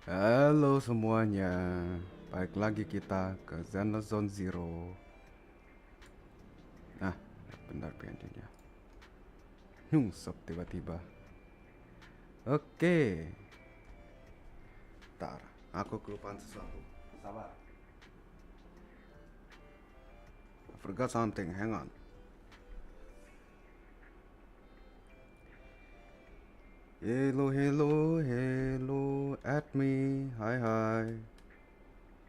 Halo semuanya, balik lagi kita ke Zenless Zone Zero. Nah, bentar PNG-nya nyungsep tiba-tiba. Oke, ntar aku kelupaan sesuatu. Sabar. I forgot something, hang on. Hello, hello, hello at me. Hai hai.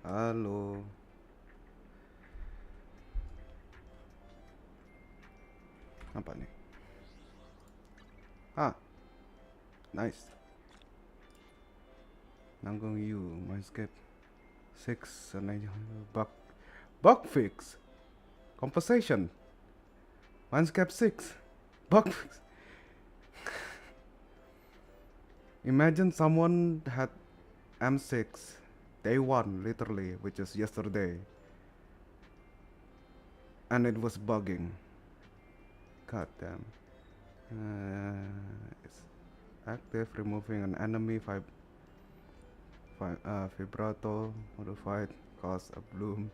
Halo. Apa nih? Ah, nice. Nanggung you, Mindscape 6 and bug fix. Compensation. Mindscape 6. Bug fix. Imagine someone had M6 day 1 literally, which is yesterday, and it was bugging. God damn. It's active, removing an enemy vibrato modified cause a bloom.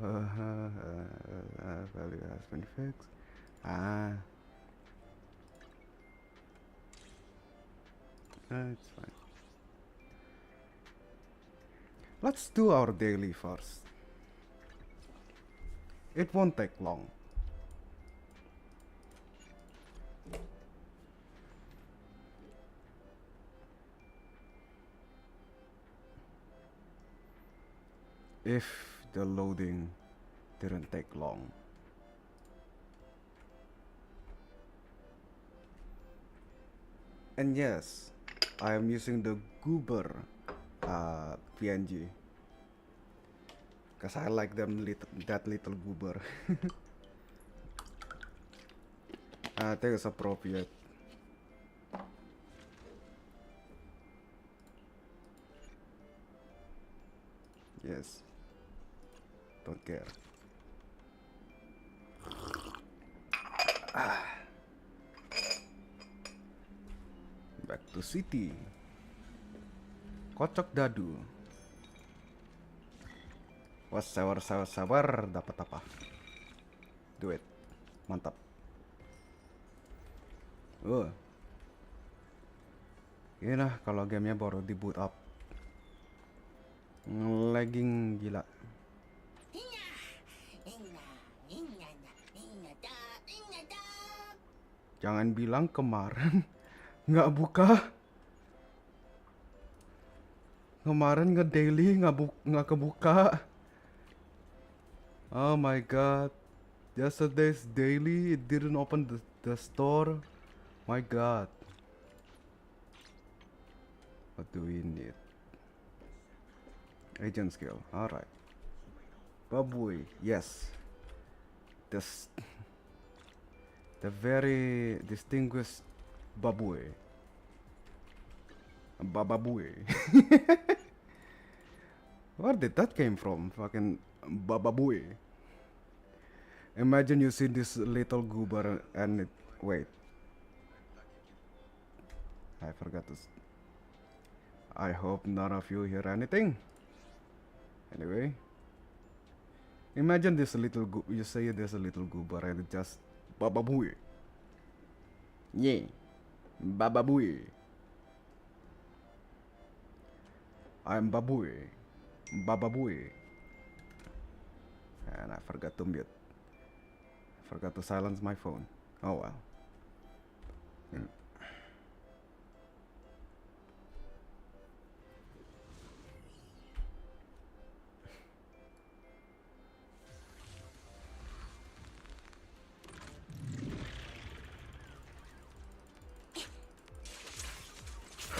Value has been fixed. It's fine. Let's do our daily first. It won't take long. If the loading didn't take long. And yes, I am using the Goober PNG because I like them that little goober. I think it's appropriate. Yes, don't care. Back to city. Kocok dadu. Was sabar dapat apa? Do it. Mantap. Ini lah kalau gamenya baru di boot up. Lagging gila. Jangan bilang kemarin nggak buka. Kemarin nge-daily nggak kebuka. Oh my god. Yesterday's daily it didn't open the store. My god. What do we need? Agent skill. Alright. Babuy. Yes. The very distinguished Babuy. Bababuy. Where did that came from? Fucking Bababuy. Imagine you see this little goober and it... Wait. I forgot to... I hope none of you hear anything. Anyway. Imagine this little you say there's a little goober and it just... Bababuy. Yeah. Bababuy. I'm Babuy. Bababuy. And I forgot to mute. I forgot to silence my phone. Oh well.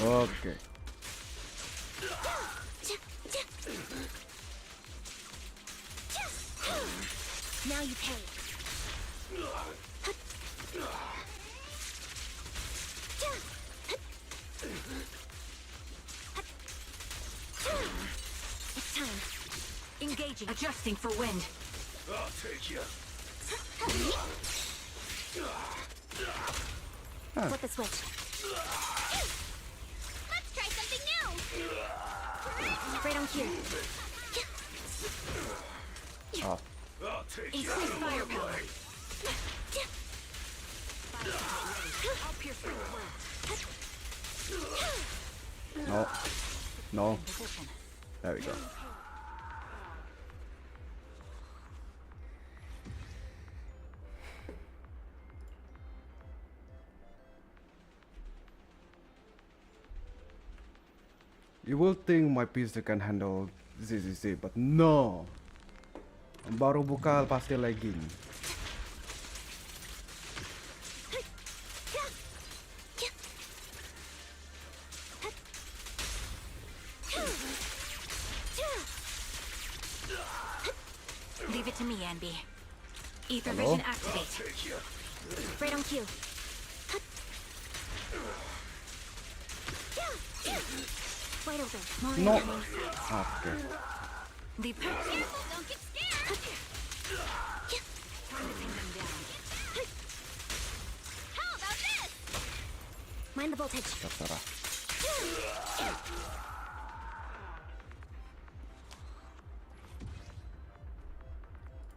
Okay. Now you pay. It's time. Engaging. Adjusting for wind. I'll take you. Flip the switch. Let's try something new. Right on cue. Oh, Increase firepower. I'll pierce through the world. no, no. Position. There we go. You will think my PC can handle ZZZ, but no. Baru buka pasti lagging. Leave it to me, Anby. Ether Hello? vision activate. Right on cue. Wide open. More No. incoming. Oke. Leave. Careful, don't get scared. Time to pin them down. How about this? Mind the voltage. Terserah.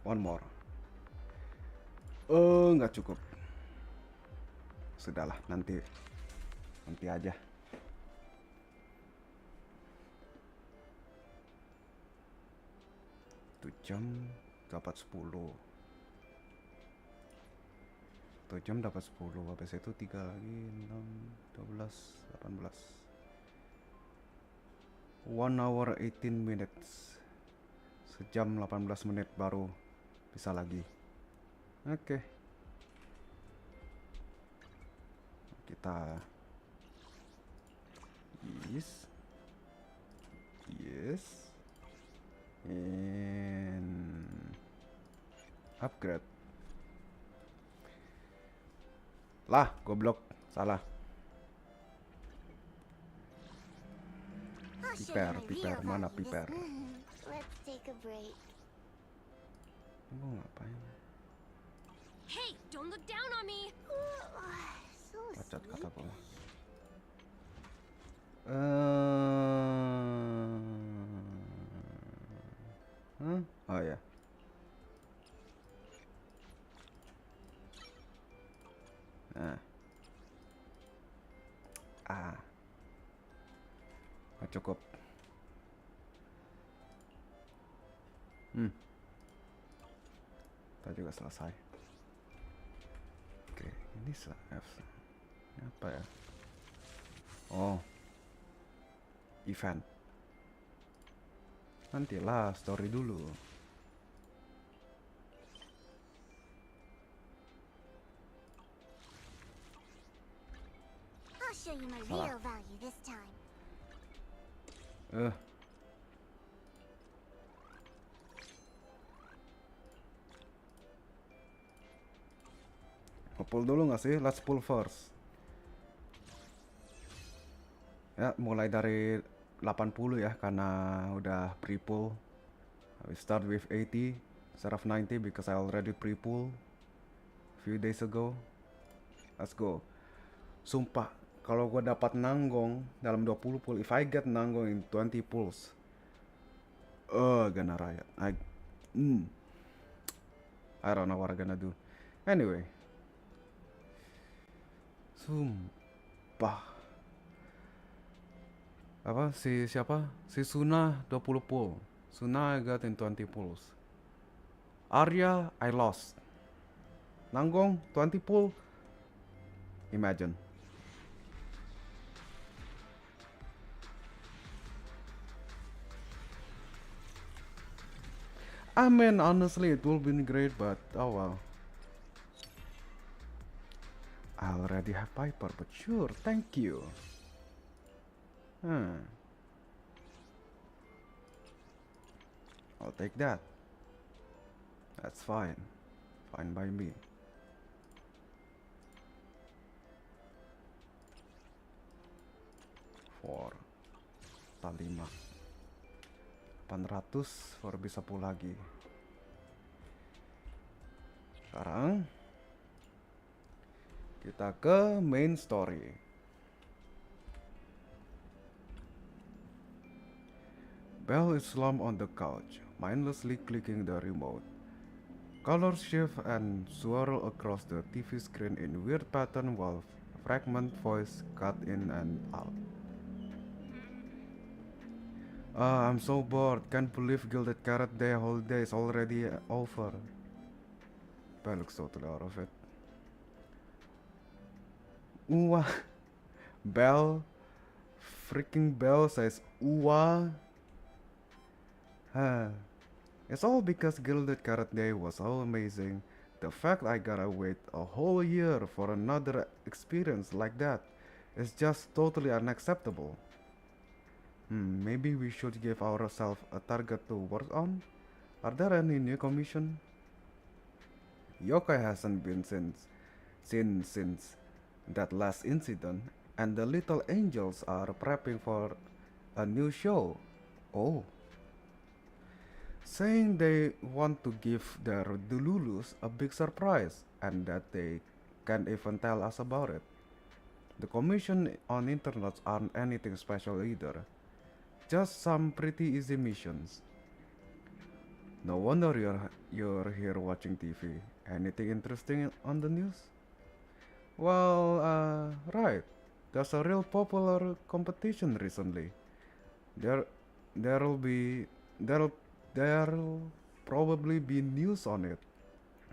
One more. Nggak cukup. Sudahlah, nanti aja. Itu jam dapat 10. Itu jam dapat 10. Habis itu 3 lagi 6, 12, 18. 1 hour 18 minutes. Sejam 18 menit baru bisa lagi. Oke. Kita yes and upgrade. Lah, goblok, salah. Piper, mana piper? Let's take a break. Mau ngapain? Hey, don't look down on me. So Bacat sweet. kata gua. Oh ya. Nah. Nggak cukup. Kita juga selesai. Oke, ini ini apa ya? Oh, event. Nantilah story dulu. I'll show you my Salah. real value this time. Pull dulu nggak sih? Let's pull first. Ya, mulai dari 80 ya, karena udah pre-pull. We start with 80 instead of 90 because I already pre-pull few days ago. Let's go. Sumpah, kalau gue dapat nanggong dalam 20 pull, if I get nanggong in 20 pulls, gonna riot. I don't know what I'm gonna do. Anyway. Sumpah. Apa siapa? Si Suna 20 pull. Suna I got in 20 pulls. Arya I lost. Nanggong 20 pull. Imagine. I mean, honestly, it will be great, but oh well. I already have Piper, but sure, thank you. I'll take that. That's fine. Fine by me. For 5 800 for bisa pull lagi. Sekarang kita ke main story. Belle is slumped on the couch, mindlessly clicking the remote. Colors shift and swirl across the TV screen in weird pattern while fragment voice cut in and out. I'm so bored. Can't believe Gilded Carrot Day holiday is already over. Belle looks totally out of it. Uwa. Belle. Freaking Belle says Uwa. It's all because Gilded Carrot Day was so amazing. The fact I gotta wait a whole year for another experience like that is just totally unacceptable. Maybe we should give ourselves a target to work on? Are there any new commission? Yokai hasn't been since that last incident, and the little angels are prepping for a new show. Oh. Saying they want to give their Dululus a big surprise and that they can't even tell us about it. The commission on internet aren't anything special either. Just some pretty easy missions. No wonder you're here watching TV. Anything interesting on the news? Well, right. There's a real popular competition recently. There, there'll be, there'll probably be news on it,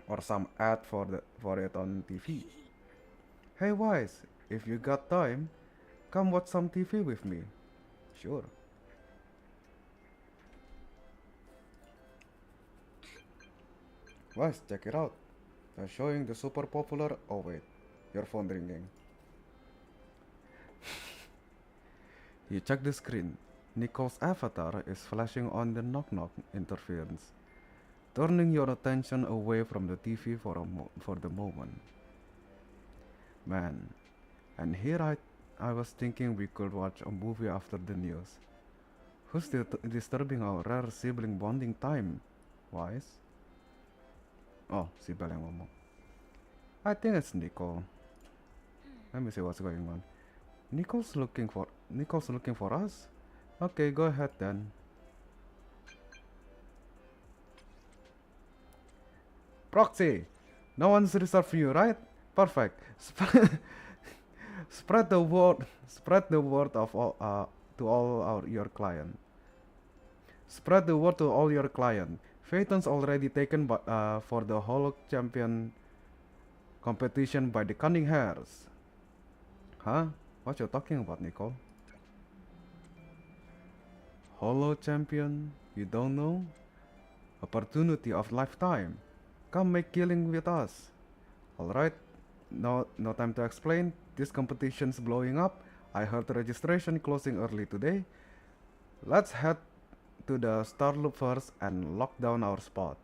or some ad for it on TV. Hey Wise, if you got time, come watch some TV with me. Sure. Wise, check it out. They're showing the super popular. Oh wait, your phone ringing. You check the screen. Nicole's avatar is flashing on the knock-knock interference, turning your attention away from the TV for the moment. Man, and here I was thinking we could watch a movie after the news. Who's disturbing our rare sibling bonding time? Wise? Oh, si Belle yang ngomong. I think it's Nicole. Let me see what's going on. Nicole's looking for us? Okay, go ahead then. Proxy! No one's reserved for you, right? Perfect. Spread the word of all to all your client. Spread the word to all your client. Phaeton's already taken for the Hollow Champion competition by the Cunning Hares. Huh? What you talking about, Nicole? Hollow Champion? You don't know? Opportunity of lifetime. Come make killing with us. Alright, no time to explain. This competition's blowing up. I heard registration closing early today. Let's head to the start loop first and lock down our spot.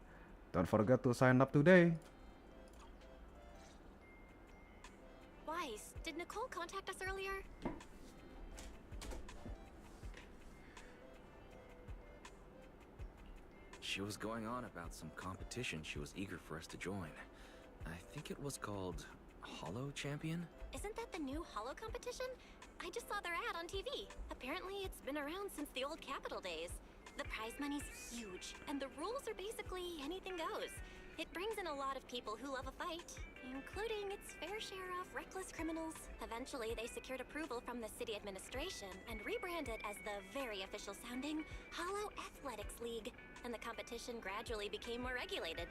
Don't forget to sign up today. Wise, did Nicole contact us earlier? She was going on about some competition she was eager for us to join. I think it was called Hollow Champion? Isn't that the new Hollow competition? I just saw their ad on TV. Apparently it's been around since the old Capital days. The prize money's huge, and the rules are basically anything goes. It brings in a lot of people who love a fight, including its fair share of reckless criminals. Eventually, they secured approval from the city administration and rebranded as the very official sounding Hollow Athletics League, and the competition gradually became more regulated.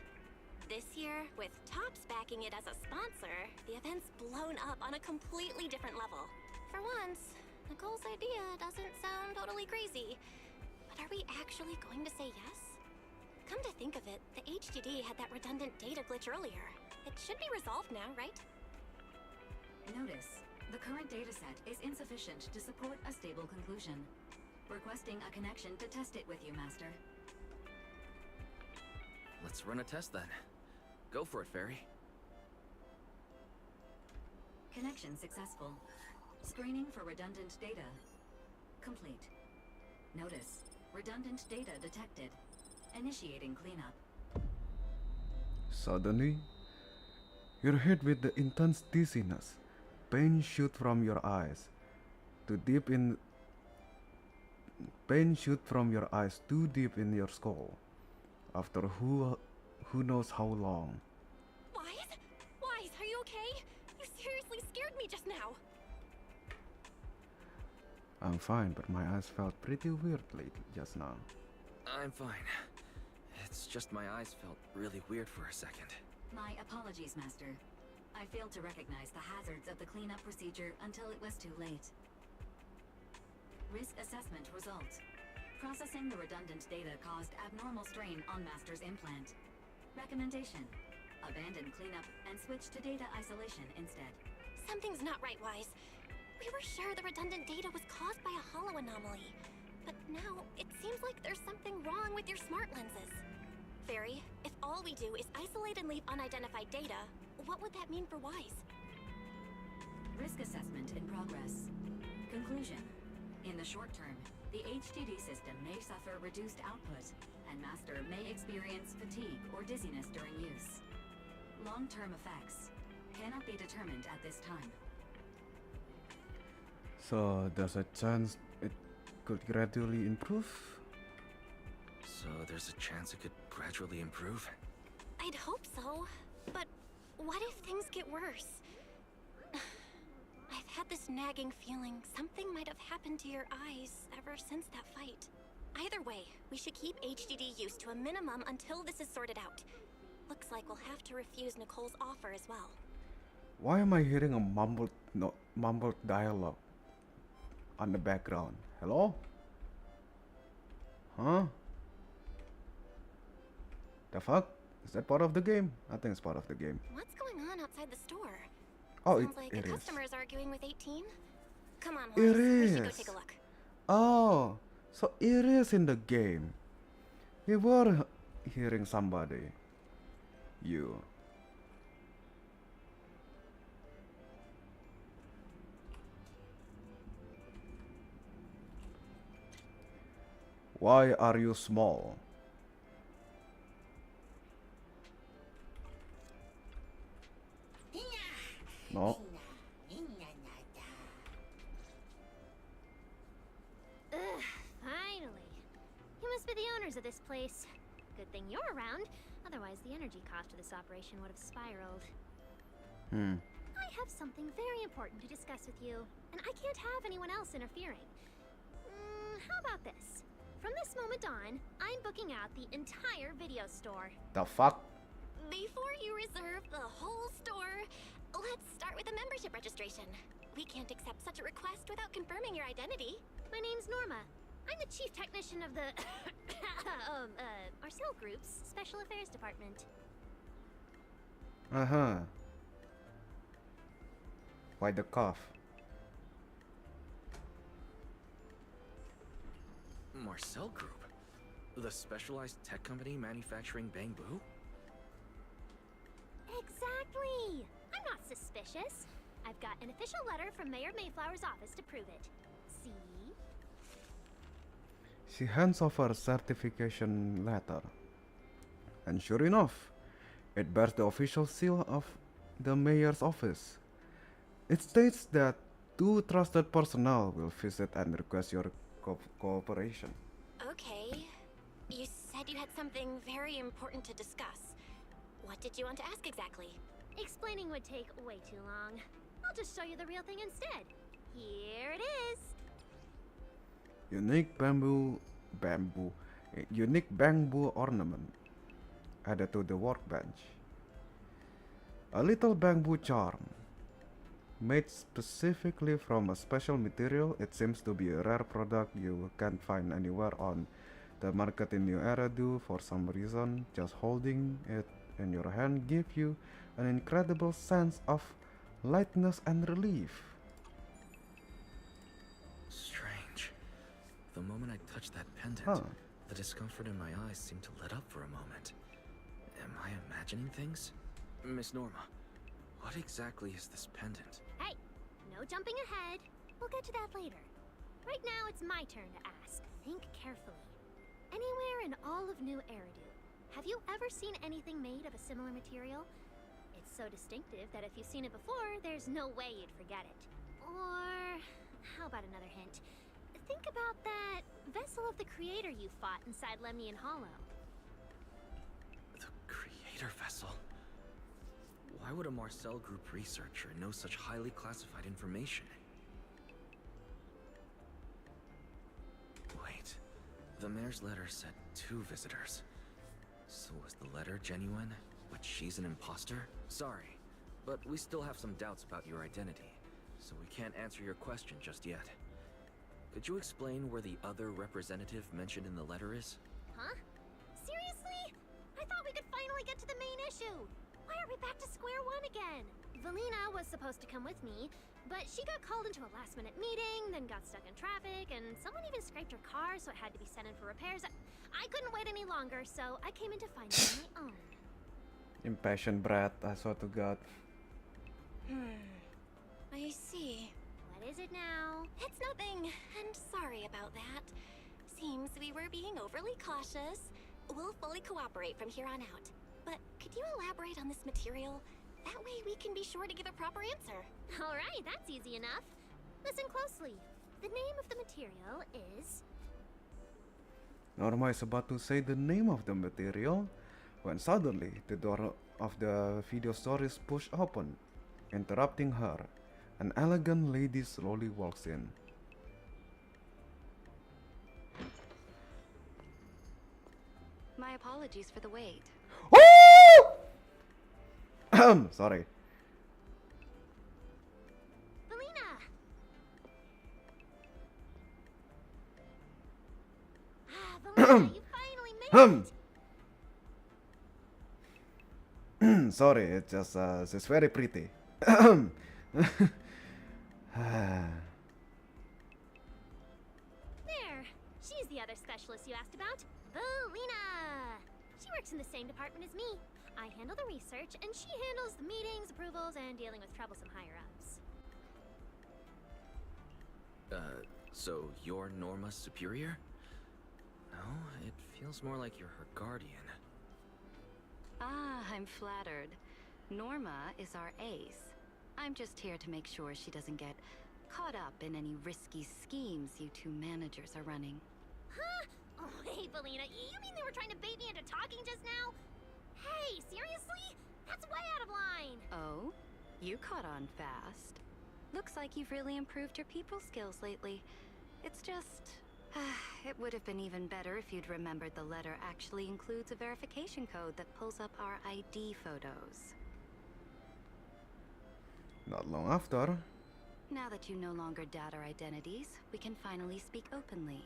This year, with Topps backing it as a sponsor, the event's blown up on a completely different level. For once, Nicole's idea doesn't sound totally crazy. But are we actually going to say yes? Come to think of it, the HDD had that redundant data glitch earlier. It should be resolved now, right? Notice, the current dataset is insufficient to support a stable conclusion. Requesting a connection to test it with you, Master. Let's run a test then. Go for it, Fairy. Connection successful. Screening for redundant data. Complete. Notice, redundant data detected. Initiating cleanup. Suddenly, you're hit with the intense dizziness. Pain shoots from your eyes. Too deep pain shoot from your eyes too deep in your skull. After who knows how long. Wise? Wise, are you okay? You seriously scared me just now. I'm fine, but my eyes felt pretty weird just now. I'm fine. It's just my eyes felt really weird for a second. My apologies, Master. I failed to recognize the hazards of the cleanup procedure until it was too late. Risk assessment result. Processing the redundant data caused abnormal strain on Master's implant. Recommendation. Abandon cleanup and switch to data isolation instead. Something's not right, Wise. We were sure the redundant data was caused by a hollow anomaly. But now, it seems like there's something wrong with your smart lenses. Fairy, if all we do is isolate and leave unidentified data, what would that mean for Wise? Risk assessment in progress. Conclusion. In the short term, the HDD system may suffer reduced output, and Master may experience fatigue or dizziness during use. Long-term effects cannot be determined at this time. So there's a chance it could gradually improve? So there's a chance it could gradually improve? I'd hope so, but what if things get worse? I've had this nagging feeling something might have happened to your eyes ever since that fight. Either way, we should keep HDD use to a minimum until this is sorted out. Looks like we'll have to refuse Nicole's offer as well. Why am I hearing a mumbled dialogue on the background? Hello? Huh? The fuck? Is that part of the game? I think it's part of the game. What's going on outside the store? Oh, Sounds like it a is. customer's arguing with 18. Come on, It Wise. We should go is. take a look. Oh, so it is in the game. We were hearing somebody. You. Why are you small? No. Ugh, finally. You must be the owners of this place. Good thing you're around, otherwise the energy cost of this operation would have spiraled. I have something very important to discuss with you, and I can't have anyone else interfering. How about this? From this moment on, I'm booking out the entire video store. The fuck? Before you reserve the whole store, let's start with a membership registration. We can't accept such a request without confirming your identity. My name's Norma. I'm the chief technician of the Marcel Group's Special Affairs Department. Uh-huh. Why the cough? Marcel Group? The specialized tech company manufacturing bamboo? Exactly! I'm not suspicious. I've got an official letter from Mayor Mayflower's office to prove it. See? She hands over a certification letter. And sure enough, it bears the official seal of the mayor's office. It states that 2 trusted personnel will visit and request your cooperation. Okay. You said you had something very important to discuss. What did you want to ask exactly? Explaining would take way too long. I'll just show you the real thing instead. Here it is. Unique bamboo ornament added to the workbench. A little bamboo charm. Made specifically from a special material, it seems to be a rare product you can't find anywhere on the market in New Era. For some reason, just holding it in your hand gives you an incredible sense of lightness and relief. Strange. The moment I touched that pendant, Huh. the discomfort in my eyes seemed to let up for a moment. Am I imagining things? Miss Norma, what exactly is this pendant? Hey, no jumping ahead. We'll get to that later. Right now, it's my turn to ask. Think carefully. Anywhere in all of New Eridu, have you ever seen anything made of a similar material? It's so distinctive that if you've seen it before, there's no way you'd forget it. Or, how about another hint? think about that vessel of the creator you fought inside Lemnian Hollow. The creator vessel? Why would a Marcel Group researcher know such highly classified information? Wait, the mayor's letter said 2 visitors. So was the letter genuine, but she's an imposter? Sorry, but we still have some doubts about your identity, so we can't answer your question just yet. Could you explain where the other representative mentioned in the letter is? Huh? Seriously? I thought we could finally get to the main issue. Why are we back to square one again? Valina was supposed to come with me, but she got called into a last-minute meeting, then got stuck in traffic, and someone even scraped her car, so it had to be sent in for repairs. I couldn't wait any longer, so I came in to find it on my own. Impatient brat, I swear to God. I see. What is it now? It's nothing, and sorry about that. Seems we were being overly cautious. We'll fully cooperate from here on out. But could you elaborate on this material? That way we can be sure to give a proper answer. All right, that's easy enough. Listen closely. The name of the material is... Norma is about to say the name of the material when suddenly the door of the video store is pushed open, interrupting her. An elegant lady slowly walks in. My apologies for the wait. Sorry. Valina! Valina, you finally made it! Sorry, it's just she's very pretty. There! She's the other specialist you asked about. Valina! She works in the same department as me. I handle the research, and she handles the meetings, approvals, and dealing with troublesome higher-ups. So you're Norma's superior? No, it feels more like you're her guardian. Ah, I'm flattered. Norma is our ace. I'm just here to make sure she doesn't get caught up in any risky schemes you 2 managers are running. Huh? Oh, hey, Valina, you mean they were trying to bait me into talking just now? Hey, seriously? That's way out of line! Oh? You caught on fast. Looks like you've really improved your people skills lately. It's just... it would have been even better if you'd remembered the letter actually includes a verification code that pulls up our ID photos. Not long after. Now that you no longer doubt our identities, we can finally speak openly.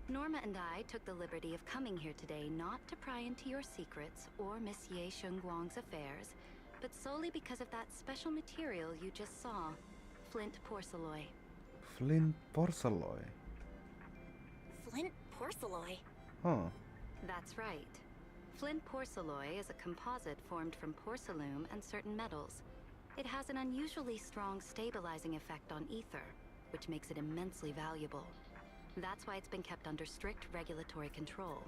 Norma and I took the liberty of coming here today not to pry into your secrets or Miss Ye Shengguang's affairs, but solely because of that special material you just saw, Flint Porcelloy. Flint Porcelloy. Flint porcelloy. Huh. That's right. Flint Porcelloy is a composite formed from porcelain and certain metals. It has an unusually strong stabilizing effect on ether, which makes it immensely valuable. That's why it's been kept under strict regulatory control.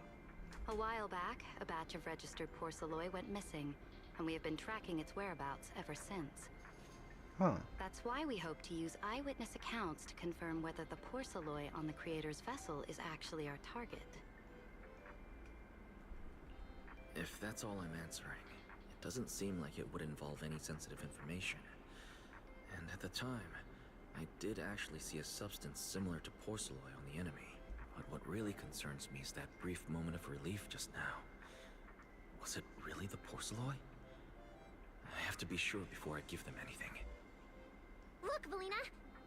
A while back, a batch of registered porcelloy went missing, and we have been tracking its whereabouts ever since. Huh. That's why we hope to use eyewitness accounts to confirm whether the porcelloy on the creator's vessel is actually our target. If that's all I'm answering, it doesn't seem like it would involve any sensitive information. And at the time, I did actually see a substance similar to porcelloy on the enemy. But what really concerns me is that brief moment of relief just now. Was it really the porcelloy? I have to be sure before I give them anything. Look, Valina!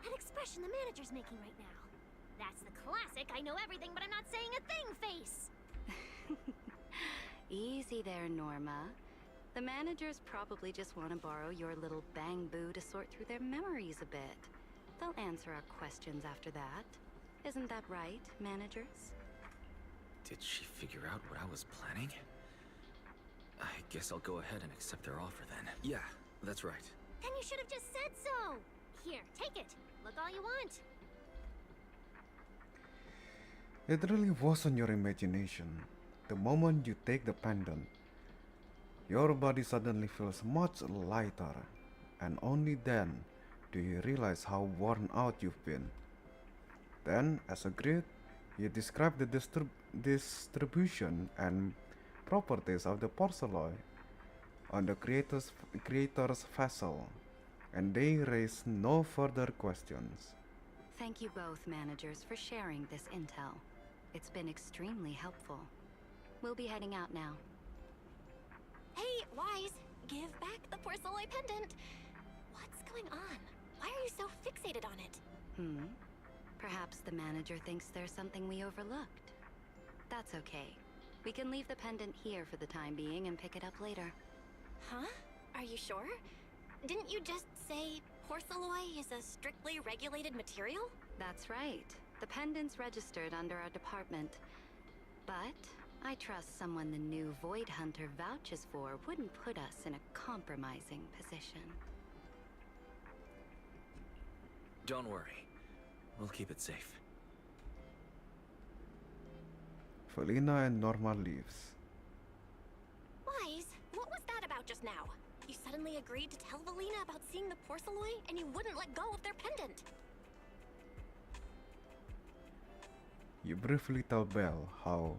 That expression the manager's making right now. That's the classic I know everything but I'm not saying a thing face! Easy there, Norma. The managers probably just want to borrow your little bang-boo to sort through their memories a bit. They'll answer our questions after that. Isn't that right, managers? Did she figure out what I was planning? I guess I'll go ahead and accept their offer then. Yeah, that's right. Then you should have just said so! Here, take it. Look all you want. It really wasn't your imagination. The moment you take the pendant, your body suddenly feels much lighter, and only then do you realize how worn out you've been. Then, as a grid, you describe the distribution and properties of the porcelain on the creator's vessel, and they raise no further questions. Thank you both, managers, for sharing this intel. It's been extremely helpful. We'll be heading out now. Hey, Wise, give back the porcelain pendant. What's going on? Why are you so fixated on it? Perhaps the manager thinks there's something we overlooked. That's okay. We can leave the pendant here for the time being and pick it up later. Huh? Are you sure? Didn't you just say porcelain is a strictly regulated material? That's right. The pendant's registered under our department. But I trust someone the new Void Hunter vouches for wouldn't put us in a compromising position. Don't worry. We'll keep it safe. Felina and Norma leaves. Wise, what was that about just now? You suddenly agreed to tell Valina about seeing the porcelain, and you wouldn't let go of their pendant. You briefly tell Belle how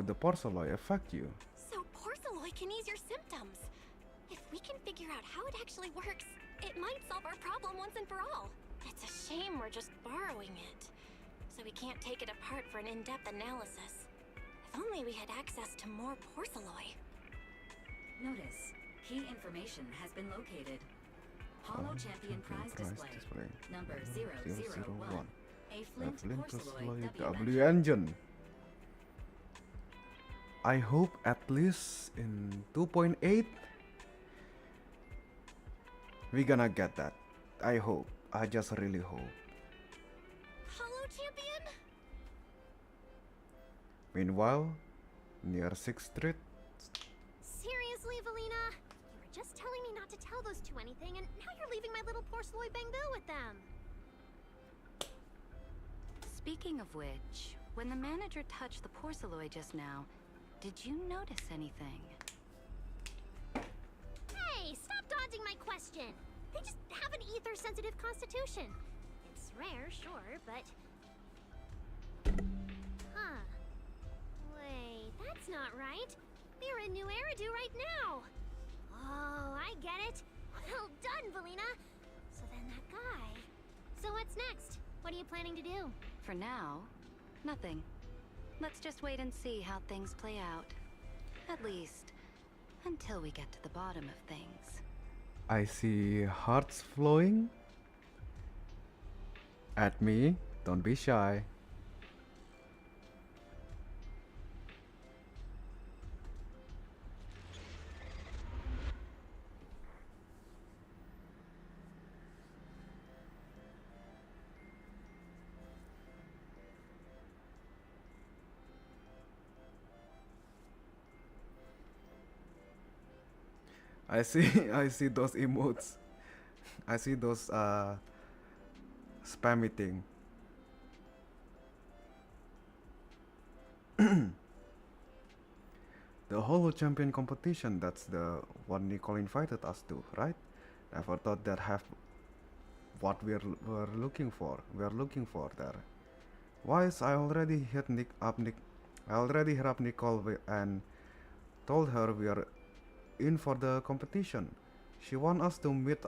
the porcelain affect you. So porcelain can ease your symptoms. If we can figure out how it actually works, it might solve our problem once and for all. It's a shame we're just borrowing it, so we can't take it apart for an in-depth analysis. If only we had access to more porcelain. Notice, key information has been located. Hollow Champion Prize Display. Number 001. A Flint Porcelain W engine. I hope at least in 2.8 we're gonna get that. I hope. I just really hope. Hollow Champion? Meanwhile, near 6th Street, Seriously, Valina? You were just telling me not to tell those two anything, and now you're leaving my little porcelain bangoo with them. Speaking of which, when the manager touched the porcelain just now, did you notice anything? Hey, stop dodging my question. They just have an ether-sensitive constitution. It's rare, sure, but... Huh. Wait, that's not right. They're in New Eridu right now. Oh, I get it. Well done, Valina. So then that guy... So what's next? What are you planning to do? For now, nothing. Let's just wait and see how things play out. At least, until we get to the bottom of things. I see hearts flowing at me. Don't be shy. I see those emotes. I see those spammy thing. The Holo Champion competition, that's the one Nicole invited us to, right? Never thought that have what we're looking for. We're looking for there. Wise, I already hit I already hit up Nicole and told her we are in for the competition. She want us to meet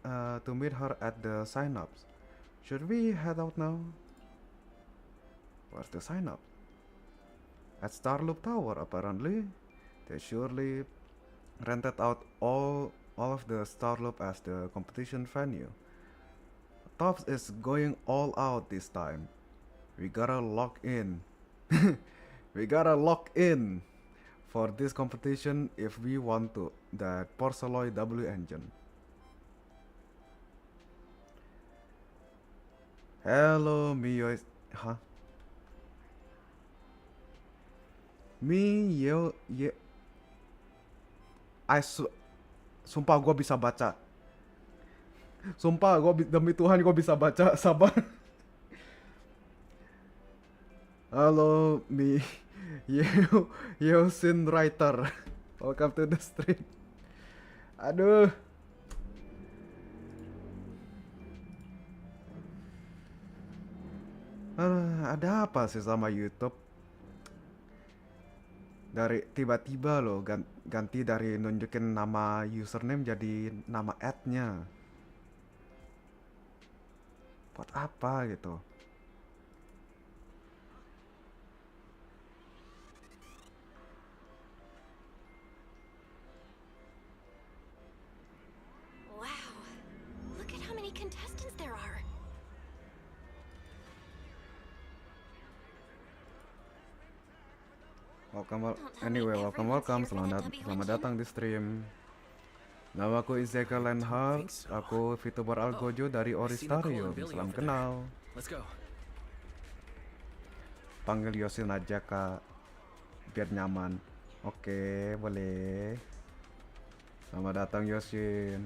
her at the sign-ups. Should we head out now? Where's the sign-up? At Starloop Tower, apparently. They surely rented out all of the Starloop as the competition venue. Tops is going all out this time. We gotta lock in. We gotta lock in for this competition if we want to that porcelain W engine. Hello, Mio. Huh? Mio, ye. Sumpah gua bisa baca. Sumpah demi Tuhan gua bisa baca. Sabar. Halo, Yo Sin Writer. Welcome to the stream. Aduh. Ada apa sih sama YouTube? Dari tiba-tiba loh ganti dari nunjukin nama username jadi nama ad-nya. Buat apa gitu? Wow. Look at how many contestants there are. Welcome. Selamat datang di stream. Namaku Izeka Lenhart. Aku VTuber Algojo dari Oristarium. Salam kenal. Let's go. Panggil Yosin aja kak, biar nyaman. Oke, boleh. Selamat datang Yosin.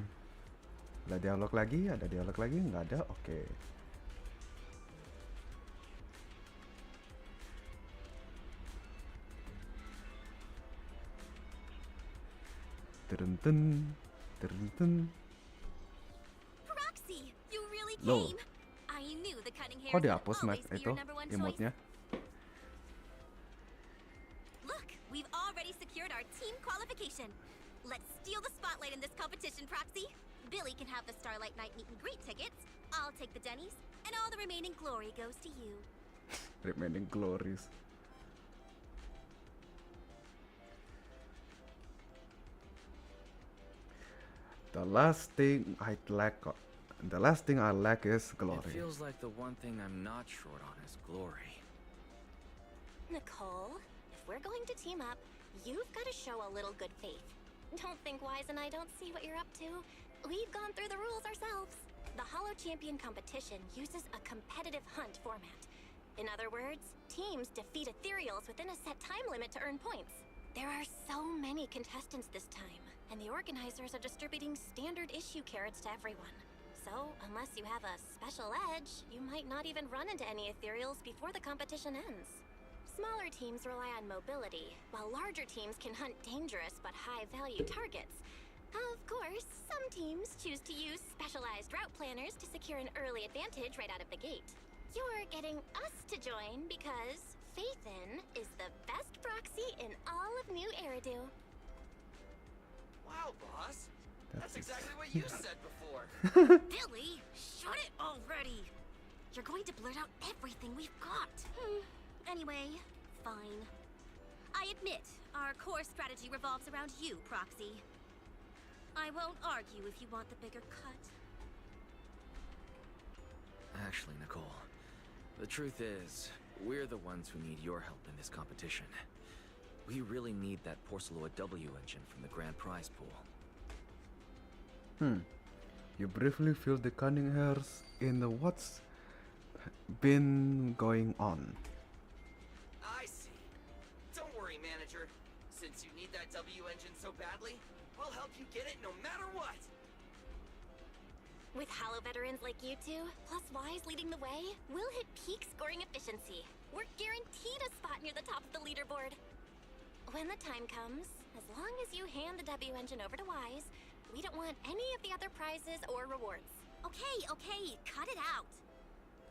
Ada dialog lagi? Nggak ada? Oke. Terentun. Proxy, you really Loh. came. I knew the cunning hair Kok would dihapus always Matt be itu your number one choice. emotnya? Look, we've already secured our team qualification. Let's steal the spotlight in this competition, Proxy. Billy can have the Starlight Night meet and greet tickets. I'll take the Denny's, and all the remaining glory goes to you. Remaining glories. The last thing I lack is It glory. feels like the one thing I'm not short on is glory. Nicole, if we're going to team up, you've got to show a little good faith. Don't think Wise and I don't see what you're up to. We've gone through the rules ourselves. The Hollow Champion competition uses a competitive hunt format. In other words, teams defeat ethereals within a set time limit to earn points. There are so many contestants this time, and the organizers are distributing standard issue carrots to everyone. So, unless you have a special edge, you might not even run into any ethereals before the competition ends. Smaller teams rely on mobility, while larger teams can hunt dangerous but high-value targets. Of course, some teams choose to use specialized route planners to secure an early advantage right out of the gate. You're getting us to join because Faithin is the best proxy in all of New Eridu. Wow, boss. That's exactly what you said before. Billy, shut it already! You're going to blurt out everything we've got. Anyway, fine. I admit, our core strategy revolves around you, Proxy. I won't argue if you want the bigger cut. Actually, Nicole, the truth is, we're the ones who need your help in this competition. We really need that Porceloid W engine from the grand prize pool. You briefly feel the cunning hairs in the what's been going on. I see. Don't worry, manager. Since you need that W engine so badly, we'll help you get it no matter what. With Hollow veterans like you two, plus Wise leading the way, we'll hit peak scoring efficiency. We're guaranteed a spot near the top of the leaderboard. When the time comes, as long as you hand the W engine over to Wise, we don't want any of the other prizes or rewards. Okay, cut it out.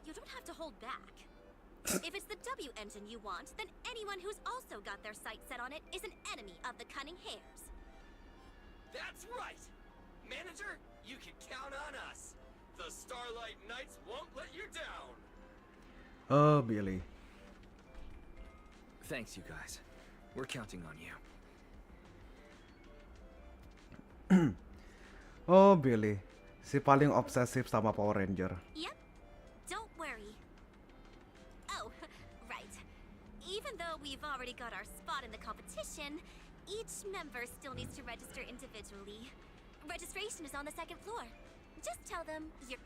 You don't have to hold back. If it's the W engine you want, then anyone who's also got their sights set on it is an enemy of the cunning hares. That's right. Manager, you can count on us. The Starlight Knights won't let you down. Oh, Billy. Thanks, you guys. We're counting on you. Oh, Billy. Si paling obsesif sama Power Ranger. Yep. Don't worry. Oh, right. Even though we've already got our spot in the competition, each member still needs to register individually. Registration is on the second floor. Just tell them you're...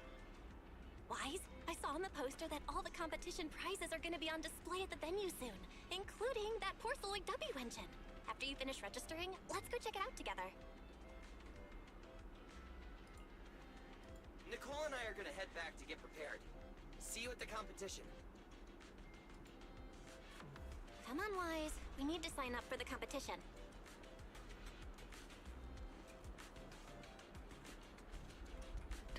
Wise, I saw on the poster that all the competition prizes are going to be on display at the venue soon, including that Porceloid W engine. After you finish registering, let's go check it out together. Nicole and I are gonna head back to get prepared. See you at the competition. Come on, Wise. We need to sign up for the competition.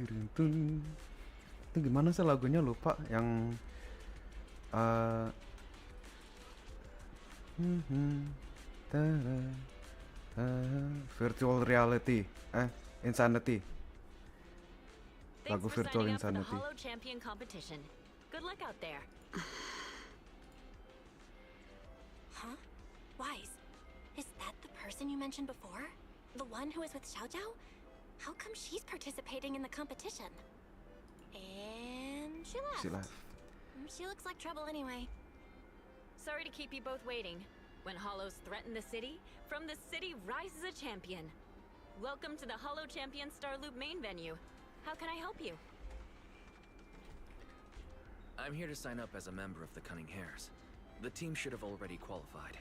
Itu gimana sih lagunya, lupa, yang Uh, virtual reality. Insanity. Thanks Lagu for Virtual signing up for the Insanity. Hollow Champion competition. Good luck out there. Huh? Wise, is that the person you mentioned before? The one who was with Xiao Jiao? How come she's participating in the competition? And she left. She left. She looks like trouble anyway. Sorry to keep you both waiting. When Hollows threaten the city, from the city rises a champion. Welcome to the Hollow Champion Star Loop main venue. How can I help you? I'm here to sign up as a member of the Cunning Hares. The team should have already qualified.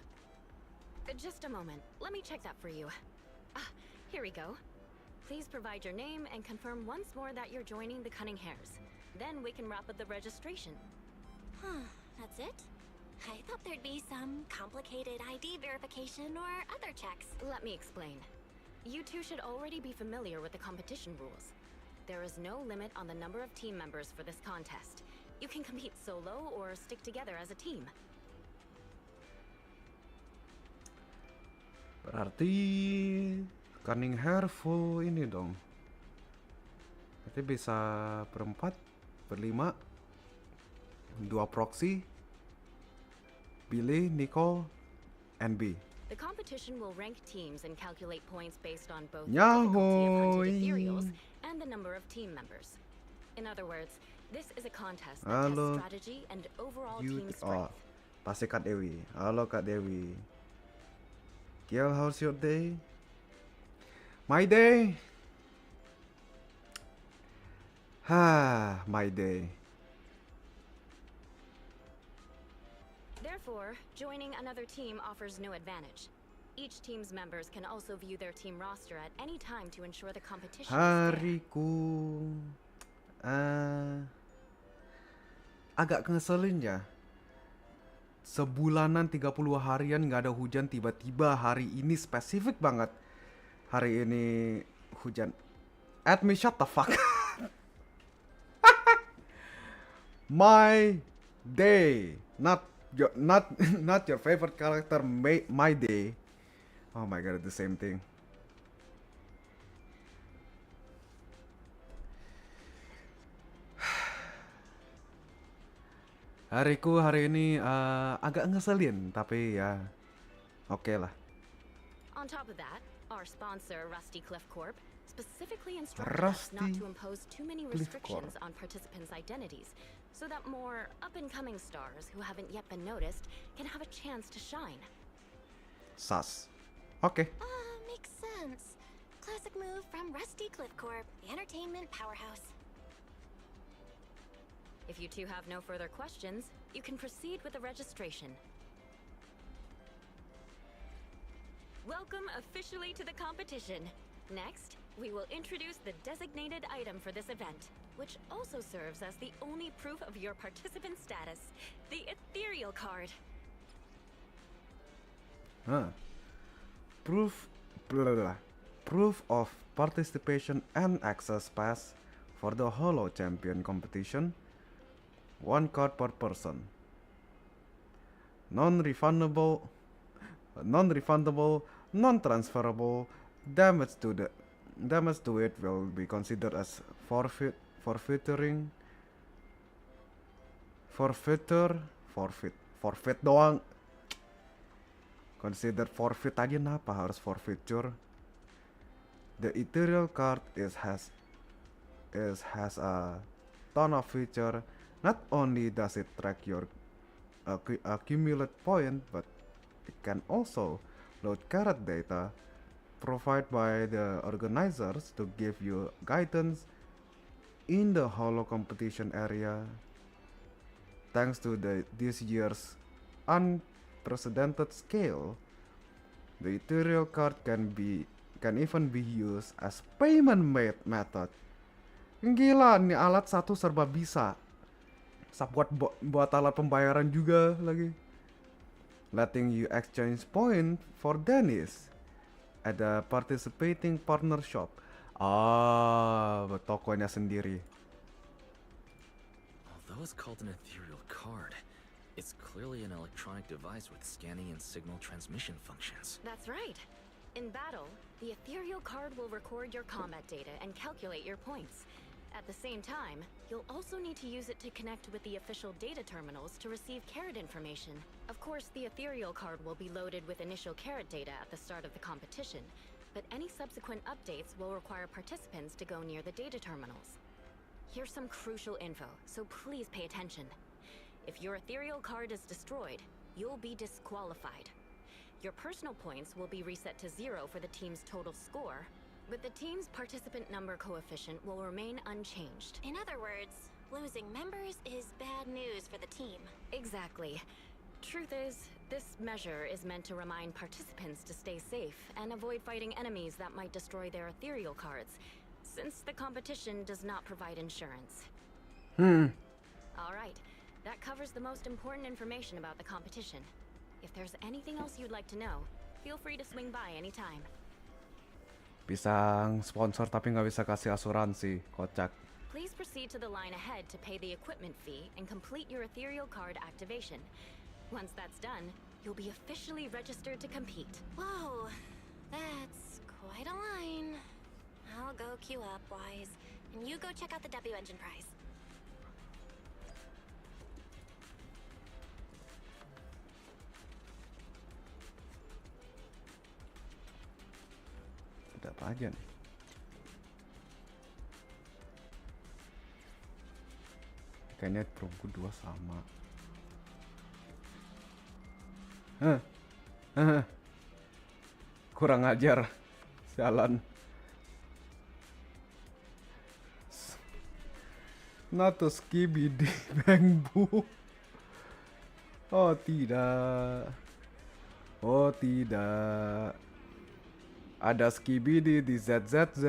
Just a moment. Let me check that for you. Here we go. Please provide your name and confirm once more that you're joining the Cunning Hares. Then we can wrap up the registration. Huh, that's it? I thought there'd be some complicated ID verification or other checks. Let me explain. You two should already be familiar with the competition rules. There is no limit on the number of team members for this contest. You can compete solo or stick together as a team. Berarti Cunning Hair full ini dong. Berarti bisa berempat, berlima, dua proxy, Billy, Nicole, and B. The competition will rank teams and calculate points based on both the Yahoy. difficulty of hunted ethereals and the number of team members. In other words, this is a contest that Halo. tests strategy and overall You team strength. pasti Kak Dewi. Halo Kak Dewi. Kiel, how's your day? My day? My day. Therefore, joining another team offers no advantage. Each team's members can also view their team roster at any time to ensure the competition is fair. Hariku agak ngeselin ya. Sebulanan 30 harian nggak ada hujan, tiba-tiba hari ini spesifik banget. Hari ini hujan. Admin, shut the fuck. My day, not your favorite character. My day. Oh my god, the same thing. Hariku hari ini agak ngeselin, tapi ya oke lah. On top of that, our sponsor, Rusty Cliff Corp, specifically instructed us Rusty not to impose too many Cliff restrictions Corp. on participants' identities, so that more up-and-coming stars who haven't yet been noticed can have a chance to shine. Sus. Oke. Makes sense. Classic move from Rusty Cliff Corp, the entertainment powerhouse. If you two have no further questions, you can proceed with the registration. Welcome officially to the competition. Next, we will introduce the designated item for this event, which also serves as the only proof of your participant status, the ethereal card. Proof of participation and access pass for the Hollow Champion competition. 1 card per person. Non-refundable, non-transferable. Damage to it will be considered as forfeit doang. Consider forfeit aja, kenapa harus forfeiture? The ethereal card has a ton of feature. Not only does it track your accumulate point, but it can also load carrot data provided by the organizers to give you guidance in the Hollow competition area. Thanks to this year's unprecedented scale, the ethereal card can even be used as payment method. Gila, nih alat satu serba bisa. Buat alat pembayaran juga lagi. Letting you exchange point for Dennis at the participating partner shop. Tokonya sendiri. Although it's called an ethereal card, It's clearly an electronic device with scanning and signal transmission functions. That's right. In battle, the ethereal card will record your combat data and calculate your points. At the same time, you'll also need to use it to connect with the official data terminals to receive carrot information. Of course, the ethereal card will be loaded with initial carrot data at the start of the competition, but any subsequent updates will require participants to go near the data terminals. Here's some crucial info, so please pay attention. If your ethereal card is destroyed, you'll be disqualified. Your personal points will be reset to 0 for the team's total score, but the team's participant number coefficient will remain unchanged. In other words, losing members is bad news for the team. Exactly. Truth is, this measure is meant to remind participants to stay safe and avoid fighting enemies that might destroy their ethereal cards, since the competition does not provide insurance. Alright, that covers the most important information about the competition. If there's anything else you'd like to know, feel free to swing by anytime. Pisang sponsor tapi nggak bisa kasih asuransi, kocak. Please proceed to the line ahead to pay the equipment fee and complete your ethereal card activation. Once that's done, you'll be officially registered to compete. Whoa, that's quite a line. I'll go queue up, Wise, and you go check out the W engine prize. Ada apa aja nih? Kayaknya perunggu 2 sama. Kurang ajar. Jalan. Nato skibidi bangbu. Oh tidak. Oh tidak. Ada skibidi di ZZZ.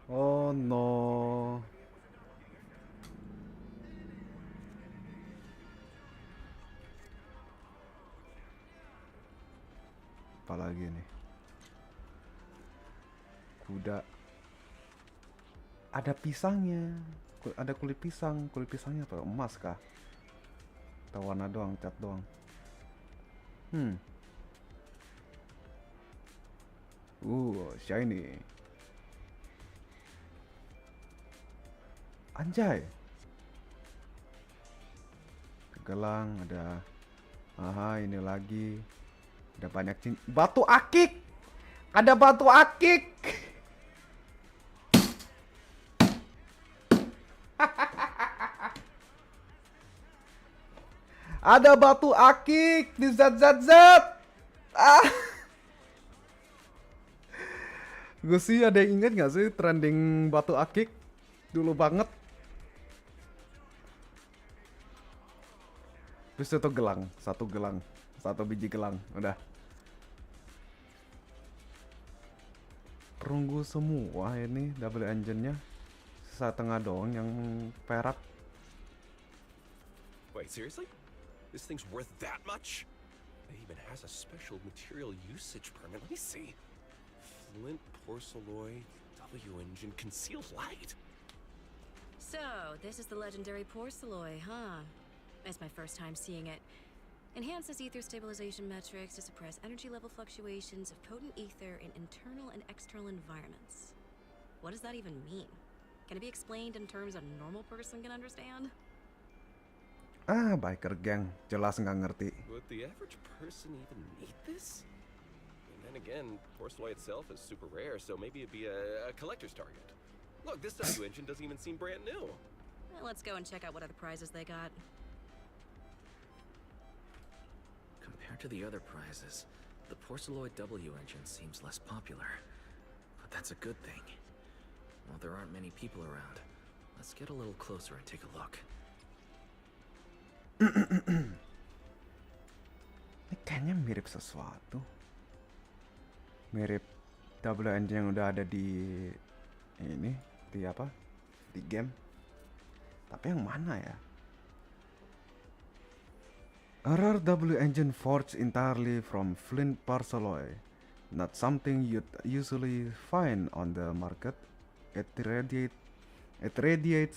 Oh no. Apalagi nih? Kuda. Ada pisangnya. Ada kulit pisang. Kulit pisangnya apa? Emas kah? Atau warna doang, cat doang. Shiny. Anjay. Gelang ada. Aha, ini lagi. Ada banyak batu akik. Ada batu akik. Ada batu akik di ZZZ. Gue sih ada yang inget gak sih trending batu akik dulu banget. Terus itu gelang, satu biji gelang, udah. Perunggu semua ini double engine-nya. Sisa tengah doang yang perak. Wait, seriously? This thing's worth that much? It even has a special material usage permit. Let me see. Flint, porcelain, W engine, concealed light. So, this is the legendary porcelain, huh? It's my first time seeing it. Enhances ether stabilization metrics to suppress energy level fluctuations of potent ether in internal and external environments. What does that even mean? Can it be explained in terms a normal person can understand? Biker gang, jelas nggak ngerti. Would the average person even need this? And then again, porcelain itself is super rare, so maybe it'd be a collector's target. Look, this W engine doesn't even seem brand new. Well, let's go and check out what other prizes they got. Compared to the other prizes, the porcelain W engine seems less popular. But that's a good thing. While there aren't many people around, let's get a little closer and take a look. Ini kayaknya mirip sesuatu. Mirip double engine yang udah ada di ini, di apa? Di game. Tapi yang mana ya? A rare W engine forged entirely from flint porcelain. Not something you'd usually find on the market. It radiates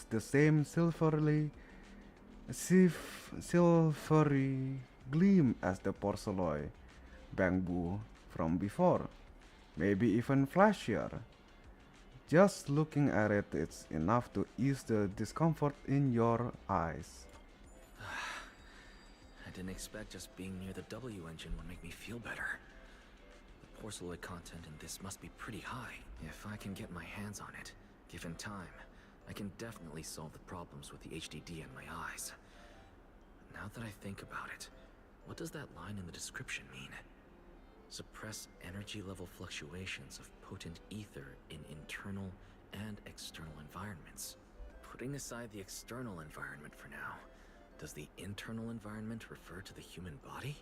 the same silvery silvery gleam as the porcelain bamboo from before. Maybe even flashier. Just looking at it, it's enough to ease the discomfort in your eyes. I didn't expect just being near the W engine would make me feel better. The porcelain content in this must be pretty high. If I can get my hands on it, given time, I can definitely solve the problems with the HDD in my eyes. Now that I think about it, what does that line in the description mean? Suppress energy level fluctuations of potent ether in internal and external environments. Putting aside the external environment for now, does the internal environment refer to the human body?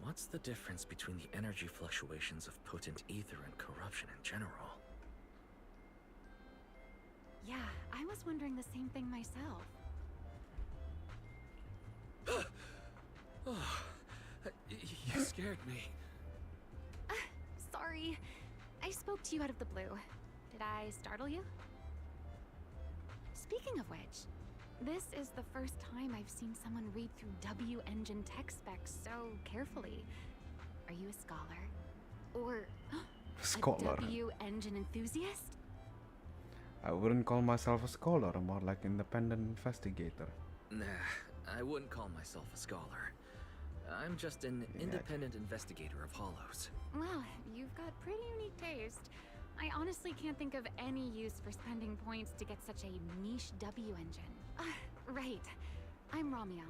What's the difference between the energy fluctuations of potent ether and corruption in general? Yeah, I was wondering the same thing myself. You scared me. Sorry. I spoke to you out of the blue. Did I startle you? Speaking of which, this is the first time I've seen someone read through W engine tech specs so carefully. Are you a scholar? Or Scholar. a W engine enthusiast? I wouldn't call myself a scholar, more like independent investigator. Nah, I wouldn't call myself a scholar. I'm just an independent investigator of hollows. Well, you've got pretty unique taste. I honestly can't think of any use for spending points to get such a niche W engine. Right. I'm Ramiel,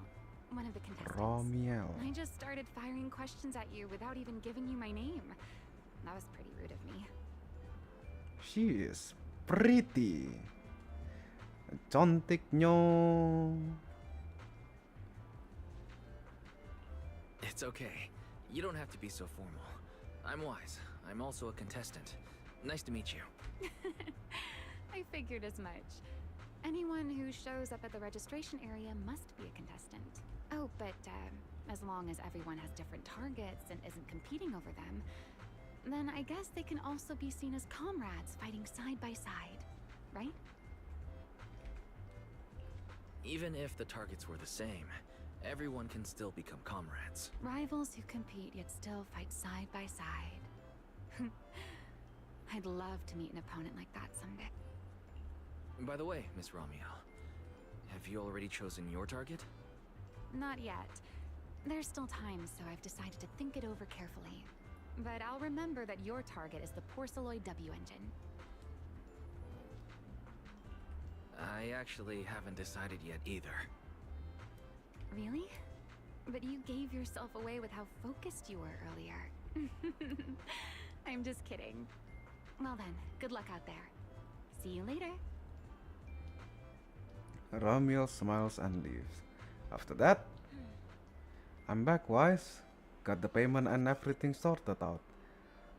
one of the contestants. Ramiel. I just started firing questions at you without even giving you my name. That was pretty rude of me. She is pretty. Cantiknya. It's okay. You don't have to be so formal. I'm Wise. I'm also a contestant. Nice to meet you. I figured as much. Anyone who shows up at the registration area must be a contestant. Oh, but as long as everyone has different targets and isn't competing over them, then I guess they can also be seen as comrades fighting side by side, right? Even if the targets were the same, everyone can still become comrades. Rivals who compete yet still fight side by side. I'd love to meet an opponent like that someday. By the way, Miss Ramiel, have you already chosen your target? Not yet. There's still time, so I've decided to think it over carefully. But I'll remember that your target is the Porceloid W engine. I actually haven't decided yet either. Really? But you gave yourself away with how focused you were earlier. I'm just kidding. Well then, good luck out there. See you later. Ramiel smiles and leaves. After that, I'm back, Wise. Got the payment and everything sorted out.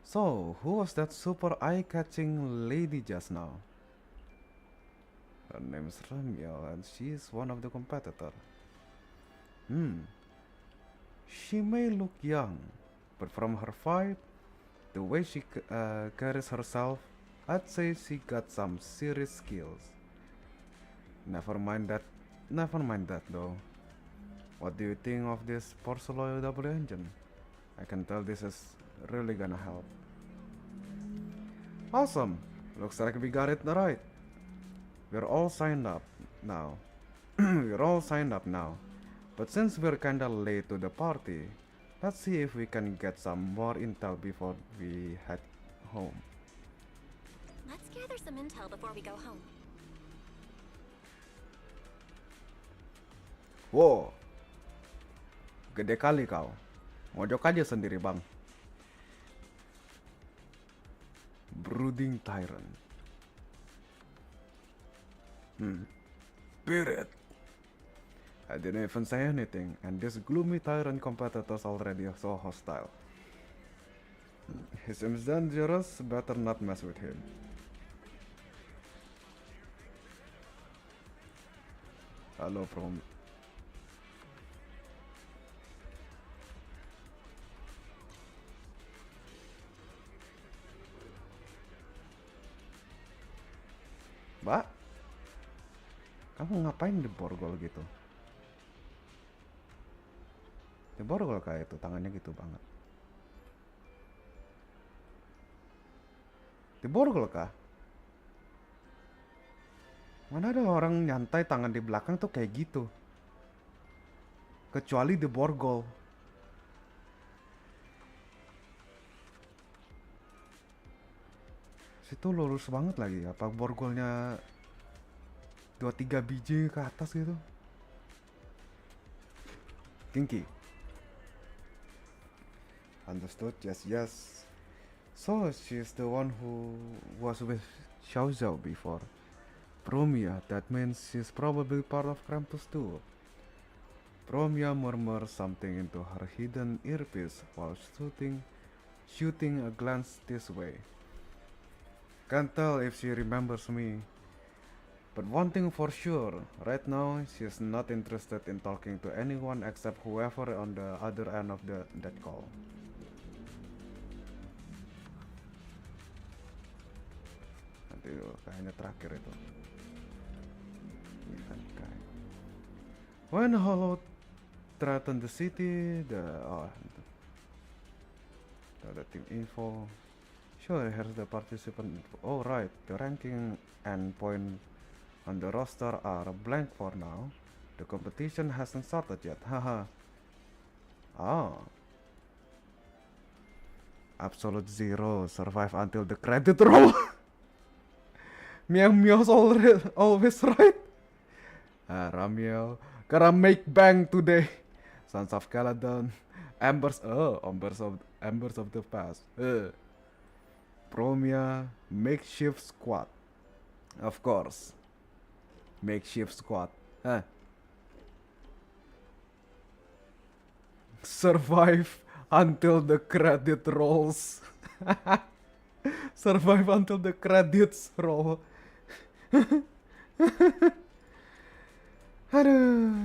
So, who was that super eye-catching lady just now? Her name is Ramiel and she is one of the competitors. She may look young, but from her vibe, the way she carries herself, I'd say she got some serious skills. Never mind that though. What do you think of this Porceloid double engine? I can tell this is really gonna help. Awesome! Looks like we got it right. We're all signed up now. But since we're kinda late to the party, let's see if we can get some more intel before we head home. Let's gather some intel before we go home. Wow, gede kali kau. Mojok aja sendiri, bang. Brooding Tyrant. Spirit. I didn't even say anything, and this gloomy tyrant competitor's already so hostile. He seems dangerous, better not mess with him. Hello, Mbak? Kamu ngapain di borgol gitu? Di borgol kayak itu, tangannya gitu banget. Di borgol kah? Mana ada orang nyantai tangan di belakang tuh kayak gitu? Kecuali di borgol. Situ lurus banget lagi. Apa borgolnya 2-3 biji ke atas gitu? Kinky. Understood? Yes, yes. So she's the one who was with Xiao Zhao before. Promia, that means she's probably part of Krampus too. Promia murmurs something into her hidden earpiece while shooting a glance this way. Can't tell if she remembers me. But one thing for sure, right now she's not interested in talking to anyone except whoever on the other end of that call. Nanti kayaknya terakhir itu. When Hollow threatened the city, the team info. Sure, here's the participant info. Oh right, the ranking and point on the roster are blank for now. The competition hasn't started yet. Haha. Oh. Absolute Zero survive until the credit roll. Meow Meow's always right. Ramiel gotta make bang today. Sons of Caledon. Embers of the past. Promia makeshift squad. Of course. Makeshift squad. Survive until the credit rolls. Survive until the credits roll. Aduh.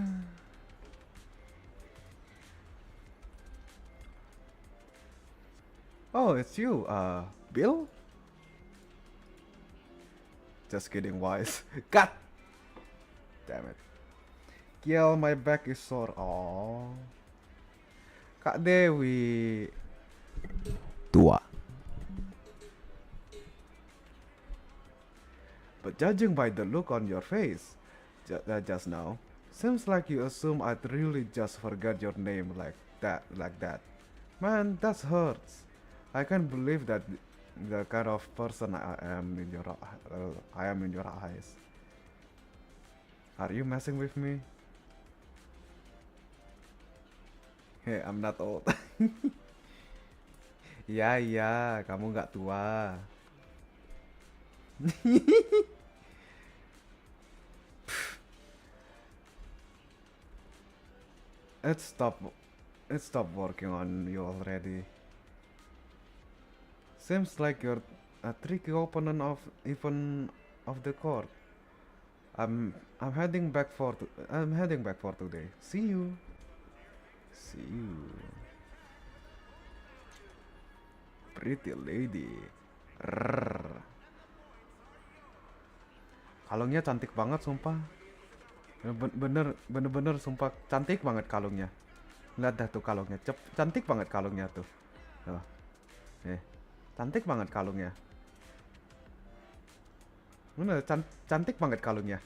Oh, it's you, Bill? Just kidding, Wise. God damn it. Kiel, my back is sore. Oh. Kak Dewi. Tua. But judging by the look on your face just now, seems like you assume I'd really just forget your name like that. Man, that hurts. I can't believe that the kind of person I am in your eyes. Are you messing with me? Hey, I'm not old. Iya, kamu nggak tua. It stopped working on you already. Seems like you're a tricky opponent of the court. I'm heading back for today. See you. Pretty lady. Rrrr. Kalungnya cantik banget sumpah. Bener-bener sumpah cantik banget kalungnya. Lihat dah tuh kalungnya. Cantik banget kalungnya tuh. Oh. Cantik banget kalungnya. Bener, cantik banget kalungnya.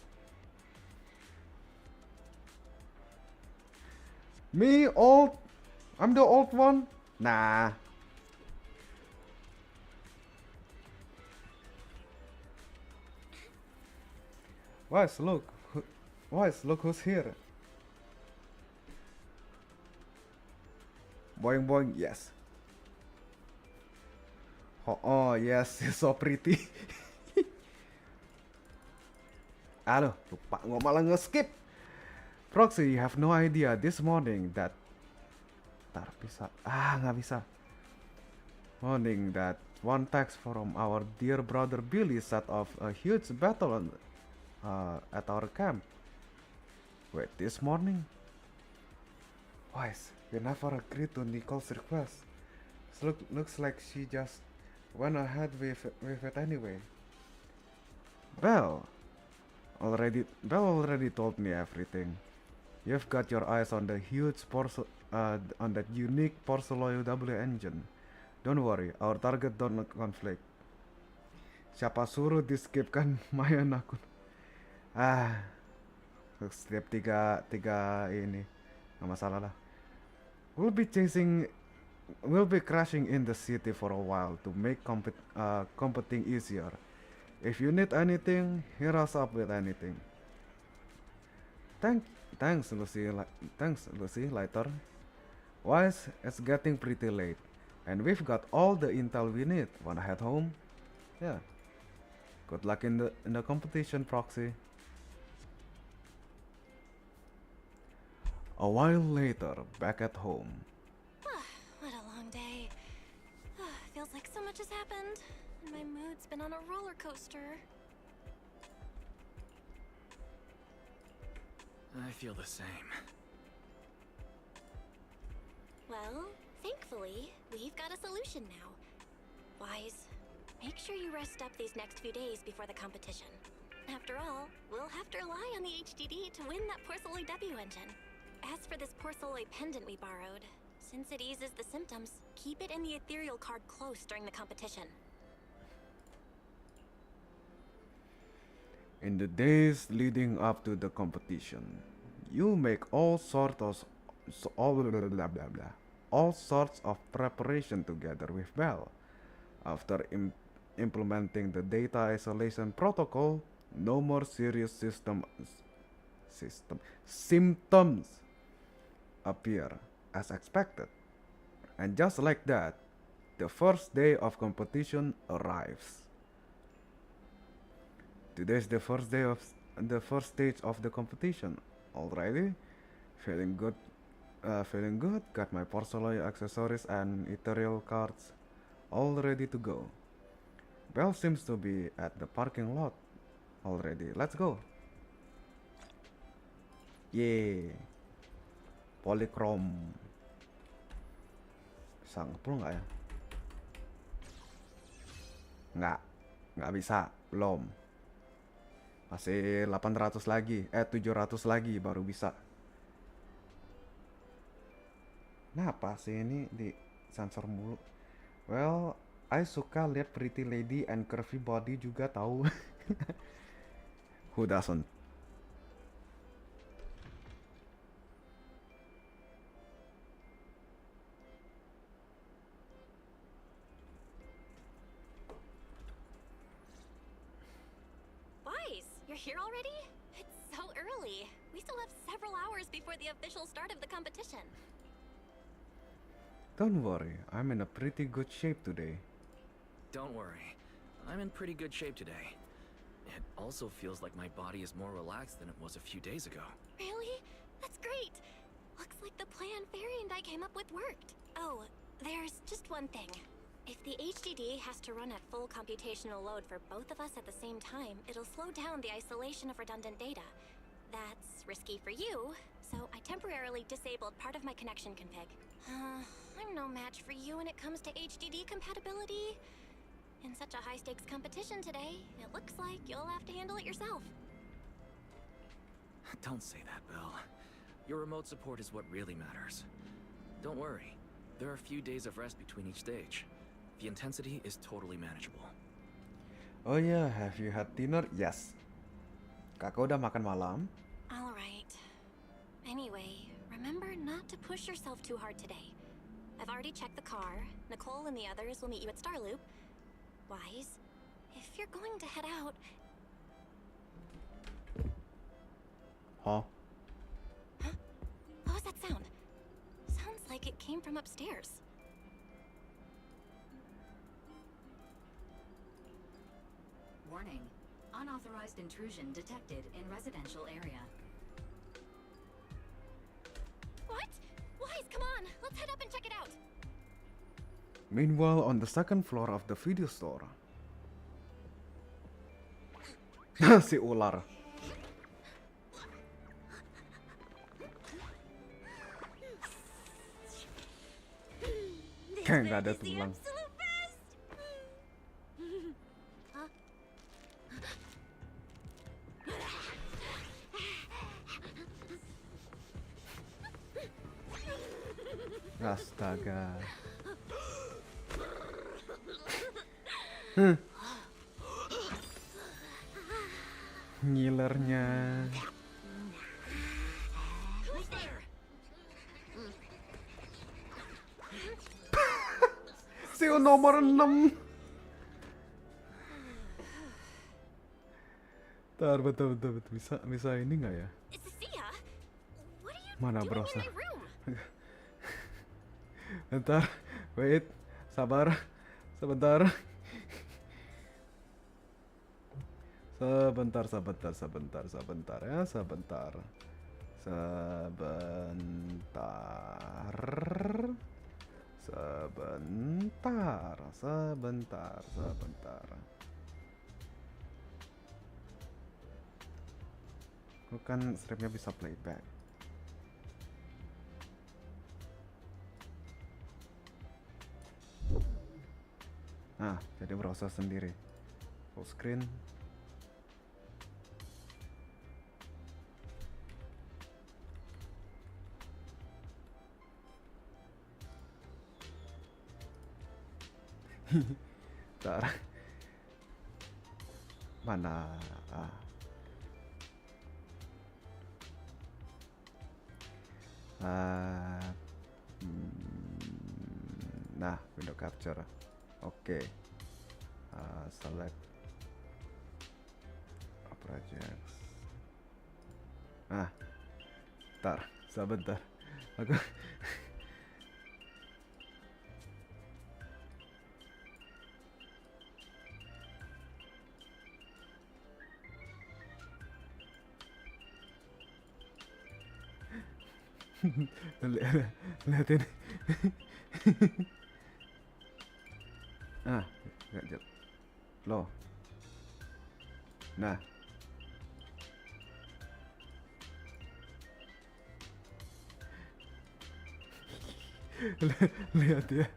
Me old? I'm the old one? Nah. Wise, look who's here. Boing boing, yes. Oh yes, she's so pretty. Aduh, lupa malah nge-skip. Proxy, you have no idea this morning that nggak bisa. Morning that one text from our dear brother Billy set off a huge battle at our camp. Wait, this morning? Wise, we never agreed to Nicole's request. Looks like she just went ahead with it anyway. Well, already told me everything. You've got your eyes on the on that unique Porceloy W engine. Don't worry, our target don't conflict. Siapa suruh di-skipkan Mayan akun? Setiap tiga ini, nggak masalah lah. We'll be crashing in the city for a while to make competing easier. If you need anything, hit us up with anything. Thanks, Lucy. Thanks, Lucy. Later. Wise, it's getting pretty late, and we've got all the intel we need. Wanna head home? Yeah. Good luck in the competition, Proxy. A while later, back at home. What a long day. Feels like so much has happened, and my mood's been on a roller coaster. I feel the same. Well, thankfully, we've got a solution now. Wise, make sure you rest up these next few days before the competition. After all, we'll have to rely on the HDD to win that Porceloy W engine. As for this Porceloy pendant we borrowed, since it eases the symptoms, keep it in the ethereal card close during the competition. In the days leading up to the competition, you make all sorts of preparation together with Belle. After implementing the data isolation protocol, no more serious symptoms appear as expected. And just like that, the first day of competition arrives. Today's the first stage of the competition. Already? Feeling good. Got my Porceloy accessories and ethereal cards all ready to go. Belle seems to be at the parking lot already. Let's go. Yay. Polychrome. Bisa nge-pull nggak ya? Nggak bisa, belum. Masih 800 lagi, 700 lagi baru bisa. Kenapa sih ini di sensor mulu? Well, I suka lihat pretty lady and curvy body juga tahu. Who doesn't? You're here already? It's so early. We still have several hours before the official start of the competition. Don't worry, I'm in a pretty good shape today. Don't worry, I'm in pretty good shape today. It also feels like my body is more relaxed than it was a few days ago. Really? That's great. Looks like the plan Fairy and I came up with worked. Oh, there's just one thing. If the HDD has to run at full computational load for both of us at the same time, it'll slow down the isolation of redundant data. That's risky for you, so I temporarily disabled part of my connection config. I'm no match for you when it comes to HDD compatibility. In such a high-stakes competition today, it looks like you'll have to handle it yourself. Don't say that, Belle. Your remote support is what really matters. Don't worry, there are a few days of rest between each stage. The intensity is totally manageable. Oh yeah, have you had dinner? Yes. Kakak udah makan malam? All right. Anyway, remember not to push yourself too hard today. I've already checked the car. Nicole and the others will meet you at Starloop. Wise, if you're going to head out... Huh? Huh? What was that sound? Sounds like it came from upstairs. Warning. Unauthorized intrusion detected in residential area. What? Wise, come on! Let's head up and check it out! Meanwhile, on the second floor of the video store. Si ular. Kayak nggak ada tulang. Astaga. Ngilernya. Sio nomor 6. Bentar. Bisa ini nggak ya? Mana browser? Bentar, wait, sabar, sebentar. Sebentar ya, sebentar. Bukan stripnya bisa playback. Nah, jadi browser sendiri. Full screen. Bentar. Mana? Nah, window capture. Oke. Select projects. Sebentar. Aku lihat ini. Nggak jelas. Loh. Nah. Lihat ya.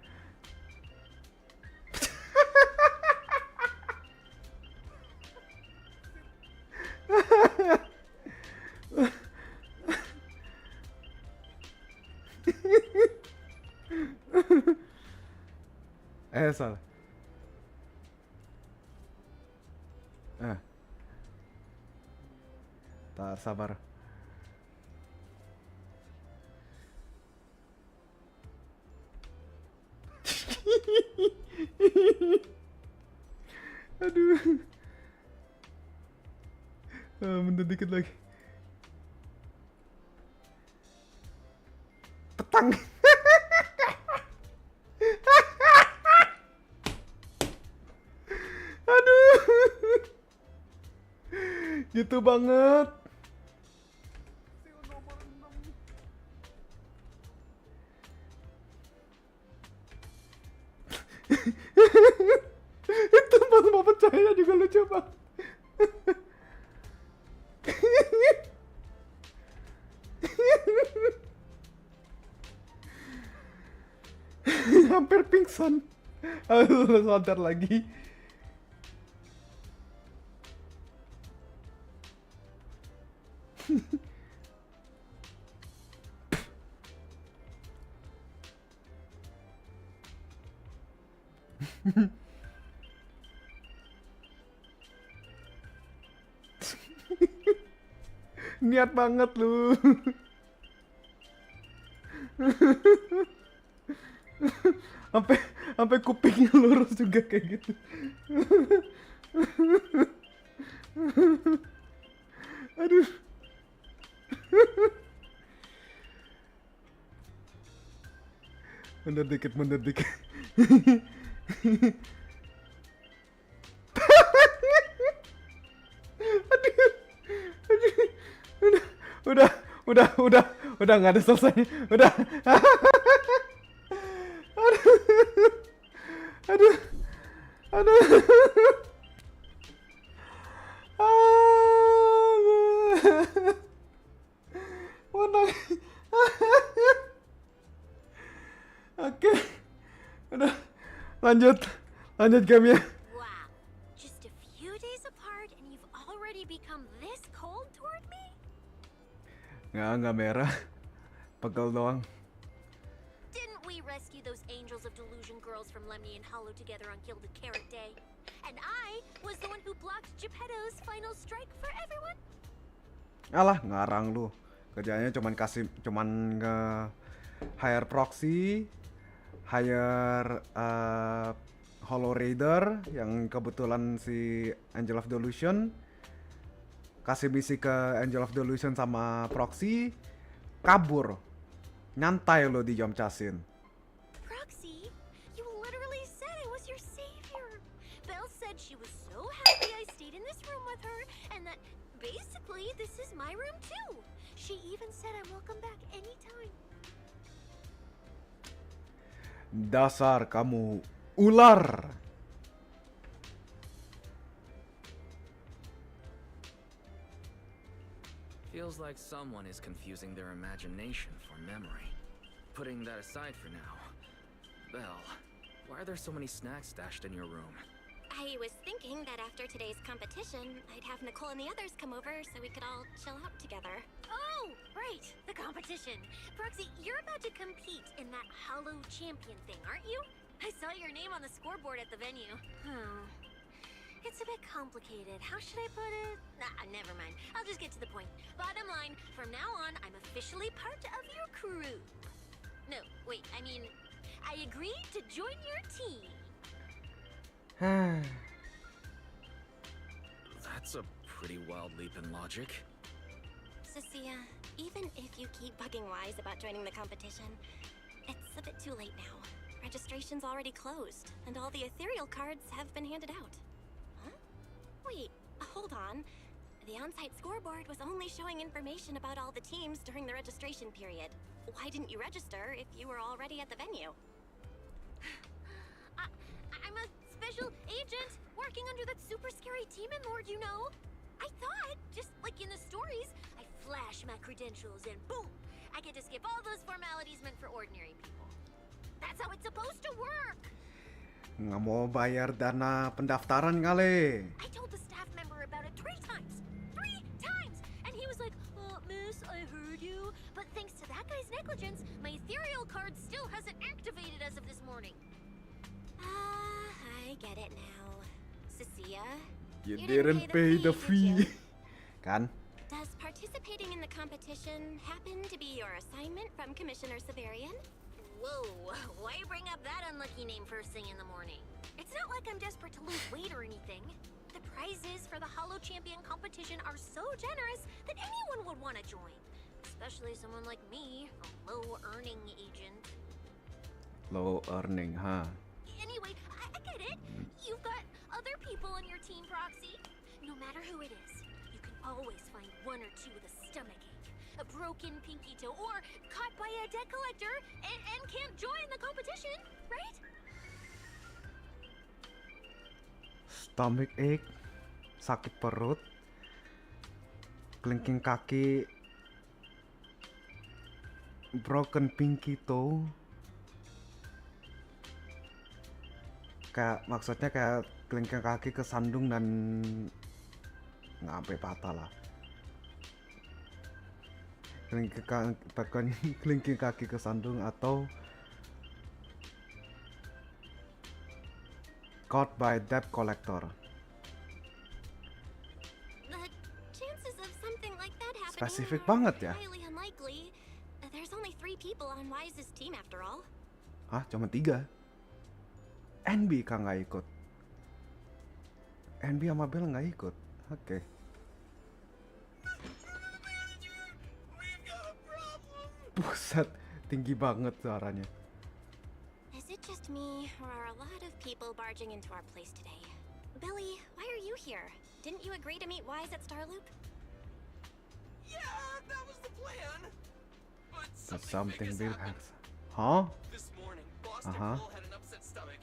Salah. Tak sabar. Aduh. Bentar dikit lagi. Petang. Aduh. Gitu banget. Itu pas mau percaya juga lucu banget. Hampir pingsan. Sadar lagi. Niat banget lu. Sampai kupingnya lurus juga kayak gitu. Aduh. Mundur dikit. Udah nggak ada selesai. Udah. Aduh. Oke. Udah. Lanjut gamenya. Wow. Just a few days apart and you've already become this cold toward me? Nggak merah. Pegel doang. rescue those angels of delusion girls from Lemny and Hollow together on Gilded Carrot Day. And I was the one who blocked Geppetto's final strike for everyone. Alah, ngarang lu. Kerjanya cuman hire proxy, hire Hollow Raider yang kebetulan si Angel of Delusion, kasih misi ke Angel of Delusion sama proxy, kabur. Nyantai lo di jam casin. Proxy, you literally said I was your savior. Belle said she was so happy I stayed in this room with her, and that basically this is my room too. She even said I'm welcome back anytime. Dasar kamu ular. Feels like someone is confusing their imagination for memory. Putting that aside for now. Belle, why are there so many snacks stashed in your room? I was thinking that after today's competition, I'd have Nicole and the others come over so we could all chill out together. Oh, right, the competition. Proxy, you're about to compete in that Hollow Champion thing, aren't you? I saw your name on the scoreboard at the venue. It's a bit complicated. How should I put it? Nah, never mind. I'll just get to the point. Bottom line, from now on, I'm officially part of your crew. No, wait, I mean, I agreed to join your team. That's a pretty wild leap in logic. Cecilia, even if you keep bugging Wise about joining the competition, it's a bit too late now. Registration's already closed, and all the ethereal cards have been handed out. Huh? Wait, hold on. The on-site scoreboard was only showing information about all the teams during the registration period. Why didn't you register if you were already at the venue? I'm a special agent working under that super scary demon lord, you know. I thought, just like in the stories, I flash my credentials and boom, I get to skip all those formalities meant for ordinary people. That's how it's supposed to work. Nggak mau bayar dana pendaftaran kali. I told the staff member about it 3 times. 3 times! And he was like, miss, I heard you. But thanks to that guy's negligence, my ethereal card still hasn't activated as of this morning. I get it now. Cecilia, You you didn't pay the did fee. you? Kan? Does participating in the competition happen to be your assignment from Commissioner Severian? Whoa, why bring up that unlucky name first thing in the morning? It's not like I'm desperate to lose weight or anything. The prizes for the Hollow Champion competition are so generous that anyone would want to join. Especially someone like me, a low-earning agent. Low earning, huh? Anyway, I get it. You've got other people on your team, Proxy. No matter who it is, you can always find 1 or 2 with a stomachache, a broken pinky toe, or caught by a debt collector and can't join the competition, right? Stomach ache, sakit perut, kelingking kaki, broken pinky toe. Kayak maksudnya kayak kelingking kaki kesandung dan nggak sampai patah lah. Kelingking kaki kesandung atau caught by debt collector. The chances of something like that happening Spesifik are banget ya. highly unlikely. There's only 3 people on Wise's team after all. Hah, cuma 3? NB kan nggak ikut. NB sama Bell nggak ikut. Oke. Buset, tinggi banget suaranya. Is it just me, or are a lot of people barging into our place today? Billy, why are you here? Didn't you agree to meet Wise at Starloop? Yeah, that was the plan. But Something big big happened. happens. Huh? This morning, Boss Uh-huh. Nicole had an upset stomach.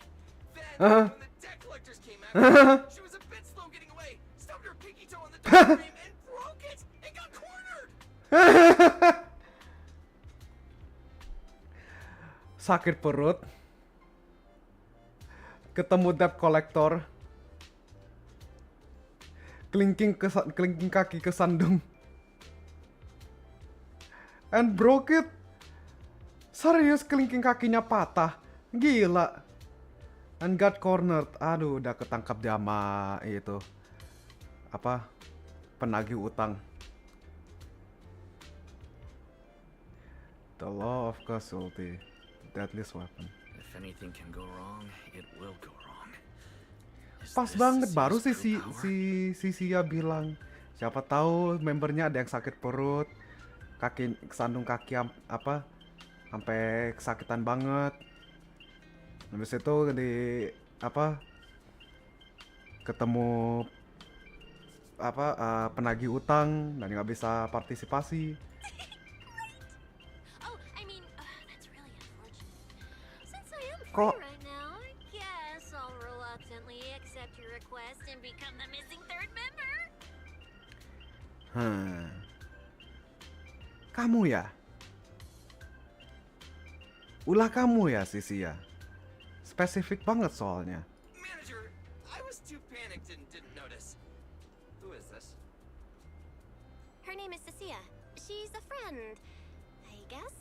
Then, Uh-huh. when the debt collectors came after, she was a bit slow getting away, stubbed her pinky toe on the door frame and broke it, and got cornered. Sakit perut. Ketemu debt collector. Kelingking kaki kesandung. And broke it. Serius kelingking kakinya patah. Gila. And got cornered. Aduh, udah ketangkap dia sama itu. Apa? Penagih utang. The law of casualty. Deadliest weapon. If anything can go wrong, it will go wrong. Is Pas this banget baru Cecia's true power? si Sia bilang, siapa tahu membernya ada yang sakit perut, kaki kesandung kaki apa sampai kesakitan banget. Habis itu di apa ketemu apa penagih utang dan nggak bisa partisipasi. Oh, I mean, that's really unfortunate. Since I am free Kok right now, I guess I'll reluctantly accept your request and become the missing third member. Kamu ya? Ulah kamu ya, Sia. Spesifik banget soalnya. Manager, I was too panicked and didn't notice. Who is this? Her name is Cecilia. She's a friend, I guess.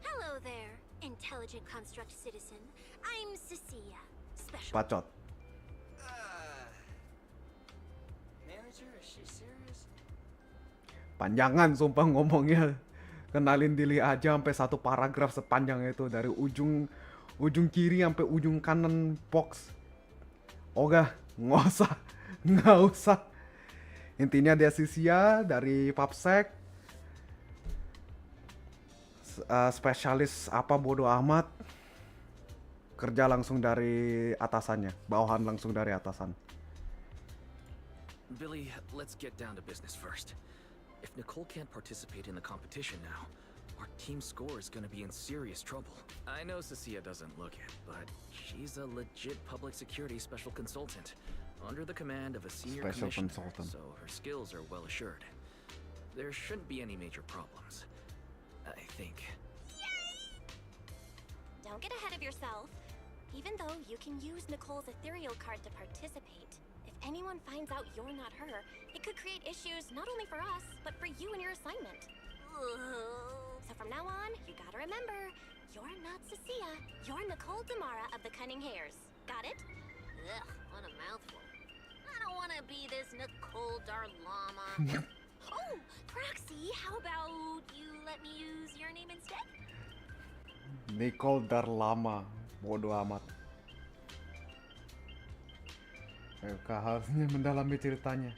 Hello there, intelligent construct citizen. I'm Cecilia, special. Bacot. Manager, is she serious? Panjangan sumpah ngomongnya. Kenalin diri aja sampai satu paragraf sepanjang itu dari ujung kiri sampai ujung kanan box. Ogah, nggak usah. Intinya dia Sia dari Papsek. Spesialis apa bodo amat. Kerja langsung dari atasannya, bawahan langsung dari atasan. Billy, let's get down to business first. If Nicole can't participate in the competition now, our team score is gonna be in serious trouble. I know Cecilia doesn't look it, but she's a legit public security special consultant, under the command of a senior Special commissioner, consultant. so her skills are well assured. There shouldn't be any major problems, I think. Don't get ahead of yourself. Even though you can use Nicole's ethereal card to participate, if anyone finds out you're not her, it could create issues not only for us, but for you and your assignment. So from now on, you gotta remember, you're not Cecilia, you're Nicole Damara of the Cunning Hairs. Got it? Ugh, what a mouthful. I don't wanna be this Nicole Darlama. Oh, Proxy, how about you let me use your name instead? Nicole Darlama, bodo amat. Kak harusnya mendalami ceritanya.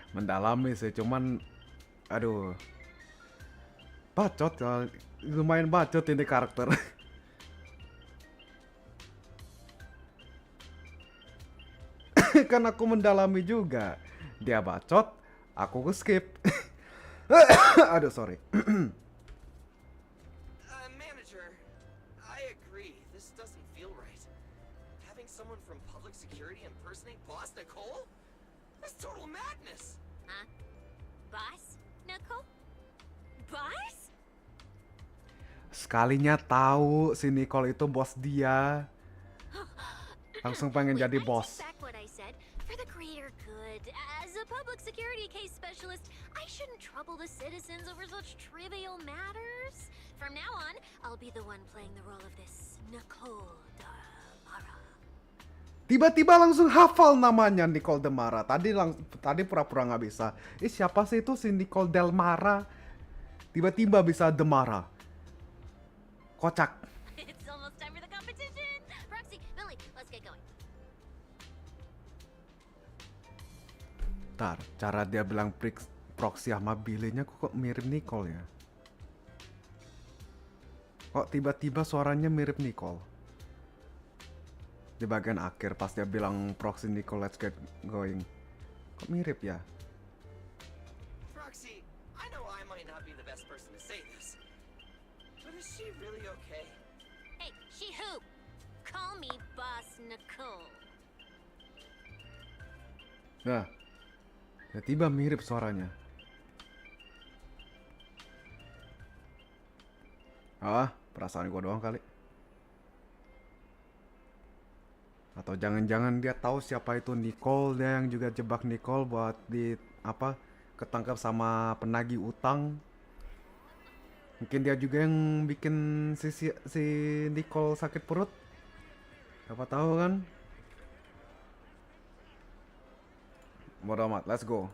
Mendalami sih, cuman aduh. Bacot, lumayan bacot ini karakter. Kan aku mendalami juga. Dia bacot, aku skip. Aduh, sorry. Manager, I agree. This doesn't feel right. Having someone from public security impersonate Boss Nicole? That's total madness. Huh? Boss? Nicole? Boss? Sekalinya tahu si Nicole itu bos dia. Langsung pengen Wait, jadi I bos. take back what I said. For the greater good, as a public security case specialist, I shouldn't trouble the citizens over such trivial matters. From now on, I'll be the one playing the role of this Nicole Damara. Tiba-tiba langsung hafal namanya Nicole Demara. Tadi pura-pura nggak bisa. Siapa sih itu si Nicole Delmara? Tiba-tiba bisa Demara. Kocak. It's almost time for the competition. Roxy, Billy, let's get going. Ntar, cara dia bilang proxy sama Billy-nya kok mirip Nicole ya? Kok tiba-tiba suaranya mirip Nicole? Di bagian akhir pas dia bilang proxy Nicole, let's get going. Kok mirip ya? Proxy, I know I might not be the best person to say this, but is she really okay? Hey, she who? Call me Boss Nicole. Nah, tiba-tiba mirip suaranya. Ah, perasaan gua doang kali. Atau jangan-jangan dia tahu siapa itu Nicole, dia yang juga jebak Nicole buat di apa ketangkap sama penagih utang. Mungkin dia juga yang bikin si Nicole sakit perut. Siapa tahu kan? Bodo amat, let's go.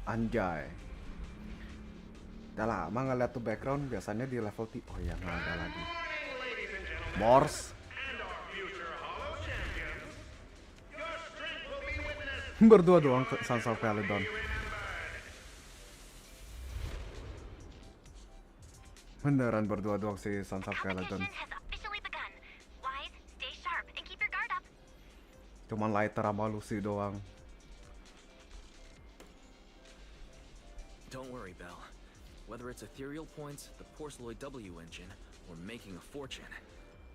Anjay. Udah lama nggak liat tuh background, biasanya di level oh ya nggak ada lagi. Morse. Berdua doang Sons of Caledon. Beneran berdua doang si Sons of Caledon. Cuman lighter sama Lucy doang. Don't worry, Belle. Whether it's ethereal points, the Porceloid W engine, or making a fortune,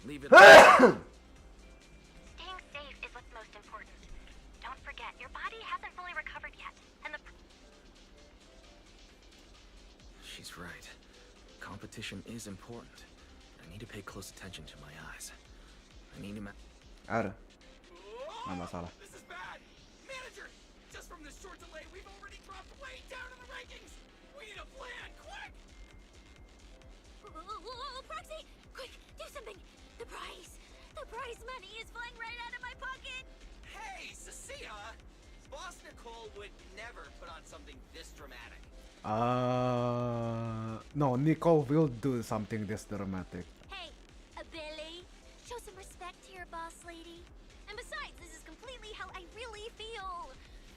leave it. Staying safe is what's most important. Don't forget, your body hasn't fully recovered yet, and the... She's right. Competition is important. I need to pay close attention to my eyes. I need to Ada. Nggak masalah. This is bad! Manager! Just from this short delay, we've already dropped way down in the rankings! We need a plan, quick! Proxy! Quick, do something! The prize money is flying right out of my pocket! Hey, Cecilia! Boss Nicole would never put on something this dramatic. No, Nicole will do something this dramatic. Hey, Billy, show some respect to your boss lady. And besides, this is completely how I really feel.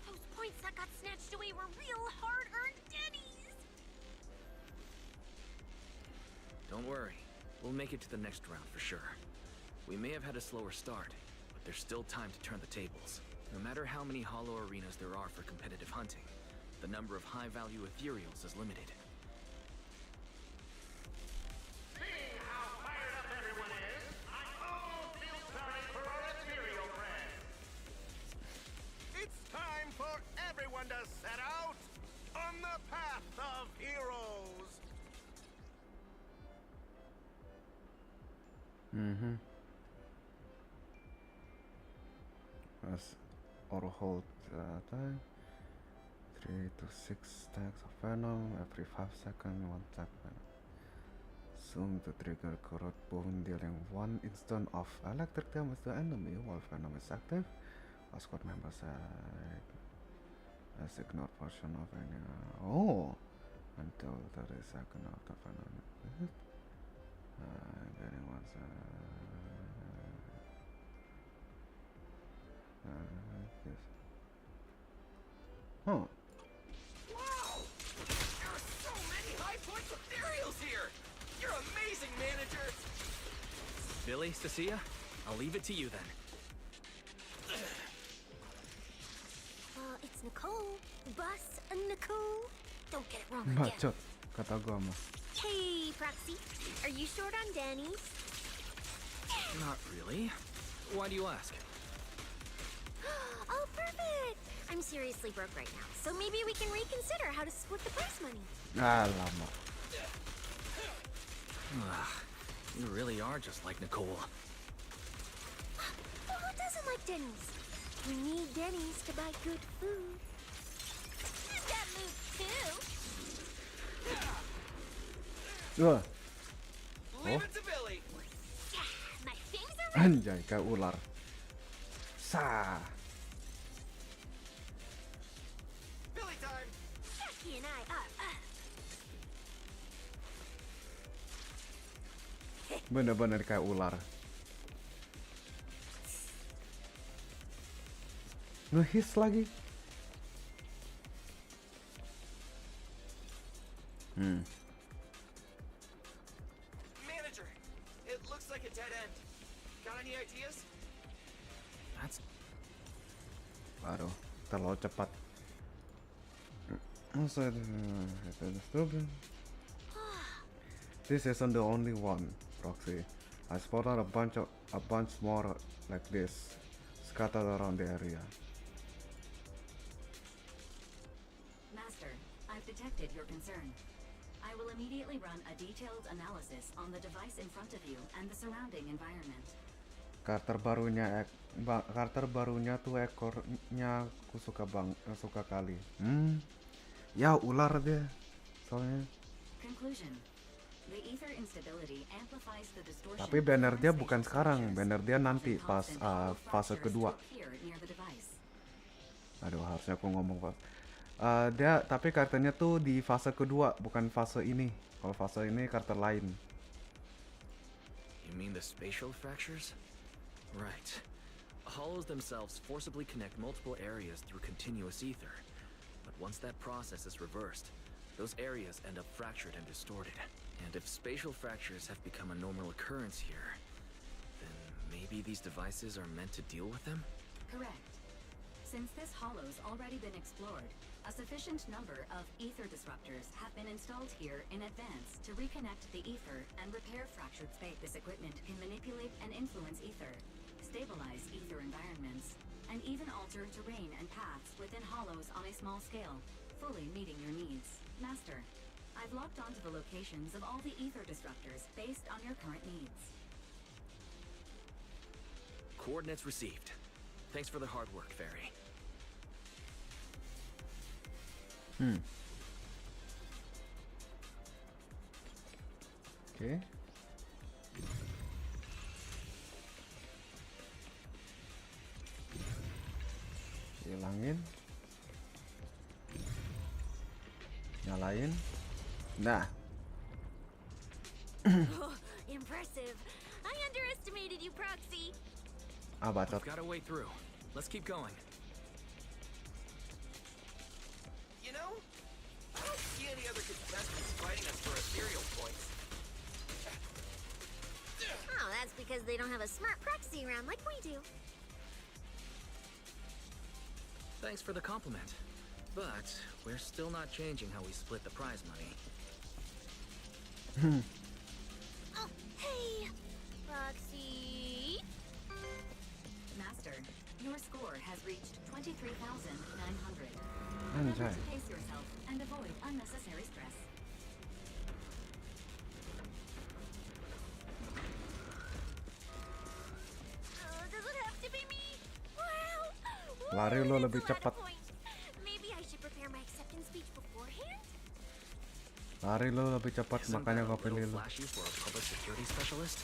Those points that got snatched away were real hard-earned Denny's. Don't worry. We'll make it to the next round for sure. We may have had a slower start, but there's still time to turn the tables. No matter how many hollow arenas there are for competitive hunting, the number of high-value ethereals is limited. Seeing how fired up everyone is, I almost feel sorry for our ethereal friends. It's time for everyone to set out on the path of heroes. Press auto hold time. 3 to 6 stacks of venom every 5 seconds, 1 stack venom. Zoom to trigger corrode bone, dealing 1 instant of electric damage to enemy while venom is active. All squad members has ignored portion of any. Until 30 seconds after venom is hit. Getting once. Yes. Huh. Wow! There are so many high-point ethereals here! You're amazing, manager! Billy, Cecilia, I'll leave it to you then. It's Nicole. Boss Nicole. Don't get it wrong again. Bacot, kata gua mah. Hey, Proxy. Are you short on Danny's? Not really. Why do you ask? Oh, perfect. I'm seriously broke right now, so maybe we can reconsider how to split the prize money. Alamak. You really are just like Nicole. Well, who doesn't like Denny's? We need Denny's to buy good food. You've got moves too. Leave it to Billy! Yeah, my things are ready. Anjay, kayak ular. Sah. Billy time! Jackie and I are Bener-bener kayak ular. Nge-hiss lagi. Manager, it looks like a dead end. Got any ideas? That's Aduh, terlalu cepat. Also, this isn't the only one, Roxy. I spotted a bunch more like this scattered around the area. Master, I've detected your concern. I will immediately run a detailed analysis on the device in front of you and the surrounding environment. Karakter barunya tuh ekornya aku suka kali. Ya ular dia soalnya. Conclusion. The ether instability amplifies the distortion. Tapi banner dia bukan sekarang, banner dia nanti pas fase kedua. Aduh, harusnya aku ngomong pas. Tapi karakternya tuh di fase kedua, bukan fase ini. Kalau fase ini karakter lain. You mean the spatial fractures? Right. Hollows themselves forcibly connect multiple areas through continuous ether. But once that process is reversed, those areas end up fractured and distorted. And if spatial fractures have become a normal occurrence here, then maybe these devices are meant to deal with them? Correct. Since this hollow's already been explored, a sufficient number of ether disruptors have been installed here in advance to reconnect the ether and repair fractured space. This equipment can manipulate and influence ether, stabilize ether environments, and even alter terrain and paths within hollows on a small scale, fully meeting your needs. Master, I've locked onto the locations of all the ether disruptors based on your current needs. Coordinates received. Thanks for the hard work, Fairy. Oke. Hilangin. Nyalain. Nah. Oh, impressive. I underestimated you, Proxy. Bacot. We've got a way through. Let's keep going. You know, I don't see any other contestants fighting us for ethereal points. Oh, that's because they don't have a smart proxy around like we do. Thanks for the compliment. But we're still not changing how we split the prize money. Oh, hey, Proxy. Master, your score has reached 23,900. Anjay. Remember to pace yourself and avoid unnecessary stress. Does it have to be me? Wow. Lari lo lebih That's a lot cepat. of points. Maybe I should prepare my acceptance speech beforehand? Lari lo lebih cepat, Isn't makanya that a gua pilih little lo. flashy for a public security specialist?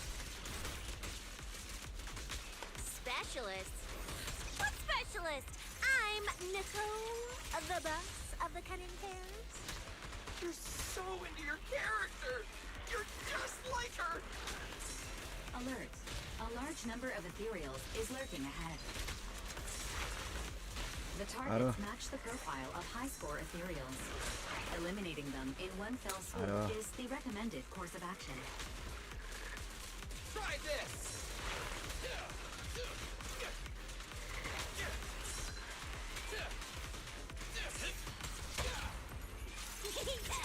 Specialist? What specialist? I'm Nicole, the boss of the Cunning Pairs. You're so into your character! You're just like her! Alert. A large number of ethereals is lurking ahead. The targets match the profile of high-score ethereals. Eliminating them in one fell swoop is the recommended course of action. Try this!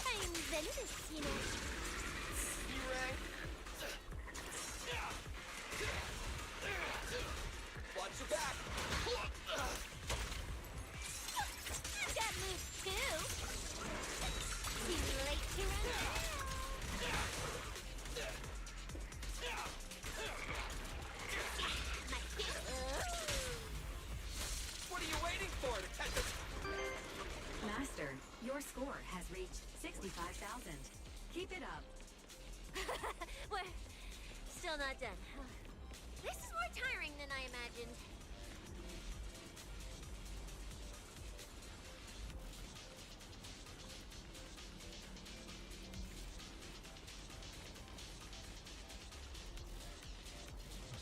I'm Zenless, you know. E-rank. Watch your back! I've got moves too. Too late to run What are you waiting for to catch us? Master, your score has reached 65,000. Keep it up. We're still not done. This is more tiring than I imagined.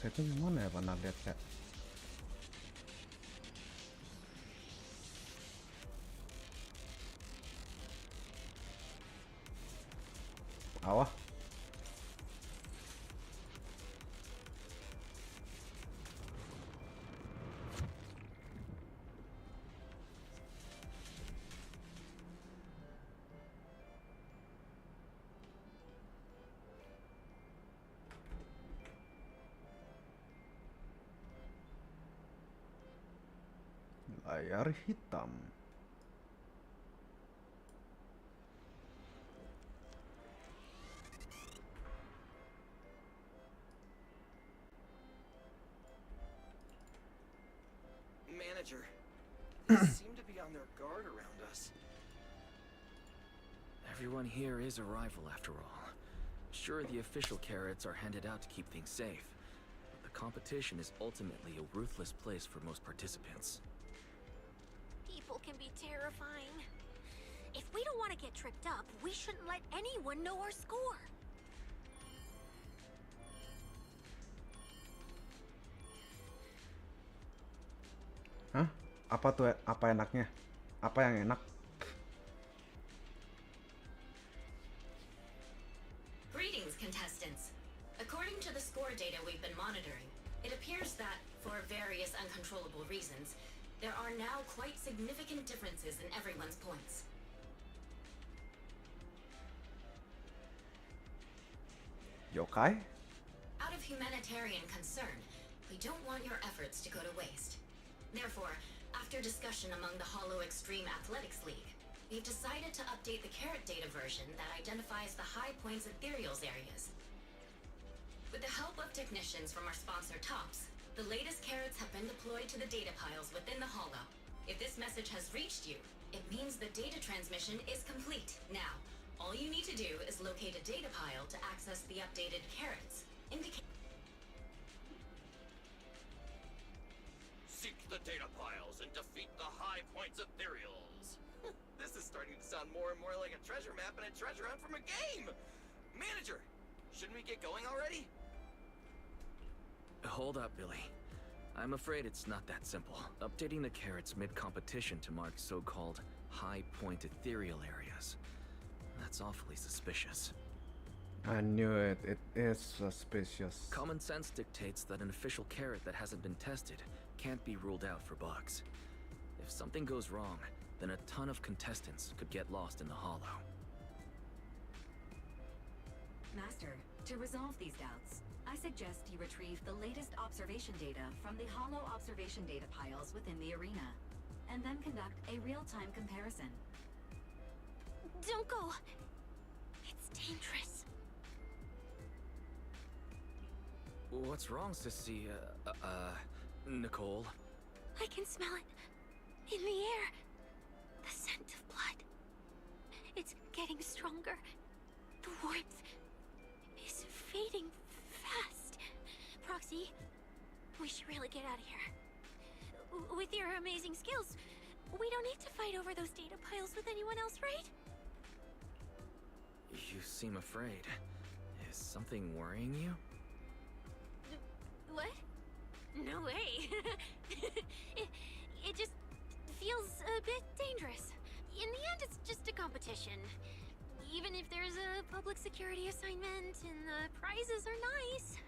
Saya tuh gimana ya pernah lihat kayak Awah. Layar hitam. Manager, they seem to be on their guard around us. Everyone here is a rival after all. Sure, the official carrots are handed out to keep things safe, but the competition is ultimately a ruthless place for most participants. People can be terrifying. If we don't want to get tripped up, we shouldn't let anyone know our score. Hah? Apa tuh? Apa enaknya? Apa yang enak? Greetings, contestants. According to the score data we've been monitoring, it appears that, for various uncontrollable reasons, there are now quite significant differences in everyone's points. Yokai? Out of humanitarian concern, we don't want your efforts to go to waste. Therefore, after discussion among the Hollow Extreme Athletics League, we've decided to update the carrot data version that identifies the high points ethereals areas. With the help of technicians from our sponsor Tops, the latest carrots have been deployed to the data piles within the Hollow. If this message has reached you, it means the data transmission is complete. Now, all you need to do is locate a data pile to access the updated carrots. Seek the data piles and defeat the high points ethereals. This is starting to sound more and more like a treasure map and a treasure hunt from a game. Manager, shouldn't we get going already? Hold up, Billy. I'm afraid it's not that simple. Updating the carrots mid-competition to mark so-called high-point ethereal areas. That's awfully suspicious. I knew it. It is suspicious. Common sense dictates that an official carrot that hasn't been tested can't be ruled out for bugs. If something goes wrong, then a ton of contestants could get lost in the Hollow. Master, to resolve these doubts, I suggest you retrieve the latest observation data from the Hollow observation data piles within the arena, and then conduct a real-time comparison. Don't go. It's dangerous. What's wrong, Sissy? Nicole? I can smell it. In the air. The scent of blood. It's getting stronger. The warmth is fading fast. Proxy, we should really get out of here. With your amazing skills, we don't need to fight over those data piles with anyone else, right? You seem afraid. Is something worrying you? What? No way. it just feels a bit dangerous. In the end, it's just a competition. Even if there's a public security assignment and the prizes are nice,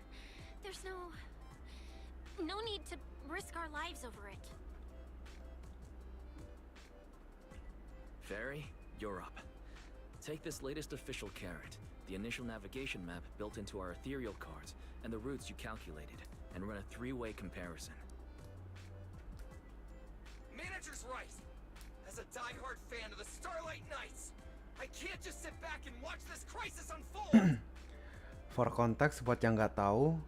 there's no need to risk our lives over it. Fairy, you're up. Take this latest official carrot, the initial navigation map built into our ethereal cards, and the routes you calculated, and run a three-way comparison. Manager's right. As a die-hard fan of the Starlight Knights, I can't just sit back and watch this crisis unfold. For context buat yang nggak tahu,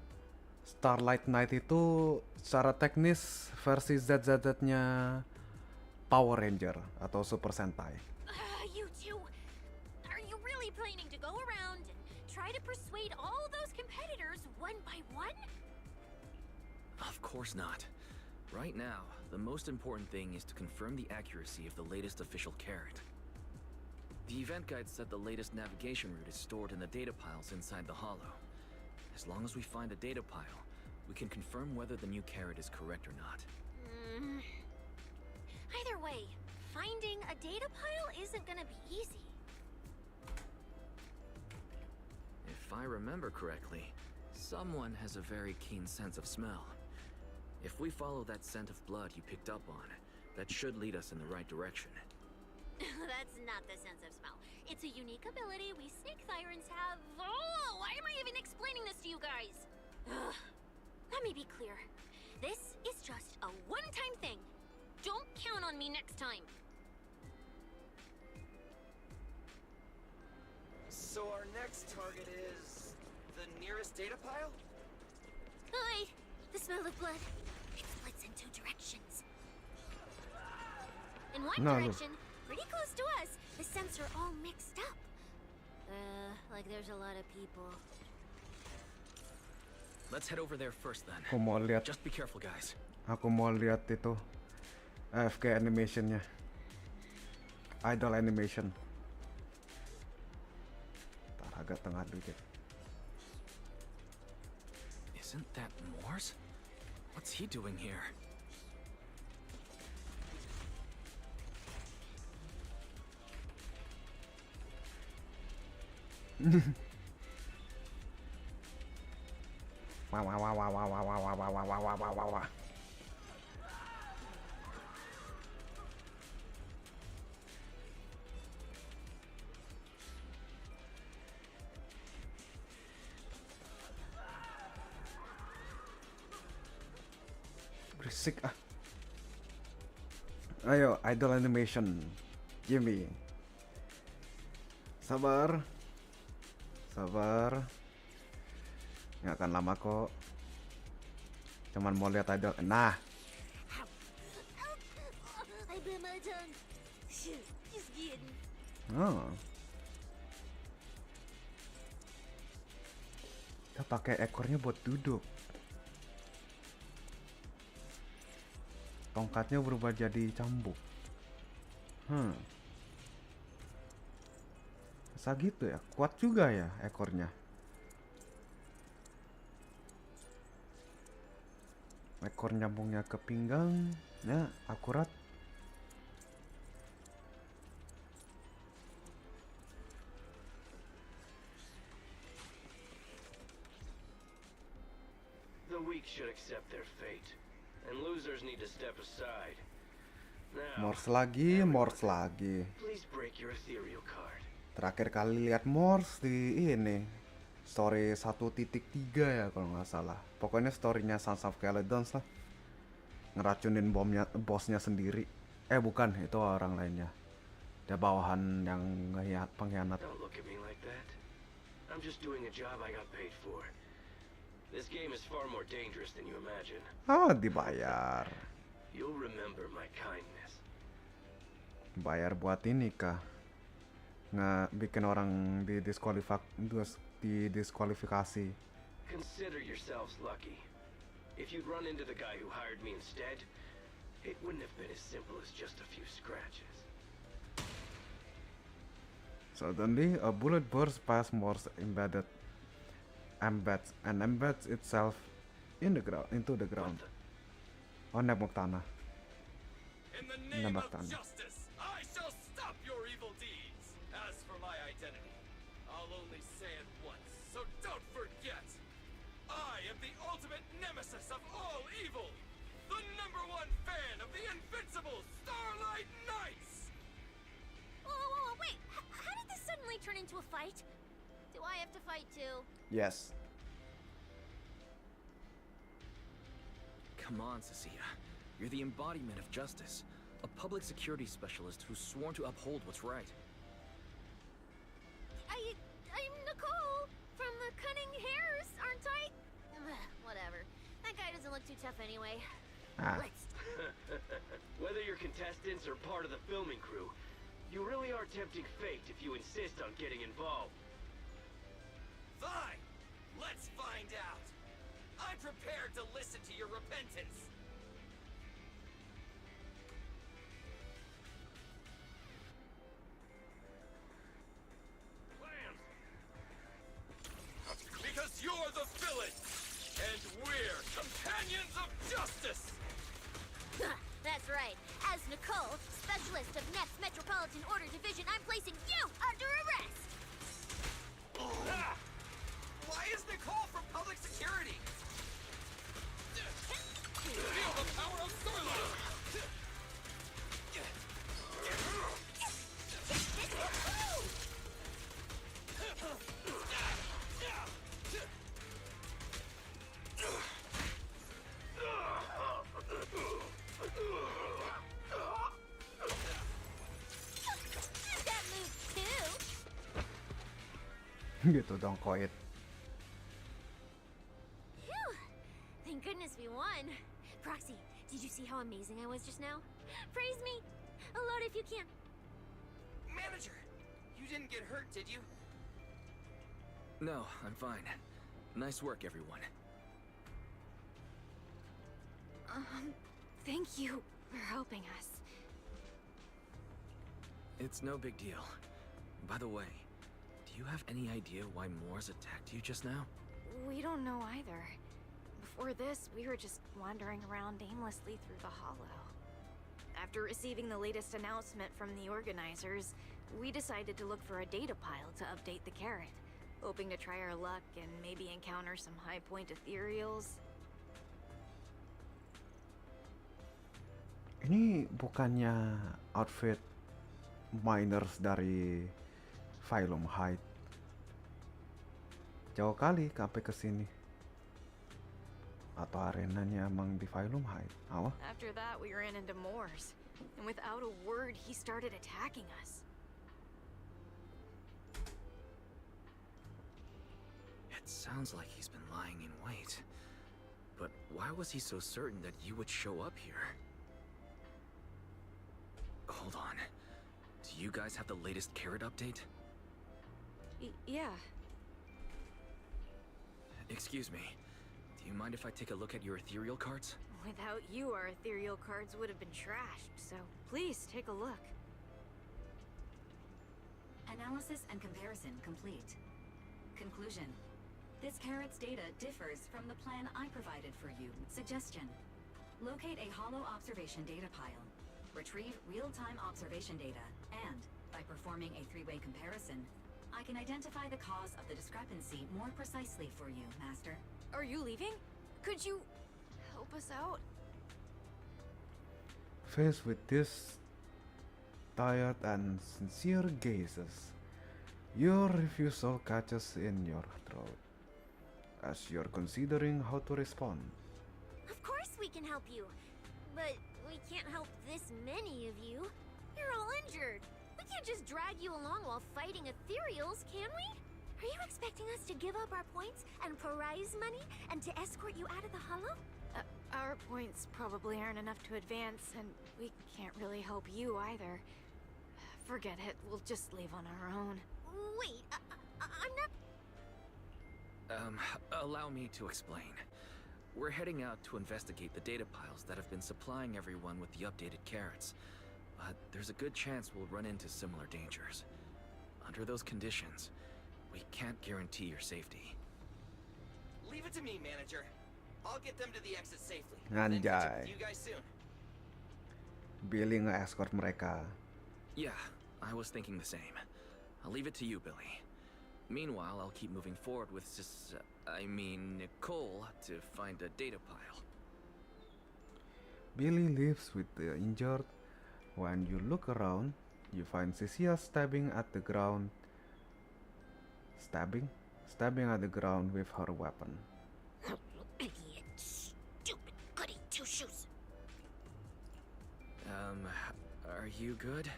Starlight Knight itu secara teknis versi ZZZ-nya Power Ranger atau Super Sentai. You two, are you really planning to go around and try to persuade all those competitors one by one? Of course not. Right now, the most important thing is to confirm the accuracy of the latest official carrot. The event guide said the latest navigation route is stored in the data piles inside the Hollow. As long as we find a data pile, we can confirm whether the new carrot is correct or not. Either way, finding a data pile isn't gonna be easy. If I remember correctly, someone has a very keen sense of smell. If we follow that scent of blood you picked up on, that should lead us in the right direction. That's not the sense of smell. It's a unique ability we snake sirens have. Oh, why am I even explaining this to you guys? Ugh. Let me be clear. This is just a one-time thing. Don't count on me next time. So our next target is the nearest data pile? Hi. The smell of blood. It splits in two directions. In one No, direction, pretty close to us, the scents are all mixed up. Like there's a lot of people. Let's head over there first then. Aku mau lihat, Just be careful, guys. aku mau lihat itu AFK animationnya, idol animation. Ntar agak tengah dikit. Isn't that Morse? What's he doing here? Wah wah wah wah wah wah wah wah wah wah wah wah wah wah. Berisik ah. Ayo, idol animation. Gimme. Sabar. Sabar. Nggak akan lama kok. Cuman mau lihat idol. Nah. I bit my tongue. Shoot, just kidding. Oh. Kita pakai ekornya buat duduk. Tongkatnya berubah jadi cambuk. Bisa gitu ya? Kuat juga ya ekornya. Ekor nyambungnya ke pinggang, ya akurat. The weak should accept their fate, and losers need to step aside. Now, Morse lagi, Morse lagi. please break your ethereal card. Terakhir kali lihat Morse di ini story 1.3 ya kalau nggak salah. Pokoknya storynya Sons of Caledons lah. Ngeracunin bosnya sendiri. Bukan, itu orang lainnya. Dia bawahan yang pengkhianat. Don't look at me like that. I'm just doing a job I got paid for. This game is far more dangerous than you imagine. Dibayar. You'll remember my kindness. Bayar buat ini kah? Bikin orang didiskualifikasi. Consider yourselves lucky. If you'd run into the guy who hired me instead, it wouldn't have been as simple as just a few scratches. Suddenly, a bullet bursts past Morse embeds itself into the ground. Oh, nembak tanah. In the name Nembak of tanah. justice, I shall stop your evil deeds. As for my identity, I'll only say it once, so don't forget. I am the ultimate nemesis of all evil, the #1 fan of the invincible Starlight Knights! Whoa, wait. How did this suddenly turn into a fight? Do I have to fight too? Yes. Come on, Cecilia. You're the embodiment of justice. A public security specialist who's sworn to uphold what's right. I'm Nicole from the Cunning Hairs, aren't I? Whatever. That guy doesn't look too tough anyway. Let's... Whether you're contestants or part of the filming crew, you really are tempting fate if you insist on getting involved. Fine! Let's find out! I'm prepared to listen to your repentance! Because you're the villain! And we're companions of justice! That's right. As Nicole, specialist of NEP's Metropolitan Order Division, I'm placing you under arrest! Gitu dong, koit. Phew! Thank goodness we won. Proxy, did you see how amazing I was just now? Praise me! A lot if you can. Manager, you didn't get hurt, did you? No, I'm fine. Nice work, everyone. Thank you for helping us. It's no big deal. By the way, do you have any idea why Moors attacked you just now? We don't know either. Before this, we were just wandering around aimlessly through the hollow. After receiving the latest announcement from the organizers, we decided to look for a data pile to update the carrot, hoping to try our luck and maybe encounter some high-point ethereals. Ini bukannya outfit miners dari Phylum Height. Jauh kali sampai ke sini. Atau arenanya emang di Phylum Height? Awah. After that, we ran into Moors, and without a word, he started attacking us. It sounds like he's been lying in wait. But why was he so certain that you would show up here? Hold on. Do you guys have the latest carrot update? Yeah. Excuse me. Do you mind if I take a look at your ethereal cards? Without you, our ethereal cards would have been trashed, so please take a look. Analysis and comparison complete. Conclusion. This carrot's data differs from the plan I provided for you. Suggestion. Locate a hollow observation data pile. Retrieve real-time observation data, and, by performing a three-way comparison, I can identify the cause of the discrepancy more precisely for you, Master. Are you leaving? Could you help us out? Faced with this tired and sincere gazes, your refusal catches in your throat as you're considering how to respond. Of course we can help you, but we can't help this many of you. You're all injured. We can't just drag you along while fighting ethereals, can we? Are you expecting us to give up our points and prize money and to escort you out of the hollow? Our points probably aren't enough to advance, and we can't really help you either. Forget it, we'll just leave on our own. Wait, I'm not... Allow me to explain. We're heading out to investigate the data piles that have been supplying everyone with the updated carrots. But there's a good chance we'll run into similar dangers. Under those conditions, we can't guarantee your safety. Leave it to me, manager. I'll get them to the exit safely. Anjay. Then catch up with you guys soon. Billy nge-escort mereka. Yeah, I was thinking the same. I'll leave it to you, Billy. Meanwhile, I'll keep moving forward with Nicole to find a data pile. Billy leaves with the injured. When you look around, you find Cecilia stabbing at the ground with her weapon. Idiot, stupid goody two-shoes. Are you good?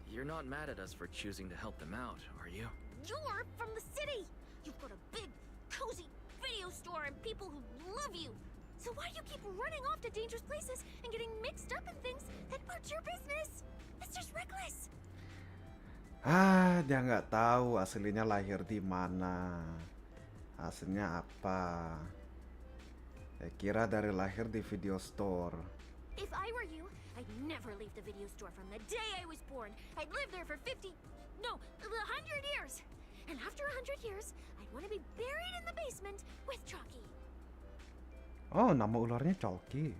You're not mad at us for choosing to help them out, are you? You're from the city. You've got a big, cozy video store and people who love you. So why do you keep running off to dangerous places and getting mixed up in things that aren't your business? It's just reckless. Dia nggak tahu aslinya lahir di mana, aslinya apa. Kira dari lahir di video store. If I were you, I'd never leave the video store from the day I was born. I'd live there for 100 years. And after 100 years, I'd want to be buried in the basement with Chalky. Oh, nama ularnya Chalky.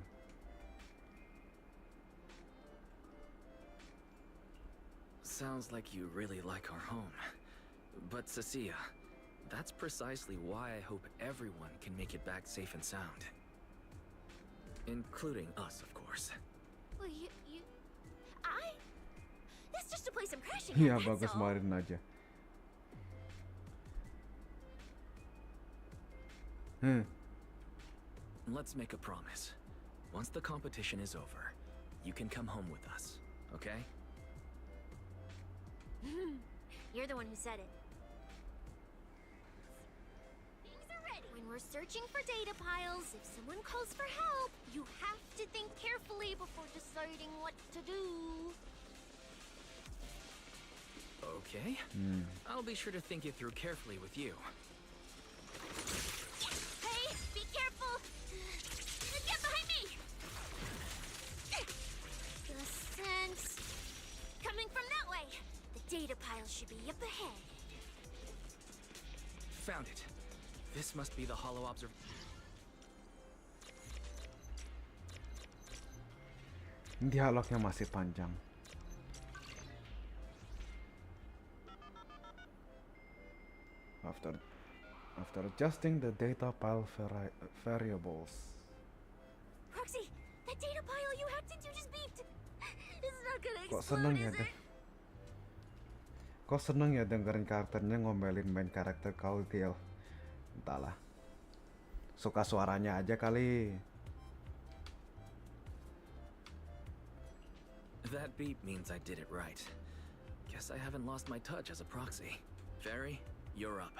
Sounds like you really like our home. But Cecilia, that's precisely why I hope everyone can make it back safe and sound. Including us, of course. Well, that's just a place I'm crashing Iya, at, bagus that's all. marin aja. Let's make a promise. Once the competition is over, you can come home with us, okay? You're the one who said it. you're searching for data piles, if someone calls for help, you have to think carefully before deciding what to do. Okay. I'll be sure to think it through carefully with you. Hey, be careful! Get behind me! The sense coming from that way. The data pile should be up ahead. Found it. This must be the hollow Dialognya masih panjang. After adjusting the data pile variables. Proxy, that data pile you hacked into just beeped. It's not gonna Kok explode, seneng is ya it? deh. Kok seneng ya dengerin karakternya ngomelin main karakter kau Gil. Entahlah. Suka suaranya aja kali. That beep means I did it right. Guess I haven't lost my touch as a proxy. Fairy, you're up.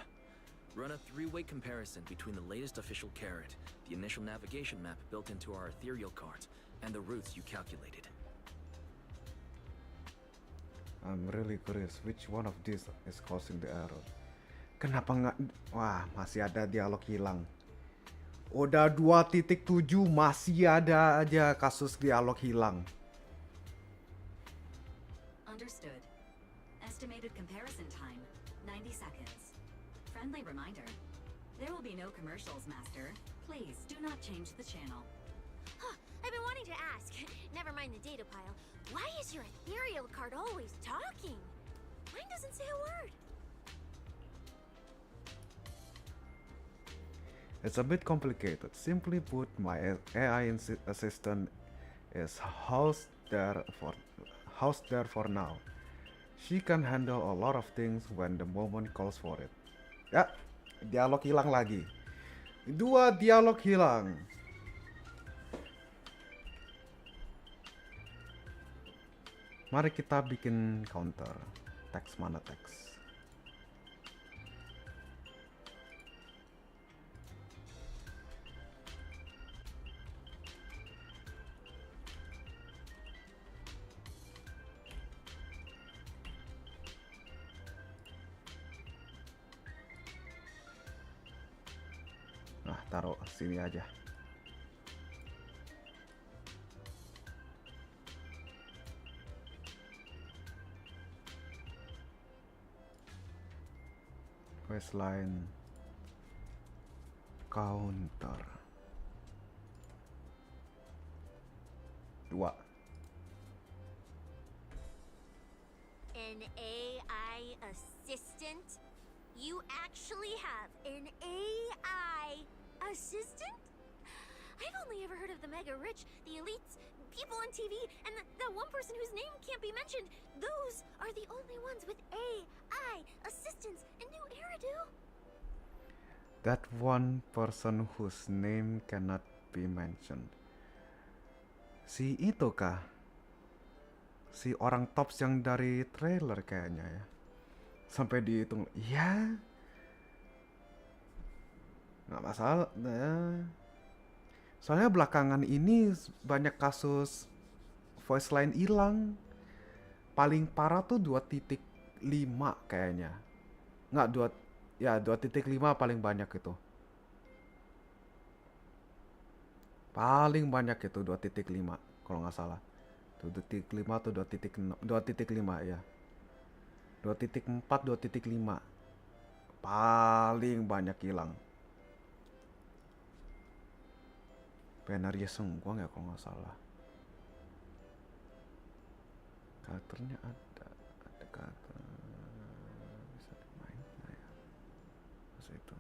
Run a three-way comparison between the latest official carrot, the initial navigation map built into our ethereal cards, and the routes you calculated. I'm really curious which one of these is causing the error. Kenapa nggak? Wah, masih ada dialog hilang. Udah 2.7 masih ada aja kasus dialog hilang. Understood. Estimated comparison time, 90 seconds. Friendly reminder. There will be no commercials, Master. Please do not change the channel. Huh, I've been wanting to ask. Never mind the data pile. Why is your ethereal card always talking? Mine doesn't say a word. It's a bit complicated. Simply put, my AI assistant is housed there for now. She can handle a lot of things when the moment calls for it. Ya, dialog hilang lagi. 2 dialog hilang. Mari kita bikin counter. Teks mana teks? Nah, taruh sini aja. Questline counter 2. An AI assistant? You actually have an AI assistant? I've only ever heard of the mega rich, the elites, people on TV, and that one person whose name can't be mentioned. Those are the only ones with AI assistants in New Eridu. That one person whose name cannot be mentioned. Si itu kah? Si orang tops yang dari trailer kayaknya ya. Sampai dihitung, ya nggak masalah ya. Soalnya belakangan ini banyak kasus voice line hilang. Paling parah tuh 2.5 kayaknya. Nggak 2.5 paling banyak itu. Paling banyak itu 2.5 kalau nggak salah. 2.5 atau 2.5 ya. 2.4, 2.5 paling banyak hilang. Penaria sengguang ya kalau nggak salah. Karakternya ada karakter bisa dimain nah ya. Masa itu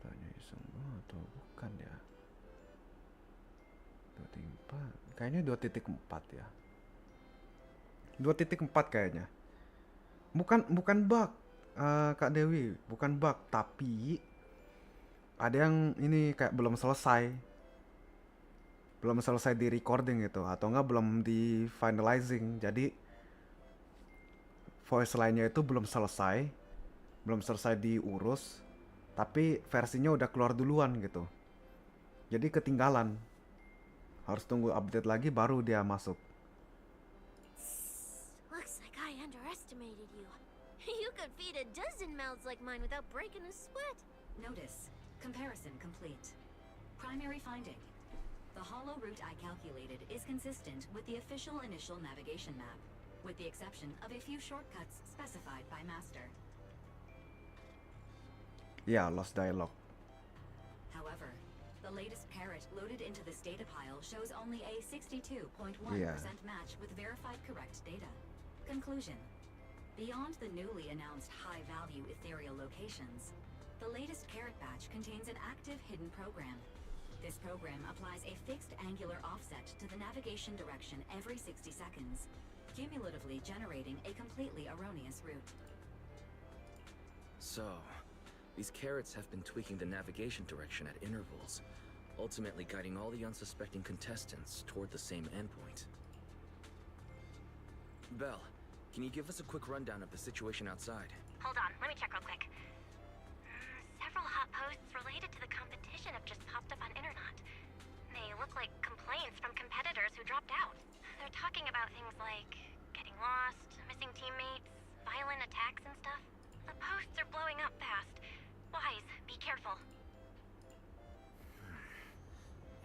tanya sengguang atau bukan ya. 2.4 kayaknya 2.4 ya. 2.4 kayaknya. Bukan bug, Kak Dewi, bukan bug, tapi ada yang ini kayak belum selesai di recording itu, atau enggak belum di finalizing. Jadi voice line-nya itu belum selesai diurus, tapi versinya udah keluar duluan gitu. Jadi ketinggalan. Harus tunggu update lagi baru dia masuk. Looks like I underestimated you. You could feed a dozen mouths like mine without breaking a sweat. Notice. Comparison complete. Primary finding. The hollow route I calculated is consistent with the official initial navigation map, with the exception of a few shortcuts specified by Master. Ya, lost dialogue. However, the latest parrot loaded into this data pile shows only a 62.1% match with verified correct data. Conclusion. Beyond the newly announced high-value ethereal locations, the latest carrot batch contains an active hidden program. This program applies a fixed angular offset to the navigation direction every 60 seconds, cumulatively generating a completely erroneous route. So, these carrots have been tweaking the navigation direction at intervals, ultimately guiding all the unsuspecting contestants toward the same endpoint. Belle, can you give us a quick rundown of the situation outside? Hold on, let me check real quick. Several hot posts related to the competition have just popped up on Internet. They look like complaints from competitors who dropped out. They're talking about things like getting lost, missing teammates, violent attacks and stuff. The posts are blowing up fast. Wise, be careful.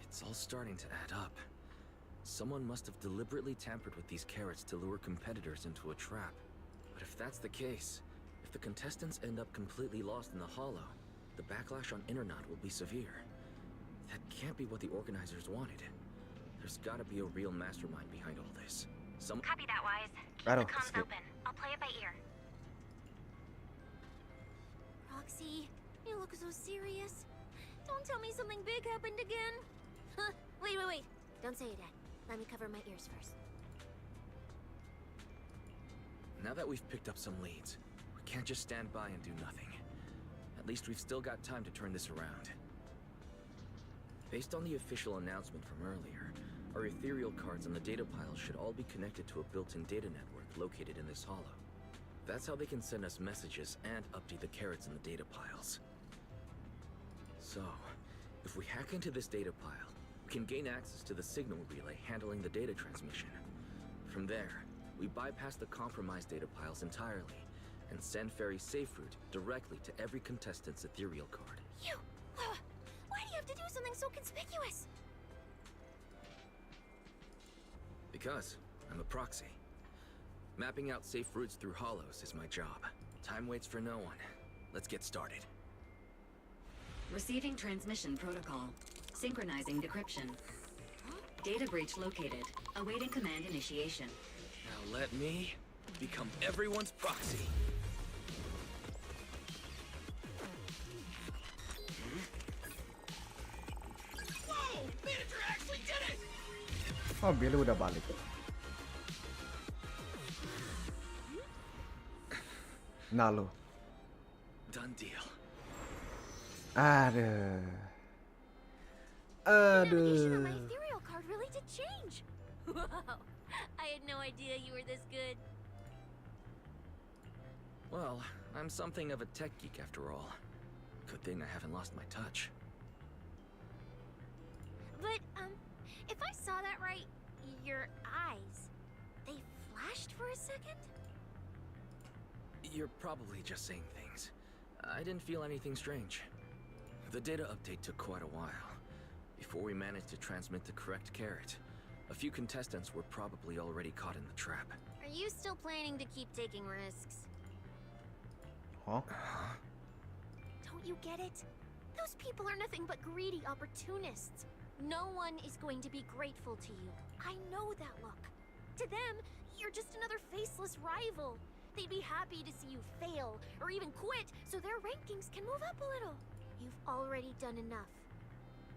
It's all starting to add up. Someone must have deliberately tampered with these carrots to lure competitors into a trap. But if that's the case, if the contestants end up completely lost in the hollow, the backlash on Internet will be severe. That can't be what the organizers wanted. There's gotta be a real mastermind behind all this. Copy that, Wise. Keep I the don't comms skip. open. I'll play it by ear. Roxy, you look so serious. Don't tell me something big happened again. Huh, wait. Don't say it yet. Let me cover my ears first. Now that we've picked up some leads, we can't just stand by and do nothing. At least we've still got time to turn this around. Based on the official announcement from earlier, our ethereal cards on the data piles should all be connected to a built-in data network located in this hollow. That's how they can send us messages and update the carrots in the data piles. So, if we hack into this data pile, we can gain access to the signal relay handling the data transmission. From there, we bypass the compromised data piles entirely and send Fairy's safe route directly to every contestant's ethereal card. Why do you have to do something so conspicuous? Because I'm a proxy. Mapping out safe routes through hollows is my job. Time waits for no one. Let's get started. Receiving transmission protocol. Synchronizing decryption. Data breach located. Awaiting command initiation. Now let me become everyone's proxy. Whoa! Manager actually did it! Oh, Billy udah balik. Nah lo. Done deal. The navigation on my ethereal card really did change. Wow, I had no idea you were this good. Well, I'm something of a tech geek after all. Good thing I haven't lost my touch. But, if I saw that right, your eyes, they flashed for a second? You're probably just saying things. I didn't feel anything strange. The data update took quite a while. Before we managed to transmit the correct carrot, a few contestants were probably already caught in the trap. Are you still planning to keep taking risks? Huh? Don't you get it? Those people are nothing but greedy opportunists. No one is going to be grateful to you. I know that look. To them, you're just another faceless rival. They'd be happy to see you fail, or even quit, so their rankings can move up a little. You've already done enough.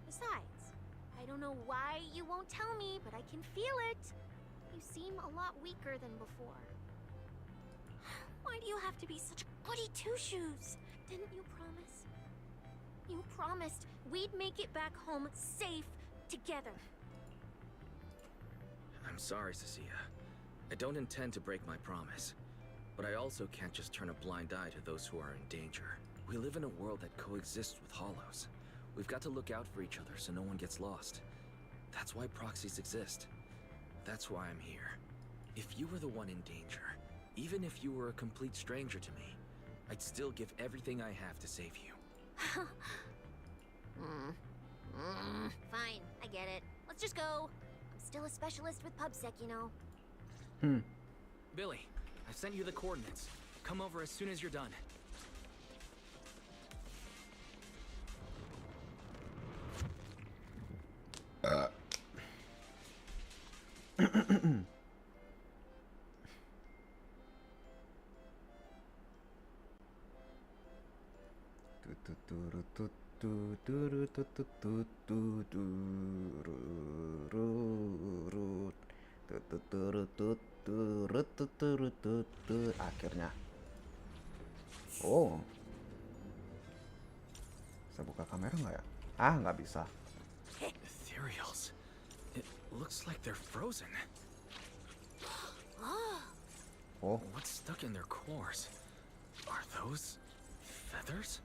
Besides, I don't know why you won't tell me, but I can feel it. You seem a lot weaker than before. Why do you have to be such goody two-shoes? Didn't you promise? You promised we'd make it back home safe together. I'm sorry, Cecilia. I don't intend to break my promise. But I also can't just turn a blind eye to those who are in danger. We live in a world that coexists with hollows. We've got to look out for each other so no one gets lost. That's why proxies exist. That's why I'm here. If you were the one in danger, even if you were a complete stranger to me, I'd still give everything I have to save you. Fine, I get it. Let's just go. I'm still a specialist with PubSec, you know. Billy, I've sent you the coordinates. Come over as soon as you're done. Akhirnya. Oh. Bisa buka kamera nggak ya? Ah, nggak bisa. Ethereals. It looks like they're frozen. Oh. What's stuck in their cores? Are those feathers?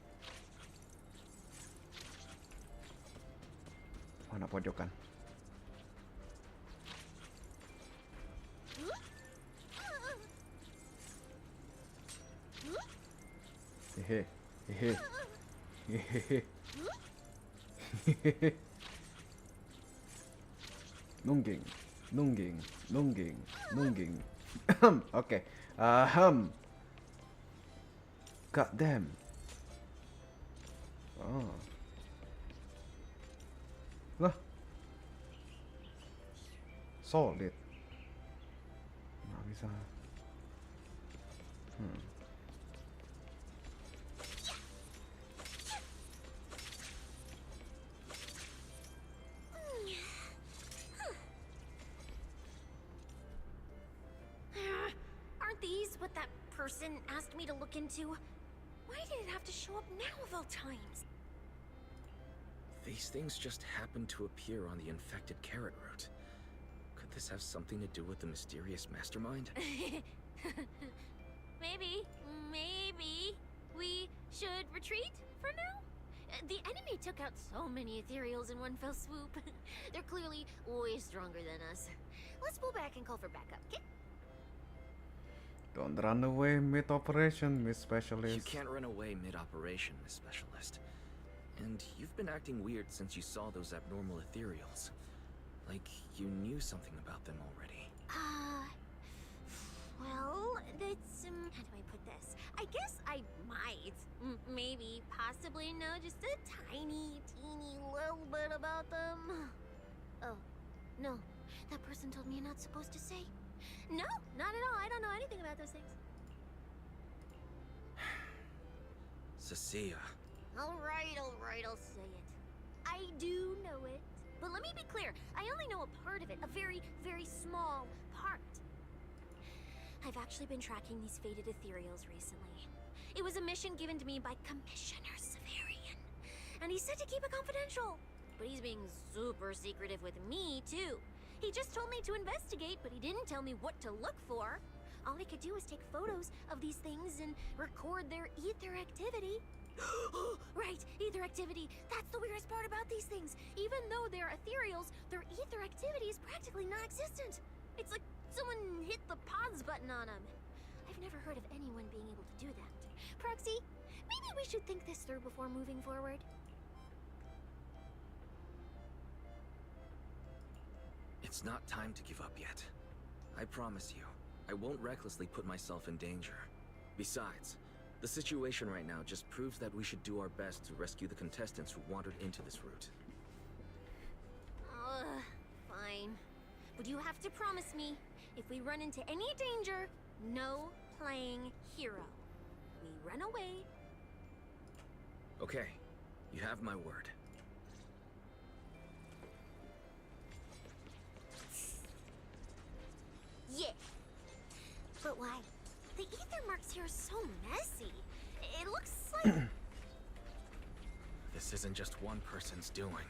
Mana pojokan? Hehe, hehe, hehe, hehe. Nungging, nungging, nungging, nungging. Oke, God damn. Oh. Lah. Solid. Nggak bisa. Aren't these what that person asked me to look into? Why did it have to show up now of all times? These things just happen to appear on the infected carrot root. Could this have something to do with the mysterious mastermind? Maybe we should retreat for now? The enemy took out so many ethereals in one fell swoop. They're clearly way stronger than us. Let's pull back and call for backup, okay? Don't run away mid-operation, Miss Specialist. You can't run away mid-operation, Miss Specialist. And you've been acting weird since you saw those abnormal ethereals. Like you knew something about them already. Well, that's, how do I put this? I guess I might, maybe, possibly know just a tiny, teeny little bit about them. Oh, no, that person told me you're not supposed to say. No, not at all, I don't know anything about those things. Cecilia. Alright, I'll say it. I do know it. But let me be clear, I only know a part of it, a very, very small part. I've actually been tracking these faded ethereals recently. It was a mission given to me by Commissioner Severian. And he said to keep it confidential. But he's being super secretive with me, too. He just told me to investigate, but he didn't tell me what to look for. All he could do was take photos of these things and record their ether activity. Right, ether activity. That's the weirdest part about these things. Even though they're ethereals, their ether activity is practically non-existent. It's like someone hit the pause button on them. I've never heard of anyone being able to do that. Proxy, maybe we should think this through before moving forward. It's not time to give up yet. I promise you, I won't recklessly put myself in danger. Besides, the situation right now just proves that we should do our best to rescue the contestants who wandered into this route. Fine. But you have to promise me, if we run into any danger, no playing hero. We run away. Okay, you have my word. Yeah. But why? The ether marks here are so messy. It looks like... This isn't just one person's doing.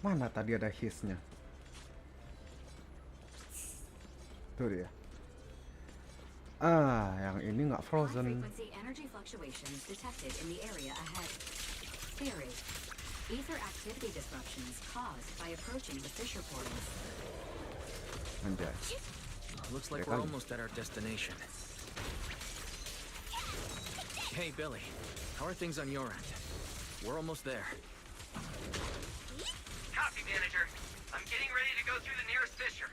Mana tadi ada hissnya? Tuh dia. Yang ini nggak frozen. High-frequency energy fluctuations detected in the area ahead. Theory: ether activity disruptions caused by approaching the fissure portals. Anjay. Looks like Ya we're kan? almost at our destination. Hey, Billy. How are things on your end? We're almost there. Copy, manager. I'm getting ready to go through the nearest fissure.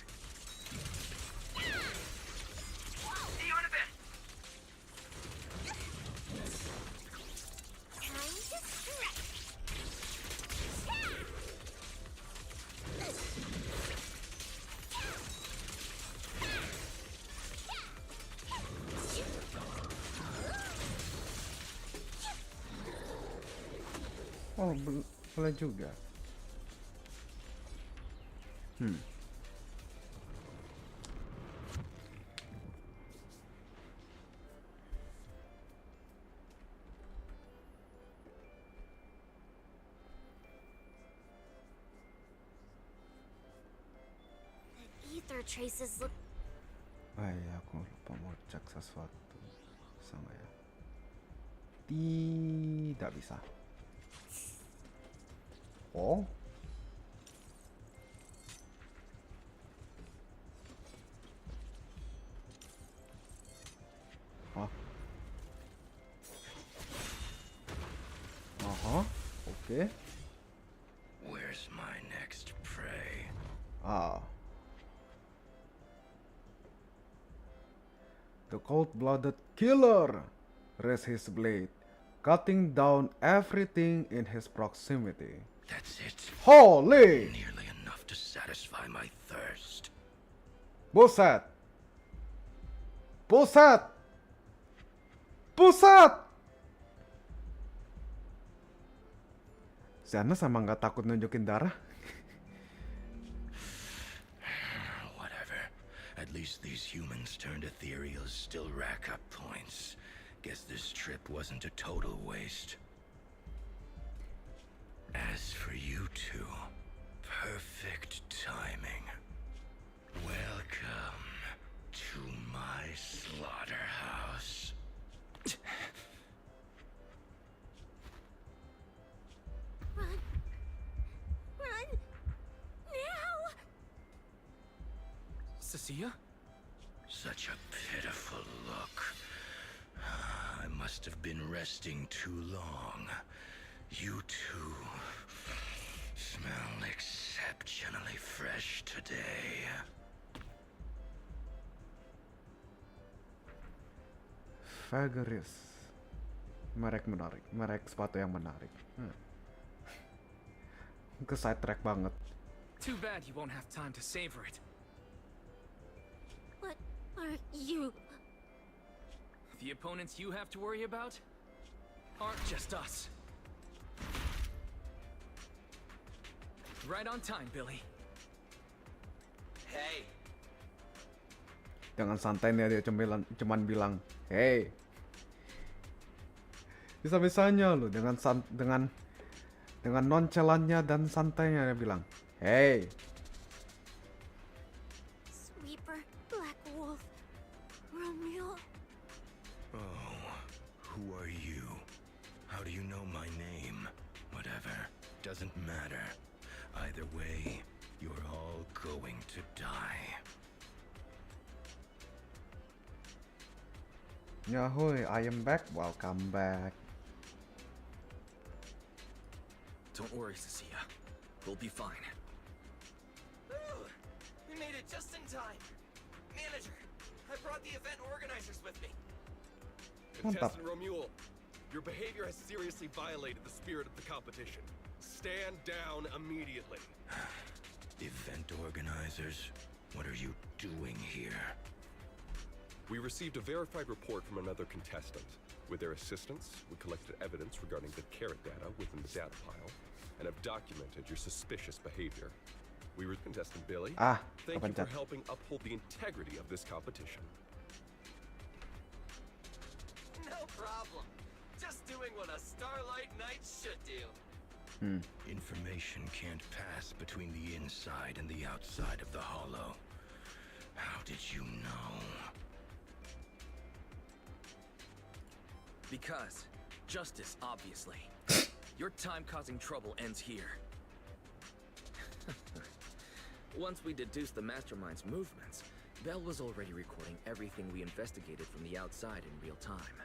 See you in a bit. Time to stretch. Oh, boleh juga. The ether traces look. Iya, aku lupa mau cek sesuatu. Bisa nggak ya? Tidak bisa. Oh. Hah? Aha, oke. Where's my next prey? The cold-blooded killer raised his blade, cutting down everything in his proximity. That's it. Holy! Nearly enough to satisfy my thirst. Buset! Buset! Buset! Zenless emang gak takut nunjukin darah? Whatever. At least these humans turned ethereals still rack up points. Guess this trip wasn't a total waste. As for you two, perfect timing. Welcome to my slaughterhouse. Run! Run! Now! Cecilia? Such a pitiful look. I must have been resting too long. You two smell exceptionally fresh today. Vagaris. Merek menarik. Merek sepatu yang menarik. Ke side track banget. Too bad you won't have time to savor it. What are you? The opponents you have to worry about aren't just us. Right on time, Billy. Hey, Jangan santai nih, dia cuman bilang, hey. Bisa-bisanya lo dengan nonchalannya dan santainya dia bilang, hey. Sweeper, Black Wolf, Romeo. Oh, who are you? How do you know my name? Whatever, doesn't matter. Either way, you're all going to die. Yahoy, I am back. Welcome back. Don't worry, Cecilia. We'll be fine. Ooh, we made it just in time. Manager, I brought the event organizers with me. Contestant Romuald, your behavior has seriously violated the spirit of the competition. Stand down immediately. Event organizers, what are you doing here? We received a verified report from another contestant. With their assistance, we collected evidence regarding the carrot data within the data pile, and have documented your suspicious behavior. We were contestant Billy. Thank you for helping uphold the integrity of this competition. No problem. Just doing what a Starlight Knight should do. Information can't pass between the inside and the outside of the hollow. How did you know? Because justice, obviously. Your time causing trouble ends here. Once we deduced the mastermind's movements, Bell was already recording everything we investigated from the outside in real time.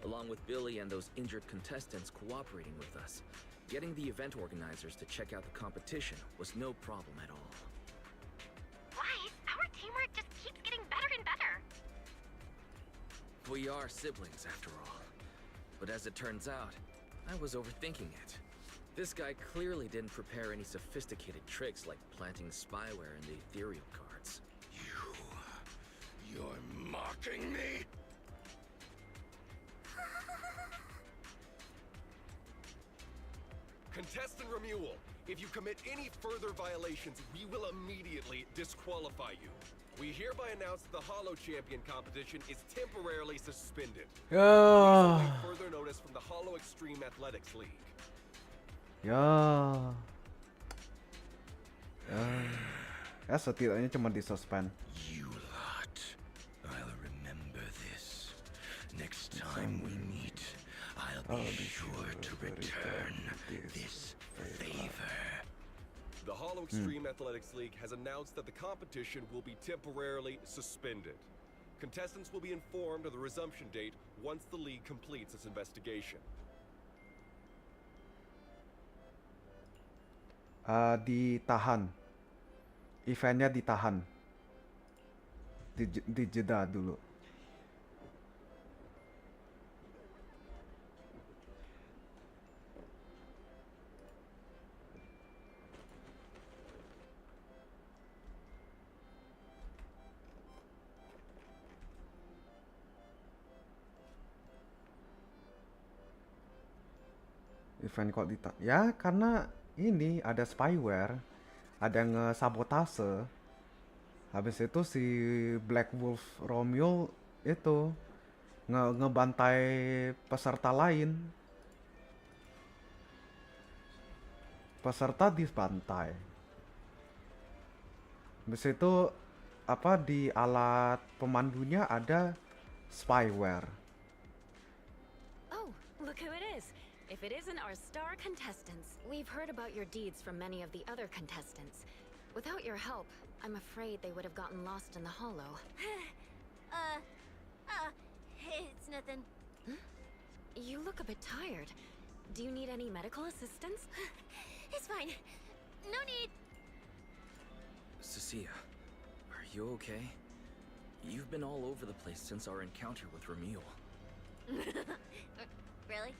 Along with Billy and those injured contestants cooperating with us, getting the event organizers to check out the competition was no problem at all. Why? Our teamwork just keeps getting better and better. We are siblings, after all. But as it turns out, I was overthinking it. This guy clearly didn't prepare any sophisticated tricks like planting spyware in the ethereal cards. You're mocking me? Contestant Remuel, if you commit any further violations, we will immediately disqualify you. We hereby announce that the Hollow Champion competition is temporarily suspended. Ya, Further notice from the Hollow Extreme Athletics League. ya, ya setidaknya cuma disuspend. You lot. I'll remember this. Next time we meet, I'll be sure to return this favor. The Hollow Extreme Athletics League has announced that the competition will be temporarily suspended. Contestants will be informed of the resumption date once the league completes its investigation. Ditahan, eventnya ditahan, dijeda dulu. Event kok ditahan? Ya karena ini ada spyware, ada yang nge-sabotase. Habis itu si Black Wolf Romeo itu ngebantai peserta lain. Peserta dibantai. Habis itu apa di alat pemandunya ada spyware. Oh, look who it is. If it isn't our star contestants. We've heard about your deeds from many of the other contestants. Without your help, I'm afraid they would have gotten lost in the hollow. It's nothing. You look a bit tired. Do you need any medical assistance? It's fine. No need. Cecilia, are you okay? You've been all over the place since our encounter with Remuel. Really?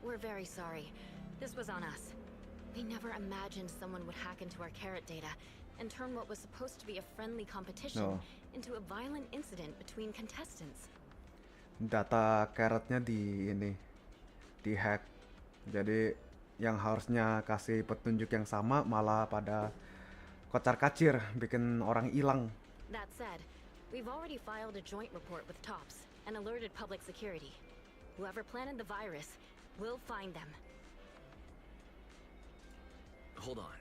We're very sorry. This was on us. We never imagined someone would hack into our carrot data and turn what was supposed to be a friendly competition into a violent incident between contestants. Data carrotnya di hack. Jadi yang harusnya kasih petunjuk yang sama malah pada kocar-kacir, bikin orang hilang. That said, we've already filed a joint report with TOPS and alerted public security. Whoever planted the virus, we'll find them. Hold on.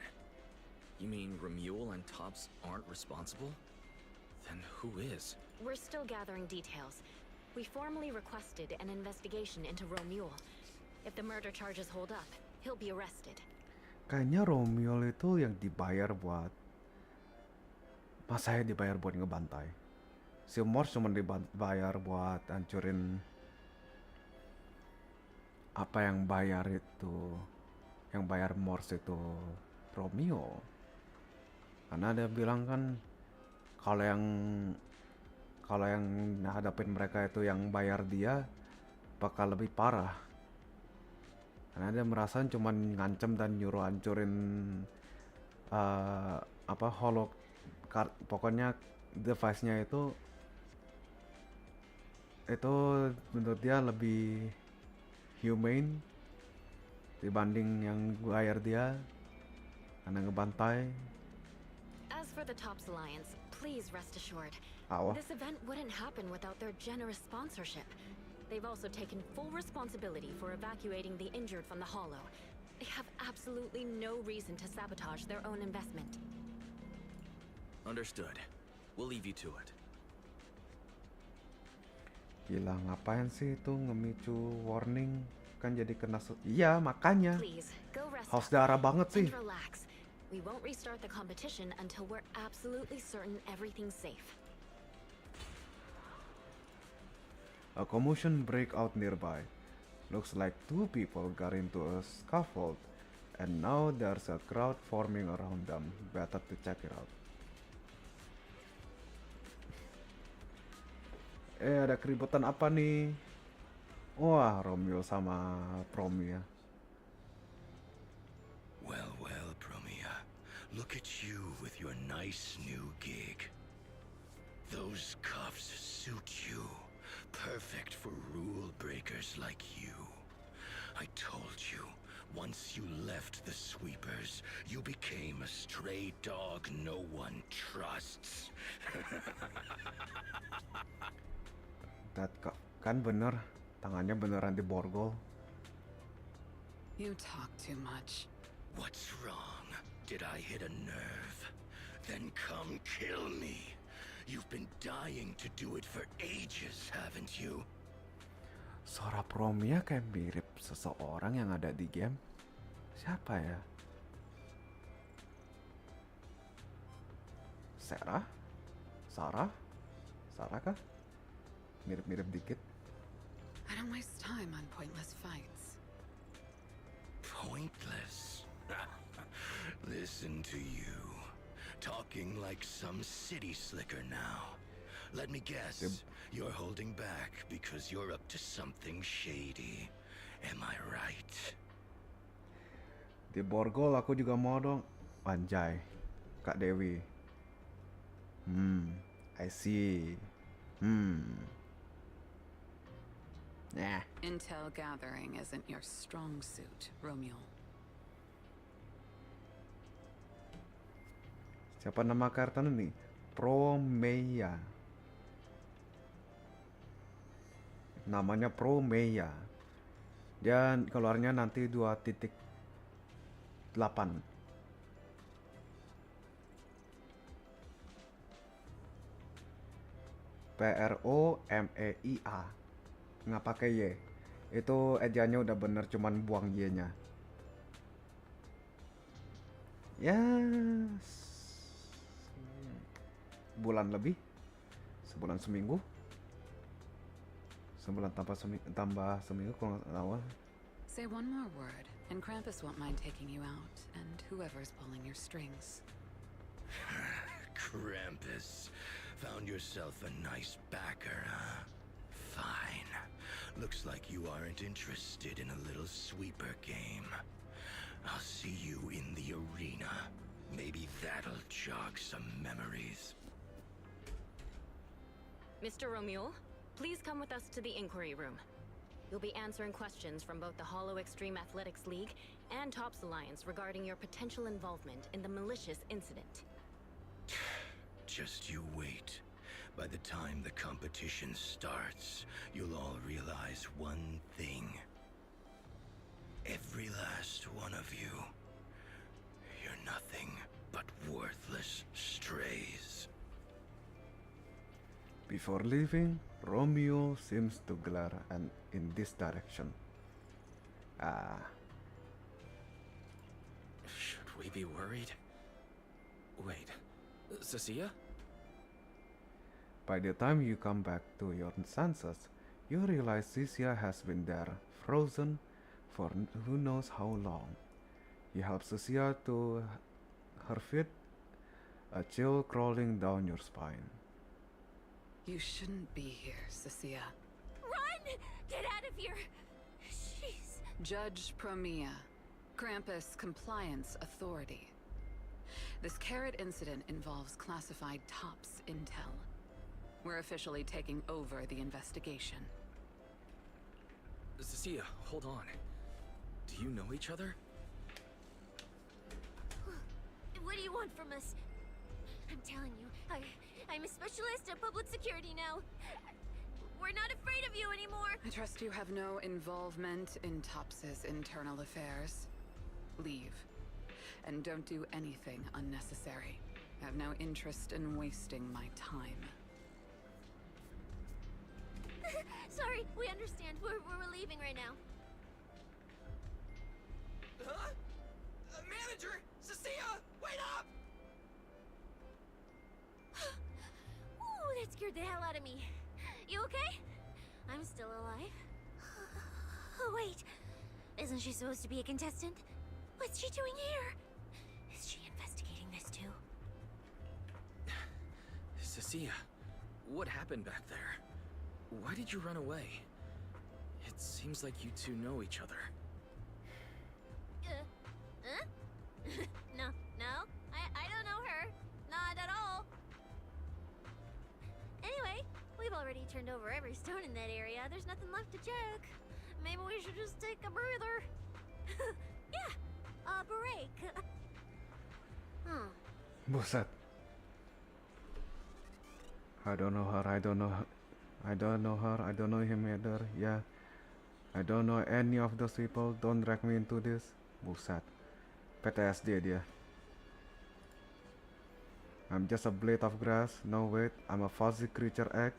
You mean Remuel and Tops aren't responsible? Then who is? We're still gathering details. We formally requested an investigation into Remuel. If the murder charges hold up, he'll be arrested. Kayaknya Remuel itu yang dibayar buat... Masa ya dibayar buat ngebantai? Si Morse cuma dibayar buat hancurin... Apa yang bayar itu? Yang bayar Morse itu Romeo. Karena dia bilang kan kalau yang hadapin mereka itu yang bayar dia bakal lebih parah. Karena dia merasa cuma ngancem dan nyuruh hancurin hollow card, pokoknya device-nya itu menurut dia lebih humane dibanding yang bayar dia karena ngebantai. As for the TOPS Alliance, please rest assured. This event wouldn't happen without their generous sponsorship. They've also taken full responsibility for evacuating the injured from the hollow. They have absolutely no reason to sabotage their own investment. Understood. We'll leave you to it. Gila, ngapain sih itu ngemicu warning? Kan jadi kena iya, makanya. Please, go rest Haus up darah banget sih. and relax. We won't restart the competition until we're absolutely certain everything's safe. A commotion break out nearby. Looks like two people got into a scuffle, and now there's a crowd forming around them. Better to check it out. Ada keributan apa nih? Wah, Romeo sama Promia. Well, well, Promia. Look at you with your nice new gig. Those cuffs suit you. Perfect for rule breakers like you. I told you, once you left the sweepers, you became a stray dog no one trusts. Kan bener, tangannya beneran diborgol. You talk too much. What's wrong? Did I hit a nerve? Then come kill me. You've been dying to do it for ages, haven't you? Suara Promia kayak mirip seseorang yang ada di game. Siapa ya? Sarah? Sarah? Sarah kah? Mirip-mirip dikit. I don't waste time on pointless fights. Pointless? Listen to you. Talking like some city slicker now. Let me guess, you're holding back because you're up to something shady. Am I right? Di borgol aku juga mau dong. Anjay, Kak Dewi. I see. Nah. Intel gathering isn't your strong suit, Romeo. Siapa nama karakternya nih? Promeya. Namanya Promeya. Dan keluarnya nanti 2.8. Promeia. Nggak pakai Y. Itu ejaannya udah bener, cuman buang Y-nya. Yes. Bulan lebih, sebulan seminggu, sebulan tambah seminggu kalau nggak salah. Say one more word, and Krampus won't mind taking you out, and whoever's pulling your strings. Krampus, found yourself a nice backer, huh? Fine. Looks like you aren't interested in a little sweeper game. I'll see you in the arena. Maybe that'll jog some memories. Mr. Romeo, please come with us to the inquiry room. You'll be answering questions from both the Hollow Extreme Athletics League and Tops Alliance regarding your potential involvement in the malicious incident. Just you wait. By the time the competition starts, you'll all realize one thing. Every last one of you, you're nothing but worthless strays. Before leaving, Romeo seems to glare in this direction. Should we be worried? Wait, Cecilia? By the time you come back to your senses, you realize Cecilia has been there, frozen for who knows how long. You help Cecilia to her feet, a chill crawling down your spine. You shouldn't be here, Cecilia. Run! Get out of here! She's... Judge Promia, Krampus Compliance Authority. This carrot incident involves classified Tops intel. We're officially taking over the investigation. Cecilia, hold on. Do you know each other? What do you want from us? I'm telling you, I'm a specialist at public security now. We're not afraid of you anymore. I trust you have no involvement in Tops's internal affairs. leave. And don't do anything unnecessary. I have no interest in wasting my time. Sorry, we understand. We're leaving right now. Huh? Manager! Cecilia! Wait up! Ooh, that scared the hell out of me. You okay? I'm still alive. Oh, wait. Isn't she supposed to be a contestant? What's she doing here? Is she investigating this too? Cecilia, what happened back there? Why did you run away? It seems like you two know each other. Huh? No, I don't know her. Not at all. Anyway, we've already turned over every stone in that area. There's nothing left to check. Maybe we should just take a breather. Yeah, a break. Buset. I don't know her, I don't know her. I don't know her, I don't know him either. Yeah. I don't know any of those people. Don't drag me into this. Buset. PTSD dia. I'm just a blade of grass. No wait, I'm a fuzzy creature egg.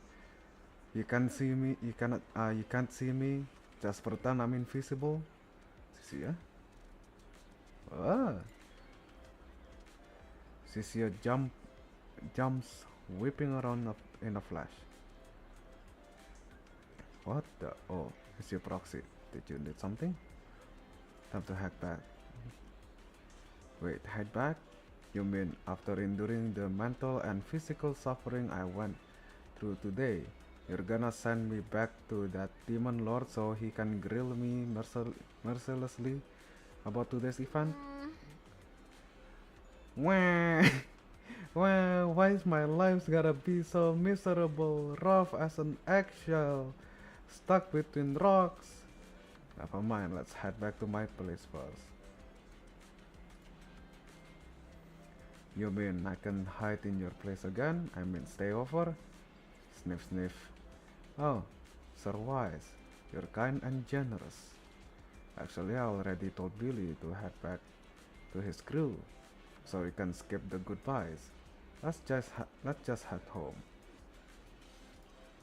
You can't see me. You can't see me. Just pretend I'm invisible. Cecilia. Cecilia jumps, whipping around in a flash. What the? Oh, it's your proxy. Did you need something? Time to hack back. Wait, head back? You mean after enduring the mental and physical suffering I went through today, you're gonna send me back to that demon lord so he can grill me mercilessly about today's event? Wah! Wah! Why is my life gotta be so miserable, rough as an eggshell, stuck between rocks? Never mind, let's head back to my place first. You mean I can hide in your place again? I mean stay over? Sniff sniff. Oh, Sir Wise, you're kind and generous. Actually, I already told Billy to head back to his crew, so we can skip the goodbyes. Let's just head home.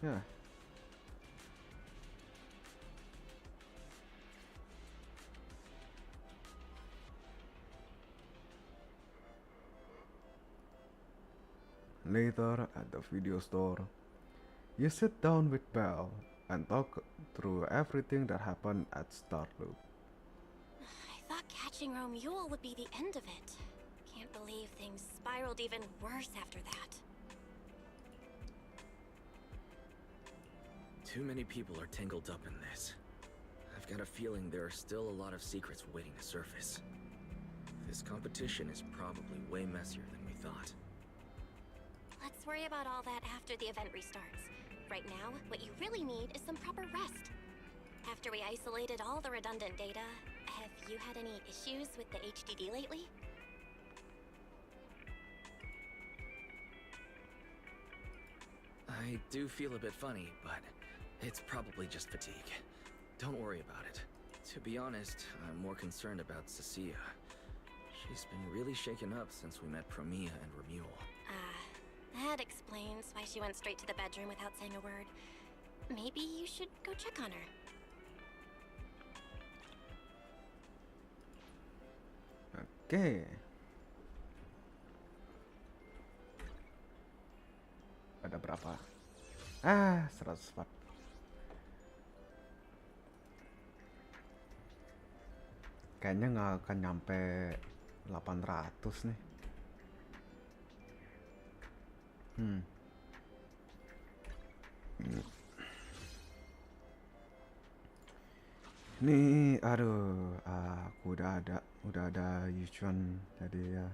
Yeah. Later, at the video store, you sit down with Belle and talk through everything that happened at Starloop. I thought catching Romule would be the end of it. Can't believe things spiraled even worse after that. Too many people are tangled up in this. I've got a feeling there are still a lot of secrets waiting to surface. This competition is probably way messier than we thought. Let's worry about all that after the event restarts. Right now, what you really need is some proper rest. After we isolated all the redundant data, have you had any issues with the HDD lately? I do feel a bit funny, but it's probably just fatigue. Don't worry about it. To be honest, I'm more concerned about Cecilia. She's been really shaken up since we met Promia and Romule. That explains why she went straight to the bedroom without saying a word. Maybe you should go check on her. Okay. Ada berapa? 104. Kayaknya nggak akan nyampe 800 nih. Nih, aduh, aku udah ada Yuchuan, jadi ya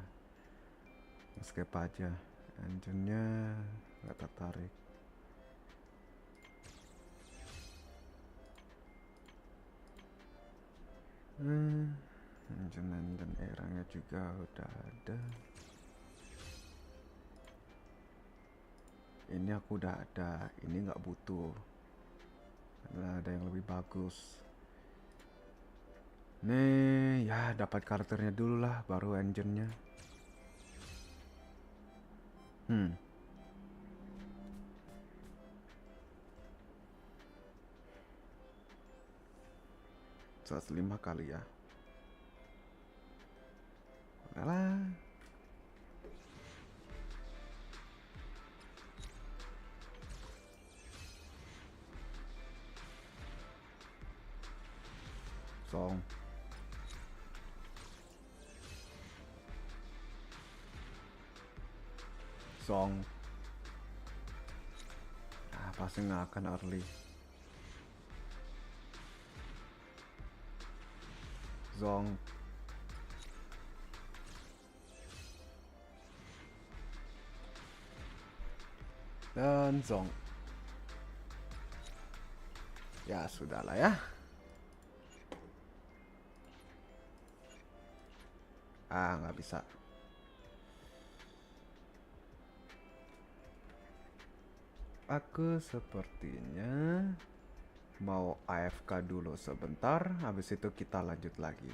skip aja. Engine-nya nggak tertarik. Engine eranya juga udah ada. Ini aku udah ada, ini nggak butuh. Ada yang lebih bagus. Nih, ya dapat karakternya dulu lah, baru engine-nya. Hmm. 105 kali ya. Alah. Song. Song. Ah, pasti nggak akan early. Zong. Dan Zong. Ya sudahlah ya. Ah, nggak bisa. Aku sepertinya mau AFK dulu sebentar, habis itu kita lanjut lagi.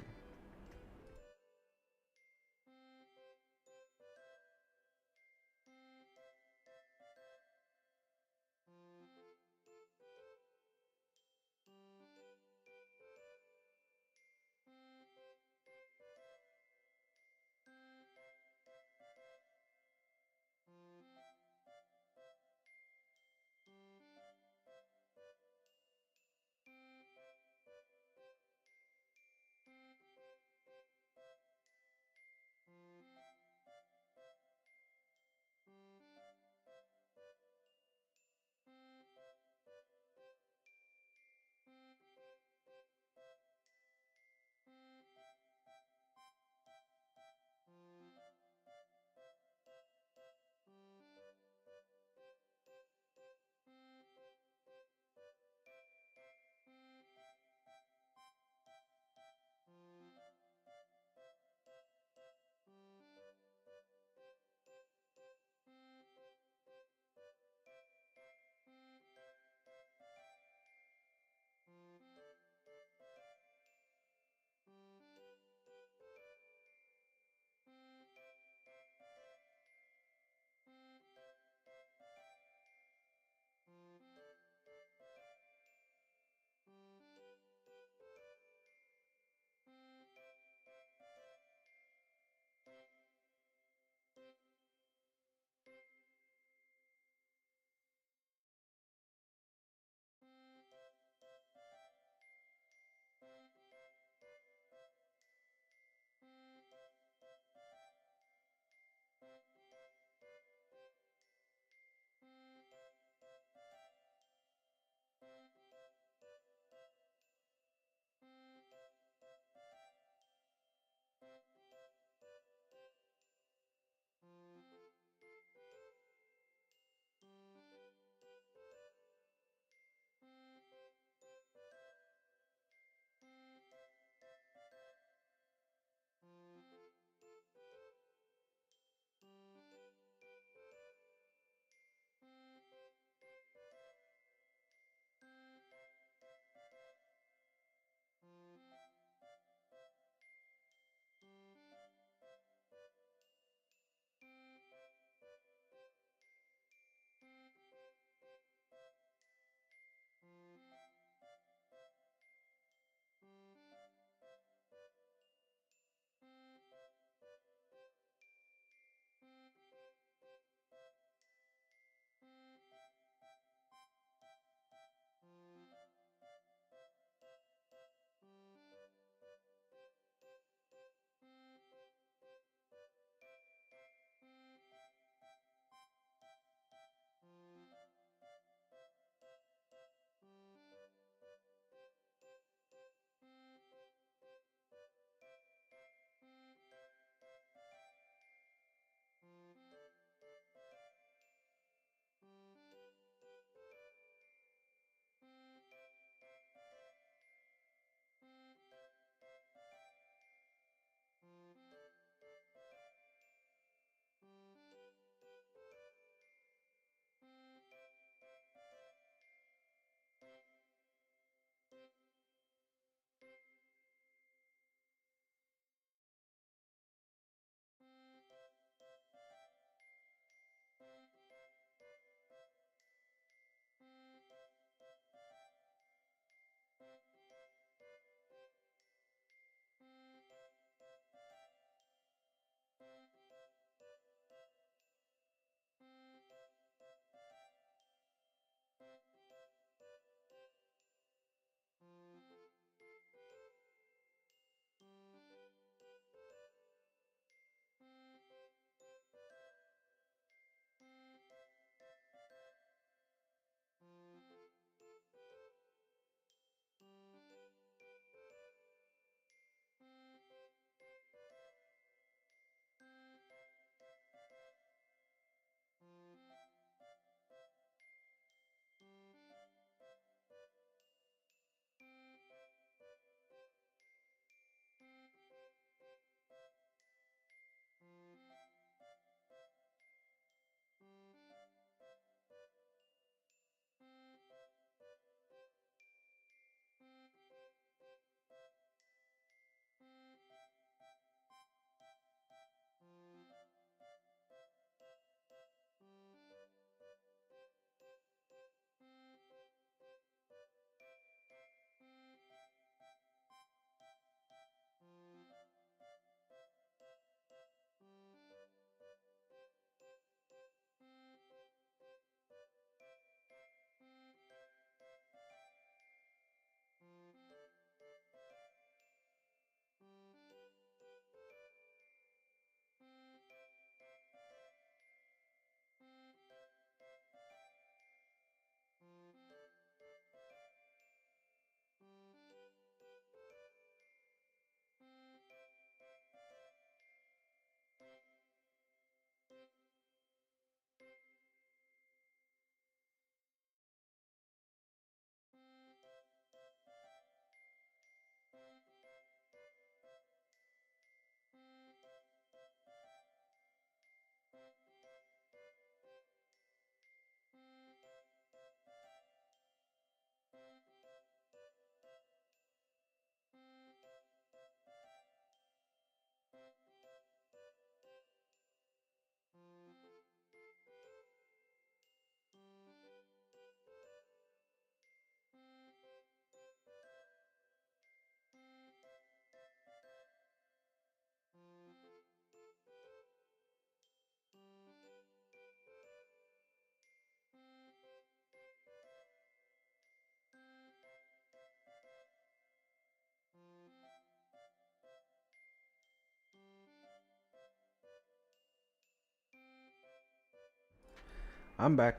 I'm back.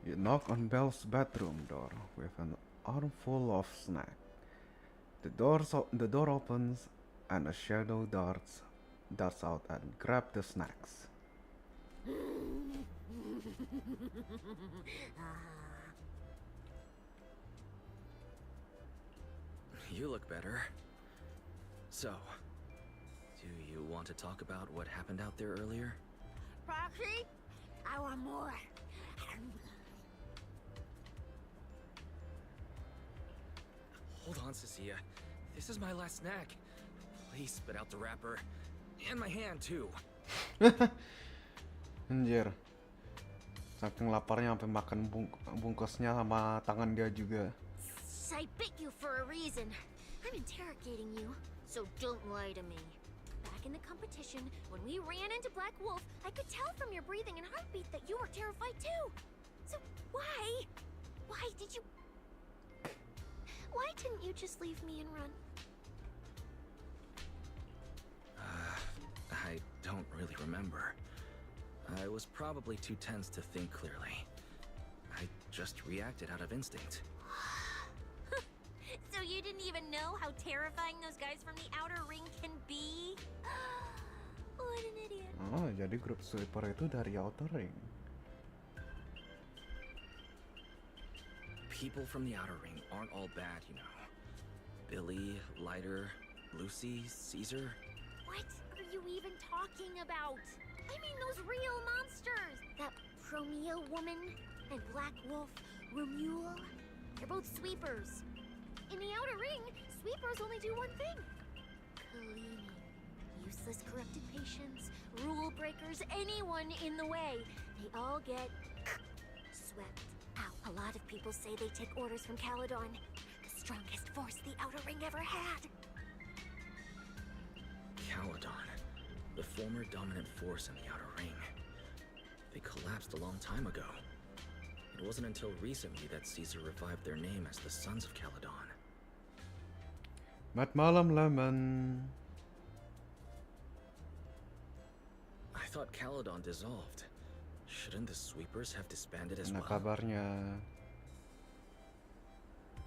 You knock on Belle's bedroom door with an armful of snack. The door opens and a shadow darts out and grab the snacks. You look better. So, do you want to talk about what happened out there earlier? Proxy, I want more. Hold on, Cecilia. This is my last snack. Please spit out the wrapper. And my hand, too. Anjir. Saking laparnya sampai makan bungkusnya sama tangan dia juga. I bit you for a reason. I'm interrogating you, so don't lie to me. Back in the competition, when we ran into Black Wolf, I could tell from your breathing and heartbeat that you were terrified too. So why? Why didn't you just leave me and run? I don't really remember. I was probably too tense to think clearly. I just reacted out of instinct. So you didn't even know how terrifying those guys from the outer ring can be? What an idiot. Oh, jadi grup sweeper itu dari Outer Ring. People from the Outer Ring aren't all bad, you know. Billy, Lighter, Lucy, Caesar. What are you even talking about? I mean those real monsters! That Promeo woman and Black Wolf, Romulo, they're both sweepers. In the Outer Ring, sweepers only do one thing. Cleaning. Useless corrupted patients, rule breakers, anyone in the way. They all get swept out. A lot of people say they take orders from Caledon, the strongest force the Outer Ring ever had. Caledon, the former dominant force in the Outer Ring. They collapsed a long time ago. It wasn't until recently that Caesar revived their name as the Sons of Caledon. Mat malam Lemon. I thought Caledon dissolved. Shouldn't the sweepers have disbanded as Nah well? kabarnya.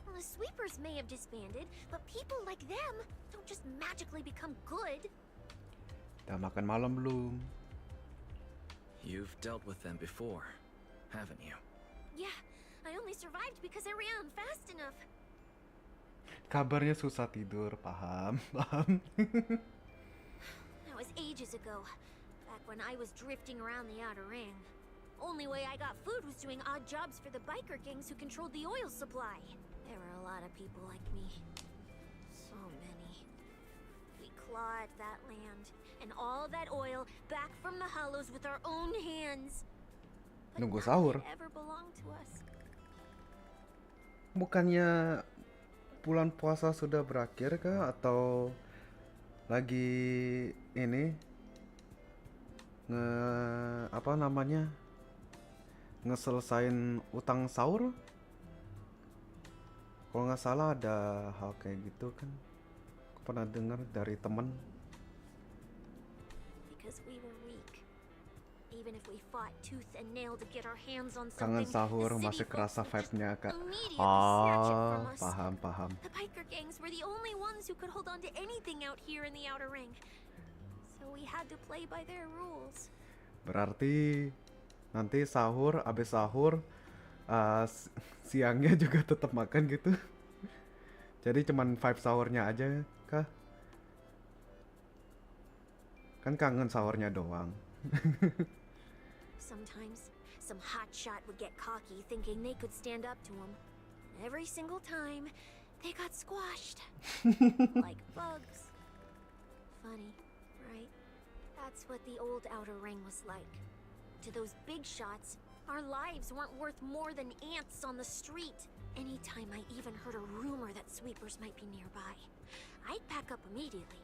Well, the sweepers may have disbanded, but people like them don't just magically become good. Udah makan malam belum? You've dealt with them before, haven't you? Yeah, I only survived because I ran fast enough. Kabarnya susah tidur, paham, paham. That was ages ago, back when I was drifting around the Outer Ring. Only way I got food was doing odd jobs for the biker gangs who controlled the oil supply. There were a lot of people like me. So many. We clawed that land, and all that oil back from the hollows with our own hands. But Nunggu none sahur. of it ever belonged to us. Bukannya bulan puasa sudah berakhir kah? Atau lagi ini apa namanya, ngeselesain utang sahur? Kalau nggak salah ada hal kayak gitu kan, aku pernah dengar dari temen. Because we were weak. Even if we fought tooth and nail to get our hands on Kangen something, sahur, the masih city kerasa folks would just vibe-nya kak. immediately snatch it from us. Paham, paham. The biker gangs were the only ones who could hold on to anything out here in the Outer Ring. So we had to play by their rules. Berarti nanti sahur, abis sahur, siangnya juga tetap makan gitu. Jadi cuman vibe sahurnya aja kah? Kan kangen sahurnya doang. Sometimes, some hotshot would get cocky thinking they could stand up to him. Every single time, they got squashed. Like bugs. Funny, right? That's what the old Outer Ring was like. To those big shots, our lives weren't worth more than ants on the street. Anytime I even heard a rumor that sweepers might be nearby, I'd pack up immediately.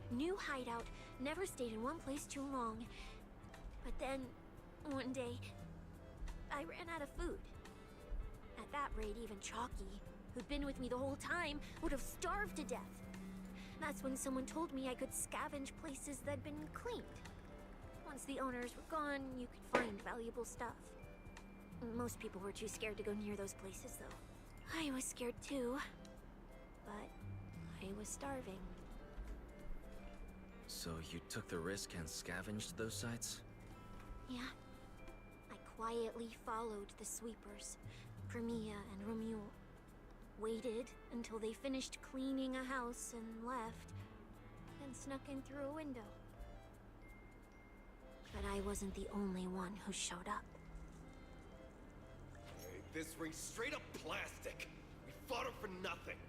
New hideout, never stayed in one place too long. But then, one day, I ran out of food. At that rate, even Chalky, who'd been with me the whole time, would have starved to death. That's when someone told me I could scavenge places that'd been cleaned. One Once the owners were gone, you could find valuable stuff. Most people were too scared to go near those places, though. I was scared too, but I was starving. So you took the risk and scavenged those sites? Yeah. I quietly followed the sweepers, Premia and Romuald. Waited until they finished cleaning a house and left, then snuck in through a window. But I wasn't the only one who showed up. Hey, this ring's straight up plastic. We fought her for nothing.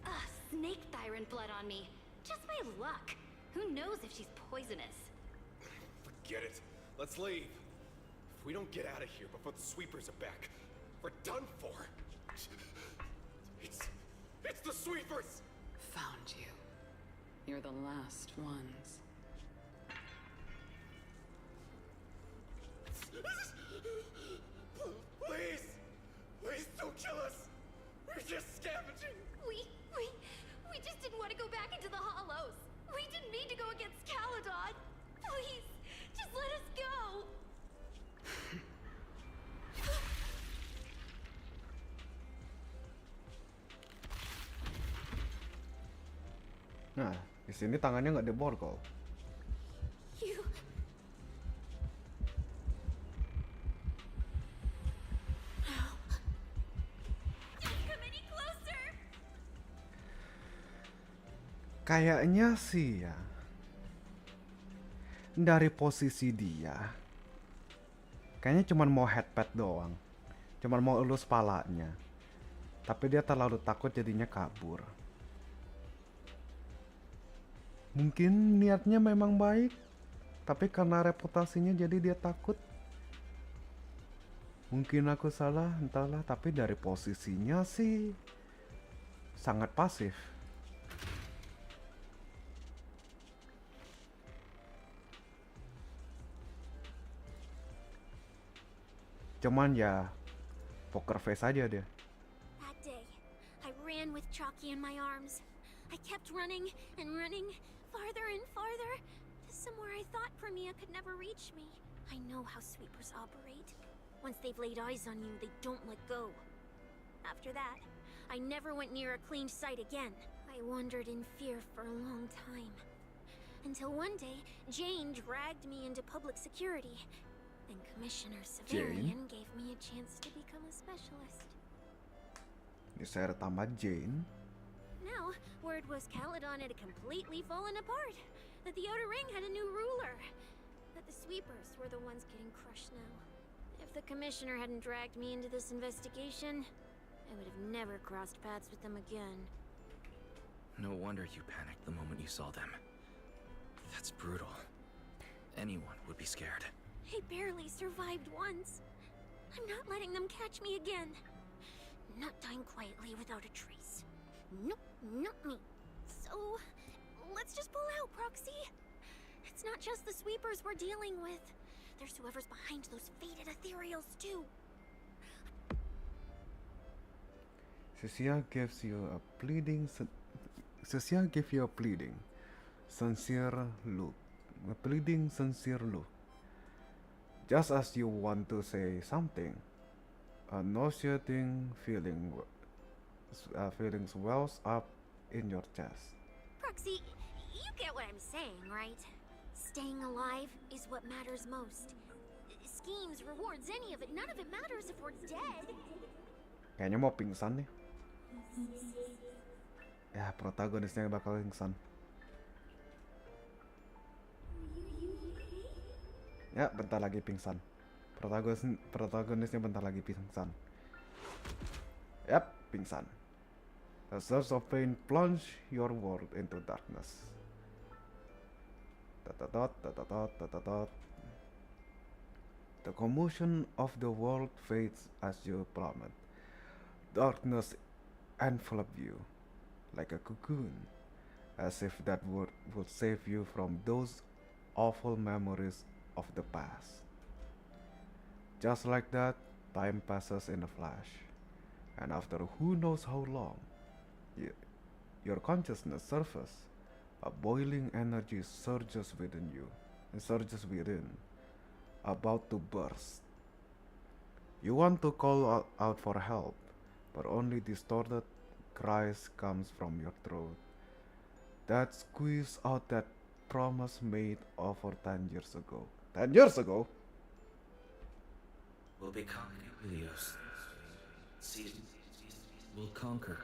Ugh, snake tyrant blood on me. Just my luck. Who knows if she's poisonous? Forget it. Let's leave. If we don't get out of here before the sweepers are back, we're done for. It's the sweepers! Found you. You're the last ones. Please! Please don't kill us! We're just scavenging! We just didn't want to go back into the hollows. We didn't mean to go against Caledon. Please, just let us go. Nah, di sini tangannya nggak diborgol. You... Don't come any closer! Kayaknya sih ya, dari posisi dia, kayaknya cuman mau headpad doang, cuman mau elus palanya, tapi dia terlalu takut jadinya kabur. Mungkin niatnya memang baik, tapi karena reputasinya jadi dia takut. Mungkin aku salah, entahlah, tapi dari posisinya sih sangat pasif. Cuman ya poker face aja dia. That day, I ran with Chalky in my arms. I kept running and running, farther and farther, to somewhere I thought Premia could never reach me. I know how sweepers operate. Once they've laid eyes on you, they don't let go. After that, I never went near a cleaned site again. I wandered in fear for a long time. Until one day, Jane dragged me into public security. And Commissioner Civilian gave me a chance to become a specialist. Ini saya tambah Jane. Now, word was Caledon had completely fallen apart. That the Outer Ring had a new ruler. That the sweepers were the ones getting crushed now. If the Commissioner hadn't dragged me into this investigation, I would have never crossed paths with them again. No wonder you panicked the moment you saw them. That's brutal. Anyone would be scared. I barely survived once. I'm not letting them catch me again. Not dying quietly without a trace. Nope, not me. So, let's just pull out, Proxy. It's not just the sweepers we're dealing with. There's whoever's behind those faded ethereals, too. Cecilia gives you a pleading, sincere look. A pleading, sincere look. Just as you want to say something, a nauseating feelings wells up in your chest. Proxy, you get what I'm saying, right? Staying alive is what matters most. Schemes, rewards, any of it, none of it matters if we're dead. Kayaknya mau pingsan nih. Ya, protagonisnya bakal pingsan. Ya, bentar lagi pingsan. Protagonisnya bentar lagi pingsan. Yap, pingsan. A surge of pain plunge your world into darkness. The commotion of the world fades as you plummet. Darkness envelopes you like a cocoon, as if that word would save you from those awful memories of the past. Just like that, time passes in a flash, and after who knows how long, your consciousness surfaces, A boiling energy surges within you, about to burst. You want to call out for help, but only distorted cries comes from your throat that squeeze out that promise made over 10 years ago. 10 years ago? We'll be conquered, Helios. We'll conquer.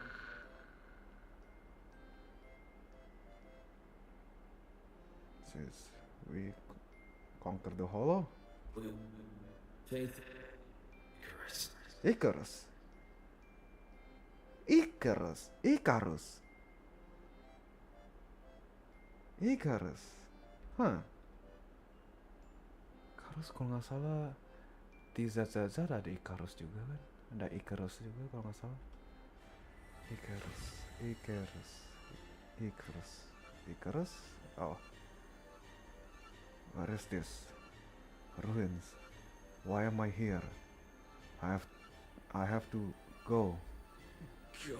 Says we conquer the hollow? Faith. Icarus. Hah. Icarus kalau nggak salah di ZZZ ada Icarus juga kan? Ada Icarus juga kalau nggak salah. Icarus. Oh. Where is this? Ruins. Why am I here? I have to go. Go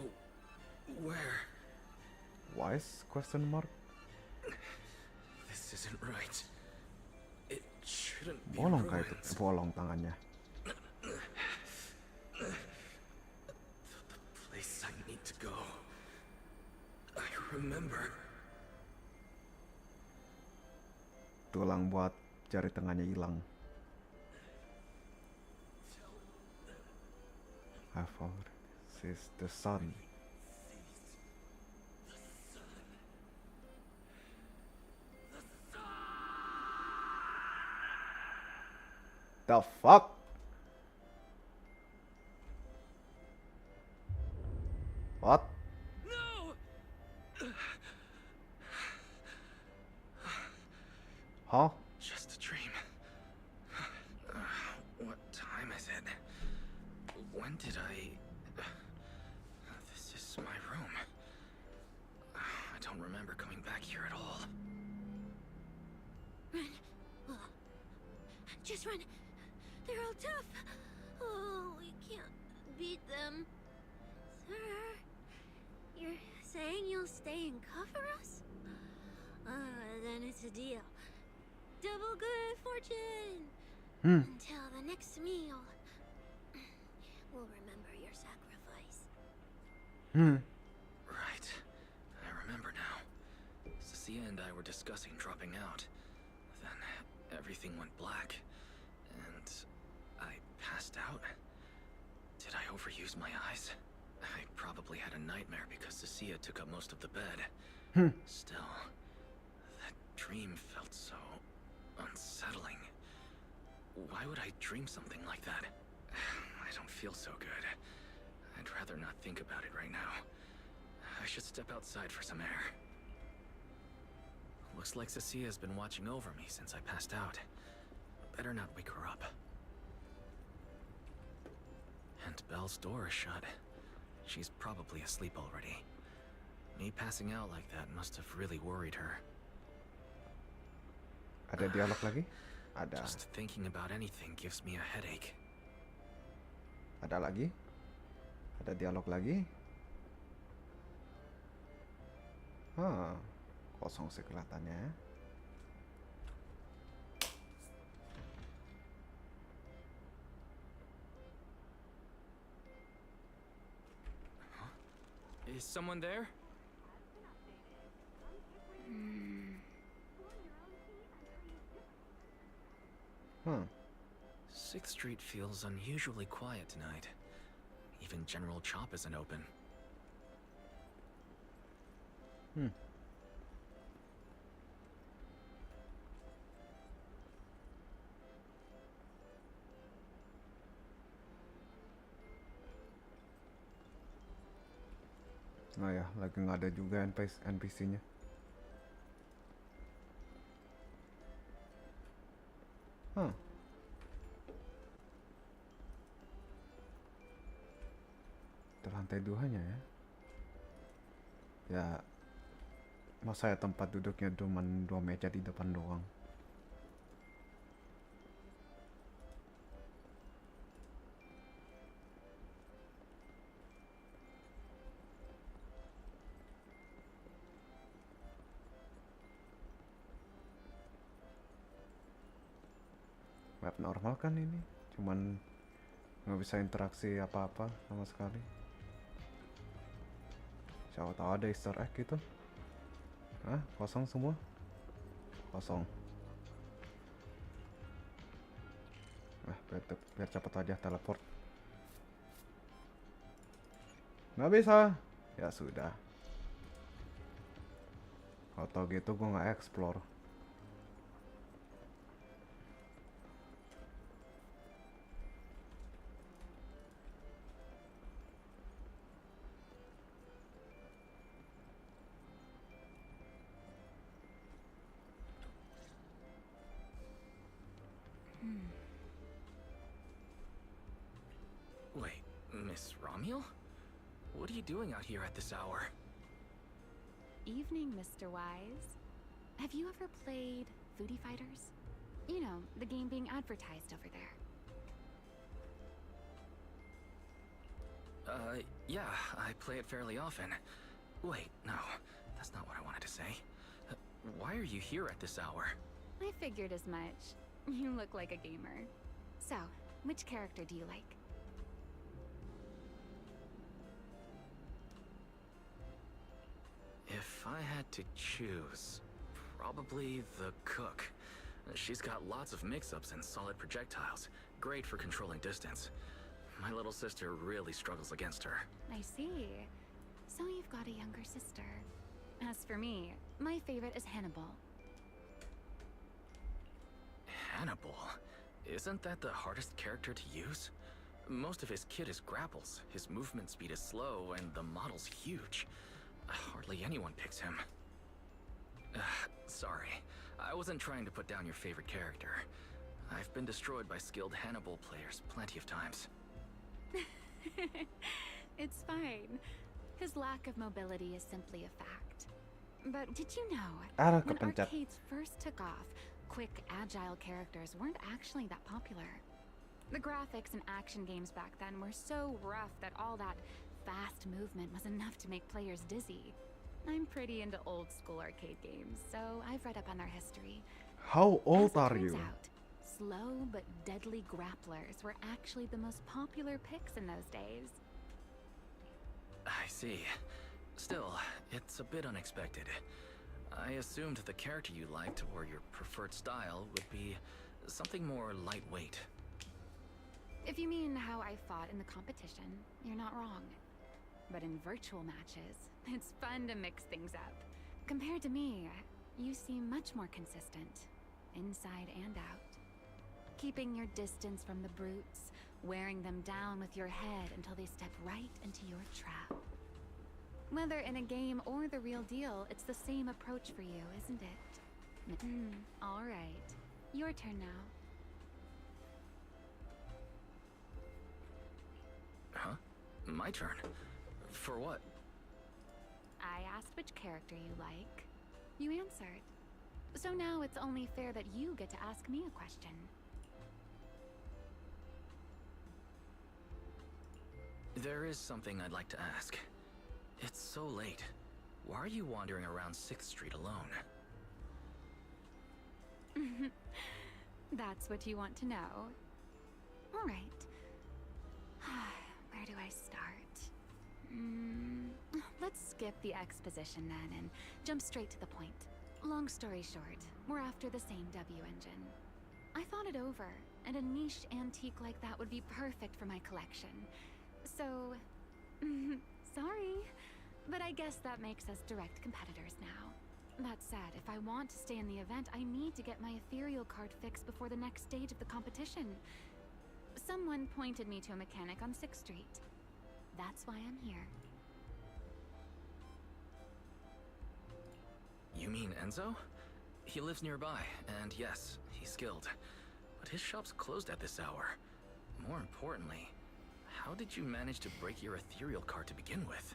where? Wise? Question mark. This isn't right. It shouldn't be Bolong kah itu? ruins. Bolong tangannya. The place I need to go. I remember. Tulang buat jari tengahnya hilang. I found this is the sun. The fuck? What? No! Huh? Just a dream. What time is it? When did I... This is my room. I don't remember coming back here at all. Run. Just run. They're all tough. Oh, we can't beat them. Sir, you're saying you'll stay and cover us? Then it's a deal. Double good fortune. Until the next meal. We'll remember your sacrifice. Right. I remember now. Cecilia and I were discussing dropping out. Then everything went black. And I passed out. Did I overuse my eyes? I probably had a nightmare because Cecilia took up most of the bed. Still, that dream felt so unsettling. Why would I dream something like that? I don't feel so good. I'd rather not think about it right now. I should step outside for some air. Looks like Cecilia's been watching over me since I passed out. Better not wake her up. And Belle's door is shut. She's probably asleep already. Me passing out like that must have really worried her. Ada dialog lagi? Ada. Just thinking about anything gives me a headache. Ada lagi? Ada dialog lagi? Kosong sih kelihatannya. Is someone there? Sixth Street feels unusually quiet tonight. Even General Chop isn't open. Nah ya, lagi nggak ada juga NPC-nya. Di lantai 2-nya ya. Ya, masa ya tempat duduknya cuma 2 meja di depan doang. Map normal kan ini, cuman nggak bisa interaksi apa-apa sama sekali. Siapa tahu ada Easter egg gitu. Hah? Kosong semua? Kosong. Biar cepet aja teleport. Nggak bisa. Ya sudah. Kalau tau gitu gue nggak explore. Wait, Miss Romuel? What are you doing out here at this hour? Evening, Mr. Wise. Have you ever played Foodie Fighters? You know, the game being advertised over there. Yeah, I play it fairly often. Wait, no, that's not what I wanted to say. Why are you here at this hour? I figured as much. You look like a gamer. So, which character do you like? If I had to choose, probably the cook. She's got lots of mix-ups and solid projectiles. Great for controlling distance. My little sister really struggles against her. I see. So you've got a younger sister. As for me, my favorite is Hannibal. Hannibal? Isn't that the hardest character to use? Most of his kit is grapples, his movement speed is slow, and the model's huge. Hardly anyone picks him. Sorry, I wasn't trying to put down your favorite character. I've been destroyed by skilled Hannibal players plenty of times. It's fine. His lack of mobility is simply a fact. But did you know, when arcades first took off, quick, agile characters weren't actually that popular. The graphics in action games back then were so rough that all that fast movement was enough to make players dizzy. I'm pretty into old school arcade games, so I've read up on their history. How old are you? Out, slow but deadly grapplers were actually the most popular picks in those days. I see. Still, it's a bit unexpected. I assumed the character you liked or your preferred style would be something more lightweight. If you mean how I fought in the competition, you're not wrong. But in virtual matches, it's fun to mix things up. Compared to me, you seem much more consistent, inside and out. Keeping your distance from the brutes, wearing them down with your head until they step right into your trap. Whether in a game or the real deal, it's the same approach for you, isn't it? All right. Your turn now. Huh? My turn? For what? I asked which character you like. You answered. So now it's only fair that you get to ask me a question. There is something I'd like to ask. It's so late. Why are you wandering around 6th Street alone? That's what you want to know. All right. Where do I start? Let's skip the exposition then and jump straight to the point. Long story short, we're after the same W engine. I thought it over, and a niche antique like that would be perfect for my collection. So, sorry, but I guess that makes us direct competitors now. That said, if I want to stay in the event, I need to get my ethereal card fixed before the next stage of the competition. Someone pointed me to a mechanic on 6th Street. That's why I'm here. You mean Enzo? He lives nearby, and yes, he's skilled. But his shop's closed at this hour. More importantly, how did you manage to break your ethereal card to begin with?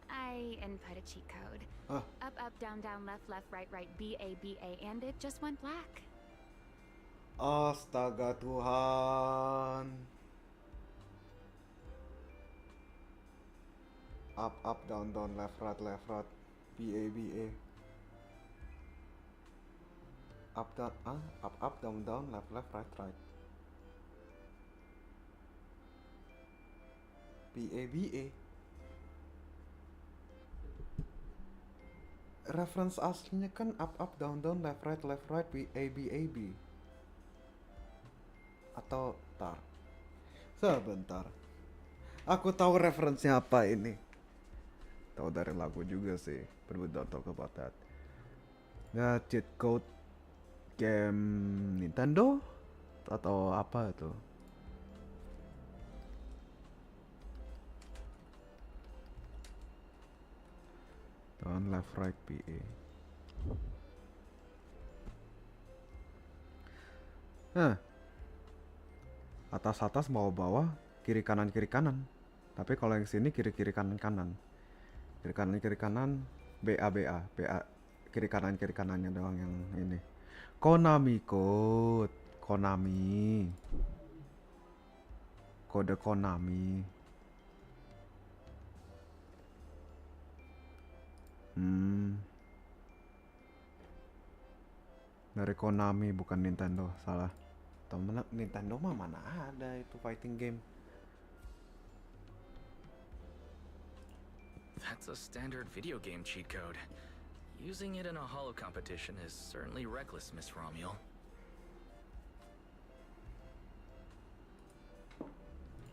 I input a cheat code. Up, up, down, down, left, left, right, right, B, A, B, A, and it just went black. Astaga Tuhan. Up, up, down, down, left, right, B, A, B, A. up down, up down down, left left, right right. BA. Reference aslinya kan up down down, left right BA. Atau tar. Sebentar. Aku tahu referensinya apa ini. Tahu dari lagu juga sih. But we don't talk about that. Nah, cheat code game Nintendo atau apa itu? Down left right BA. Atas bawah kiri kanan. Tapi kalau yang sini kiri kanan. Kiri kanan BA kiri kanannya doang yang ini. Konami code. Kode Konami. Dari Konami bukan Nintendo, salah. Temen Nintendo mah mana ada itu fighting game. That's a standard video game cheat code. Using it in a holo competition is certainly reckless, Miss Romuel.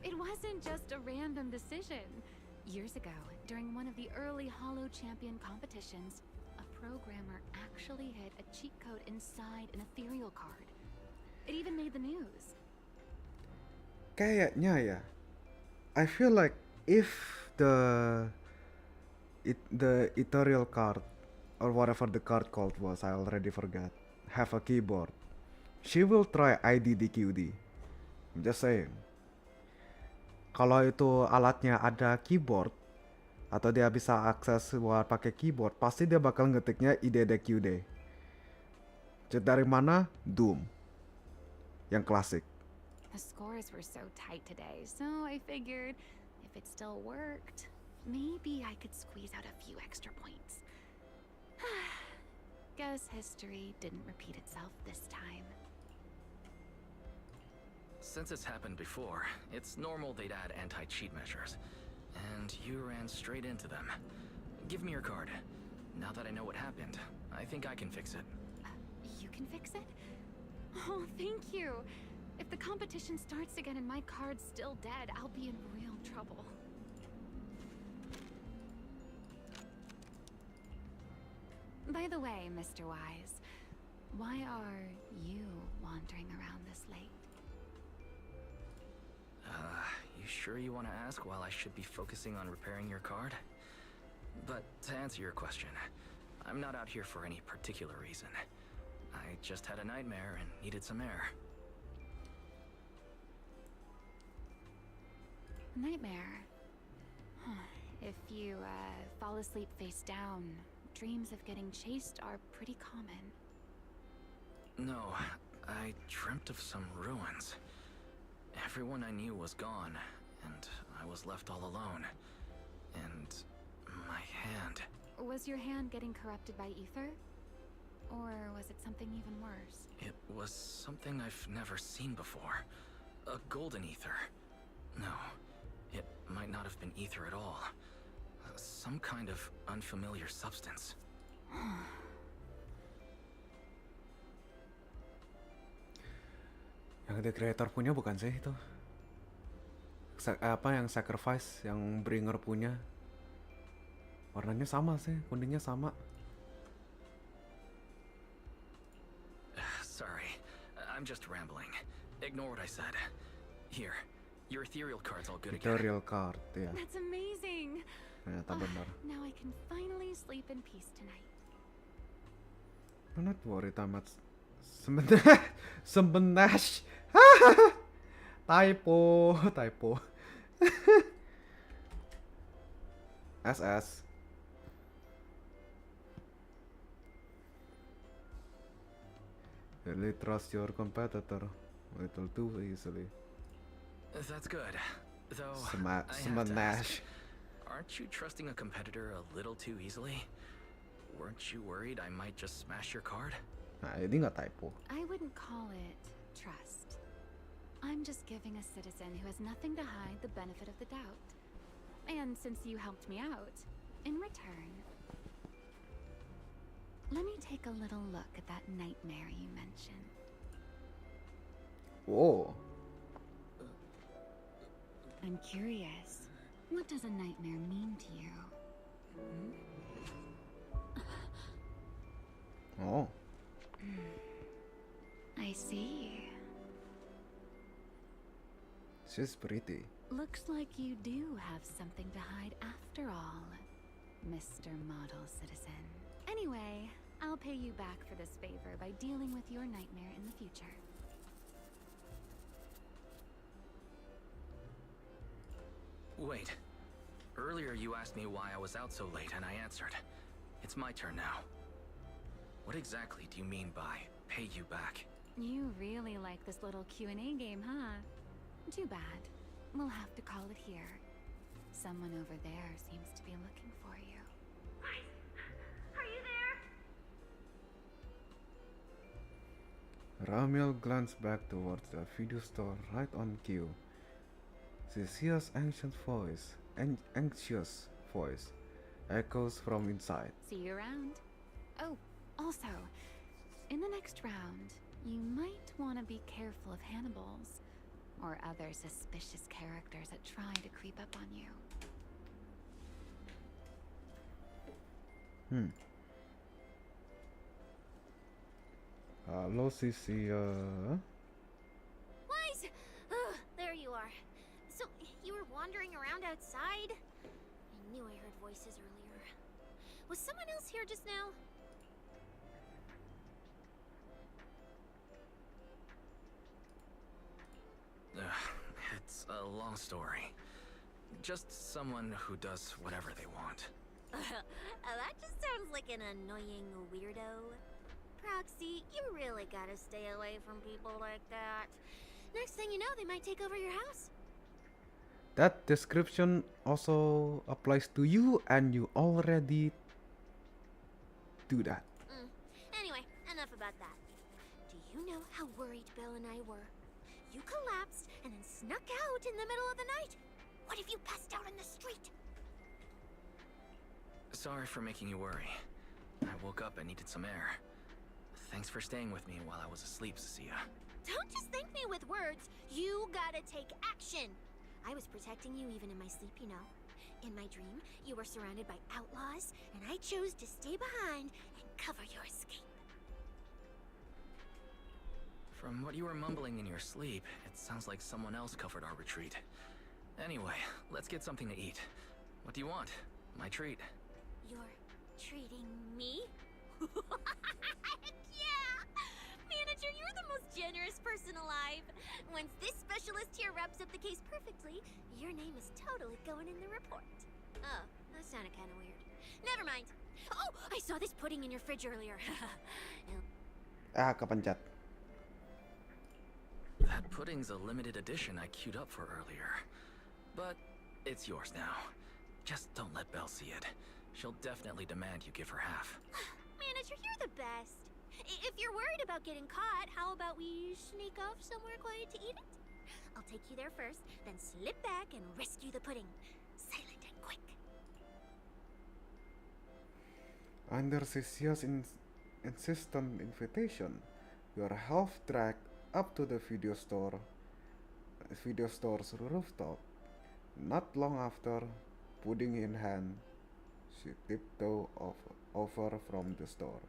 It wasn't just a random decision. Years ago, during one of the early holo champion competitions, a programmer actually hid a cheat code inside an ethereal card. It even made the news. Kayaknya ya, I feel like if the ethereal card or whatever the card called was, I already forgot, have a keyboard, she will try IDDQD. I'm just saying. Kalau itu alatnya ada keyboard atau dia bisa akses buat pakai keyboard, pasti dia bakal ngetiknya IDDQD. Dari mana? Doom. Yang klasik. The scores were so tight today, so I figured if it still worked, maybe I could squeeze out a few extra points. Guess history didn't repeat itself this time. Since it's happened before, it's normal they'd add anti-cheat measures. And you ran straight into them. Give me your card. Now that I know what happened, I think I can fix it. You can fix it? Oh, thank you. If the competition starts again and my card's still dead, I'll be in real trouble. By the way, Mr. Wise, why are you wandering around this late? You sure you want to ask while I should be focusing on repairing your card? But to answer your question, I'm not out here for any particular reason. I just had a nightmare and needed some air. Nightmare? If you fall asleep face down, dreams of getting chased are pretty common. No, I dreamt of some ruins. Everyone I knew was gone, and I was left all alone. And my hand... Was your hand getting corrupted by ether? Or was it something even worse? It was something I've never seen before. A golden ether. No, it might not have been ether at all. Some kind of unfamiliar substance. Yang The Creator punya bukan sih itu? Apa yang Sacrifice, yang Bringer punya? Warnanya sama sih, kuningnya sama. Sorry, I'm just rambling. Ignore what I said. Here, your ethereal card's all good again. Ethereal card, ya. That's amazing. Ternyata benar. Now I can finally sleep in peace tonight. Not worried amat. Sebenarnya. Typo. SS. Really trust your competitor a little too easily. That's good. Though, I have to ask, aren't you trusting a competitor a little too easily? Weren't you worried I might just smash your card? Nah, ini nggak typo. I wouldn't call it trust. I'm just giving a citizen who has nothing to hide the benefit of the doubt. And since you helped me out, in return, let me take a little look at that nightmare you mentioned. Whoa. I'm curious, what does a nightmare mean to you? Oh. I see. She's pretty. Looks like you do have something to hide after all, Mr. Model Citizen. Anyway, I'll pay you back for this favor by dealing with your nightmare in the future. Wait. Earlier you asked me why I was out so late, and I answered. It's my turn now. What exactly do you mean by pay you back? You really like this little Q&A game, huh? Too bad. We'll have to call it here. Someone over there seems to be looking for you. Are you there? Ramiel glanced back towards the video store right on cue. Cecia's anxious voice echoes from inside. See you around. Oh, also, in the next round, you might want to be careful of Hannibals or other suspicious characters that try to creep up on you. Hello, Cecia. Wise! There you are. So, you were wandering around outside? I knew I heard voices earlier. Was someone else here just now? It's a long story. Just someone who does whatever they want. That just sounds like an annoying weirdo. Proxy, you really gotta stay away from people like that. Next thing you know, they might take over your house. That description also applies to you, and you already do that. Anyway, enough about that. Do you know how worried Bill and I were? You collapsed and then snuck out in the middle of the night. What if you passed out in the street? Sorry for making you worry. I woke up and needed some air. Thanks for staying with me while I was asleep, Cecilia. Don't just thank me with words. You gotta take action. I was protecting you even in my sleep, you know. In my dream, you were surrounded by outlaws, and I chose to stay behind and cover your escape. From what you were mumbling in your sleep, it sounds like someone else covered our retreat. Anyway, let's get something to eat. What do you want? My treat. You're treating me? Yeah! Manager, you're the most generous person alive. Once this specialist here wraps up the case perfectly, your name is totally going in the report. Oh, that sounded kind of weird. Never mind. Oh, I saw this pudding in your fridge earlier. Kepencet. That pudding's a limited edition I queued up for earlier. But it's yours now. Just don't let Belle see it. She'll definitely demand you give her half. Manager, you're the best. If you're worried about getting caught, how about we sneak off somewhere quiet to eat it? I'll take you there first, then slip back and rescue the pudding. Silent and quick. Under Cecia's insistent invitation, you are half dragged up to the video store's rooftop. Not long after, pudding in hand, she tiptoed over from the store.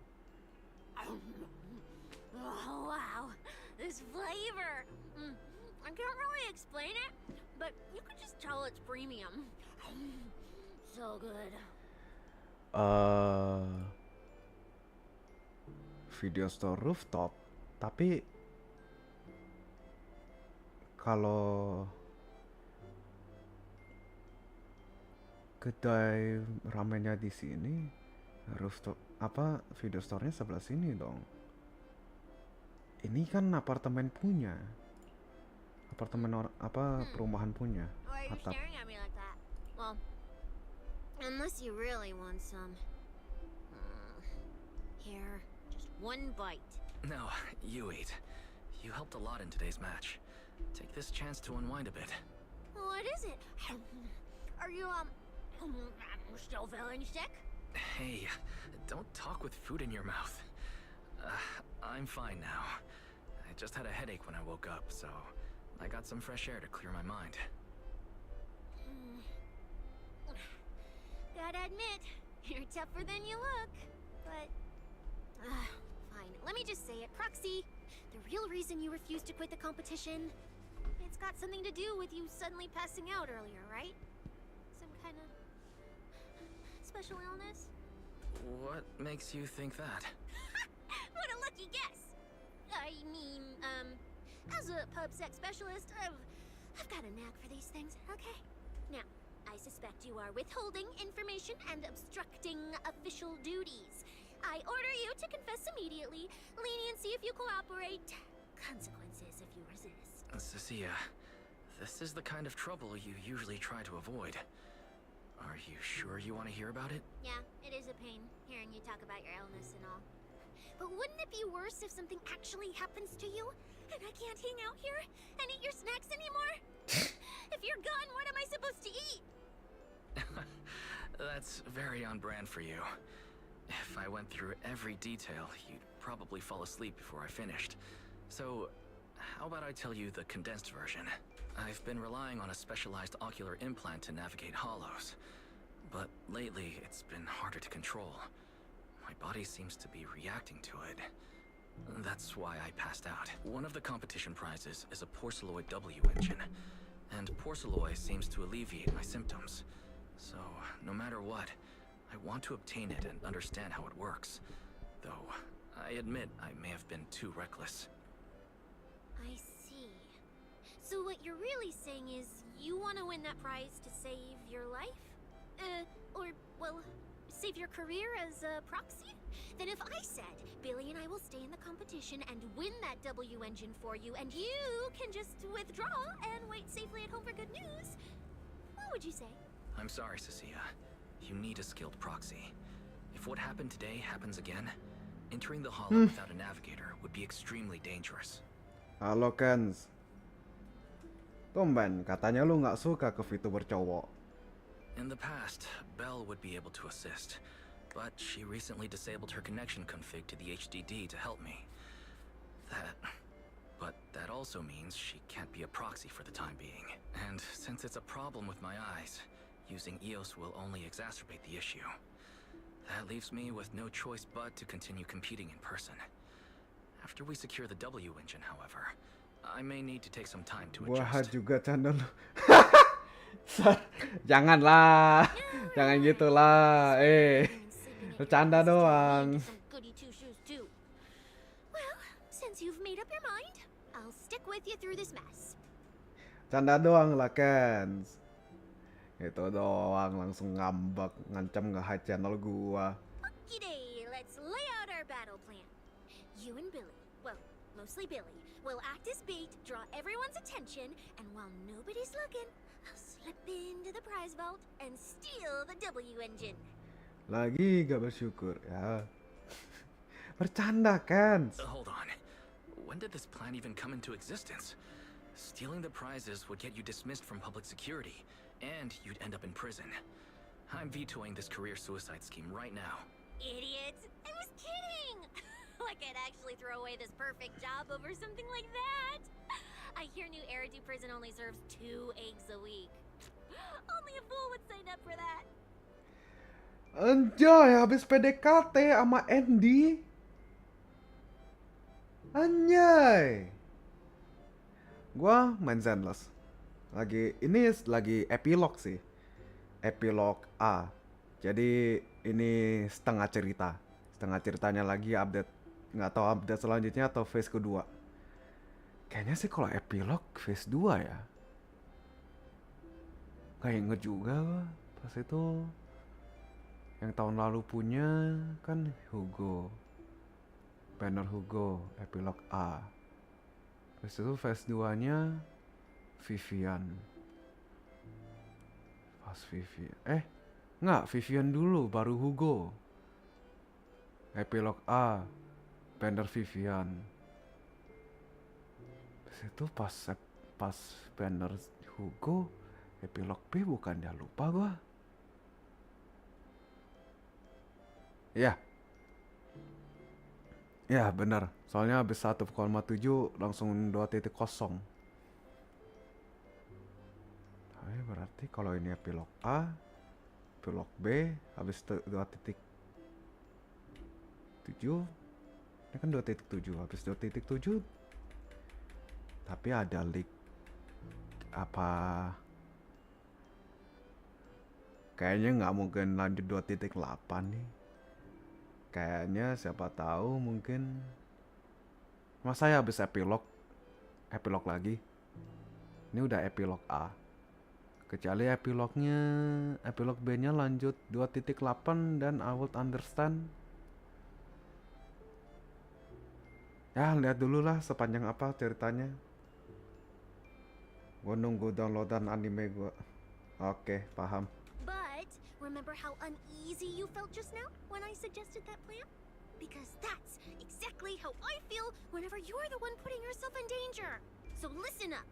Oh, wow. This flavor. I can't really explain it, but you can just tell it's premium. So good. Video store rooftop, tapi kalau kedai ramennya di sini, rooftop video store-nya sebelah sini dong. Ini kan apartemen punya. Perumahan punya. Why are you Atap. staring at me like that? Well, unless you really want some. Here, just one bite. No, you eat. You helped a lot in today's match. Take this chance to unwind a bit. What is it? Are you, still feeling sick? Hey, don't talk with food in your mouth. I'm fine now. I just had a headache when I woke up, so I got some fresh air to clear my mind. Gotta admit, you're tougher than you look. But, Fine, let me just say it. Proxy, the real reason you refused to quit the competition, it's got something to do with you suddenly passing out earlier, right? Some kind of special illness? What makes you think that? what a lucky guess! I mean, as a pub sex specialist, I've got a knack for these things, okay? Now, I suspect you are withholding information and obstructing official duties. I order you to confess immediately, leniency if you cooperate, consequences if you resist. Cecilia, this is the kind of trouble you usually try to avoid. Are you sure you want to hear about it? Yeah, it is a pain, hearing you talk about your illness and all. But wouldn't it be worse if something actually happens to you? And I can't hang out here and eat your snacks anymore? If you're gone, what am I supposed to eat? That's very on brand for you. If I went through every detail, you'd probably fall asleep before I finished. So, how about I tell you the condensed version? I've been relying on a specialized ocular implant to navigate hollows. But lately, it's been harder to control. My body seems to be reacting to it. That's why I passed out. One of the competition prizes is a Porceloid W engine. And Porceloid seems to alleviate my symptoms. So, no matter what, I want to obtain it and understand how it works. Though, I admit I may have been too reckless. I see. So what you're really saying is you want to win that prize to save your life? Save your career as a proxy? Then if I said, Billy and I will stay in the competition and win that W engine for you, and you can just withdraw and wait safely at home for good news, what would you say? I'm sorry, Cecilia. You need a skilled proxy. If what happened today happens again, entering the hollow without a navigator would be extremely dangerous. Halo Kens. Tumben, katanya lu nggak suka ke VTuber cowok. In the past, Belle would be able to assist, but she recently disabled her connection config to the HDD to help me. But that also means she can't be a proxy for the time being. And since it's a problem with my eyes, using EOS will only exacerbate the issue. That leaves me with no choice but to continue competing in person. After we secure the W engine, however, I may need to take some time to Wah adjust. juga channel lu. Janganlah. Jangan gitulah. Bercanda doang. Goody two-shoes too. Well, since you've made up your mind, I'll stick with you through this mess. Canda doang lah Kens. Itu doang langsung ngambek, ngancam nge-hide channel gua. G'day, let's lay out our battle plan. You and Billy, well, mostly Billy, will act as bait, draw everyone's attention, and while nobody's looking, I'll slip into the prize vault and steal the W engine. Lagi gak bersyukur ya. Bercanda Kens. Hold on. When did this plan even come into existence? Stealing the prizes would get you dismissed from public security, and you'd end up in prison. I'm vetoing this career suicide scheme right now. Idiots! I was kidding! Like I'd actually throw away this perfect job over something like that. I hear New Eridu Prison only serves 2 eggs a week. Only a fool would sign up for that. Anjay, habis PDKT sama Andy. Anjay. Gua main Zenless. Lagi epilog sih. Epilog A. Jadi ini setengah cerita. Setengah ceritanya lagi update. Nggak tahu update selanjutnya atau phase kedua. Kayaknya sih kalau epilog phase 2 ya. Gak inget juga gua. Pas itu yang tahun lalu punya kan Hugo. Banner Hugo, epilog A. Terus itu phase 2-nya Vivian. Pas Vivian. Nggak, Vivian dulu baru Hugo. Epilog A. banner Vivian. Itu pas banner Hugo, epilog B bukan, ya lupa gua. Ya benar, soalnya habis 1,7 langsung 2.0. Tapi berarti kalau ini epilog A, epilog B habis 2.7, ini kan 2.7, habis 2.7 tapi ada leak apa, kayaknya nggak mungkin lanjut 2.8 nih. Kayaknya siapa tahu mungkin masa ya habis epilog lagi. Ini udah epilog A. Kecuali epilog B-nya lanjut 2.8 dan I would understand. Ya, lihat dulu lah sepanjang apa ceritanya. Gua nunggu downloadan anime gua. Oke, paham. But remember how uneasy you felt just now when I suggested that plan? Because that's exactly how I feel whenever you're the one putting yourself in danger. So listen up.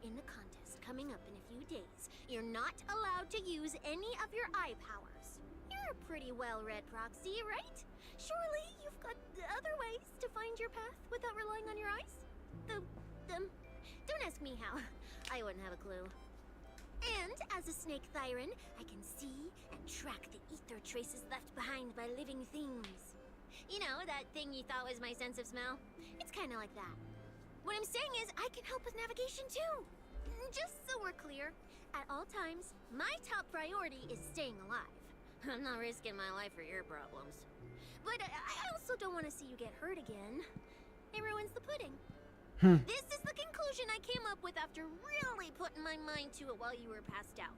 In the contest coming up in a few days, you're not allowed to use any of your eye powers. You're a pretty well-read proxy, right? Surely you've got other ways to find your path without relying on your eyes? Don't ask me how. I wouldn't have a clue. And as a snake Thyron, I can see and track the ether traces left behind by living things. You know, that thing you thought was my sense of smell? It's kind of like that. What I'm saying is I can help with navigation too. Just so we're clear, at all times, my top priority is staying alive. I'm not risking my life for your problems. But I also don't want to see you get hurt again. It ruins the pudding. This is the conclusion I came up with after really putting my mind to it while you were passed out.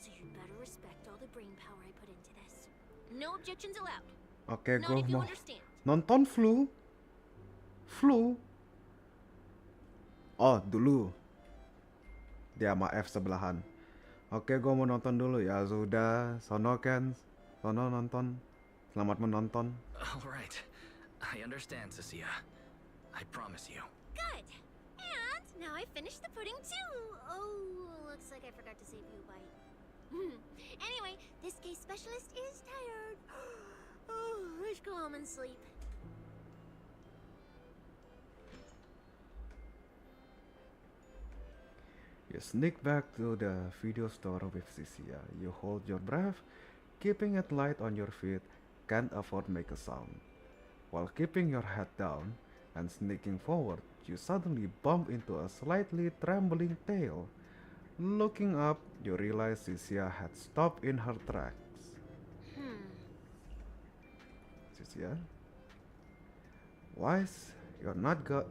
So you'd better respect all the brain power I put into this. No objections allowed. Oke, Not gue if you mau understand. nonton Flu. Oh, dulu. Dia sama F sebelahan. Oke, gue mau nonton dulu ya. Sudah, sono kan. Sono nonton. Selamat menonton. All right. I understand, Cecilia. I promise you. Good. And now I finished the pudding too. Oh, looks like I forgot to save you a bite. Anyway, this case specialist is tired. Oh, let's go home and sleep. You sneak back to the video store with Cecilia. You hold your breath, keeping it light on your feet, can't afford make a sound. While keeping your head down and sneaking forward, you suddenly bump into a slightly trembling tail. Looking up, you realize Cecilia had stopped in her tracks. Cecilia? Wise, you're not gonna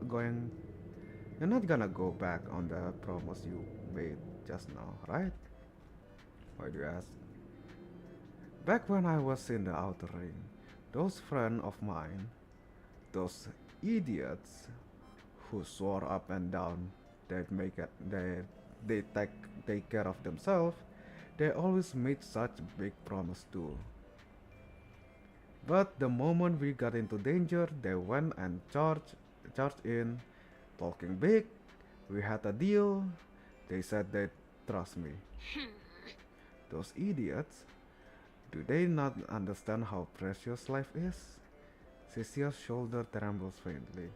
go back on the promise you made just now, right? Why do you ask? Back when I was in the outer ring, those friends of mine, those idiots who swore up and down they'd take care of themselves, they always made such big promise too. But the moment we got into danger, they went and charged in, talking big. We had a deal. They said they'd trust me. Those idiots. Do they not understand how precious life is? Cecilia's shoulder trembles faintly.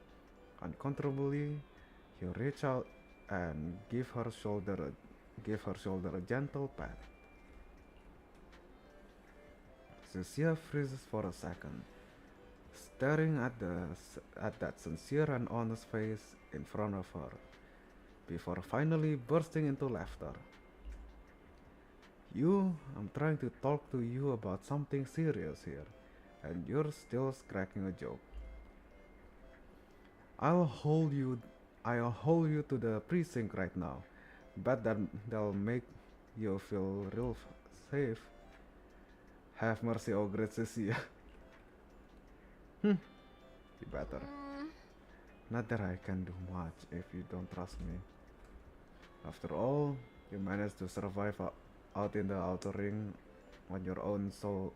Uncontrollably, you reach out and give her shoulder a gentle pat. Cecilia freezes for a second, staring at that sincere and honest face in front of her, before finally bursting into laughter. I'm trying to talk to you about something serious here, and you're still cracking a joke. I'll hold you to the precinct right now. Bet that'll make you feel real safe. Have mercy, oh great Cecilia. You better. Not that I can do much if you don't trust me. After all, you managed to survive out in the outer ring on your own for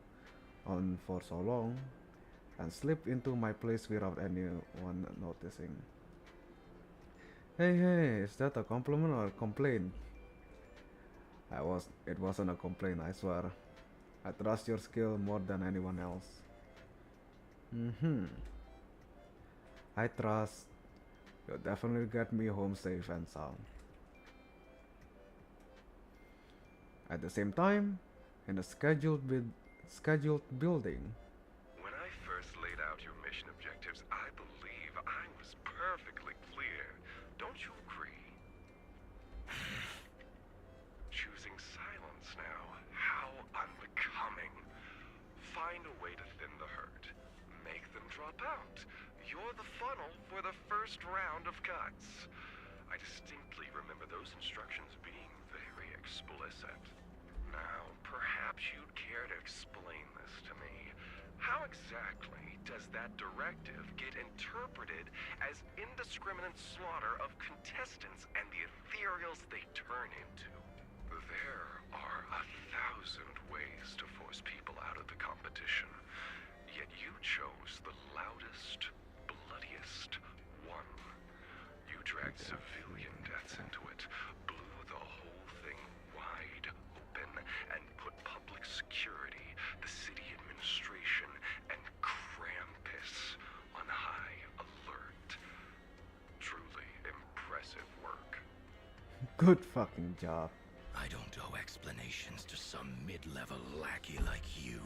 so long. and slipped into my place without anyone noticing. Hey, is that a compliment or a complaint? It wasn't a complaint, I swear. I trust your skill more than anyone else. I trust you'll definitely get me home safe and sound. At the same time, in a scheduled building. When I first laid out your mission objectives, I believe I was perfectly clear. Don't you agree? Choosing silence now. How unbecoming. Find a way to thin the herd. Make them drop out. You're the funnel for the first round of cuts. I distinctly remember those instructions being very explicit. Now, perhaps you'd care to explain this to me. How exactly does that directive get interpreted as indiscriminate slaughter of contestants and the ethereals they turn into? There are 1,000 ways to force people out of the competition, yet you chose the loudest, bloodiest one. You dragged civilian deaths into it, blew the whole thing wide open, and put public security, the city administration, and Krampus on high alert. Truly impressive work. Good fucking job. I don't owe explanations to some mid-level lackey like you.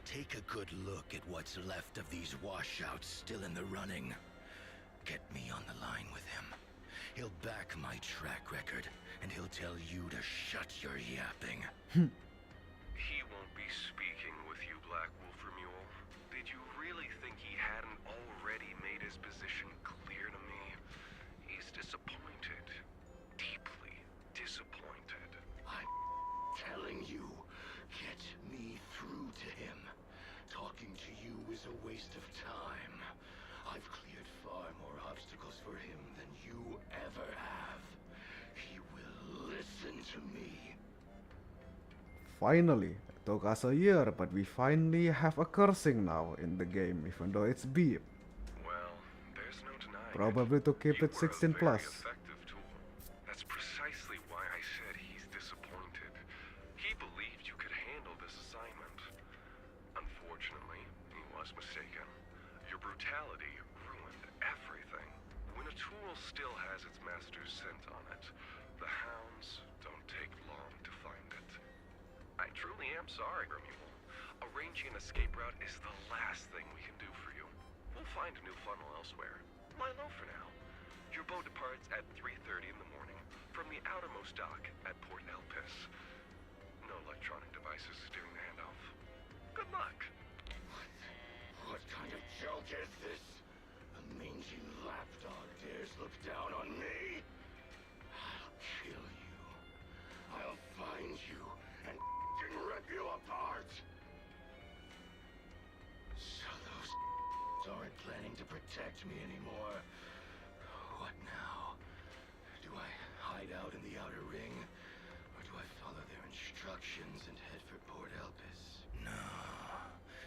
Take a good look at what's left of these washouts still in the running. Get me on the line with him. He'll back my track record, and he'll tell you to shut your yapping. He won't be speaking with you, Black Wolf Mule. Did you really think he hadn't already made his position clear to me? He's disappointed. Deeply disappointed. I'm telling you, get me through to him. Talking to you is a waste of time. I've cleared far more obstacles for him than you ever have. He will listen to me. Finally, it took us a year, but we finally have a cursing now in the game, even though it's beep. Well, there's no denying Probably to keep You it were a 16 very plus. effective tool. That's precisely why I said he's disappointed. He believed you could handle this assignment. Unfortunately, he was mistaken. Your brutality ruined everything. When a tool still has its master's scent on it, the hounds don't take long to find it. I truly am sorry, Romulo. Arranging an escape route is the last thing we can do for you. We'll find a new funnel elsewhere. Lie low for now. Your boat departs at 3:30 in the morning from the outermost dock at Port Elpis. No electronic devices during the handoff. Good luck. What kind of joke is this? A mangy lapdog dares look down on me? I'll kill you. I'll find you and rip you apart. So those aren't planning to protect me anymore. What now? Do I hide out in the outer ring? Or do I follow their instructions and head for Port Elpis? No.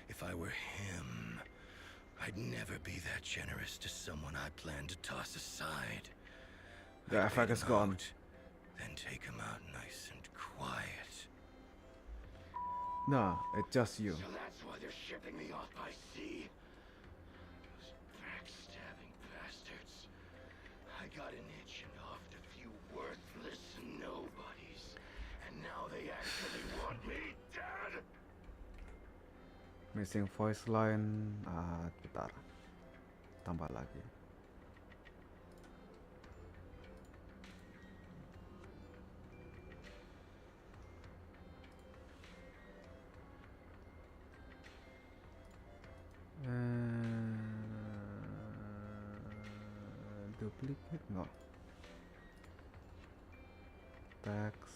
If I were him, I'd never be that generous to someone I plan to toss aside. The I'd effect bait is him gone. out, then take him out nice and quiet. Nah, it's just you. So that's why they're shipping me off by sea. Those backstabbing bastards. I got an itch and offed a few worthless nobodies. And now they actually want me dead. Missing voice line. Bentar. Tambah lagi. Duplicate? No. Text.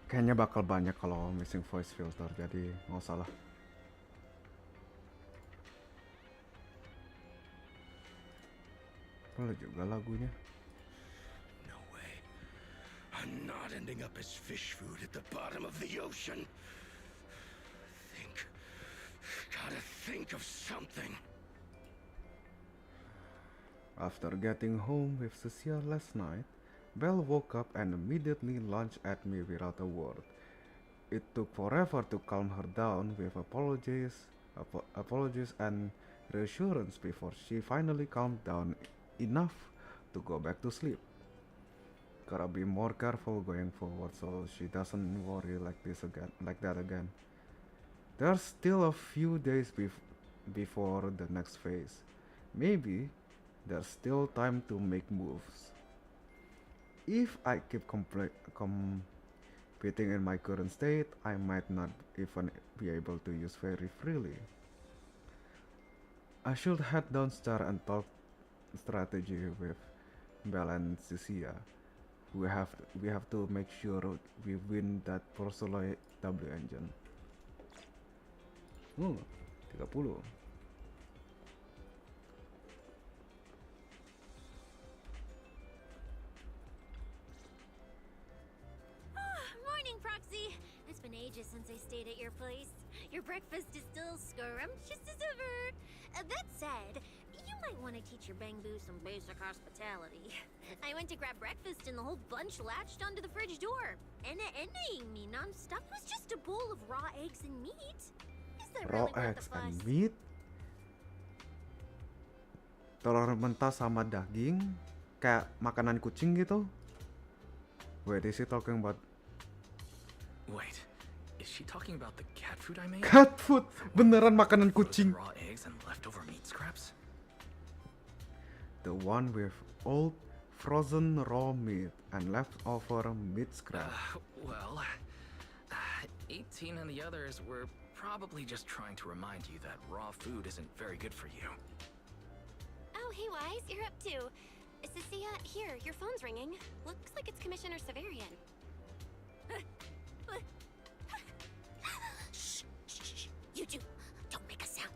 Kayaknya bakal banyak kalau missing voice filter, jadi nggak usah lah. Boleh juga lagunya. No way. I'm not ending up as fish food at the bottom of the ocean. Gotta think of something. After getting home with Cecilia last night, Belle woke up and immediately lunged at me without a word. It took forever to calm her down with apologies and reassurance before she finally calmed down enough to go back to sleep. Gotta be more careful going forward so she doesn't worry like that again. There's still a few days before the next phase. Maybe there's still time to make moves. If I keep competing in my current state, I might not even be able to use very freely. I should head downstairs and talk strategy with Belle and Cecilia. We have to make sure we win that Porcelloy W engine. 30. Morning, Proxy. It's been ages since I stayed at your place. Your breakfast is still scrumptious as ever. That said, you might want to teach your Bangbu some basic hospitality. I went to grab breakfast and the whole bunch latched onto the fridge door. And eyeing me nonstop. It was just a bowl of raw eggs and meat. Is that Raw really worth eggs the fuss? and meat? Telur mentah sama daging? Kayak makanan kucing gitu? Wait, is he talking about Wait, is she talking about the cat food I made? cat food? Beneran makanan Frozen kucing? raw eggs and leftover meat scraps? The one with old frozen raw meat and leftover meat scrap. Well, 18 and the others were probably just trying to remind you that raw food isn't very good for you. Oh, hey Wise, you're up too. Cecilia, here, your phone's ringing. Looks like it's Commissioner Severian. Shh, shh, shh. You two, don't make a sound.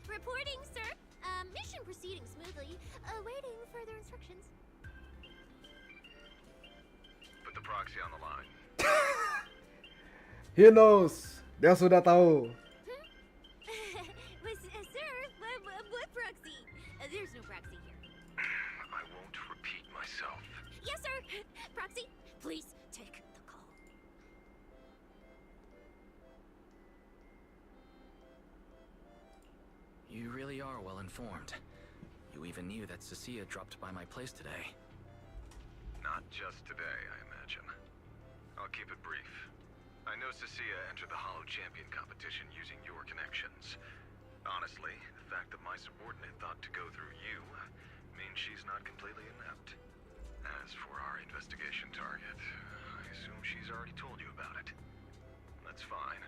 Reporting, sir. Mission proceeding smoothly. Awaiting further instructions. Put the proxy on the line. He knows. Dia sudah tahu. Sir, what proxy? There's no proxy here. I won't repeat myself. Yes, sir. Proxy, please take the call. You really are well informed. You even knew that Cecilia dropped by my place today. Not just today, I imagine. I'll keep it brief. I know Cecilia entered the Hollow Champion competition using your connections. Honestly, the fact that my subordinate thought to go through you means she's not completely inept. As for our investigation target, I assume she's already told you about it. That's fine.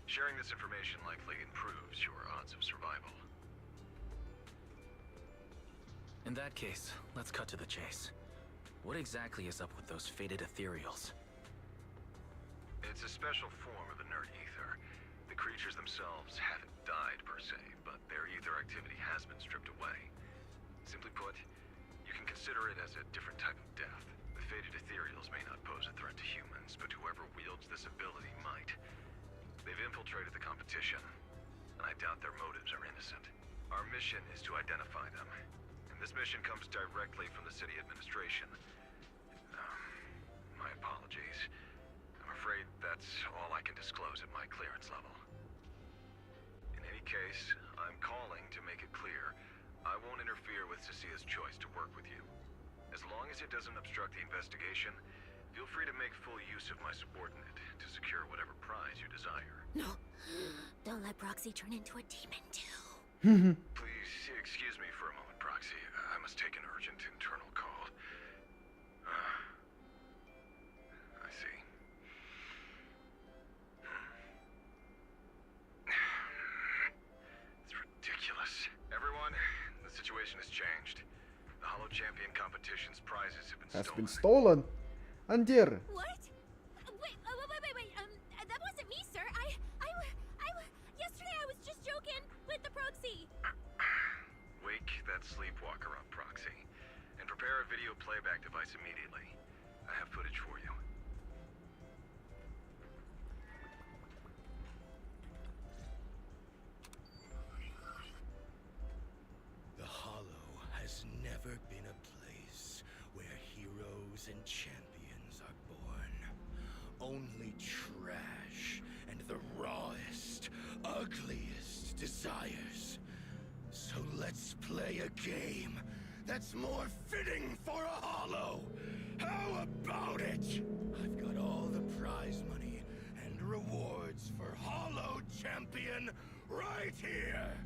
Sharing this information likely improves your odds of survival. In that case, let's cut to the chase. What exactly is up with those faded ethereals? It's a special form of inert ether. The creatures themselves haven't died per se, but their ether activity has been stripped away. Simply put, you can consider it as a different type of death. The faded ethereals may not pose a threat to humans, but whoever wields this ability might. They've infiltrated the competition, and I doubt their motives are innocent. Our mission is to identify them, and this mission comes directly from the city administration. My apologies. I'm afraid that's all I can disclose at my clearance level. In any case, I'm calling to make it clear I won't interfere with Cecilia's choice to work with you. As long as it doesn't obstruct the investigation, feel free to make full use of my subordinate to secure whatever prize you desire. No, don't let Proxy turn into a demon too. Please excuse me for a moment, Proxy. I must take an urgent internal call. I see. It's ridiculous. Everyone, the situation has changed. The Hollow Champion competition's prizes have been stolen. Anjir. What? Wait, that wasn't me, sir. Yesterday I was just joking. Proxy! Wake that sleepwalker up, Proxy. And prepare a video playback device immediately. I have footage for you. The Hollow has never been a place where heroes and champions are born. Only trash and the rawest, ugliest desires. So let's play a game that's more fitting for a Hollow. How about it? I've got all the prize money and rewards for Hollow Champion right here.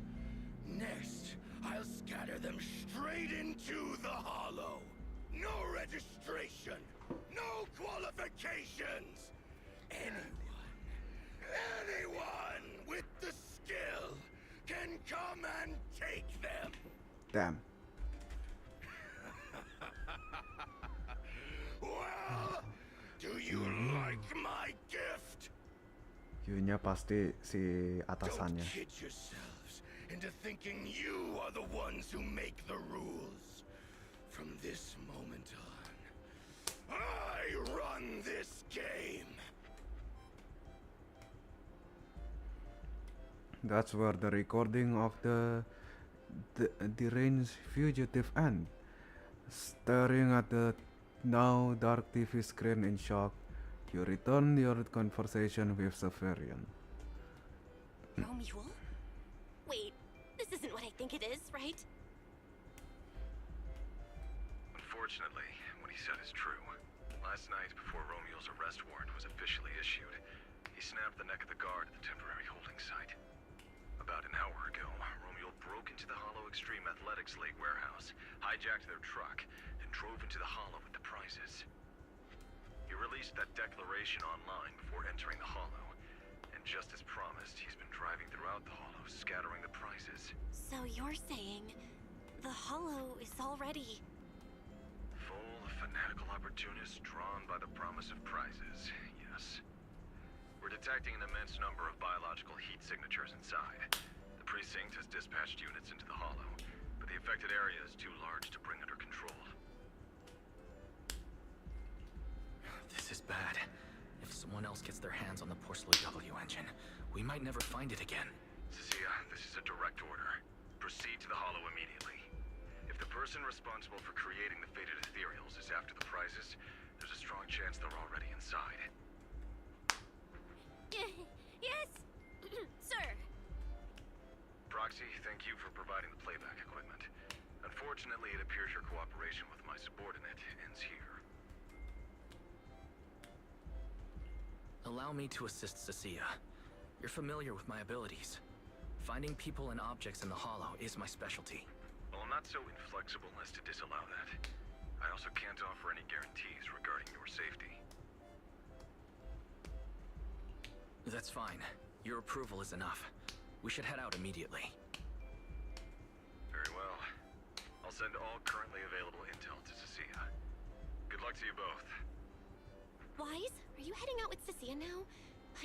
Next, I'll scatter them straight into the Hollow. No registration, no qualifications. Anyone with the skill can come and take them. Damn. Well, do you like my gift? Q-nya pasti si atasannya. Don't kid yourselves into thinking you are the ones who make the rules. From this moment on, I run this game. That's where the recording of the deranged fugitive end. Staring at the now dark TV screen in shock, you return your conversation with Severian. Romule? Wait, this isn't what I think it is, right? Unfortunately, what he said is true. Last night, before Romeo's arrest warrant was officially issued, he snapped the neck of the guard at the temporary holding site. About an hour ago, Romeo broke into the Hollow Extreme Athletics League warehouse, hijacked their truck, and drove into the Hollow with the prizes. He released that declaration online before entering the Hollow, and just as promised, he's been driving throughout the Hollow, scattering the prizes. So you're saying the Hollow is already... Full of fanatical opportunists drawn by the promise of prizes, yes. We're detecting an immense number of biological heat signatures inside. The precinct has dispatched units into the Hollow, but the affected area is too large to bring under control. This is bad. If someone else gets their hands on the Porcelain W engine, we might never find it again. Cecilia, this is a direct order. Proceed to the Hollow immediately. If the person responsible for creating the fated ethereals is after the prizes, there's a strong chance they're already inside. Yes, sir. Proxy, thank you for providing the playback equipment. Unfortunately, it appears your cooperation with my subordinate ends here. Allow me to assist Cecilia. You're familiar with my abilities. Finding people and objects in the Hollow is my specialty. Well, I'm not so inflexible as to disallow that. I also can't offer any guarantees regarding your safety. That's fine. Your approval is enough. We should head out immediately. Very well. I'll send all currently available intel to Cecilia. Good luck to you both. Wise, are you heading out with Cecilia now?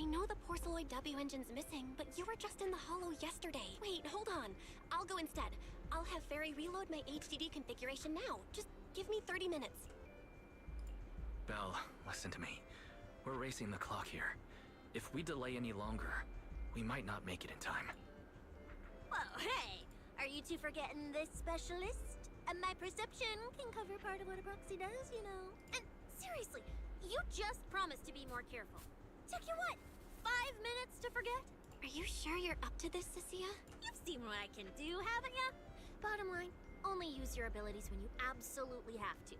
I know the Porceloid W engine's missing, but you were just in the Hollow yesterday. Wait, hold on. I'll go instead. I'll have Ferry reload my HDD configuration now. Just give me 30 minutes. Belle, listen to me. We're racing the clock here. If we delay any longer, we might not make it in time. Well, hey! Are you two forgetting this specialist? My perception can cover part of what a proxy does, you know. And seriously, you just promised to be more careful. Took you what? 5 minutes to forget? Are you sure you're up to this, Cecilia? You've seen what I can do, haven't you? Bottom line, only use your abilities when you absolutely have to.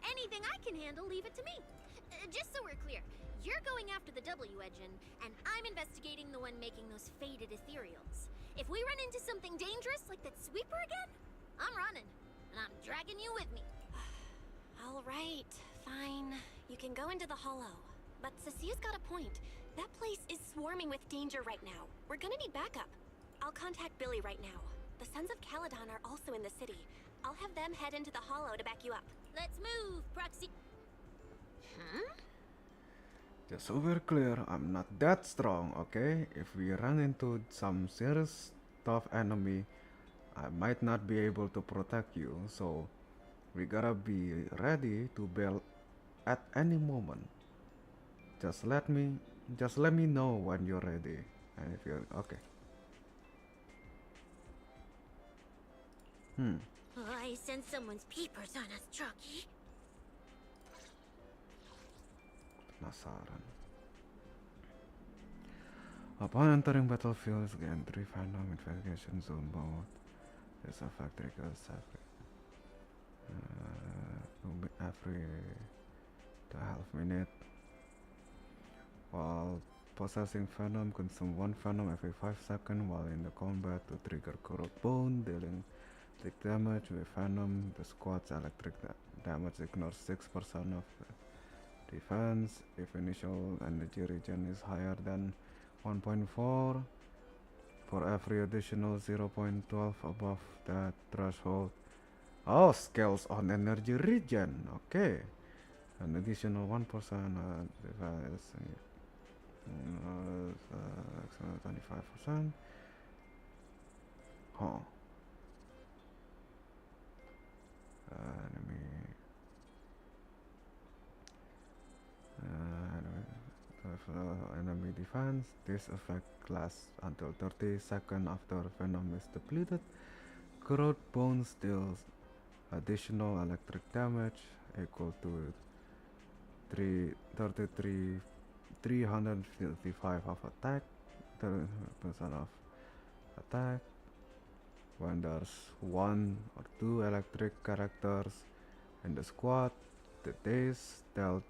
Anything I can handle, leave it to me. Just so we're clear, you're going after the W engine, and I'm investigating the one making those faded ethereals. If we run into something dangerous like that sweeper again, I'm running, and I'm dragging you with me. All right, fine. You can go into the Hollow. But Cecilia's got a point. That place is swarming with danger right now. We're gonna need backup. I'll contact Billy right now. The Sons of Caledon are also in the city. I'll have them head into the Hollow to back you up. Let's move, Proxy. Just so we're clear, I'm not that strong, okay? If we run into some serious tough enemy, I might not be able to protect you, so we gotta be ready to bail at any moment. Just let me know when you're ready. And if you're okay. I sense someone's peepers on us, Chucky. Penasaran. Upon entering battlefields, gain 3 Venom investigation zone mode. This effect triggers every 12 minute. While possessing Venom, consume 1 Venom every 5 seconds while in the combat to trigger corrode bone, dealing electric damage with Venom. The squad's electric damage ignores 6% of the defense. If initial energy regen is higher than 1.4, for every additional 0.12 above that threshold. Oh, scales on energy regen. Okay. An additional 1% device. 25%. Huh. Enemy defense. This effect lasts until 30 seconds after Venom is depleted. Corrode bones deals additional electric damage equal to 355 of attack, 30% of attack. When there's 1 or 2 electric characters in the squad, the days dealt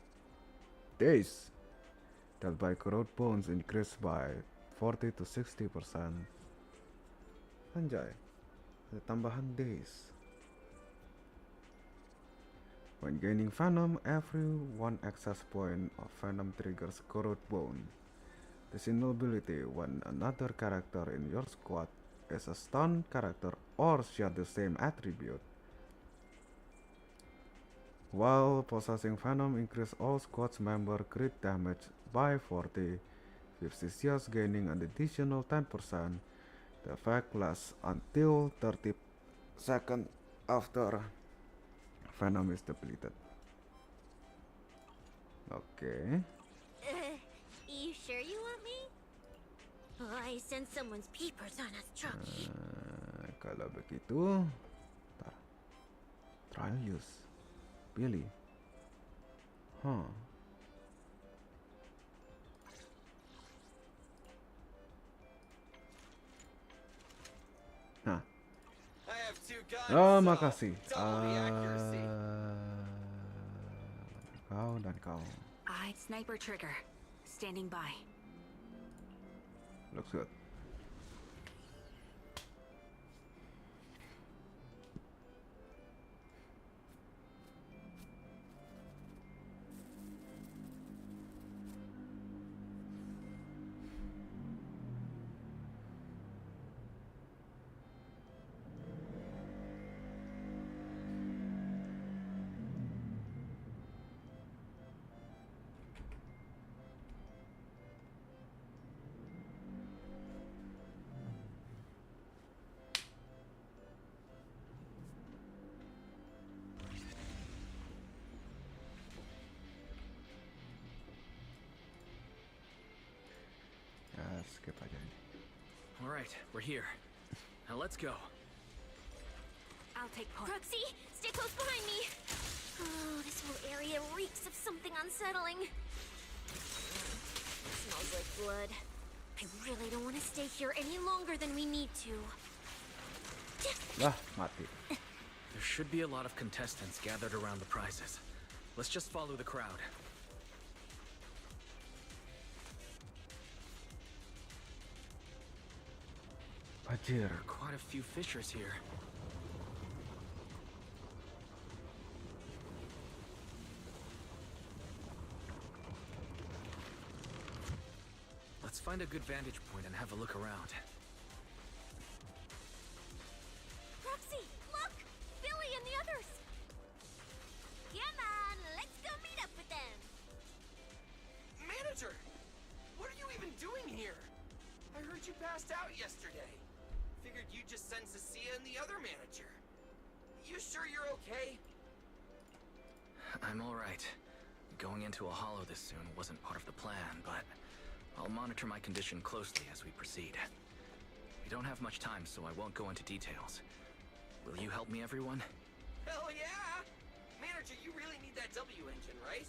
by corrode bones increase by 40 to 60%. Anjay, ada tambahan days. When gaining Venom, every 1 access point of Venom triggers corrode bone. This ability when another character in your squad is a stun character or share the same attribute. While possessing Venom increase all squad's member crit damage by 40, with Sisias gaining an additional 10%. The effect lasts until 30 seconds after Venom is depleted. Okay. You sure you want me? I sense someone's peepers on us, Chucky. Kalau begitu, trial use. Billy. Huh. Nah. I have 2 guns. Oh, so makasih. double the accuracy. Kau dan kau. Sniper trigger. Standing by. Looks good. Skip aja ini. All right, we're here. Now let's go. I'll take point. Roxy, stay close behind me. Oh, this whole area reeks of something unsettling. It smells like blood. I really don't want to stay here any longer than we need to. Lah, mati. There should be a lot of contestants gathered around the prizes. Let's just follow the crowd. Anjir. There are quite a few fishers here. Let's find a good vantage point and have a look around. Roxy, look! Billy and the others! Come on, let's go meet up with them. Manager! What are you even doing here? I heard you passed out yesterday. you just send Cecilia and the other manager. You sure you're okay? I'm alright. Going into a hollow this soon wasn't part of the plan, but I'll monitor my condition closely as we proceed. We don't have much time, so I won't go into details. Will you help me, everyone? Hell yeah! Manager, you really need that W engine, right?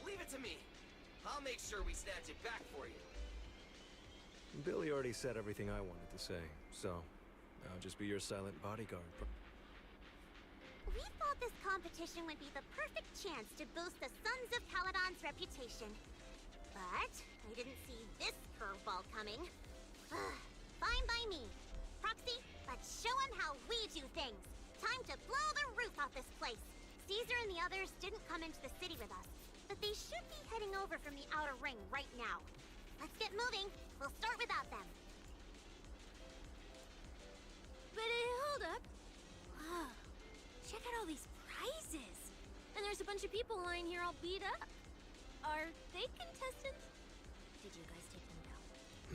Leave it to me. I'll make sure we snatch it back for you. Billy already said everything I wanted to say, so I'll just be your silent bodyguard. We thought this competition would be the perfect chance to boost the Sons of Caledon's reputation. But I didn't see this curveball coming. Fine by me. Proxy, let's show him how we do things. Time to blow the roof off this place. Caesar and the others didn't come into the city with us, but they should be heading over from the outer ring right now. Let's get moving. We'll start without them. But hold up. Wow. Check out all these prizes. And there's a bunch of people lying here all beat up. Are they contestants? Did you guys take them down?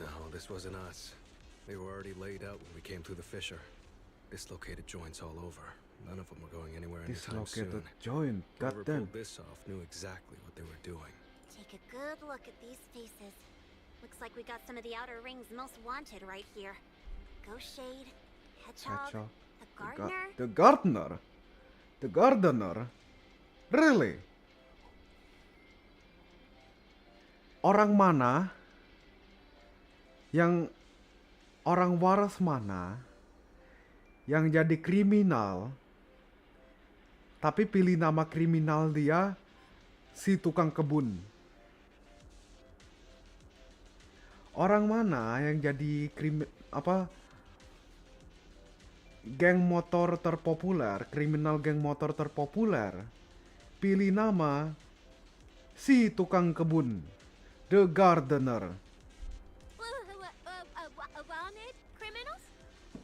No, this wasn't us. They were already laid out when we came through the fissure. Dislocated joints all over. None of them were going anywhere anytime soon. Dislocated joint, Whoever goddamn. pulled this off knew exactly what they were doing. Take a good look at these faces. Looks like we got some of the outer ring's most wanted right here. Ghost Shade, Hedgehog, the Gardener. The Gardener? The Gardener? Really? Orang mana? Yang orang waras mana? Yang jadi kriminal? Tapi pilih nama kriminal dia si tukang kebun. Orang mana yang jadi geng motor terpopuler, kriminal geng motor terpopuler, pilih nama si tukang kebun, the gardener. Wanted criminals?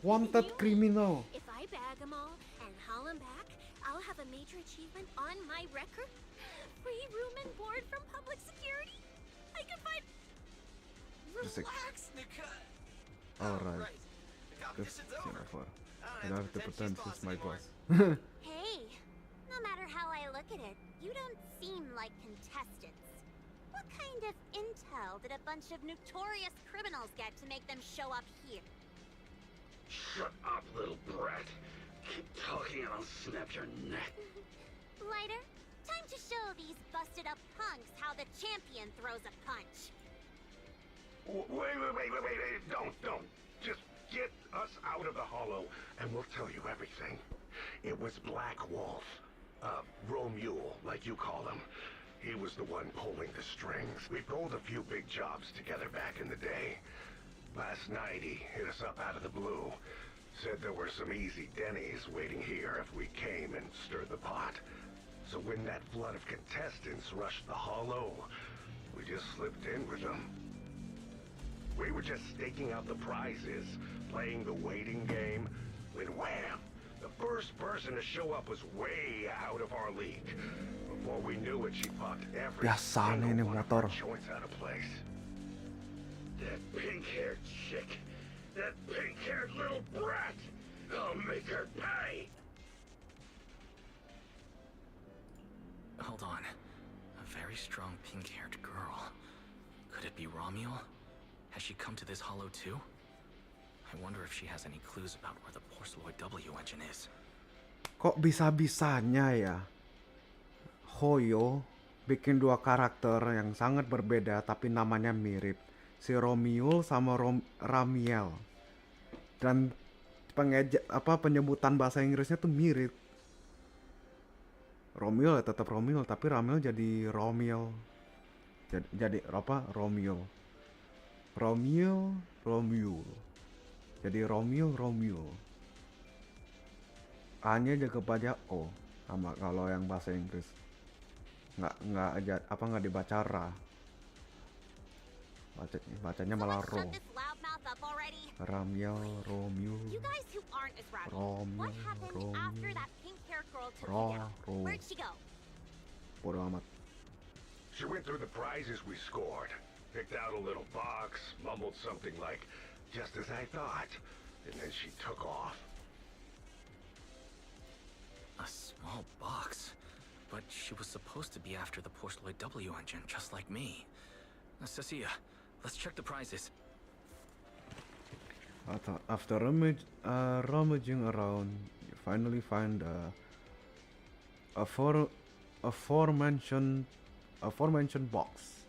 Wanted criminal. If I bag them all and haul them back, I'll have a major achievement on my record. Free room and board from public security. I can find... Relax, Nika. Alright. The competition's over. I don't have to pretend this is my boss. Hey, no matter how I look at it, you don't seem like contestants. What kind of intel did a bunch of notorious criminals get to make them show up here? Shut up, little brat. Keep talking and I'll snap your neck. Lighter, time to show these busted up punks how the champion throws a punch. Wait. Don't. Just get us out of the hollow and we'll tell you everything. It was Black Wolf. Romule, like you call him. He was the one pulling the strings. We pulled a few big jobs together back in the day. Last night he hit us up out of the blue. Said there were some easy Denny's waiting here if we came and stirred the pot. So when that flood of contestants rushed the hollow, we just slipped in with them. We were just staking out the prizes, playing the waiting game, when wham! The first person to show up was way out of our league. Before we knew it, she popped every Biasa nih single one of our motor. joints out of place. That pink-haired chick, that pink-haired little brat, I'll make her pay. Hold on. A very strong pink-haired girl. Could it be Romule? Has she come to this hollow too? I wonder if she has any clues about where the Porceloid W engine is. Kok bisa-bisanya ya Hoyo bikin dua karakter yang sangat berbeda tapi namanya mirip, si Romule sama Ramiel, dan penyebutan bahasa Inggrisnya tuh mirip. Romule ya tetap Romule tapi Ramiel jadi Romule, jadi Romule jadi Romule. A-nya jaga pada O sama kalau yang bahasa Inggris. Nggak dibaca Ra. Bacanya malah Ro. Ramiel, Romule. You guys who aren't as rowdy, Romule, what happened after that pink-haired girl took you down? Where'd she go? Bodo amat. She went through the prizes we scored, picked out a little box, mumbled something like, "Just as I thought," and then she took off. A small box? But she was supposed to be after the Porceloid W engine, just like me. Cecilia, let's check the prizes. After rummaging around, you finally find aforementioned box.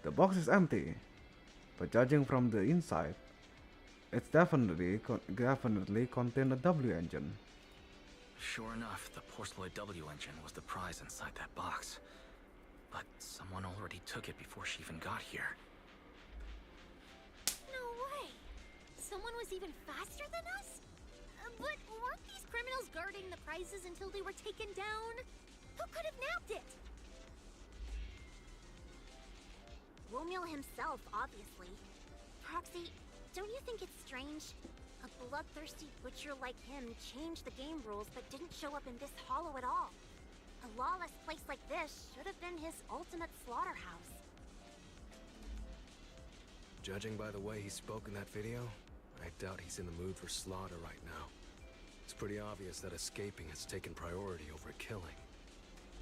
The box is empty, but judging from the inside, it's definitely contain a W engine. Sure enough, the Porceloid W engine was the prize inside that box. But someone already took it before she even got here. No way! Someone was even faster than us? But weren't these criminals guarding the prizes until they were taken down? Who could have nabbed it? Romeo himself, obviously. Proxy, don't you think it's strange? A bloodthirsty butcher like him changed the game rules but didn't show up in this hollow at all. A lawless place like this should have been his ultimate slaughterhouse. Judging by the way he spoke in that video, I doubt he's in the mood for slaughter right now. It's pretty obvious that escaping has taken priority over killing.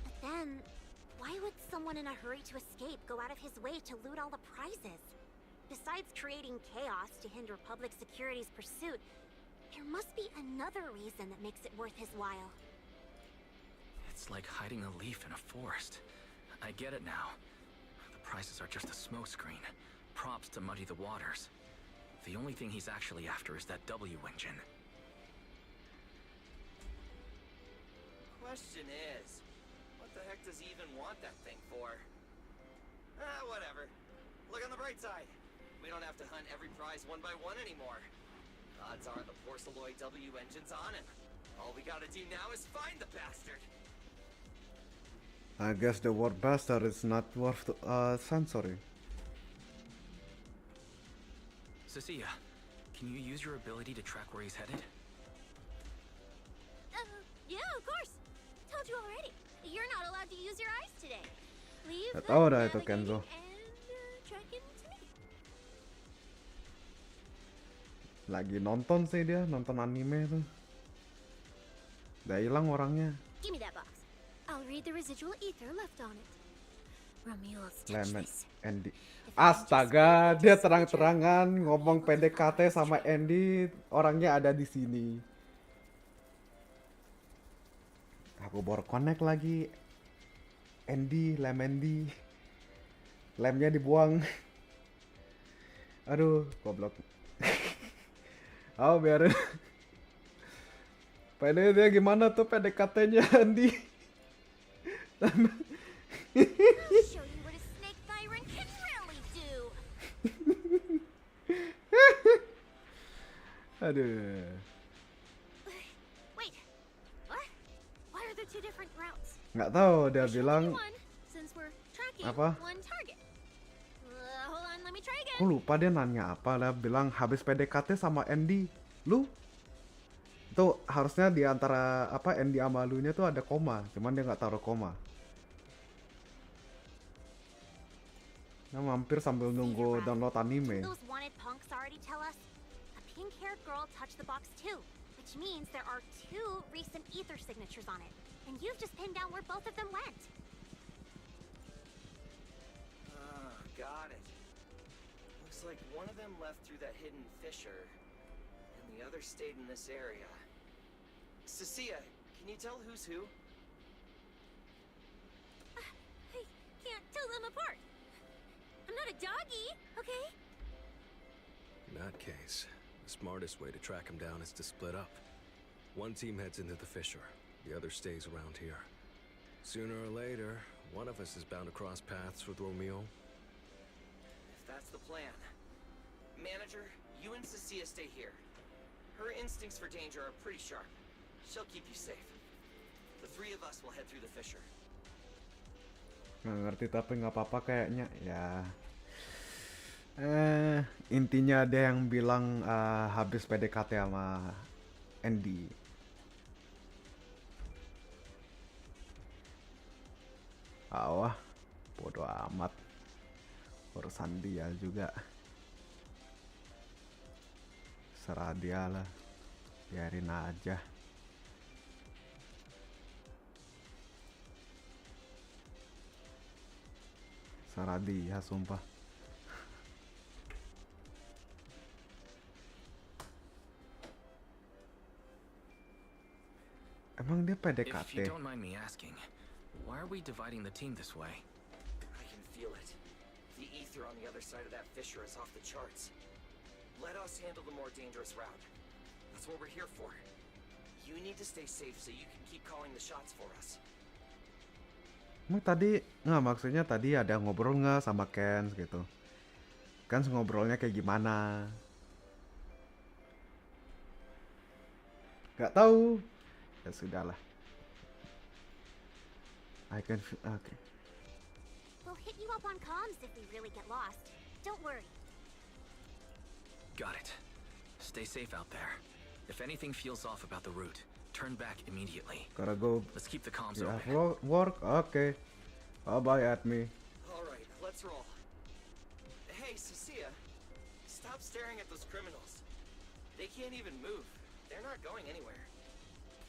But then, why would someone in a hurry to escape go out of his way to loot all the prizes? Besides creating chaos to hinder public security's pursuit, there must be another reason that makes it worth his while. It's like hiding a leaf in a forest. I get it now. The prizes are just a smokescreen, props to muddy the waters. The only thing he's actually after is that W engine. Question is, what the heck does he even want that thing for? Whatever. Look on the bright side. We don't have to hunt every prize one by one anymore. Odds are the Porceloid W engine's on him. All we gotta do now is find the bastard. I guess the word bastard is not worth censoring. Cecilia, can you use your ability to track where he's headed? Yeah, of course. Told you already. You're not allowed to use your eyes today. Leave Gak the tahu dah itu navigating Kenzo. and tracking to me. Lagi nonton sih dia, nonton anime tuh. Udah hilang orangnya. Give me that box. I'll read the residual ether left on it. Romeo will stitch Lemon this. Andy. Astaga, dia terang-terangan ngomong PDKT sama Andy, orangnya ada di sini. Aku baru connect lagi. Andy, lem Andy. Lemnya dibuang. Aduh, goblok. Oh, biarin. PD dia gimana tuh PDKT-nya Andy? I'll show you what a snake tyrant can really do. Aduh. Wait, what? Why are there two different routes? Nggak tahu, dia bilang One, since we're tracking apa? one target. Hold on, let me try again. Aku lupa dia nanya apa lah, bilang habis PDKT sama Andy. Lu? Itu harusnya di antara apa Andy sama lunya tuh ada koma, cuman dia nggak taruh koma. Nah, mampir sambil nunggu download anime. Those wanted punks already tell us? A pink-haired girl touched the box too, which means there are two recent ether signatures on it. And you've just pinned down where both of them went. Got it. Looks like one of them left through that hidden fissure, and the other stayed in this area. Cecilia, can you tell who's who? I can't tell them apart. I'm not a doggy, okay? In that case, the smartest way to track him down is to split up. One team heads into the fissure, the other stays around here. Sooner or later, one of us is bound to cross paths with Romeo. If that's the plan. Manager, you and Cecilia stay here. Her instincts for danger are pretty sharp. She'll keep you safe. The three of us will head through the fissure. Nggak ngerti tapi nggak apa-apa kayaknya ya. Intinya ada yang bilang habis PDKT sama Andy. Wah, bodo amat. Urusan dia juga. Serah dia lah. Biarin aja. Serah dia, sumpah. Emang dia If PDKT? you don't mind me asking, why are we dividing the team this way? I can feel it. The ether on the other side of that fissure is off the charts. Let us handle the more dangerous route. That's what we're here for. You need to stay safe so you can keep calling the shots for us. Emang tadi, nggak maksudnya tadi ada ngobrol nggak sama Ken gitu? Kan ngobrolnya kayak gimana? Gak tahu. Ya sudahlah. I can feel, okay. We'll hit you up on comms if we really get lost. Don't worry. Got it. Stay safe out there. If anything feels off about the route, turn back immediately. Gotta go. Let's keep the comms You open. have work? Okay. Bye-bye at me. Alright, let's roll. Hey, Cecilia. Stop staring at those criminals. They can't even move. They're not going anywhere.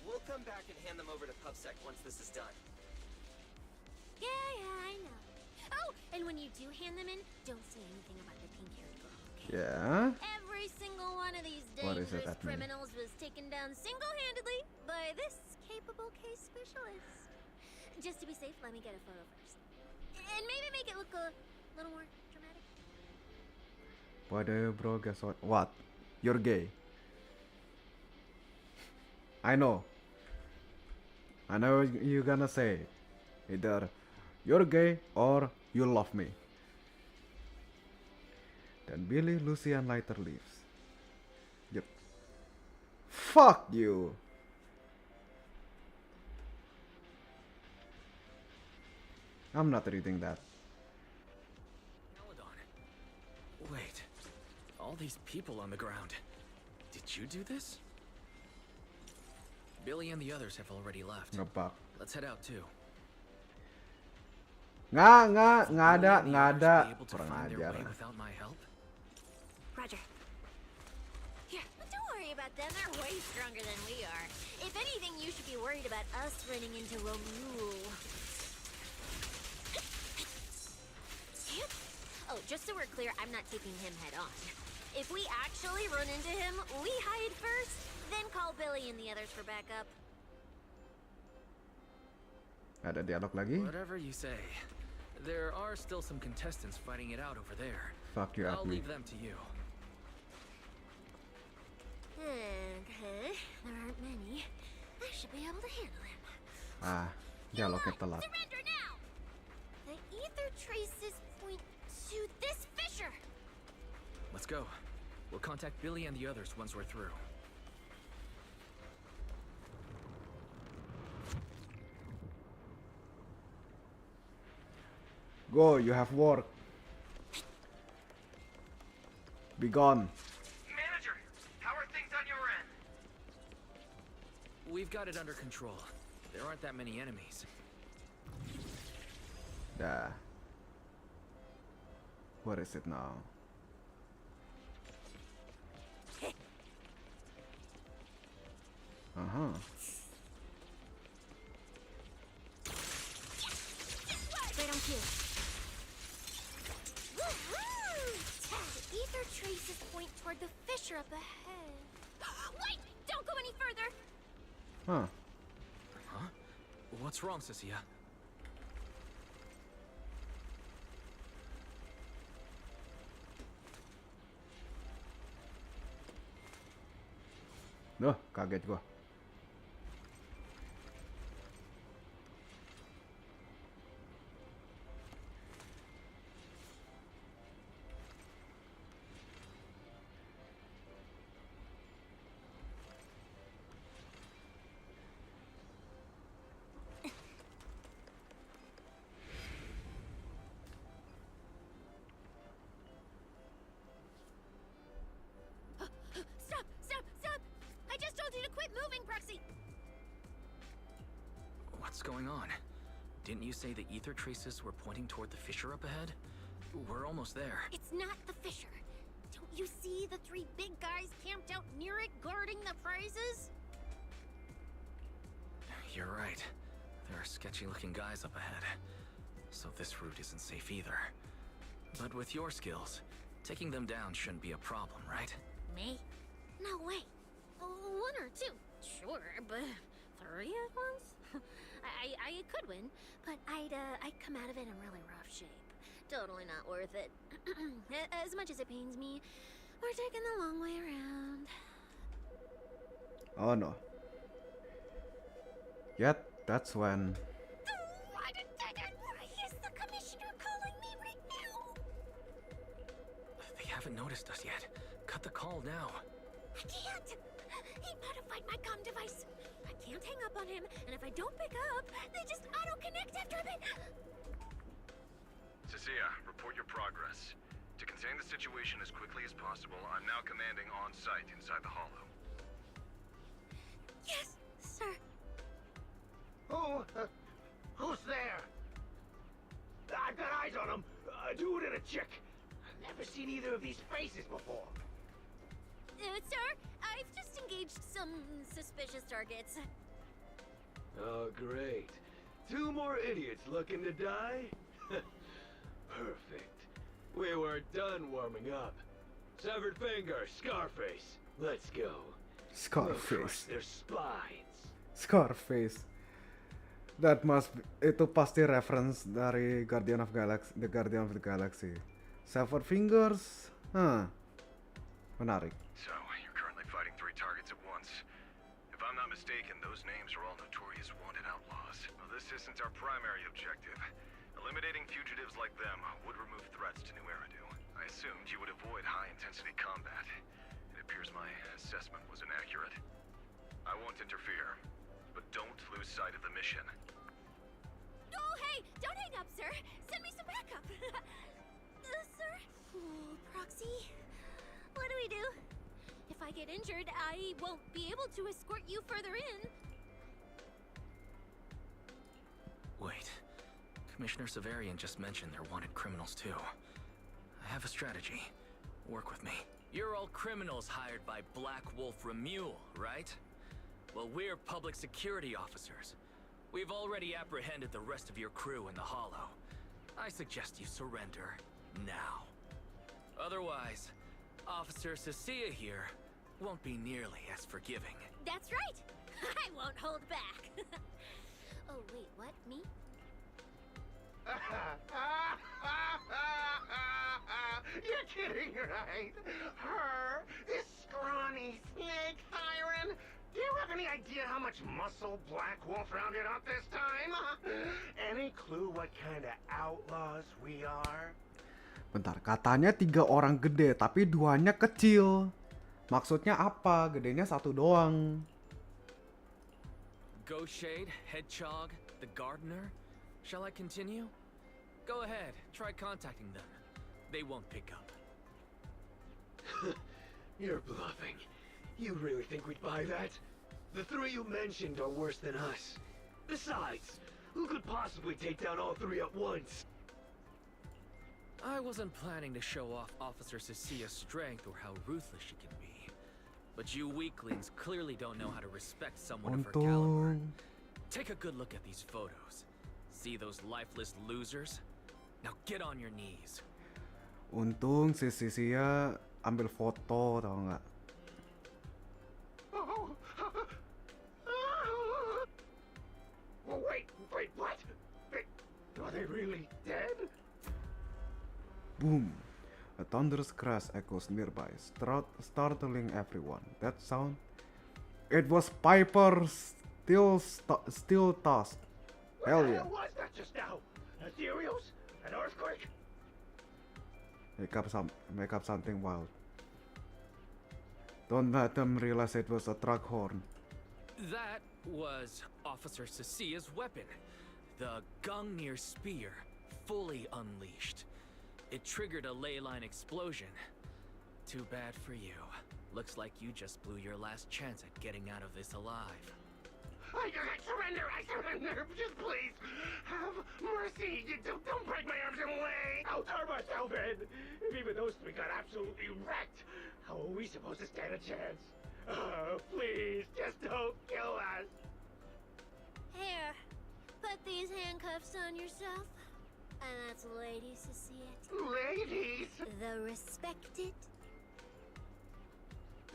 We'll come back and hand them over to PubSec once this is done. Yeah, I know. Oh, and when you do hand them in, don't say anything about the pink-haired girl, okay? Yeah? Every single one of these What is it dangerous that mean? criminals was taken down single-handedly by this capable case specialist. Just to be safe, let me get a photo first. And maybe make it look a little more dramatic. Whatever, bro, guess what? What? You're gay. I know you're gonna say either you're gay or you love me. Then Billy, Lucy, and Lighter leaves. Yep. Fuck you. I'm not reading that. Wait. All these people on the ground. Did you do this? Billy and the others have already left. Ngebak. Let's head out too. Nggak ada. Kurang Find their ajar. way without my help? Roger. Here, don't worry about them. They're way stronger than we are. If anything, you should be worried about us running into Romul. Oh, just so we're clear, I'm not taking him head on. If we actually run into him, we hide first, then call Billy and the others for backup. Ada dialog lagi? Whatever you say. There are still some contestants fighting it out over there. Fuck you at I'll me. leave them to you. Okay, there aren't many. I should be able to handle him. Ah, dialognya telat. Surrender now! The ether traces point to this fissure! Let's go. We'll contact Billy and the others once we're through. Go, you have work. Be gone. Manager, how are things on your end? We've got it under control. There aren't that many enemies. Dah. What is it now? Uh-huh. Right on cue. Woohoo! The ether traces point toward the fissure up ahead. Wait! Don't go any further! Huh. Huh? What's wrong, Cecilia? Duh, kaget gua. Stop! I just told you to quit moving, Proxy! What's going on? Didn't you say the ether traces were pointing toward the fissure up ahead? We're almost there. It's not the fissure. Don't You see the three big guys camped out near it guarding the prizes? You're right. There are sketchy-looking guys up ahead. So this route isn't safe either. But with your skills, taking them down shouldn't be a problem, right? Me? No way. One or two, sure, but three at once? I could win, but I'd come out of it in really rough shape. Totally not worth it. As much as it pains me, we're taking the long way around. Oh no. Yet, that's when... Why is the commissioner calling me right now? They haven't noticed us yet. Cut the call now. I can't. He modified my comm device. I can't hang up on him, and if I don't pick up, they just auto-connect after a bit. Cecilia, report your progress. To contain the situation as quickly as possible, I'm now commanding on-site inside the hollow. Yes, sir. Who's there? I've got eyes on him. A dude and a chick. I've never seen either of these faces before. Sir, I've just engaged some suspicious targets. Oh, great. 2 more idiots looking to die? Perfect. We weren't done warming up. Severed finger, Scarface. Let's go. We'll crush Scarface. their spines. Scarface. That must be, itu pasti reference dari Guardian of Galaxy, The Guardian of the Galaxy. Severed fingers. Menarik. So, you're currently fighting 3 targets at once. If I'm not mistaken, those names are all notorious wanted outlaws. Well, this isn't our primary objective. Eliminating fugitives like them would remove threats to New Eridu. I assumed you would avoid high-intensity combat. It appears my assessment was inaccurate. I won't interfere, but don't lose sight of the mission. Oh, hey! Don't hang up, sir! Send me some backup! Sir? Oh, Proxy? What do we do? If I get injured, I won't be able to escort you further in. Wait. Commissioner Severian just mentioned they're wanted criminals too. I have a strategy. Work with me. You're all criminals hired by Black Wolf Remule, right? Well, we're public security officers. We've already apprehended the rest of your crew in the Hollow. I suggest you surrender now. Otherwise, Officer Cecilia here won't be nearly as forgiving. That's right! I won't hold back! Oh, wait, what? Me? You're kidding, right? Her? This scrawny snake siren? Do you have any idea how much muscle Black Wolf rounded up this time? Any clue what kind of outlaws we are? Bentar, katanya 3 orang gede, tapi 2-nya kecil. Maksudnya apa? Gedenya 1 doang. Ghostshade, Hedgehog, the Gardener? Shall I continue? Go ahead, try contacting them. They won't pick up. You're bluffing. You really think we'd buy that? The 3 you mentioned are worse than us. Besides, who could possibly take down all 3 at once? I wasn't planning to show off Officer Cecilia's strength or how ruthless she can be. But you weaklings clearly don't know how to respect someone of her caliber. Take a good look at these photos. See those lifeless losers? Now get on your knees. Untung si Cecilia ambil foto, tau nggak? Oh, wait, what? Are they really dead? Boom! A thunderous crash echoes nearby, startling everyone. That sound? It was Piper's steel tusk. Hell yeah! What was that just now? Ethereals? An earthquake? Make up something wild. Don't let them realize it was a truck horn. That was Officer Cecilia's weapon. The Gungnir Spear, fully unleashed. It triggered a ley line explosion. Too bad for you. Looks like you just blew your last chance at getting out of this alive. I surrender! Just please, have mercy! Don't break my arms and legs! I'll turn myself in! If even those three got absolutely wrecked, how are we supposed to stand a chance? Please, just don't kill us! Here, put these handcuffs on yourself. And that's ladies to see it. Ladies! The respected.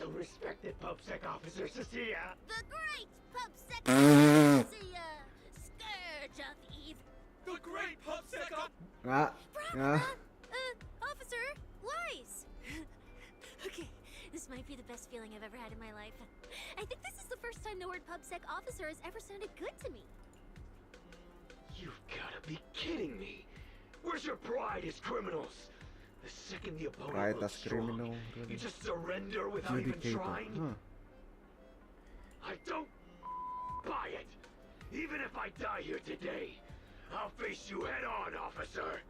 The respected PubSec officer, Cecilia! The great PubSec Cecilia! Scourge of Eve! The great PubSec Officer, Wise! Okay, this might be the best feeling I've ever had in my life. I think this is the first time the word PubSec officer has ever sounded good to me. You've gotta be kidding me! Where's your pride as criminals? The second the opponent Pride looks as strong, criminal, you really. just surrender without even Judicator. trying? Huh. I don't buy it! Even if I die here today, I'll face you head on, officer!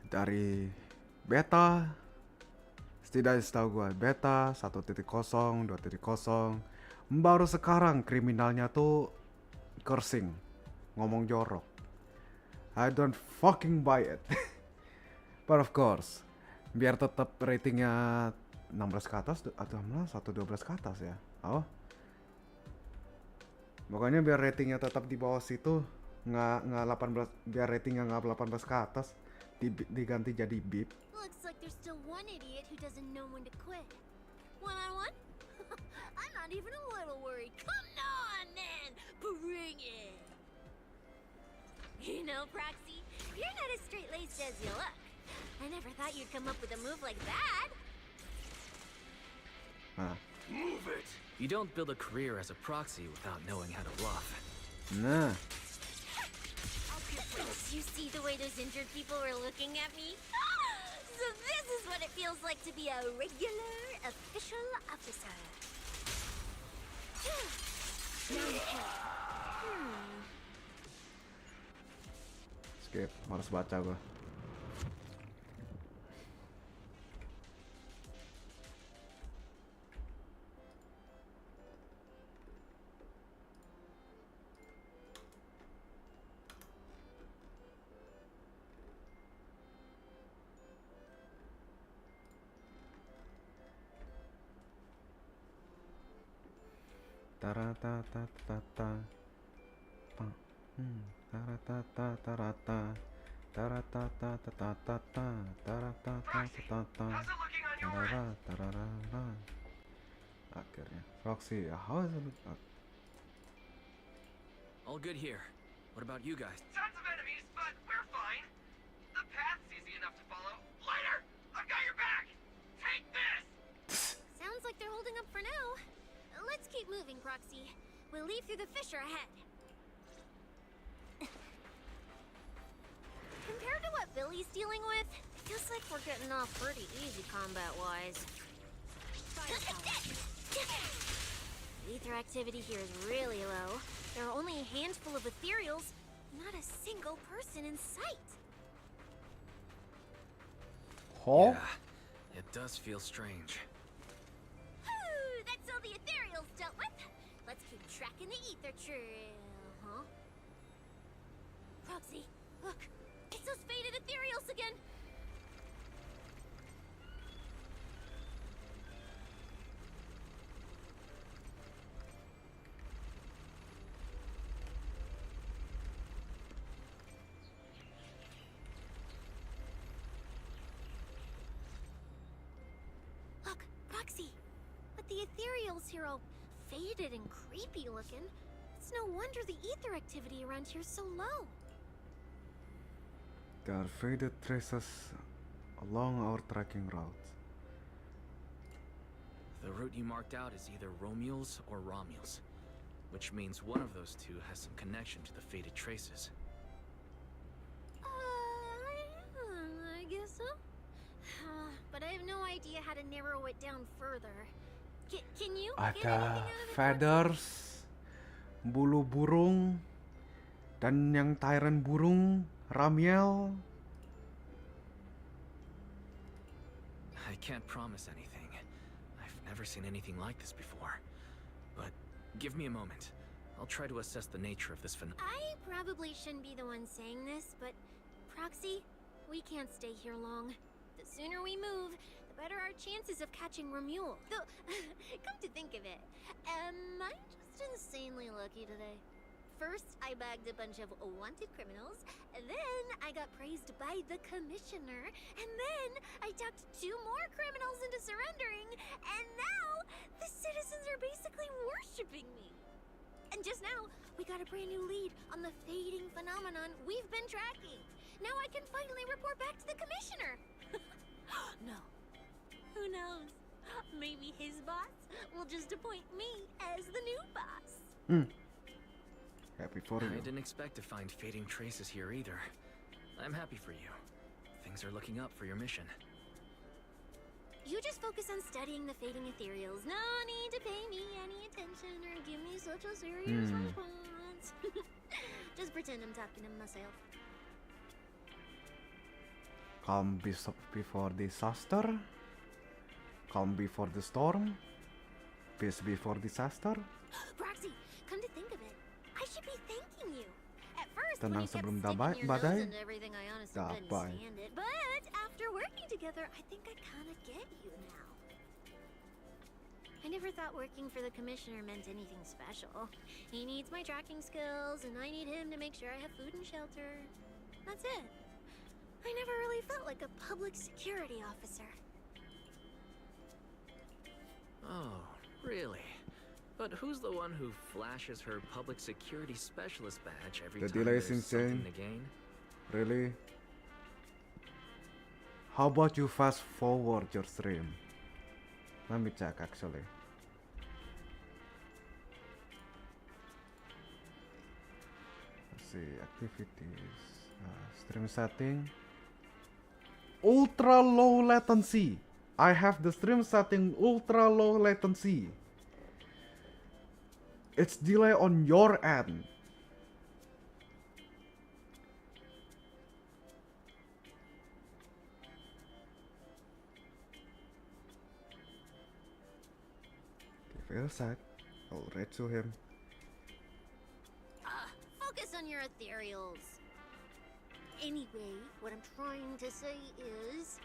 Dari beta, setidaknya setahu gue beta 1.0, 2.0, baru sekarang kriminalnya tuh cursing, ngomong jorok. I don't fucking buy it. But of course, biar tetap ratingnya 16 ke atas atau 16 atau 12 ke atas ya. Oh. Pokoknya biar ratingnya tetap di bawah situ, nggak 18, biar ratingnya nggak 18 ke atas, diganti jadi beep. Looks like there's still one idiot who doesn't know when to quit. One-on-one? I'm not even a little worried. Come on, man! Bring it! You know, Proxy, you're not as straight-laced as you look. I never thought you'd come up with a move like that. Move it! You don't build a career as a proxy without knowing how to bluff. Nah. Did you see the way those injured people were looking at me? So this is what it feels like to be a regular official officer. Skip, males baca gua. Tarata-ta-ta-ta. Tarata-ta-ta-ta. Tarata-ta-ta-ta-ta. Tarata-ta-ta-ta. Tarara-tarara. Akhirnya. Proxy, how is it? All good here. What about you guys? Tons of enemies, but we're fine. The path's easy enough to follow. Lighter! I've got your back! Take this! Sounds like they're holding up for now. Let's keep moving, Proxy. We'll leave through the fissure ahead. Compared to what Billy's dealing with, it feels like we're getting off pretty easy combat-wise. Ether activity here is really low. There are only a handful of ethereals, not a single person in sight. Oh? Yeah, it does feel strange. That's all the ethereals dealt with. Let's keep tracking the ether trail, huh? Proxy, look! It's those faded ethereals again! Look, Proxy! But the ethereals here all faded and creepy looking. It's no wonder the ether activity around here is so low. There are faded traces along our trekking route. The route you marked out is either Romules or Romules, which means one of those two has some connection to the faded traces. I guess so. But I have no idea how to narrow it down further. Can you get anything Ada out of it? feathers, bulu burung, dan yang tyrant burung, Ramiel. I can't promise anything. I've never seen anything like this before. But give me a moment. I'll try to assess the nature of this phenomenon. I probably shouldn't be the one saying this, but Proxy. We can't stay here long. The sooner we move, the better our chances of catching Romuald. Though, come to think of it, am I just insanely lucky today? First, I bagged a bunch of wanted criminals, then I got praised by the commissioner, and then I talked 2 more criminals into surrendering, and now the citizens are basically worshipping me. And just now, we got a brand new lead on the fading phenomenon we've been tracking. Now I can finally report back to the commissioner. No. Who knows? Maybe his boss will just appoint me as the new boss. Happy for you. I didn't expect to find fading traces here either. I'm happy for you. Things are looking up for your mission. You just focus on studying the fading ethereals. No need to pay me any attention or give me such a serious response. Just pretend I'm talking to myself. Calm before disaster. Calm before the storm. Peace before disaster. Proxy, come to think of it, I should be thanking you. At first, Tenang when you kept sebelum sticking your badai. nose into everything, I honestly couldn't Gapai. stand it. But after working together, I think I kind of get you now. I never thought working for the commissioner meant anything special. He needs my tracking skills, and I need him to make sure I have food and shelter. That's it. I never really felt like a public security officer. Oh, really? But who's the one who flashes her public security specialist badge every The time delay there's is something insane. to gain? Really? How about you fast forward your stream? Let me check actually. Let's see, activities, stream setting, ultra low latency. I have the stream setting ultra low latency. It's delay on your end. Give it a sec. I'll read to him. Focus on your ethereals. Anyway, what I'm trying to say is,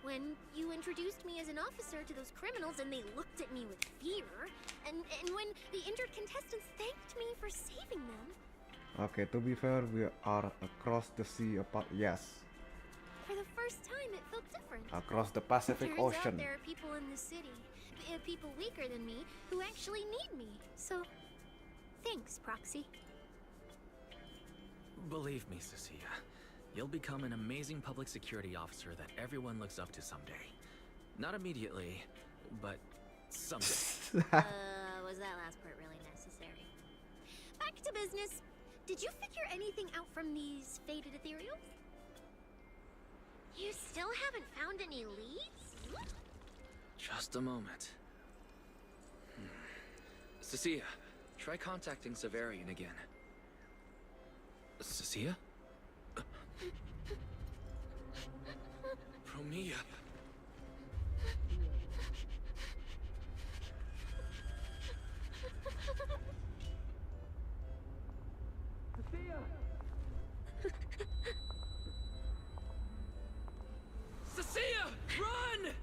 when you introduced me as an officer to those criminals and they looked at me with fear, and when the injured contestants thanked me for saving them. Okay, to be fair, we are across the sea apart. Yes, For the first time, it felt different. across the Pacific Turns Ocean. out there are people in the city, people weaker than me, who actually need me. So, thanks, Proxy. Believe me, Cecilia, you'll become an amazing public security officer that everyone looks up to someday. Not immediately, but someday. Was that last part really necessary? Back to business. Did you figure anything out from these faded ethereals? You still haven't found any leads? Just a moment. Cecilia, try contacting Severian again. Cecilia? Romia. Cecilia, run!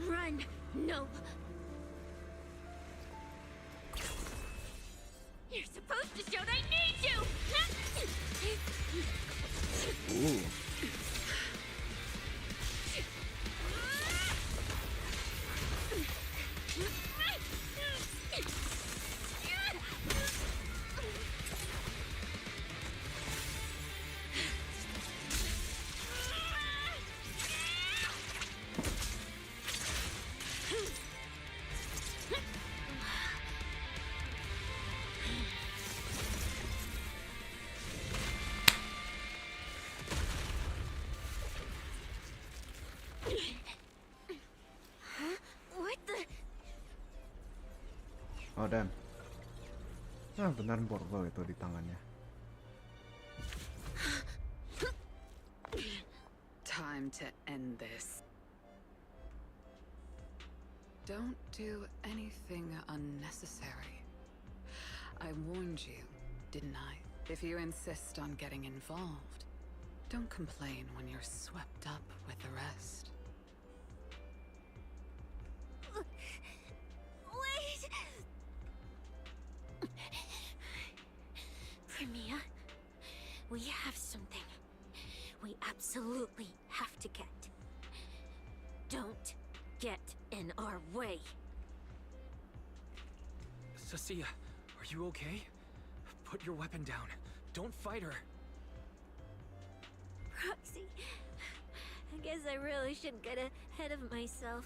Run! No! You're supposed to show they need you! Ooh. What the? Oh damn. Ah benar borgol itu di tangannya. Time to end this. Don't do anything unnecessary. I warned you. didn't I? If you insist on getting involved, don't complain when you're swept up with the rest. Wait! Premia, we have something we absolutely have to get. Don't get in our way. Cecilia, are you okay? Put your weapon down. Don't fight her. Proxy, I guess I really should get ahead of myself.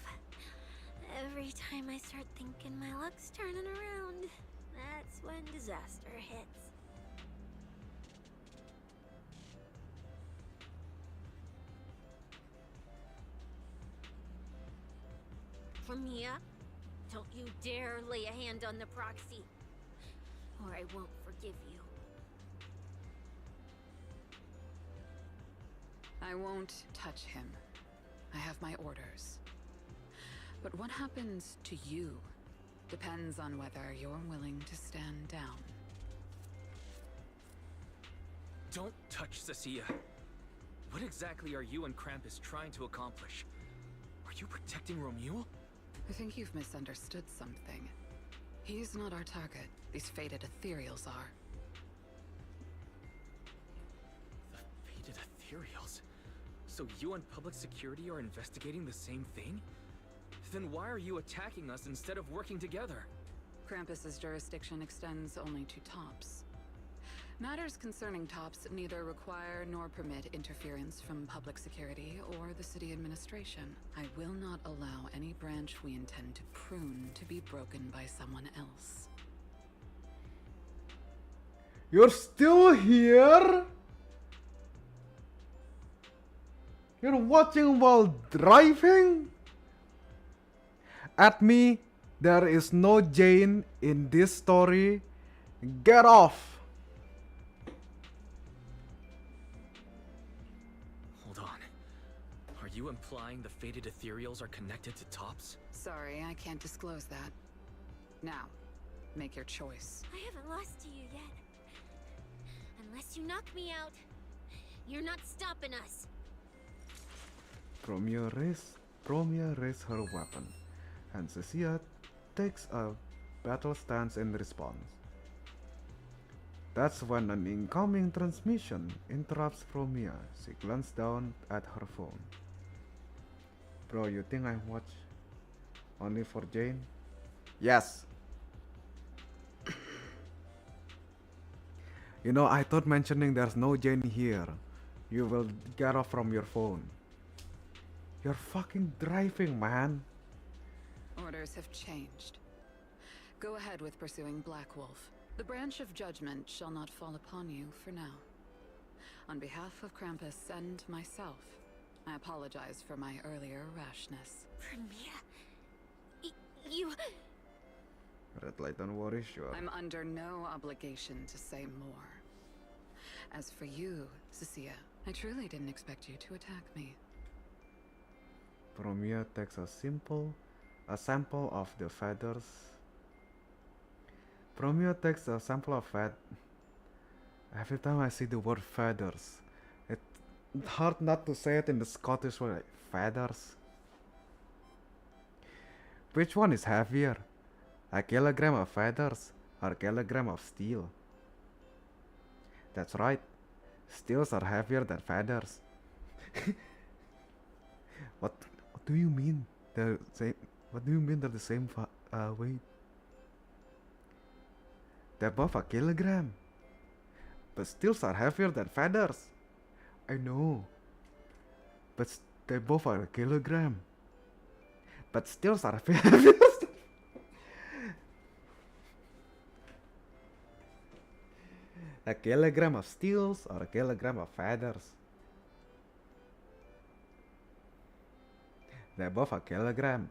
Every time I start thinking my luck's turning around, that's when disaster hits. Premia, don't you dare lay a hand on the proxy, or I won't forgive you. I won't touch him. I have my orders. But what happens to you depends on whether you're willing to stand down. Don't touch Cecilia. What exactly are you and Krampus trying to accomplish? Are you protecting Romuald? I think you've misunderstood something. He's not our target. These fated ethereals are. The fated ethereals? So you and public security are investigating the same thing? Then why are you attacking us instead of working together? Krampus's jurisdiction extends only to tops. Matters concerning tops neither require nor permit interference from public security or the city administration. I will not allow any branch we intend to prune to be broken by someone else. You're still here? You're watching while driving? At me, there is no Jane in this story. Get off! Hold on. Are you implying the fated ethereals are connected to tops? Sorry, I can't disclose that. Now, make your choice. I haven't lost to you yet. Unless you knock me out, you're not stopping us. Romeo raised her weapon, and Cecilia takes a battle stance in response. That's when an incoming transmission interrupts Romeo. She glanced down at her phone. Bro, you think I watch only for Jane? Yes. You know, I thought mentioning there's no Jane here, you will get off from your phone. You're fucking driving, man. Orders have changed. Go ahead with pursuing Black Wolf. The branch of judgment shall not fall upon you for now. On behalf of Krampus and myself, I apologize for my earlier rashness. Premia, you... Red light, don't worry, sure. I'm under no obligation to say more. As for you, Cecilia, I truly didn't expect you to attack me. Romeo takes a sample of the feathers. Romeo takes a sample of Every time I see the word feathers, it's hard not to say it in the Scottish way, like, feathers. Which one is heavier? A kilogram of feathers or a kilogram of steel? That's right. Steels are heavier than feathers. What do you mean? They're same. What do you mean they're the same weight? They're both a kilogram. But steels are heavier than feathers. I know. But they both are a kilogram. But steels are heavier. A kilogram of steels or a kilogram of feathers? They're both a kilogram.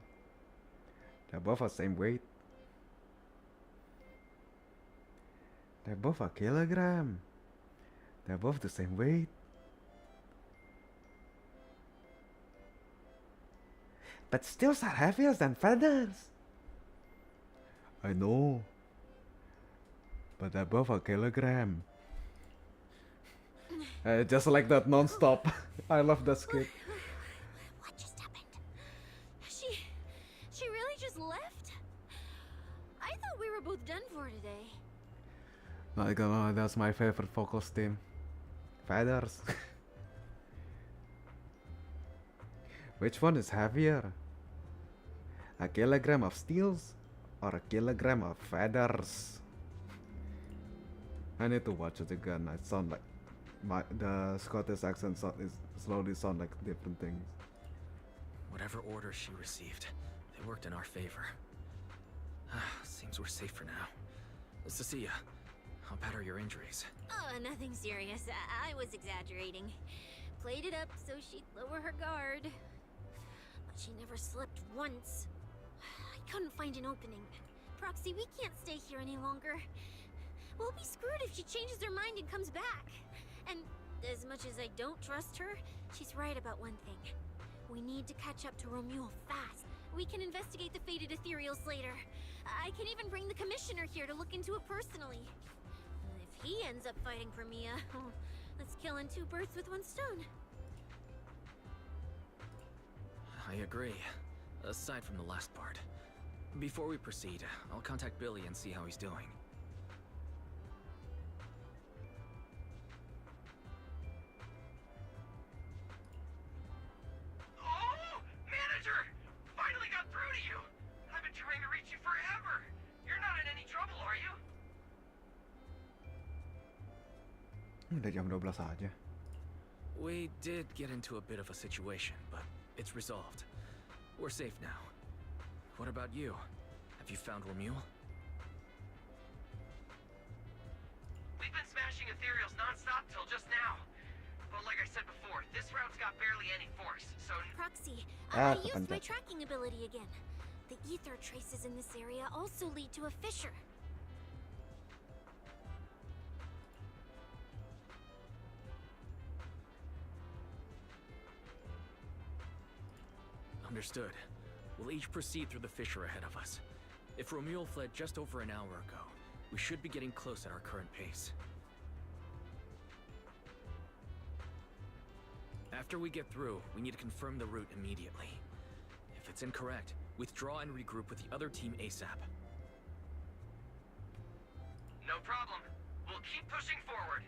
They're both the same weight. They're both a kilogram. They're both the same weight. But steels are heavier than feathers. I know. but above a kilogram. Just like that, non-stop. I love that skit. What just happened? She really just left? I thought we were both done for today. Not gonna lie, that's my favorite focus team. Feathers. Which one is heavier? A kilogram of steels or a kilogram of feathers? I need to watch it again. I sound like the Scottish accent is slowly sound like different things. Whatever orders she received, they worked in our favor. Seems we're safe for now. Cecilia, how bad are your injuries? Oh, nothing serious. I was exaggerating. Played it up so she'd lower her guard. But she never slipped once. I couldn't find an opening. Proxy, we can't stay here any longer. We'll be screwed if she changes her mind and comes back. And as much as I don't trust her, she's right about one thing. We need to catch up to Romuald fast. We can investigate the fated ethereals later. I can even bring the commissioner here to look into it personally. If he ends up fighting for Mia, that's killing two birds with one stone. I agree. Aside from the last part. Before we proceed, I'll contact Billy and see how he's doing. Oh! Manager! Finally got through to you! I've been trying to reach you forever! You're not in any trouble, are you? Udah jam 12 aja. We did get into a bit of a situation, but it's resolved. We're safe now. What about you? Have you found Romuald? We've been smashing ethereals non-stop till just now. But like I said before, this route's got barely any force, so... Proxy, Ah, I used my kepencet. tracking ability again. The ether traces in this area also lead to a fissure. Understood. We'll each proceed through the fissure ahead of us. If Romuald fled just over an hour ago, we should be getting close at our current pace. After we get through, we need to confirm the route immediately. If it's incorrect, withdraw and regroup with the other team ASAP. No problem. We'll keep pushing forward.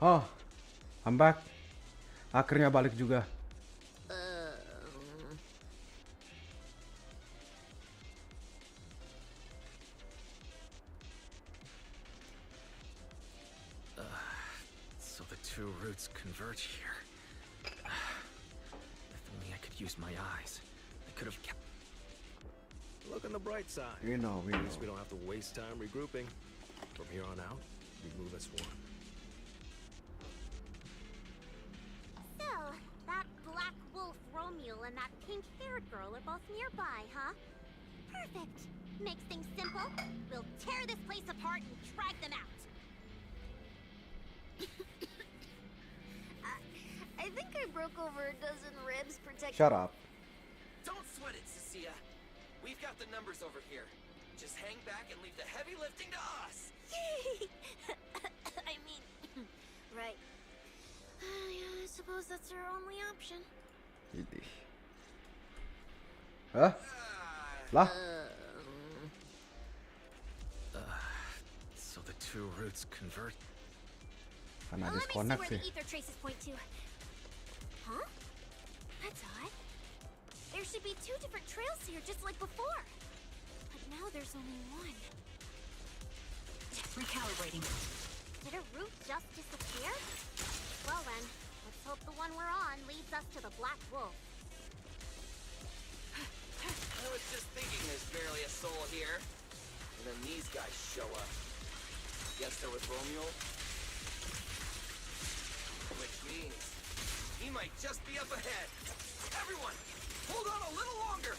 Oh, I'm back. Akhirnya balik juga. So the two routes converge here. If only I could use my eyes. I could have kept... Look on the bright side. We know. At least we don't have to waste time regrouping. From here on out, we move as one. So, that black wolf Romeo and that pink-haired girl are both nearby, huh? Perfect. Makes things simple. We'll tear this place apart and drag them out. I think I broke over a dozen ribs protecting... Shut up. Don't sweat it, Cecilia. We've got the numbers over here. Just hang back and leave the heavy lifting to us. I mean, right. Yeah, I suppose that's our only option. Hah? Lah? So the two routes converge. Karena Let me see disconnect where sih. the ether traces point to. Huh? That's odd. There should be two different trails here, just like before. But now there's only one. Recalibrating. Did a route just disappear? Well then, let's hope the one we're on leads us to the Black Wolf. I was just thinking there's barely a soul here. And then these guys show up. Guess they're with Romeo? Which means he might just be up ahead. Everyone, hold on a little longer.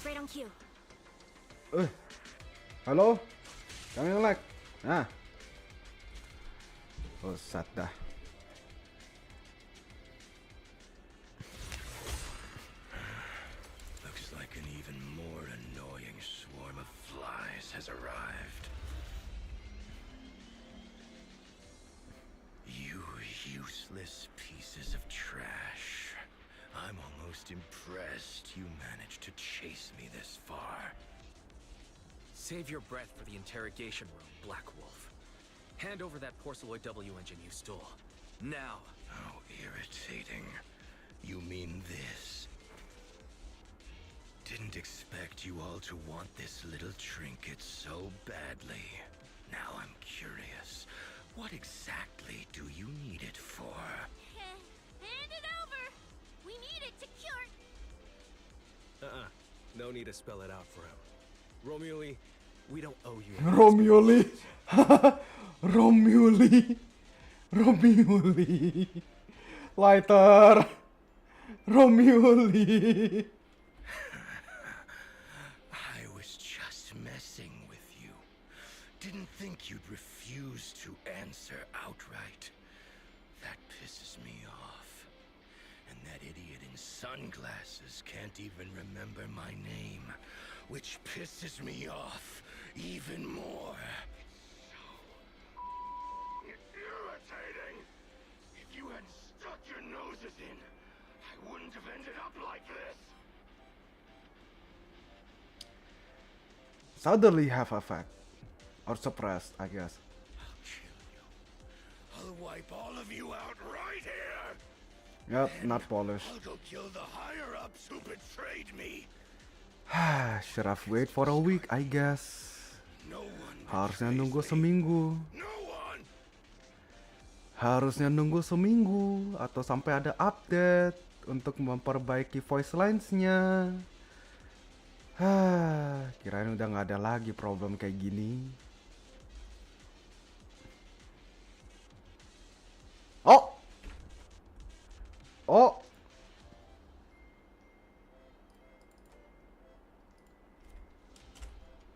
Right on cue. Halo? Kami nge-lag. Nah. Sat dah. Looks like an even more annoying swarm of flies has arrived. You useless pieces of trash. I'm almost impressed you managed to chase me this far. Save your breath for the interrogation room, Black Wolf. Hand over that Porceloid W engine you stole. Now! How irritating. You mean this? Didn't expect you all to want this little trinket so badly. Now I'm curious. What exactly do you need it for? Hand it over! We need it to cure... No need to spell it out for him. Romeoli, we don't owe you. Romeoli. Romeoli. Romeoli. Lighter. Romeoli. I was just messing with you. Didn't think you'd refuse to answer outright. That pisses me off. And that idiot in sunglasses can't even remember my name, which pisses me off even more. So irritating. If you hadn't stuck your noses in, I wouldn't have ended up like this. Suddenly have effect. Or suppressed, I guess. I'll kill you. I'll wipe all of you out right here. Yep, not polished. I'll go kill the higher-ups who betrayed me. Should have wait for a week, I guess. Harusnya nunggu seminggu. Harusnya nunggu seminggu atau sampai ada update untuk memperbaiki voice lines-nya. Kirain udah nggak ada lagi problem kayak gini. Oh.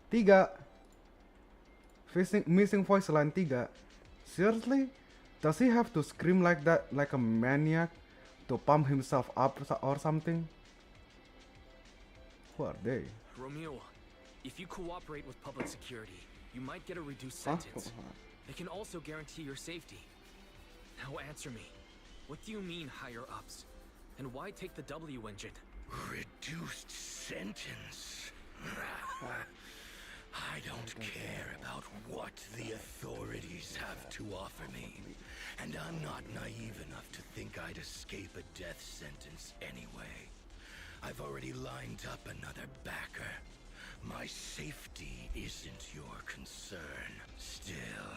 3. Missing voice line 3. Seriously? Does he have to scream like that, like a maniac, to pump himself up or something? Who are they? Romeo, if you cooperate with public security, you might get a reduced sentence. They can also guarantee your safety. Now answer me. What do you mean higher ups? And why take the W engine? Reduced sentence? I don't care about what the authorities have to offer me. And I'm not naive enough to think I'd escape a death sentence anyway. I've already lined up another backer. My safety isn't your concern. Still,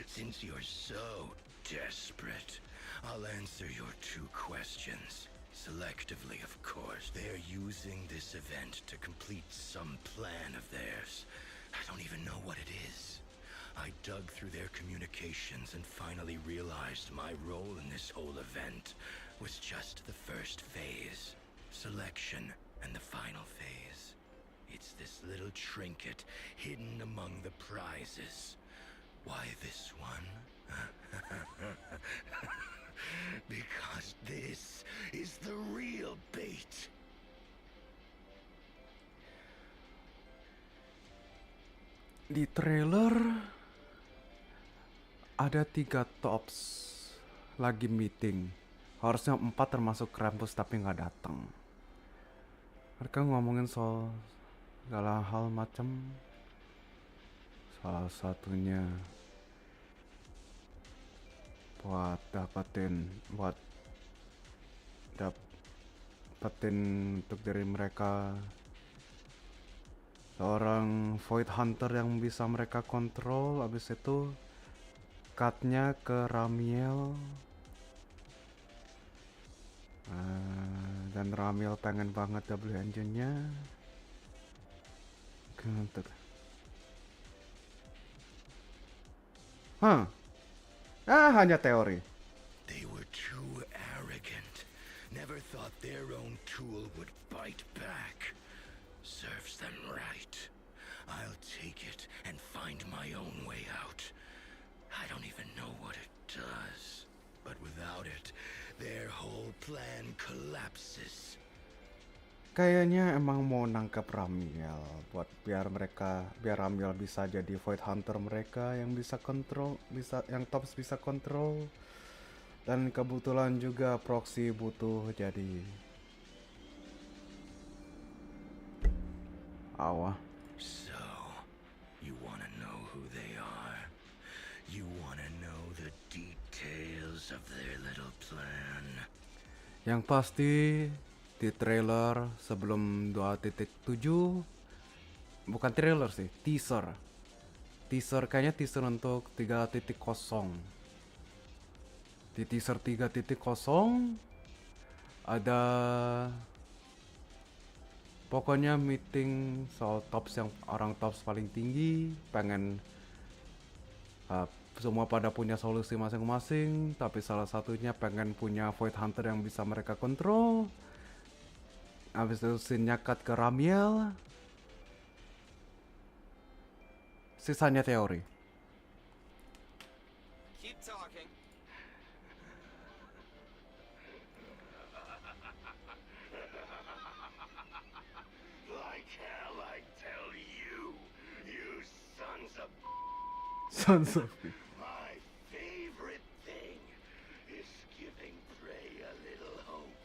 since you're so desperate, I'll answer your 2 questions. Selectively, of course. They're using this event to complete some plan of theirs. I don't even know what it is. I dug through their communications and finally realized my role in this whole event was just the first phase. Selection and the final phase. It's this little trinket hidden among the prizes. Why this one? Because this is the real bait. Di trailer ada 3 tops lagi meeting. Harusnya 4 termasuk Krampus tapi nggak datang. Mereka ngomongin soal segala hal macam. Salah satunya buat dapetin untuk diri mereka seorang Void Hunter yang bisa mereka kontrol. Abis itu cutnya ke Ramiel, dan Ramiel pengen banget double engine-nya. Hanya teori. They were too arrogant. Never thought their own tool would bite back. Serves them right. I'll take it and find my own way out. I don't even know what it does. But without it, their whole plan collapses. Kayaknya emang mau nangkep Ramiel biar Ramiel bisa jadi Void Hunter mereka yang bisa kontrol, yang Tops bisa kontrol. Dan kebetulan juga Proxy butuh jadi So, you wanna know who they are? You wanna know the details of their little plan? Yang pasti di trailer sebelum 2.7, bukan trailer sih, teaser kayaknya teaser untuk 3.0. Di teaser 3.0 ada pokoknya meeting soal Tops yang orang Tops paling tinggi, pengen semua pada punya solusi masing-masing, tapi salah satunya pengen punya Void Hunter yang bisa mereka kontrol. Habis itu scene cut ke Ramiel. Sisanya teori. Keep talking. Like hell, I tell you, you sons of Sons of My favorite thing is giving prey a little hope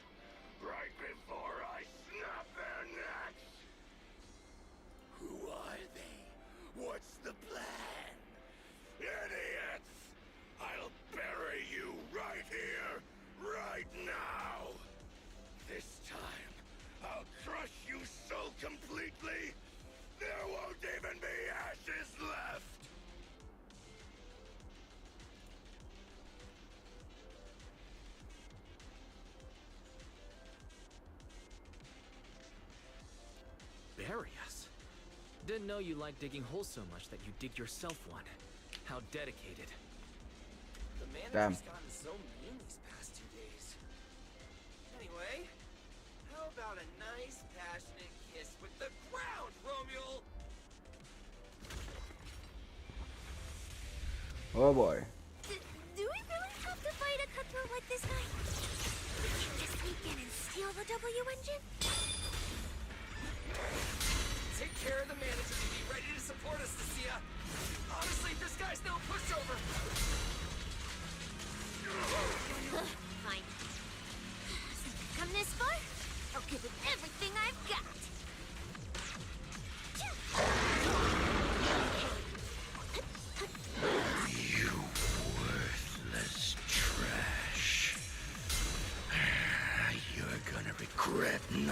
right before I snap their necks. Who are they? What's the plan? Idiots! I'll bury you right here, right now. This time, I'll crush you so completely, there won't even be ashes left. Bury us? Didn't know you liked digging holes so much that you dig yourself one. How dedicated. The manager's gotten so mean these past 2 days. Anyway, how about a nice passionate kiss with the ground, Romeo? Oh boy. Do we really have to fight a cutthroat like this guy? We can just sneak in and steal the W engine? Take care of the manager and be ready to support us, Nasia. Honestly, this guy's no pushover. Fine. Since I've come this far, I'll give it everything I've got.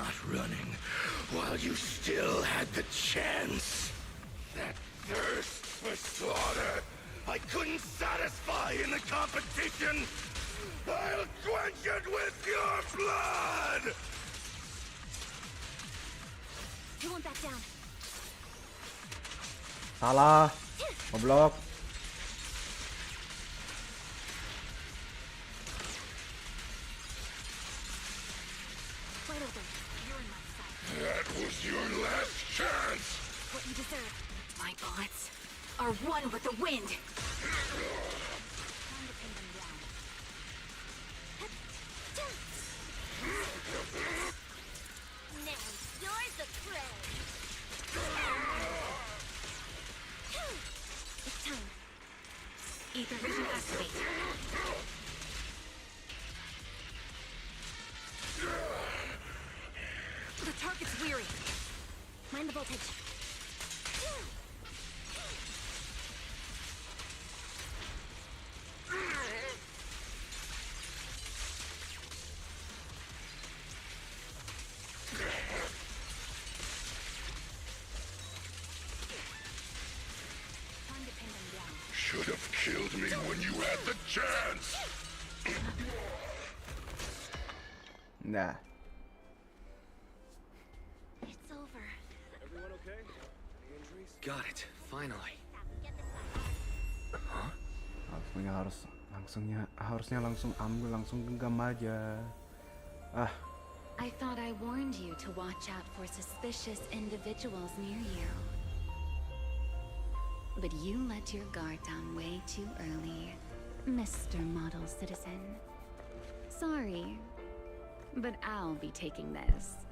not running while you still had the chance. That thirst for slaughter I couldn't satisfy in the competition. I'll quench it with your blood! He won't back down. Salah. Ngeblok. Wide open. You're in my sight. That was your last chance! What you deserve. My bullets are one with the wind. Now you're the prey. It's time. Ether vision activate. The target's weary. Mind the voltage. Should have killed me when you had the chance! Nah. It's over. Everyone okay? Any injuries? Got it, finally. Harusnya langsung ambil, langsung genggam aja. Ah. I thought I warned you to watch out for suspicious individuals near you. But you let your guard down way too early, Mr. Model Citizen. Sorry, but I'll be taking this.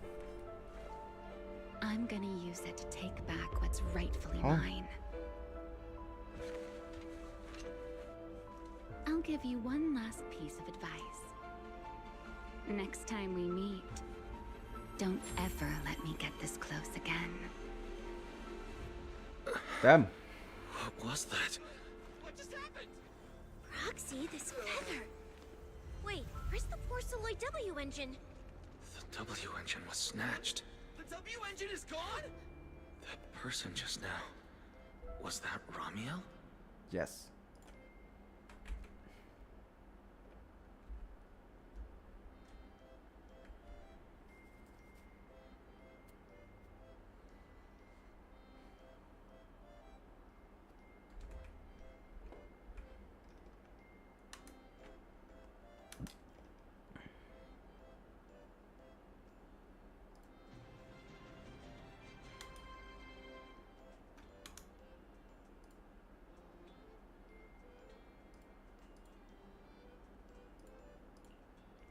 I'm gonna use it to take back what's rightfully mine. I'll give you one last piece of advice. Next time we meet, don't ever let me get this close again. Damn. What was that? What just happened? Roxy, this feather. Wait, where's the Porceloid W engine? The W engine was snatched. The W engine is gone? That person just now. Was that Ramiel? Yes.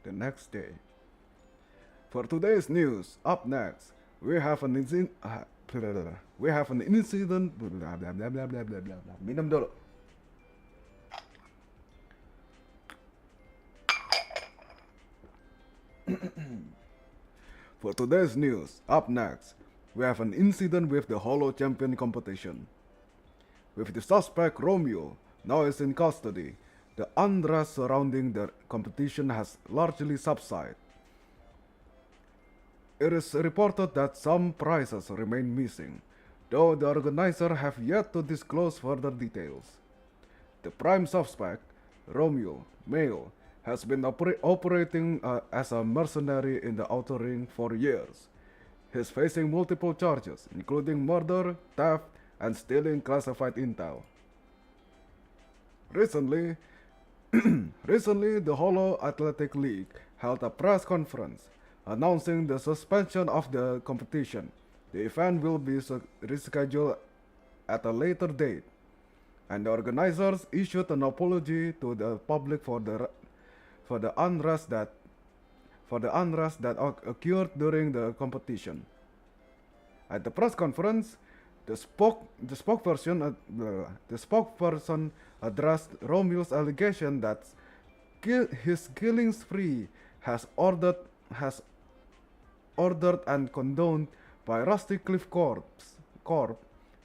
The next day. For today's news, up next, we have an incident. Blah blah blah blah blah blah blah. Minum dulu. For today's news, up next, we have an incident with the Holo Champion competition. With the suspect Romeo now is in custody, the unrest surrounding the competition has largely subsided. It is reported that some prizes remain missing, though the organizers have yet to disclose further details. The prime suspect, Romeo, male, has been operating as a mercenary in the outer ring for years. He is facing multiple charges, including murder, theft, and stealing classified intel. Recently, the Holo Athletic League held a press conference announcing the suspension of the competition. The event will be rescheduled at a later date, and the organizers issued an apology to the public for the unrest that occurred during the competition. At the press conference, the spokesperson addressed Romeo's allegation that his killing spree has ordered and condoned by Rusty Cliff Corp,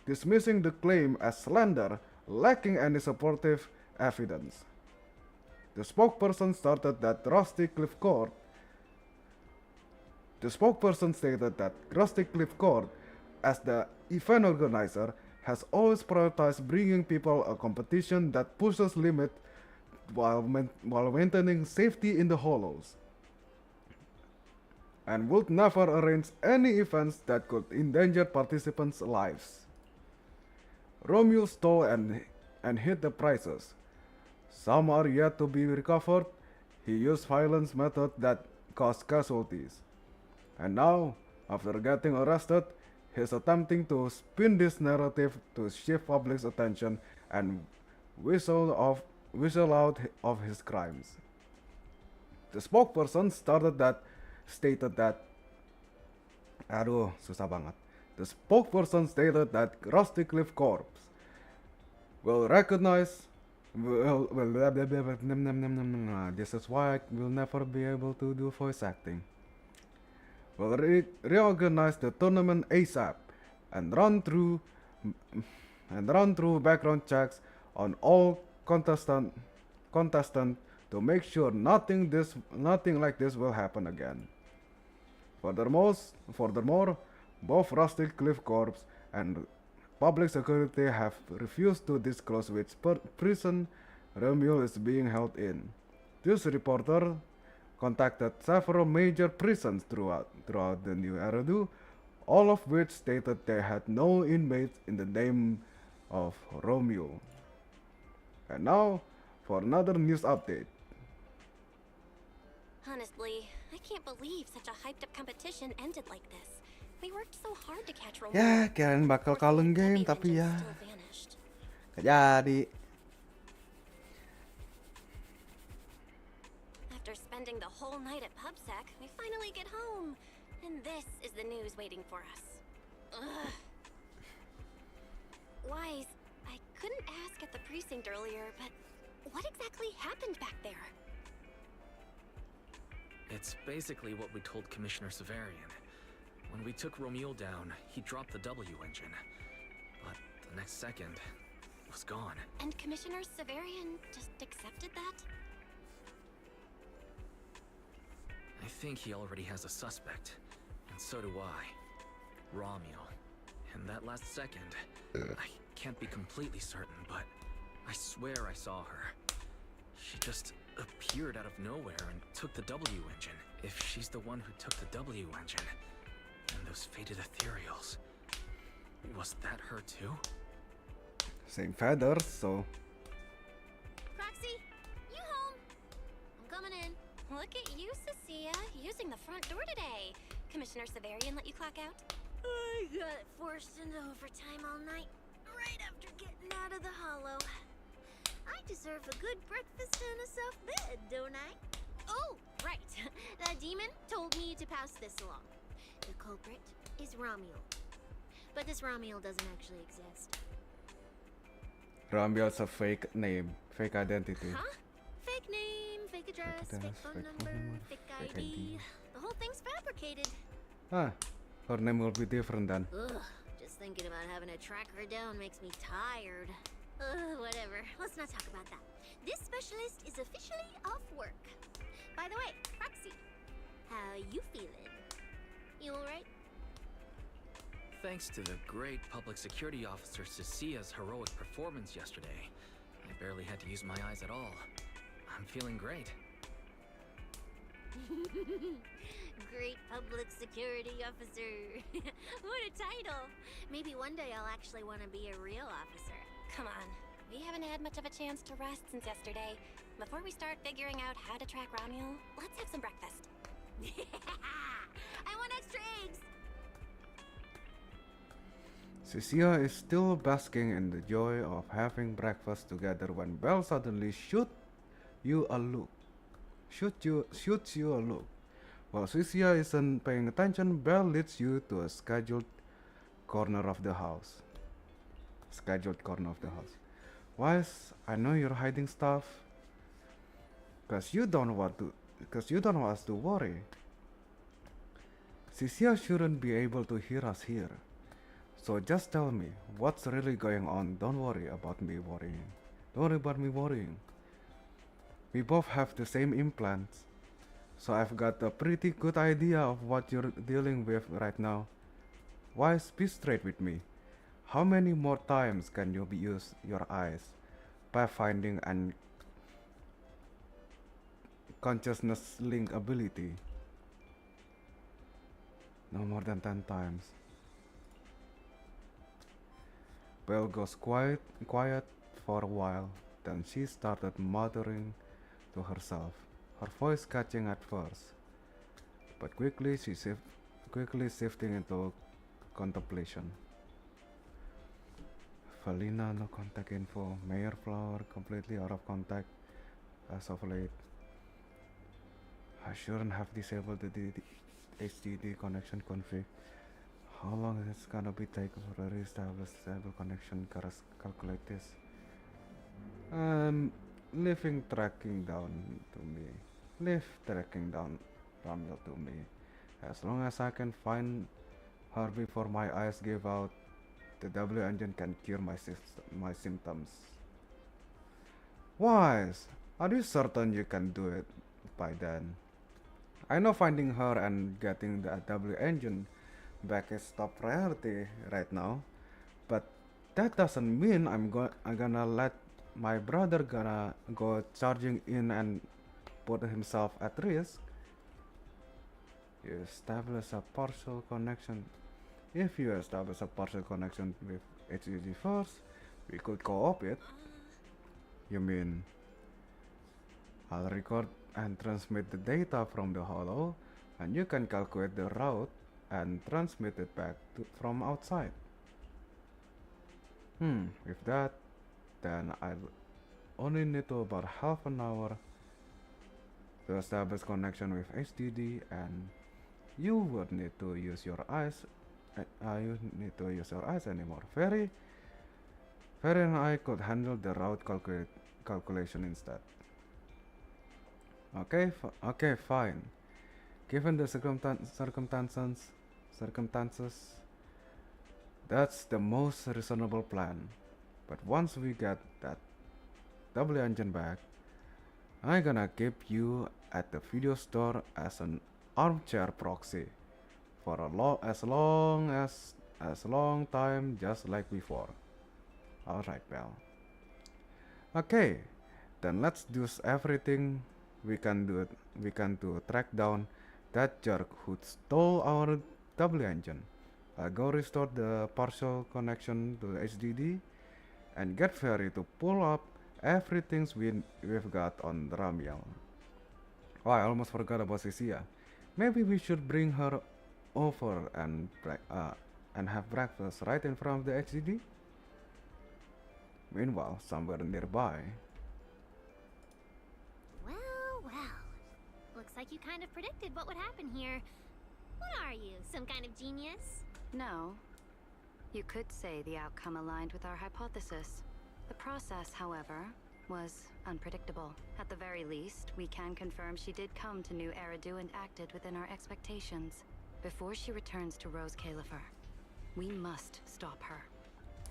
dismissing the claim as slander, lacking any supportive evidence. The spokesperson stated that Rusty Cliff Corp The spokesperson stated that Rusty Cliff Court, as the event organizer, has always prioritized bringing people a competition that pushes limits while maintaining safety in the hollows, and would never arrange any events that could endanger participants' lives. Romeo stole and hid the prizes. Some are yet to be recovered. He used violence method that caused casualties. And now, after getting arrested, he is attempting to spin this narrative to shift public's attention and whistle out of his crimes. The spokesperson stated that aduh, susah banget. The spokesperson stated that Rusty Cliff Corps will recognize this is why I will never be able to do voice acting. Will reorganize the tournament ASAP and run through background checks on all contestants to make sure nothing like this will happen again. Furthermore, both Rusty Cliff Corps and public security have refused to disclose which prison Romeo is being held in. This reporter contacted several major prisons throughout the New Eredu, all of which stated they had no inmates in the name of Romeo. And now, for another news update. Honestly, I can't believe such a hyped up competition ended like this. We worked so hard to catch Romeo. Ya, kirain bakal kaleng game, tapi ya gak jadi. After spending the whole night at PubSec, we finally get home. And this is the news waiting for us. Ugh. Wise, I couldn't ask at the precinct earlier, but what exactly happened back there? It's basically what we told Commissioner Severian. When we took Romeo down, he dropped the W engine. But the next second, it was gone. And Commissioner Severian just accepted that? I think he already has a suspect. And so do I. Romeo. And that last second, I can't be completely certain, but I swear I saw her. She just appeared out of nowhere and took the W engine. If she's the one who took the W engine, and those faded ethereals, was that her too? Same feathers, so. Proxy, you home? I'm coming in. Look at you, Cecilia, using the front door today. Commissioner Severian let you clock out? I got forced into overtime all night, right after getting out of the hollow. I deserve a good breakfast and a soft bed, don't I? Oh, right. The demon told me to pass this along. The culprit is Romeo. But this Romeo doesn't actually exist. Romeo's a fake name, fake identity. Huh? Fake name, fake address, fake phone number, fake ID. The whole thing's fabricated. Ah, her name will be different then. Ugh, just thinking about having to track her down makes me tired. Whatever. Let's not talk about that. This specialist is officially off work. By the way, Proxy, how you feeling? You alright? Thanks to the great public security officer Cecilia's heroic performance yesterday, I barely had to use my eyes at all. I'm feeling great. Great public security officer. What a title. Maybe one day I'll actually want to be a real officer. Come on, we haven't had much of a chance to rest since yesterday. Before we start figuring out how to track Romeo, let's have some breakfast. I want extra eggs! Cecilia is still basking in the joy of having breakfast together when Belle suddenly shoots you a look. While Cecilia isn't paying attention, Belle leads you to a scheduled corner of the house. Wise, I know you're hiding stuff. Cause you don't want us to worry. Cecilia shouldn't be able to hear us here. So just tell me what's really going on. Don't worry about me worrying. We both have the same implants. So I've got a pretty good idea of what you're dealing with right now. Why be straight with me? How many more times can you use your eyes by finding and consciousness link ability? No more than 10 times. Belle goes quiet for a while, then she started muttering to herself, her voice catching at first, but quickly shifting into contemplation. Felina, no contact info. Mayor Flower, completely out of contact as of late. I shouldn't have disabled the HDD connection config. How long is it gonna be take for a reestablish stable connection? Calculate this. Leaving tracking down to me. Leave tracking down Ramil to me. As long as I can find her before my eyes give out, the W engine can cure my symptoms. Wise, are you certain you can do it by then? I know finding her and getting the W engine back is top priority right now, but that doesn't mean I'm gonna let my brother gonna go charging in and put himself at risk. You establish a partial connection. If you establish a partial connection with HDD first, we could co-op it. You mean I'll record and transmit the data from the holo, and you can calculate the route and transmit it back from outside. With that, then I'll only need to about half an hour to establish connection with HDD, and you would need to use your eyes. You need to use your eyes anymore. Ferry and I could handle the route calculation instead. Okay, fine. Given the circumstances, that's the most reasonable plan. But once we get that W engine back, I'm gonna keep you at the video store as an armchair proxy for as long time, just like before. Alright, Belle. Okay, then let's do everything we can to track down that jerk who stole our W engine. I'll go restore the partial connection to the HDD and get Ferry to pull up everything we've got on Ramiel. Oh, I almost forgot about Cecilia. Maybe we should bring her over and have breakfast right in front of the HDD? Meanwhile, somewhere nearby. Well. Looks like you kind of predicted what would happen here. What are you, some kind of genius? No. You could say the outcome aligned with our hypothesis. The process, however, was unpredictable. At the very least, we can confirm she did come to New Eridu and acted within our expectations. Before she returns to Rose Califer, we must stop her.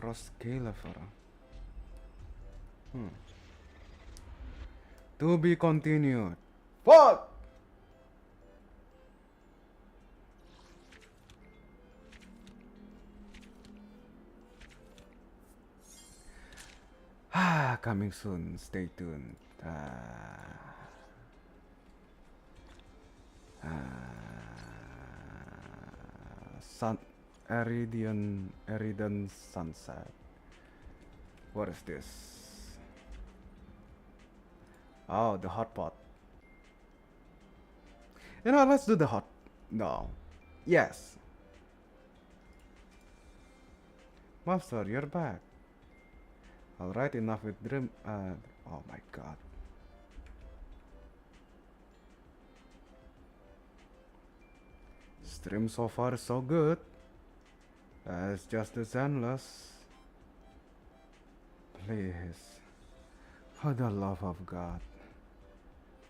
Rose Califer. To be continued. Fuck! Coming soon. Stay tuned. Eridan Sunset. What is this? Oh, the hot pot. Let's do the hot. No. Yes. Master, you're back. Alright, enough with dream. Oh my god. Stream so far is so good. It's just the Zenless. Please. For the love of God.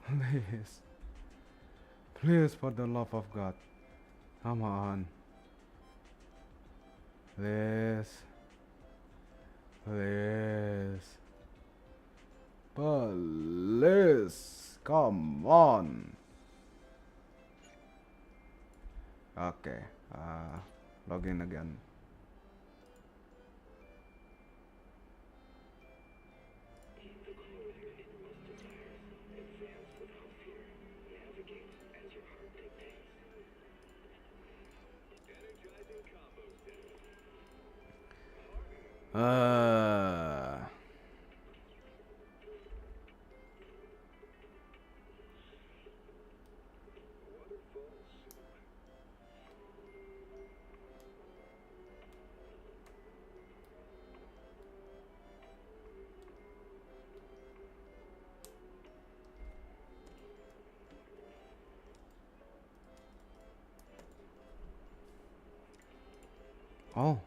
Please. Please, for the love of God. Come on. Please. Please. Please. Come on. Okay, login again. Oh,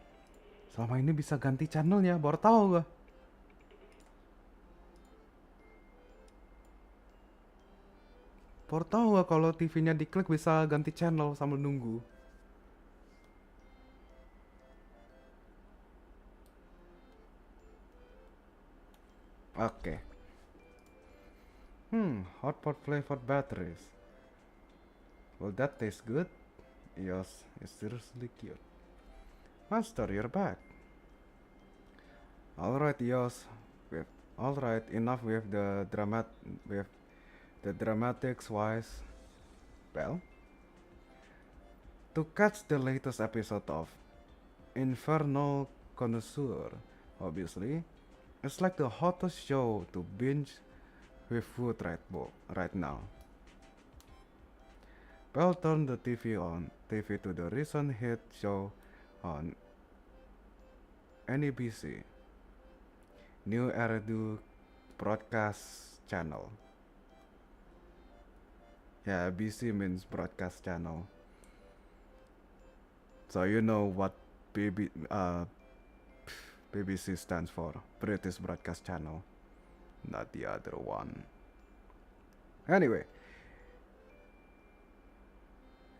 selama ini bisa ganti channelnya, baru tahu gua. Baru tahu gua kalau TV-nya diklik bisa ganti channel sambil nunggu. Oke. Hotpot flavored batteries. Will that taste good? Yes, it's seriously cute. Master, you're back. Alright, Yos. Alright, enough with the dramatics wise. Well, to catch the latest episode of Infernal Connoisseur, obviously, it's like the hottest show to binge with food right now. Bell turned the TV to the recent hit show on NBC, New Eredu Broadcast Channel. Yeah, BC means broadcast channel. So you know what BBC stands for, British Broadcast Channel, not the other one. Anyway,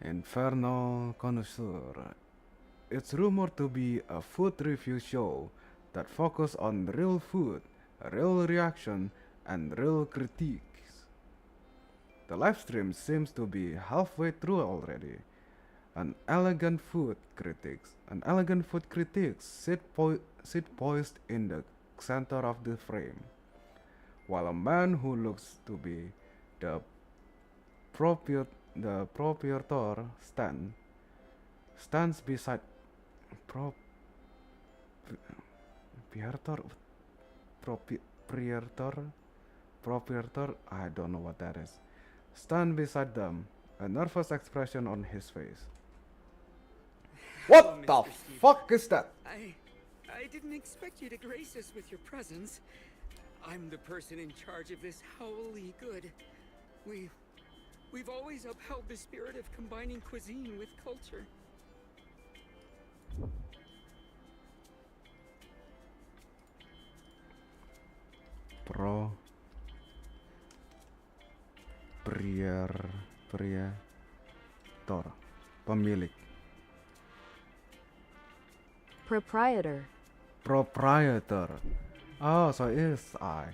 Infernal Connoisseur. It's rumored to be a food review show that focuses on real food, real reaction, and real critiques. The live stream seems to be halfway through already. An elegant food critic sit poised in the center of the frame, while a man who looks to be the proprietor stands beside proprietor, I don't know what that is. Stand beside them, a nervous expression on his face. What the fuck is that? I didn't expect you to grace us with your presence. I'm the person in charge of this howly good. We've always upheld the spirit of combining cuisine with culture. Pemilik. Proprietor. Oh, so it is I.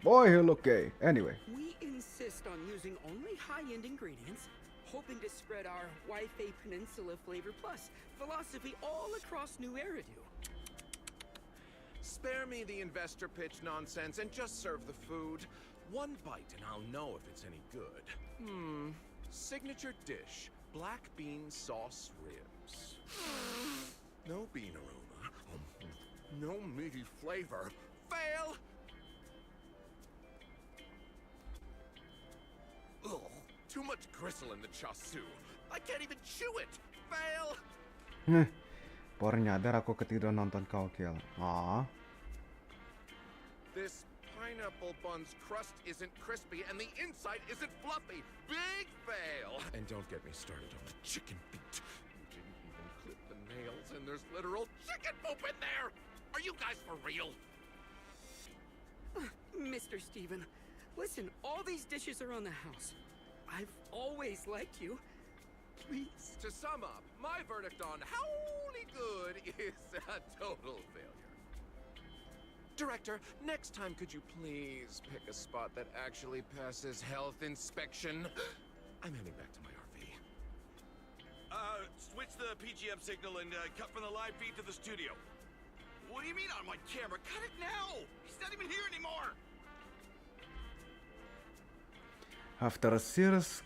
Boy, he look gay. Anyway. We insist on using only high-end ingredients, hoping to spread our Wi-Fi Peninsula Flavor Plus philosophy all across New Eredu. Spare me the investor pitch nonsense and just serve the food. One bite and I'll know if it's any good. Signature dish, black bean sauce ribs. No bean aroma. No meaty flavor. Fail! Ugh, too much gristle in the chasu. I can't even chew it. Fail! Baru nyadar aku ketiduran nonton kau kill. Aww. This pineapple bun's crust isn't crispy and the inside isn't fluffy. Big fail! And don't get me started on the chicken feet. You didn't even clip the nails and there's literal chicken poop in there! Are you guys for real? Mr. Steven, listen, all these dishes are on the house. I've always liked you. Please. To sum up, my verdict on howly good is a total failure. Director, next time could you please pick a spot that actually passes health inspection? I'm heading back to my RV. Switch the PGM signal and cut from the live feed to the studio. What do you mean on my camera? Cut it now! He's not even here anymore! After a series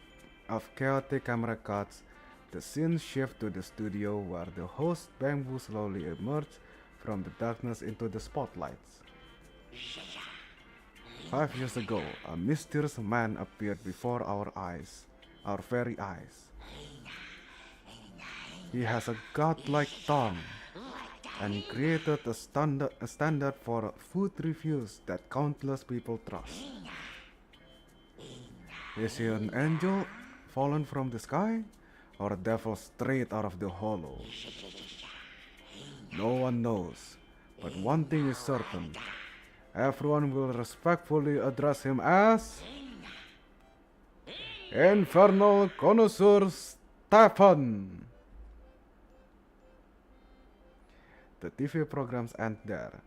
of chaotic camera cuts, the scene shifts to the studio where the host Bamboo slowly emerges from the darkness into the spotlights. 5 years ago, a mysterious man appeared before our very eyes. He has a godlike tongue and created a standard for food reviews that countless people trust. Is he an angel fallen from the sky, or a devil straight out of the hollow? No one knows, but one thing is certain. Everyone will respectfully address him as Infernal Connoisseur Stefan. The TV programs end there,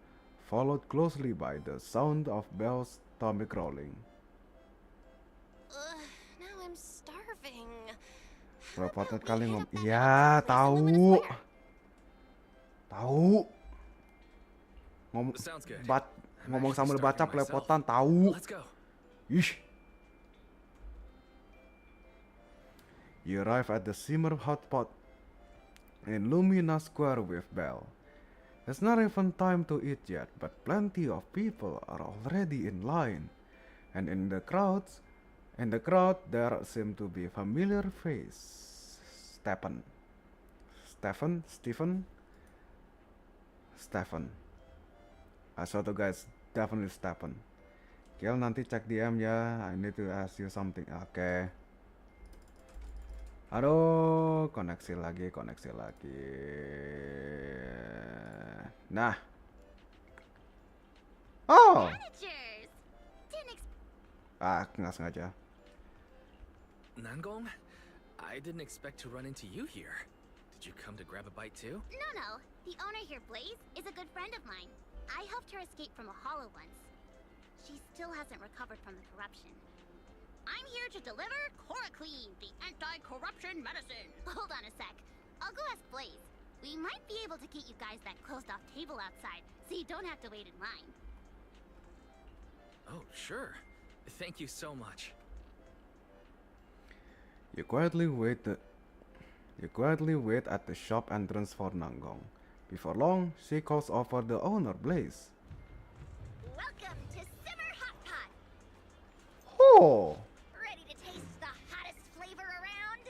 followed closely by the sound of Belle's stomach growling. Now I'm starving. Reporter kali ya tahu. Ngomong sambil baca pelepotan tahu. Ish. You arrive at the Simmer hotpot in Lumina Square with Belle. It's not even time to eat yet, but plenty of people are already in line. And in the crowd there seem to be a familiar face. Stefan. I swear to guys, definitely Stefan. Kiel nanti cek DM ya, I need to ask you something. Oke. Aduh, koneksi lagi. Nah. Oh. Nggak sengaja. Nangong? I didn't expect to run into you here. Did you come to grab a bite too? No. The owner here, Blaze, is a good friend of mine. I helped her escape from a hollow once. She still hasn't recovered from the corruption. I'm here to deliver Chloroquine, the anti-corruption medicine. Hold on a sec. I'll go ask Blaze. We might be able to get you guys that closed-off table outside, so you don't have to wait in line. Oh, sure. Thank you so much. You quietly wait at the shop entrance for Nangong. Before long, she calls over the owner, Blaze. Welcome to Simmer Hot Pot. Oh! Ready to taste the hottest flavor around?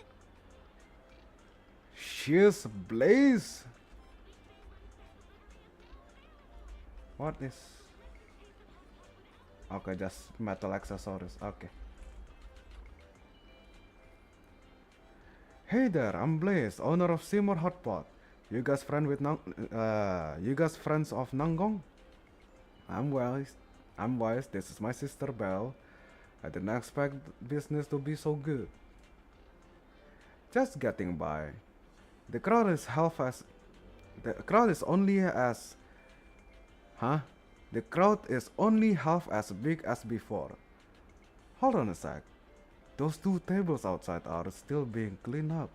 She's Blaze. What is? Okay, just metal accessories. Okay. Hey there, I'm Blaze, owner of Simmer Hotpot. You guys friends of Nangong? I'm Wise. This is my sister Belle. I didn't expect business to be so good. Just getting by. The crowd is only half as big as before. Hold on a sec. Those 2 tables outside are still being cleaned up.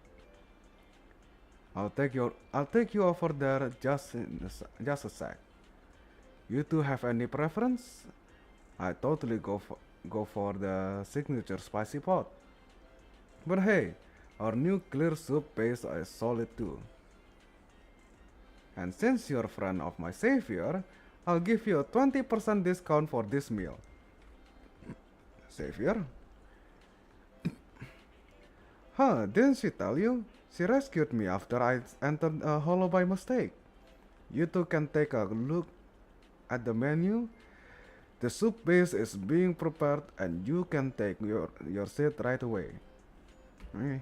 I'll take you over there just a sec. You two have any preference? I totally go for the signature spicy pot. But hey, our new clear soup base is solid too. And since you're a friend of my savior, I'll give you a 20% discount for this meal. Savior? Huh, didn't she tell you? She rescued me after I entered a hollow by mistake. You two can take a look at the menu. The soup base is being prepared and you can take your seat right away. Okay.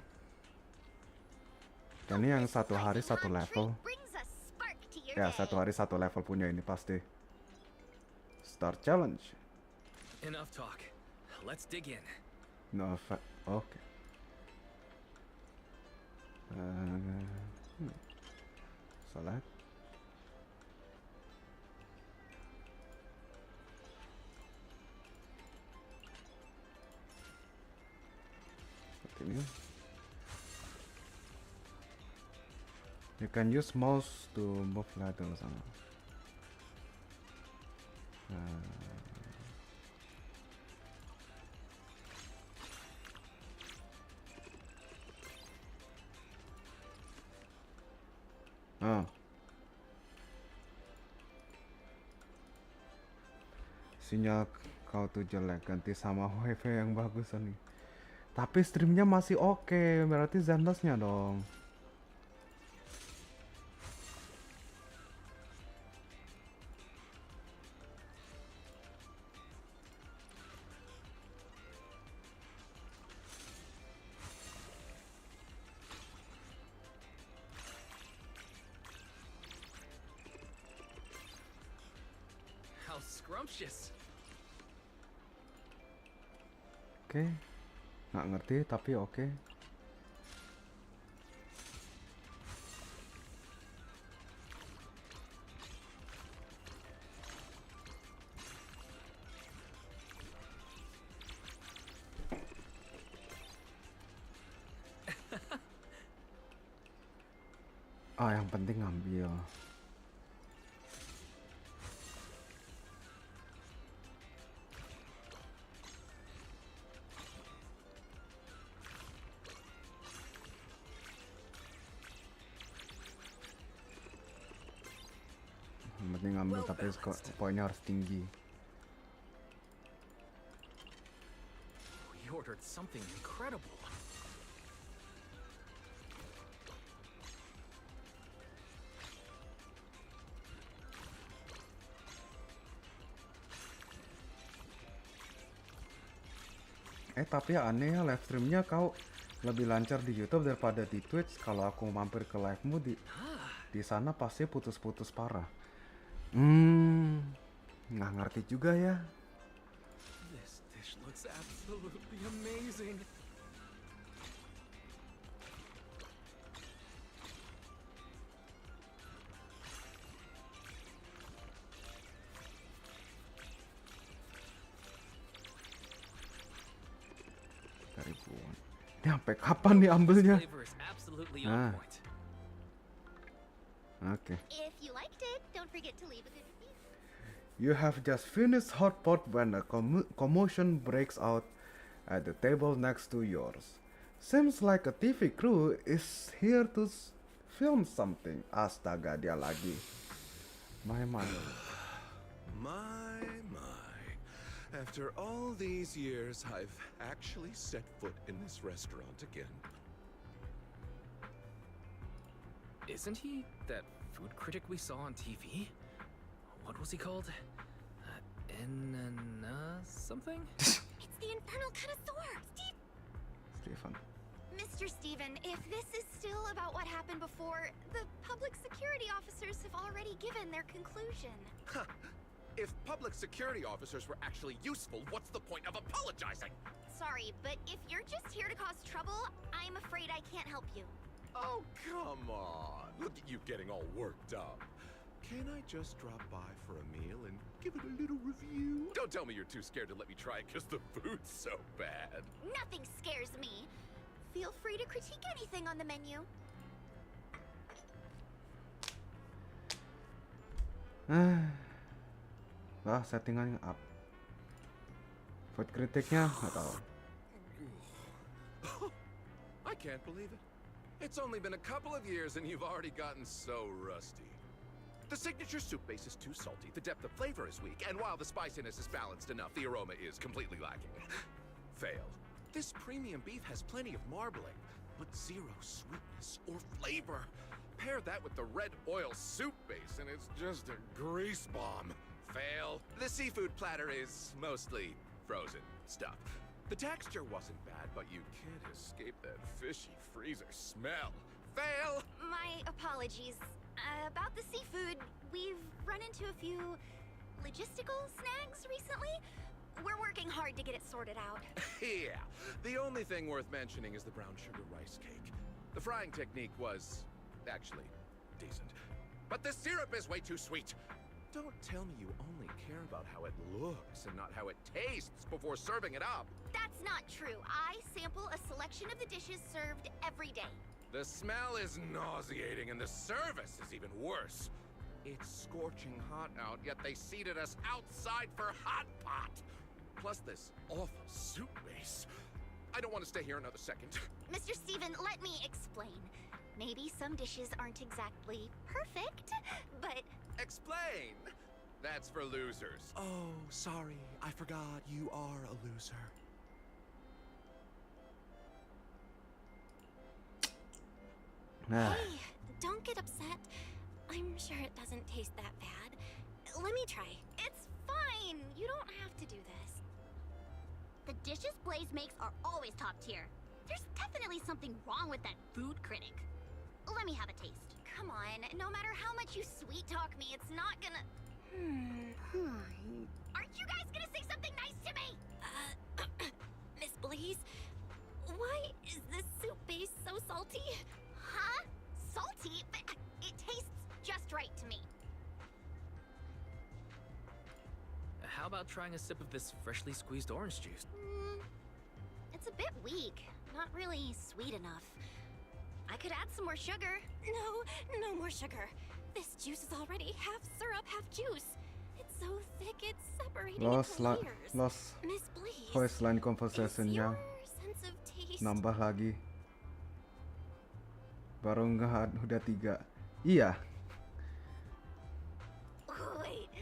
Ini yang satu hari satu level. Ya, satu hari satu level punya ini pasti. Start challenge. Enough talk. Let's dig in. No effect. Okay. Select. ini. You can use mouse to move ladder sana. Sinyal kau tuh jelek, ganti sama wifi yang bagus nih. Tapi streamnya masih oke, berarti Zenless-nya dong. How scrumptious. Oke, nggak ngerti tapi oke. Yang penting ngambil. Penting ngambil tapi poinnya harus tinggi. We ordered something incredible. Tapi aneh ya, live streamnya kau lebih lancar di YouTube daripada di Twitch. Kalau aku mampir ke livemu di sana pasti putus-putus parah. Nggak ngerti juga ya. This dish looks absolutely amazing. Ribuan. Ini sampai kapan nih ambilnya? Nah. Oke. If you liked it, don't forget to leave a good review. You have just finished hot pot when a commotion breaks out at the table next to yours. Seems like a TV crew is here to film something. Astaga, dia lagi. My. After all these years, I've actually set foot in this restaurant again. Isn't he that food critic we saw on TV? What was he called? Something? It's the infernal connoisseur, Stephen. Mr. Steven, if this is still about what happened before, the public security officers have already given their conclusion. Huh. If public security officers were actually useful, what's the point of apologizing? Sorry, but if you're just here to cause trouble, I'm afraid I can't help you. Oh, come on. Look at you getting all worked up. Can I just drop by for a meal and give it a little review? Don't tell me you're too scared to let me try it because the food's so bad. Nothing scares me. Feel free to critique anything on the menu. Settingannya up. Food kritiknya nggak tahu. I can't believe it. It's only been a couple of years and you've already gotten so rusty. The signature soup base is too salty, the depth of flavor is weak, and while the spiciness is balanced enough, the aroma is completely lacking. Fail. This premium beef has plenty of marbling, but zero sweetness or flavor. Pair that with the red oil soup base and it's just a grease bomb. Fail. The seafood platter is mostly frozen stuff. The texture wasn't bad, but you can't escape that fishy freezer smell. Fail. My apologies. About the seafood, we've run into a few logistical snags recently. We're working hard to get it sorted out. Yeah. The only thing worth mentioning is the brown sugar rice cake. The frying technique was actually decent. But the syrup is way too sweet. Don't tell me you only care about how it looks and not how it tastes before serving it up. That's not true. I sample a selection of the dishes served every day. The smell is nauseating and the service is even worse. It's scorching hot out, yet they seated us outside for hot pot. Plus this awful soup base. I don't want to stay here another second. Mr. Steven, let me explain. Maybe some dishes aren't exactly perfect, but... Explain! That's for losers. Oh, sorry. I forgot you are a loser. Hey, don't get upset. I'm sure it doesn't taste that bad. Let me try. It's fine. You don't have to do this. The dishes Blaze makes are always top tier. There's definitely something wrong with that food critic. Let me have a taste. Come on, no matter how much you sweet talk me, it's not gonna... Aren't you guys gonna say something nice to me? Miss Blaze, why is this soup base so salty? Huh? Salty? But it tastes just right to me. How about trying a sip of this freshly squeezed orange juice? It's a bit weak. Not really sweet enough. I could add some more sugar. No more sugar. This juice is already half syrup, half juice. It's so thick, it's separating into layers. Lost Miss Blaze, voice line is conversation-nya your sense of taste nambah lagi. Baru udah 3. Iya. Wait,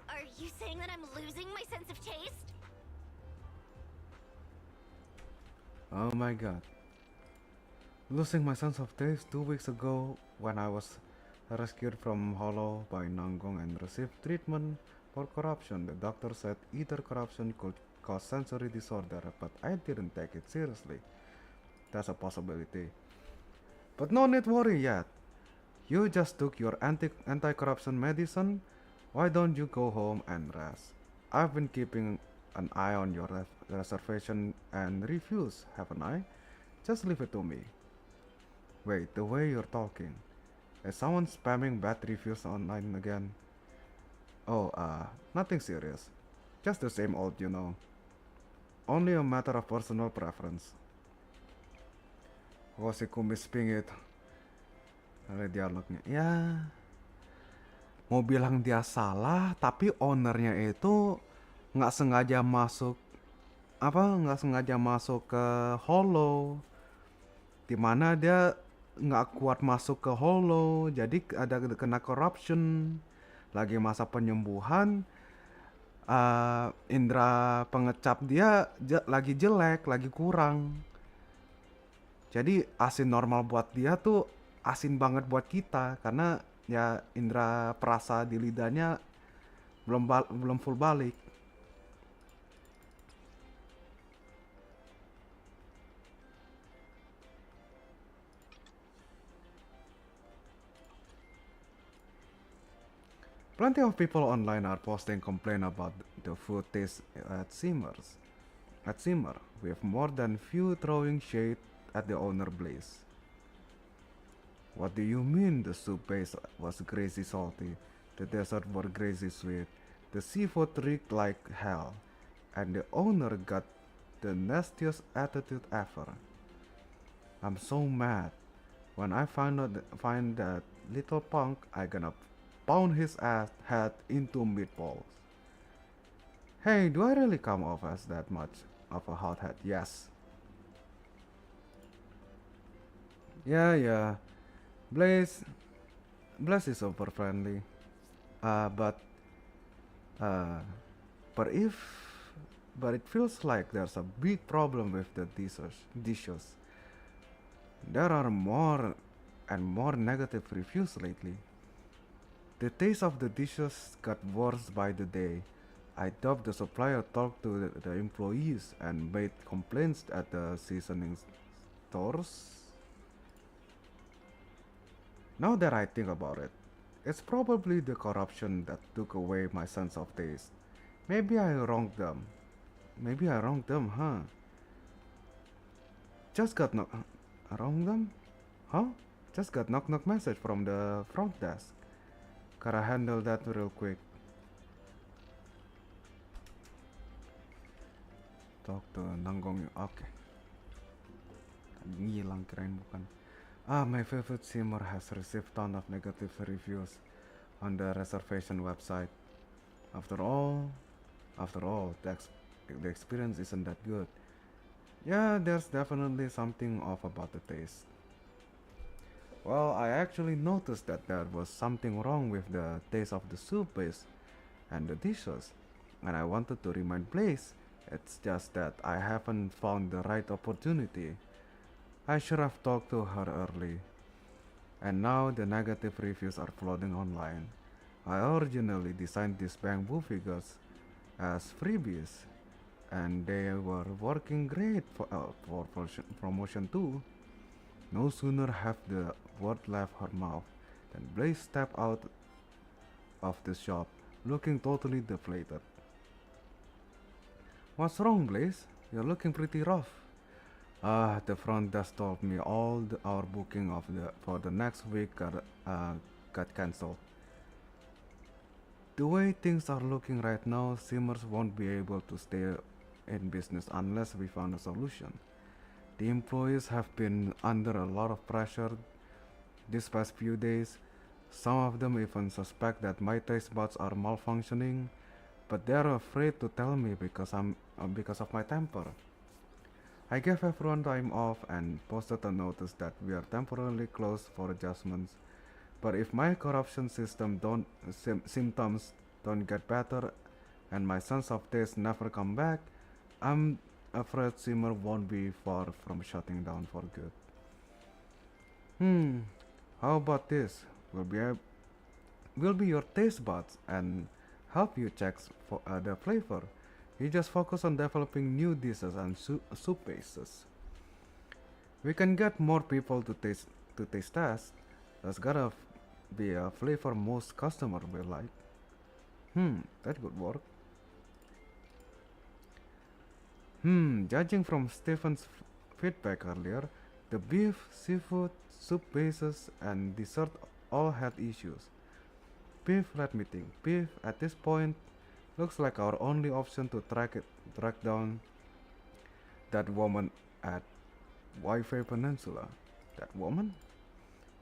are you saying that I'm losing my sense of taste? Oh my god. Losing my sense of taste 2 weeks ago when I was rescued from Hollow by Nanggong and received treatment for corruption. The doctor said either corruption could cause sensory disorder, but I didn't take it seriously. That's a possibility. But no need worry yet. You just took your anti-corruption medicine. Why don't you go home and rest? I've been keeping an eye on your reservation and reviews, haven't I? Just leave it to me. Wait, the way you're talking. Is someone spamming bad reviews online again? Oh, nothing serious. Just the same old, you know. Only a matter of personal preference. Oh, si kumis pingit. Ada dialognya. Ya, mau bilang dia salah, tapi ownernya itu nggak sengaja masuk ke Hollow, dimana dia nggak kuat masuk ke Hollow, jadi ada kena corruption, lagi masa penyembuhan, indera pengecap dia lagi jelek, lagi kurang, jadi asin normal buat dia tuh asin banget buat kita, karena ya indera perasa di lidahnya belum full balik. Plenty of people online are posting complaint about the food taste at Simmer, with more than few throwing shade at the owner Blaze. What do you mean the soup base was crazy salty, the dessert were crazy sweet, the seafood reeked like hell, and the owner got the nastiest attitude ever? I'm so mad. When I find that little punk, I gonna pound his head into meatballs. Hey, do I really come off as that much of a hothead? Yes. Yeah. Blaze is super friendly. But it feels like there's a big problem with the dishes. There are more and more negative reviews lately. The taste of the dishes got worse by the day. I doubt the supplier talked to the employees and made complaints at the seasoning stores. Now that I think about it, it's probably the corruption that took away my sense of taste. Maybe I wronged them, huh? Just got knock message from the front desk. Gotta handle that real quick. Talk to Nanggong. Okay. Ngilang kirain bukan. My favorite simmer has received ton of negative reviews on the reservation website. After all, the experience isn't that good. Yeah, there's definitely something off about the taste. Well, I actually noticed that there was something wrong with the taste of the soup base and the dishes, and I wanted to remind Blaze. It's just that I haven't found the right opportunity. I should have talked to her early. And now the negative reviews are flooding online. I originally designed these bamboo figures as freebies, and they were working great for promotion too. No sooner have the word left her mouth than Blaze stepped out of the shop, looking totally deflated. What's wrong, Blaze? You're looking pretty rough. The front desk told me our booking for the next week got cancelled. The way things are looking right now, Simmers won't be able to stay in business unless we found a solution. The employees have been under a lot of pressure these past few days. Some of them even suspect that my taste buds are malfunctioning, but they're afraid to tell me because of my temper. I gave everyone time off and posted a notice that we are temporarily closed for adjustments. But if my corruption symptoms don't get better and my sense of taste never come back, I'm afraid Simmer won't be far from shutting down for good. How about this? We'll be your taste buds and help you check for the flavor. You just focus on developing new dishes and soup bases. We can get more people to taste test. There's gotta be a flavor most customer will like. That could work. Judging from Stefan's feedback earlier, the beef, seafood, soup bases, and dessert all had issues. Beef, let me think. Beef, at this point, looks like our only option to track down that woman at Wi-Fi Peninsula. That woman?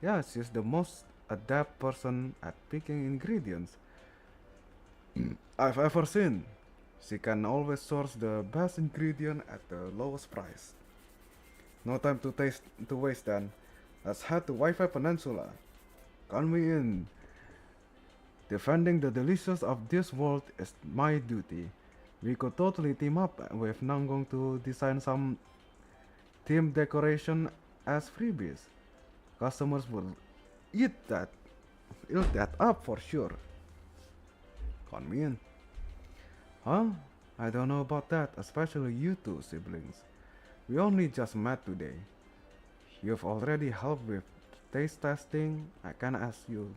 Yeah, she's the most adept person at picking ingredients I've ever seen. She can always source the best ingredient at the lowest price. No time to waste then. Let's head to Wi-Fi Peninsula. Count me in. Defending the delicious of this world is my duty. We could totally team up with Nanggong to design some theme decoration as freebies. Customers will eat that up for sure. Count me in. Huh? I don't know about that, especially you two siblings. We only just met today. You've already helped with taste testing. I can't ask you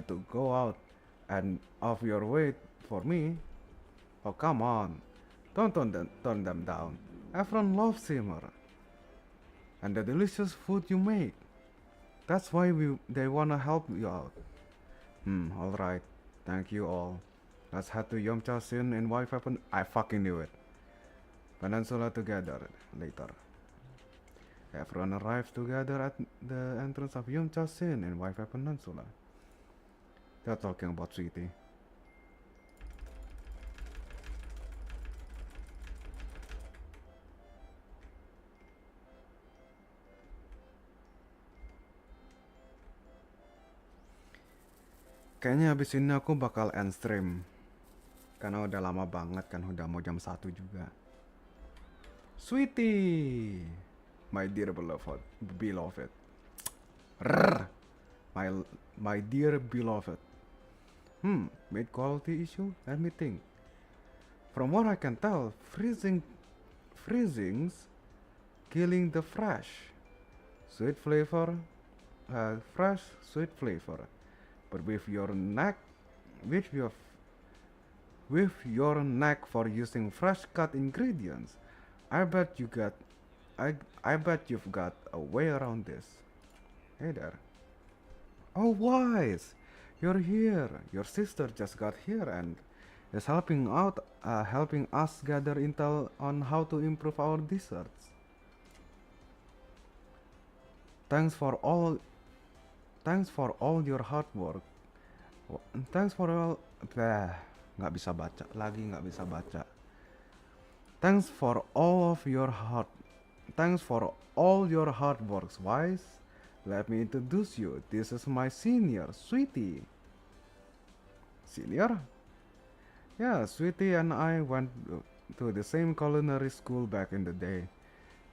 to go out and off your way for me. Oh, come on. Don't turn them down. Everyone loves Simmer. And the delicious food you make. That's why they wanna help you out. Alright. Thank you all. Let's head to Yomcha Sin in Wi-Fi I fucking knew it. Peninsula together later. Everyone arrives together at the entrance of Yomcha Sin in Wi-Fi Peninsula. They're talking about Sweetie. Kayaknya abis ini aku bakal end stream. Karena udah lama banget kan, udah mau jam 1 juga. Sweetie, my dear beloved. Rrr. My dear beloved. Made quality issue? Let me think. From what I can tell, freezing's killing the fresh sweet flavor. But with your knack for using fresh cut ingredients, I bet you've got a way around this. Hey there. Oh, Wise, you're here. Your sister just got here and is helping us gather intel on how to improve our desserts. Thanks for all, thanks for all your hard work. Thanks for all, nggak bisa baca lagi, nggak bisa baca. Thanks for all of your hard, thanks for all your hard works, Wise. Let me introduce you. This is my senior, Sweetie. Senior? Yeah, Sweetie and I went to the same culinary school back in the day.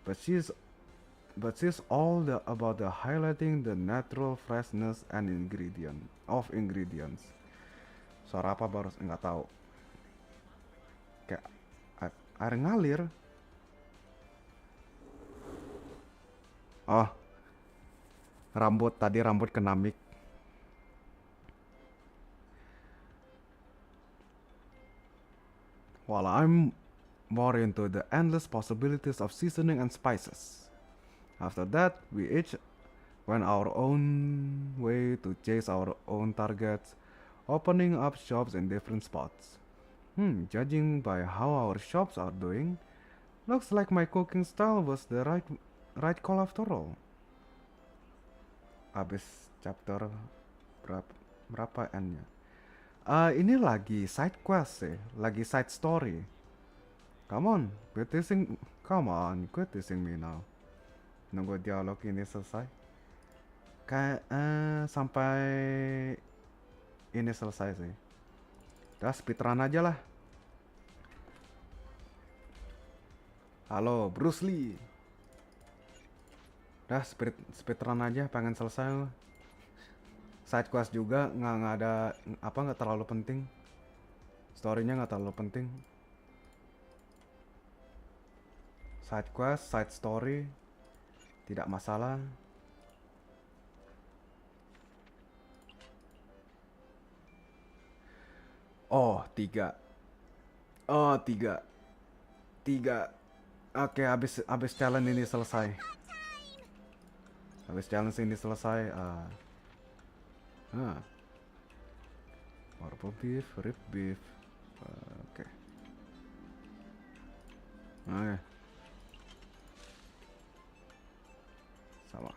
But she's all about the highlighting the natural freshness and ingredients. Suara apa baru nggak tahu. Kayak air ngalir. Oh, rambut kena mic. While I'm more into the endless possibilities of seasoning and spices. After that, we each went our own way to chase our own targets, opening up shops in different spots. Judging by how our shops are doing, looks like my cooking style was the right call after all. Abis chapter berapa N-nya? Ini lagi side quest sih, lagi side story. Come on, quit teasing me now. Nunggu dialog ini selesai. Kayak sampai ini selesai sih. Udah speedrun aja lah. Halo, Bruce Lee. Udah speedrun aja, pengen selesai. Side quest juga nggak terlalu penting. Storynya nggak terlalu penting. Side quest, side story, tidak masalah. Oh, 3. Oh, 3. Oke, habis challenge ini selesai. Marble beef, rib beef. Oke. Sama.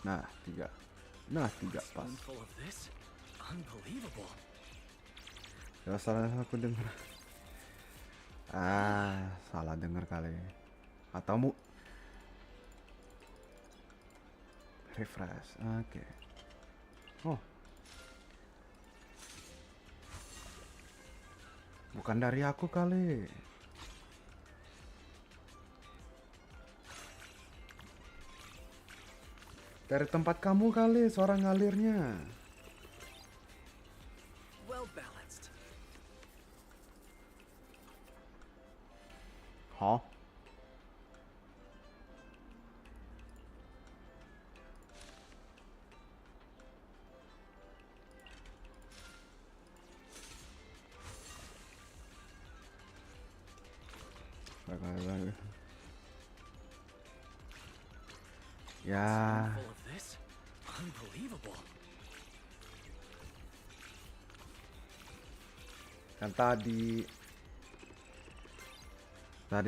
Nah, 3. Nah, 3 pas. Ya, salah aku dengar. Salah dengar kali. Atau refresh. Oke. Oh. Bukan dari aku kali. Dari tempat kamu kali suara ngalirnya. Well balanced. Hah? Ya. Kan tadi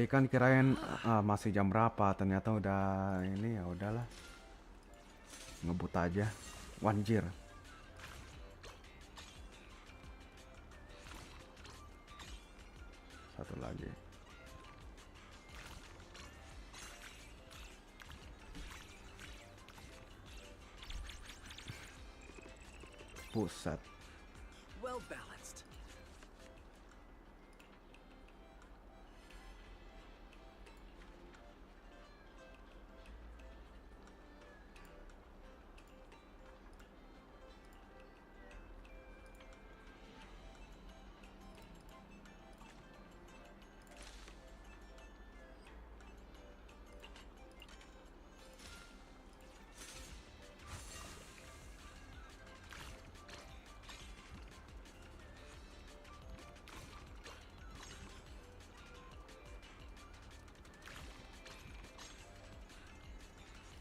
kan kirain masih jam berapa, ternyata udah ini, ya udahlah. Ngebut aja. Wanjir. Satu lagi. Buset. Well balanced.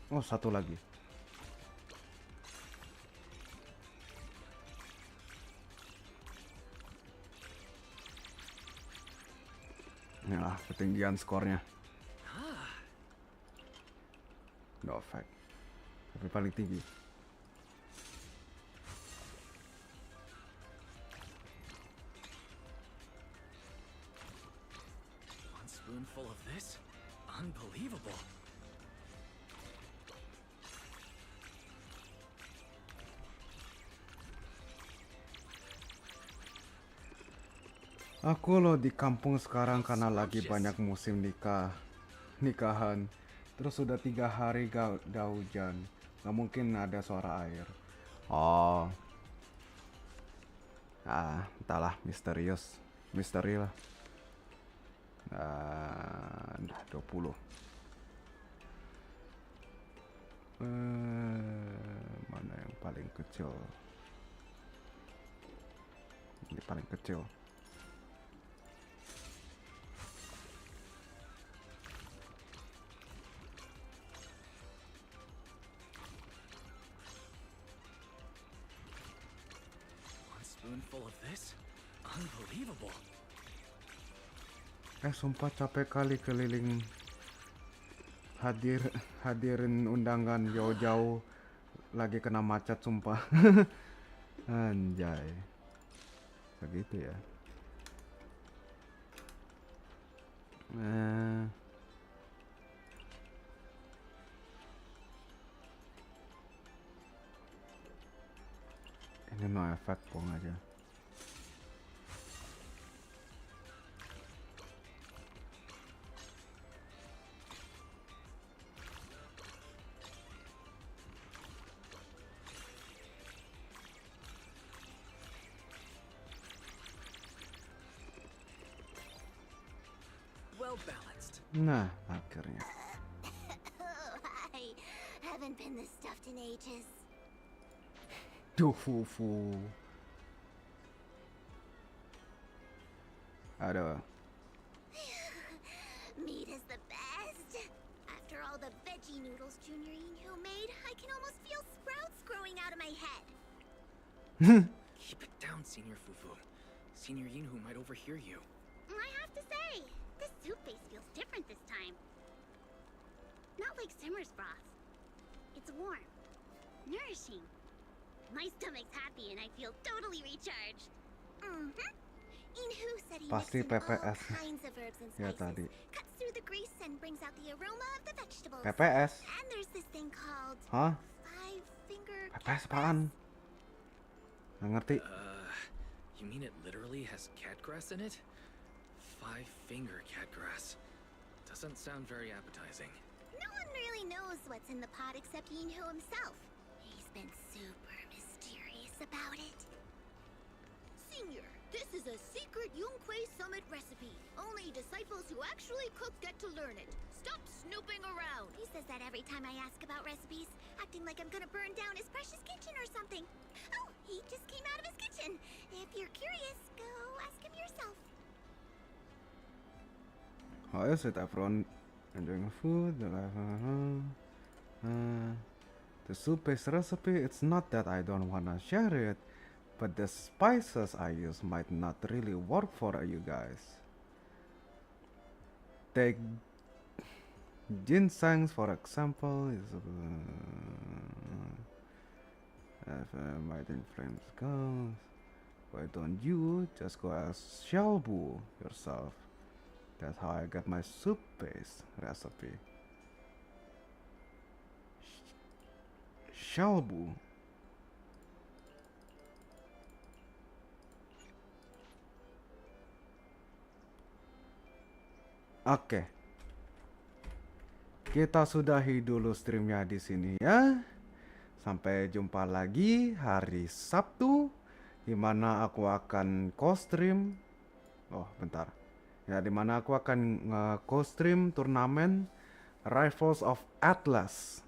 Oh, satu lagi. Nah, ketinggian skornya. No fact. Tapi paling tinggi. One spoonful of this? Unbelievable. Aku loh di kampung sekarang karena lagi banyak musim nikahan. Terus sudah 3 hari gak hujan. Gak mungkin ada suara air. Oh. Entahlah, misterius. Misteri lah. 20. Mana yang paling kecil? Ini paling kecil. Spoonful of this? Unbelievable. Sumpah capek kali keliling hadirin undangan jauh-jauh lagi kena macet sumpah. Anjay. Begitu ya. Ini no efek pong aja. Well balanced. Nah, akhirnya. I haven't been this stuffed in ages. Duh, fufu. Aduh. Meat is the best. After all the veggie noodles Junior Inho made, I can almost feel sprouts growing out of my head. Keep it down, Senior Fufu. Senior Yinhu might overhear you. I have to say, this soup base feels different this time. Not like Simmer's broth. It's warm, nourishing. My stomach's happy and I feel totally recharged. Inhu said he Pasti mixed in all PPS. kinds of herbs and Ya spices, tadi. cuts through the grease and brings out the aroma of the vegetables. PPS. And there's this thing called Hah? five-finger PPS apaan? Nggak ngerti. You mean it literally has catgrass in it? 5-finger catgrass. Doesn't sound very appetizing. No one really knows what's in the pot except Inhu himself. He's been super mysterious about it. Senior, this is a secret Yunquei Summit recipe. Only disciples who actually cook get to learn it. Stop snooping around. He says that every time I ask about recipes, acting like I'm gonna burn down his precious kitchen or something. Oh, he just came out of his kitchen. If you're curious, go ask him yourself. How is it, everyone? Enjoying food? The soup-based recipe, it's not that I don't wanna share it, but the spices I use might not really work for you guys. Take ginseng for example, might inflame skulls. Why don't you just go as Shelbu yourself? That's how I got my soup base recipe. Shelbu. Oke. Kita sudahi dulu streamnya di sini ya. Sampai jumpa lagi hari Sabtu, di mana aku akan co-stream. Oh, bentar. Ya, dimana aku akan co-stream turnamen Rivals of Atlas.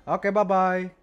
Oke, bye-bye.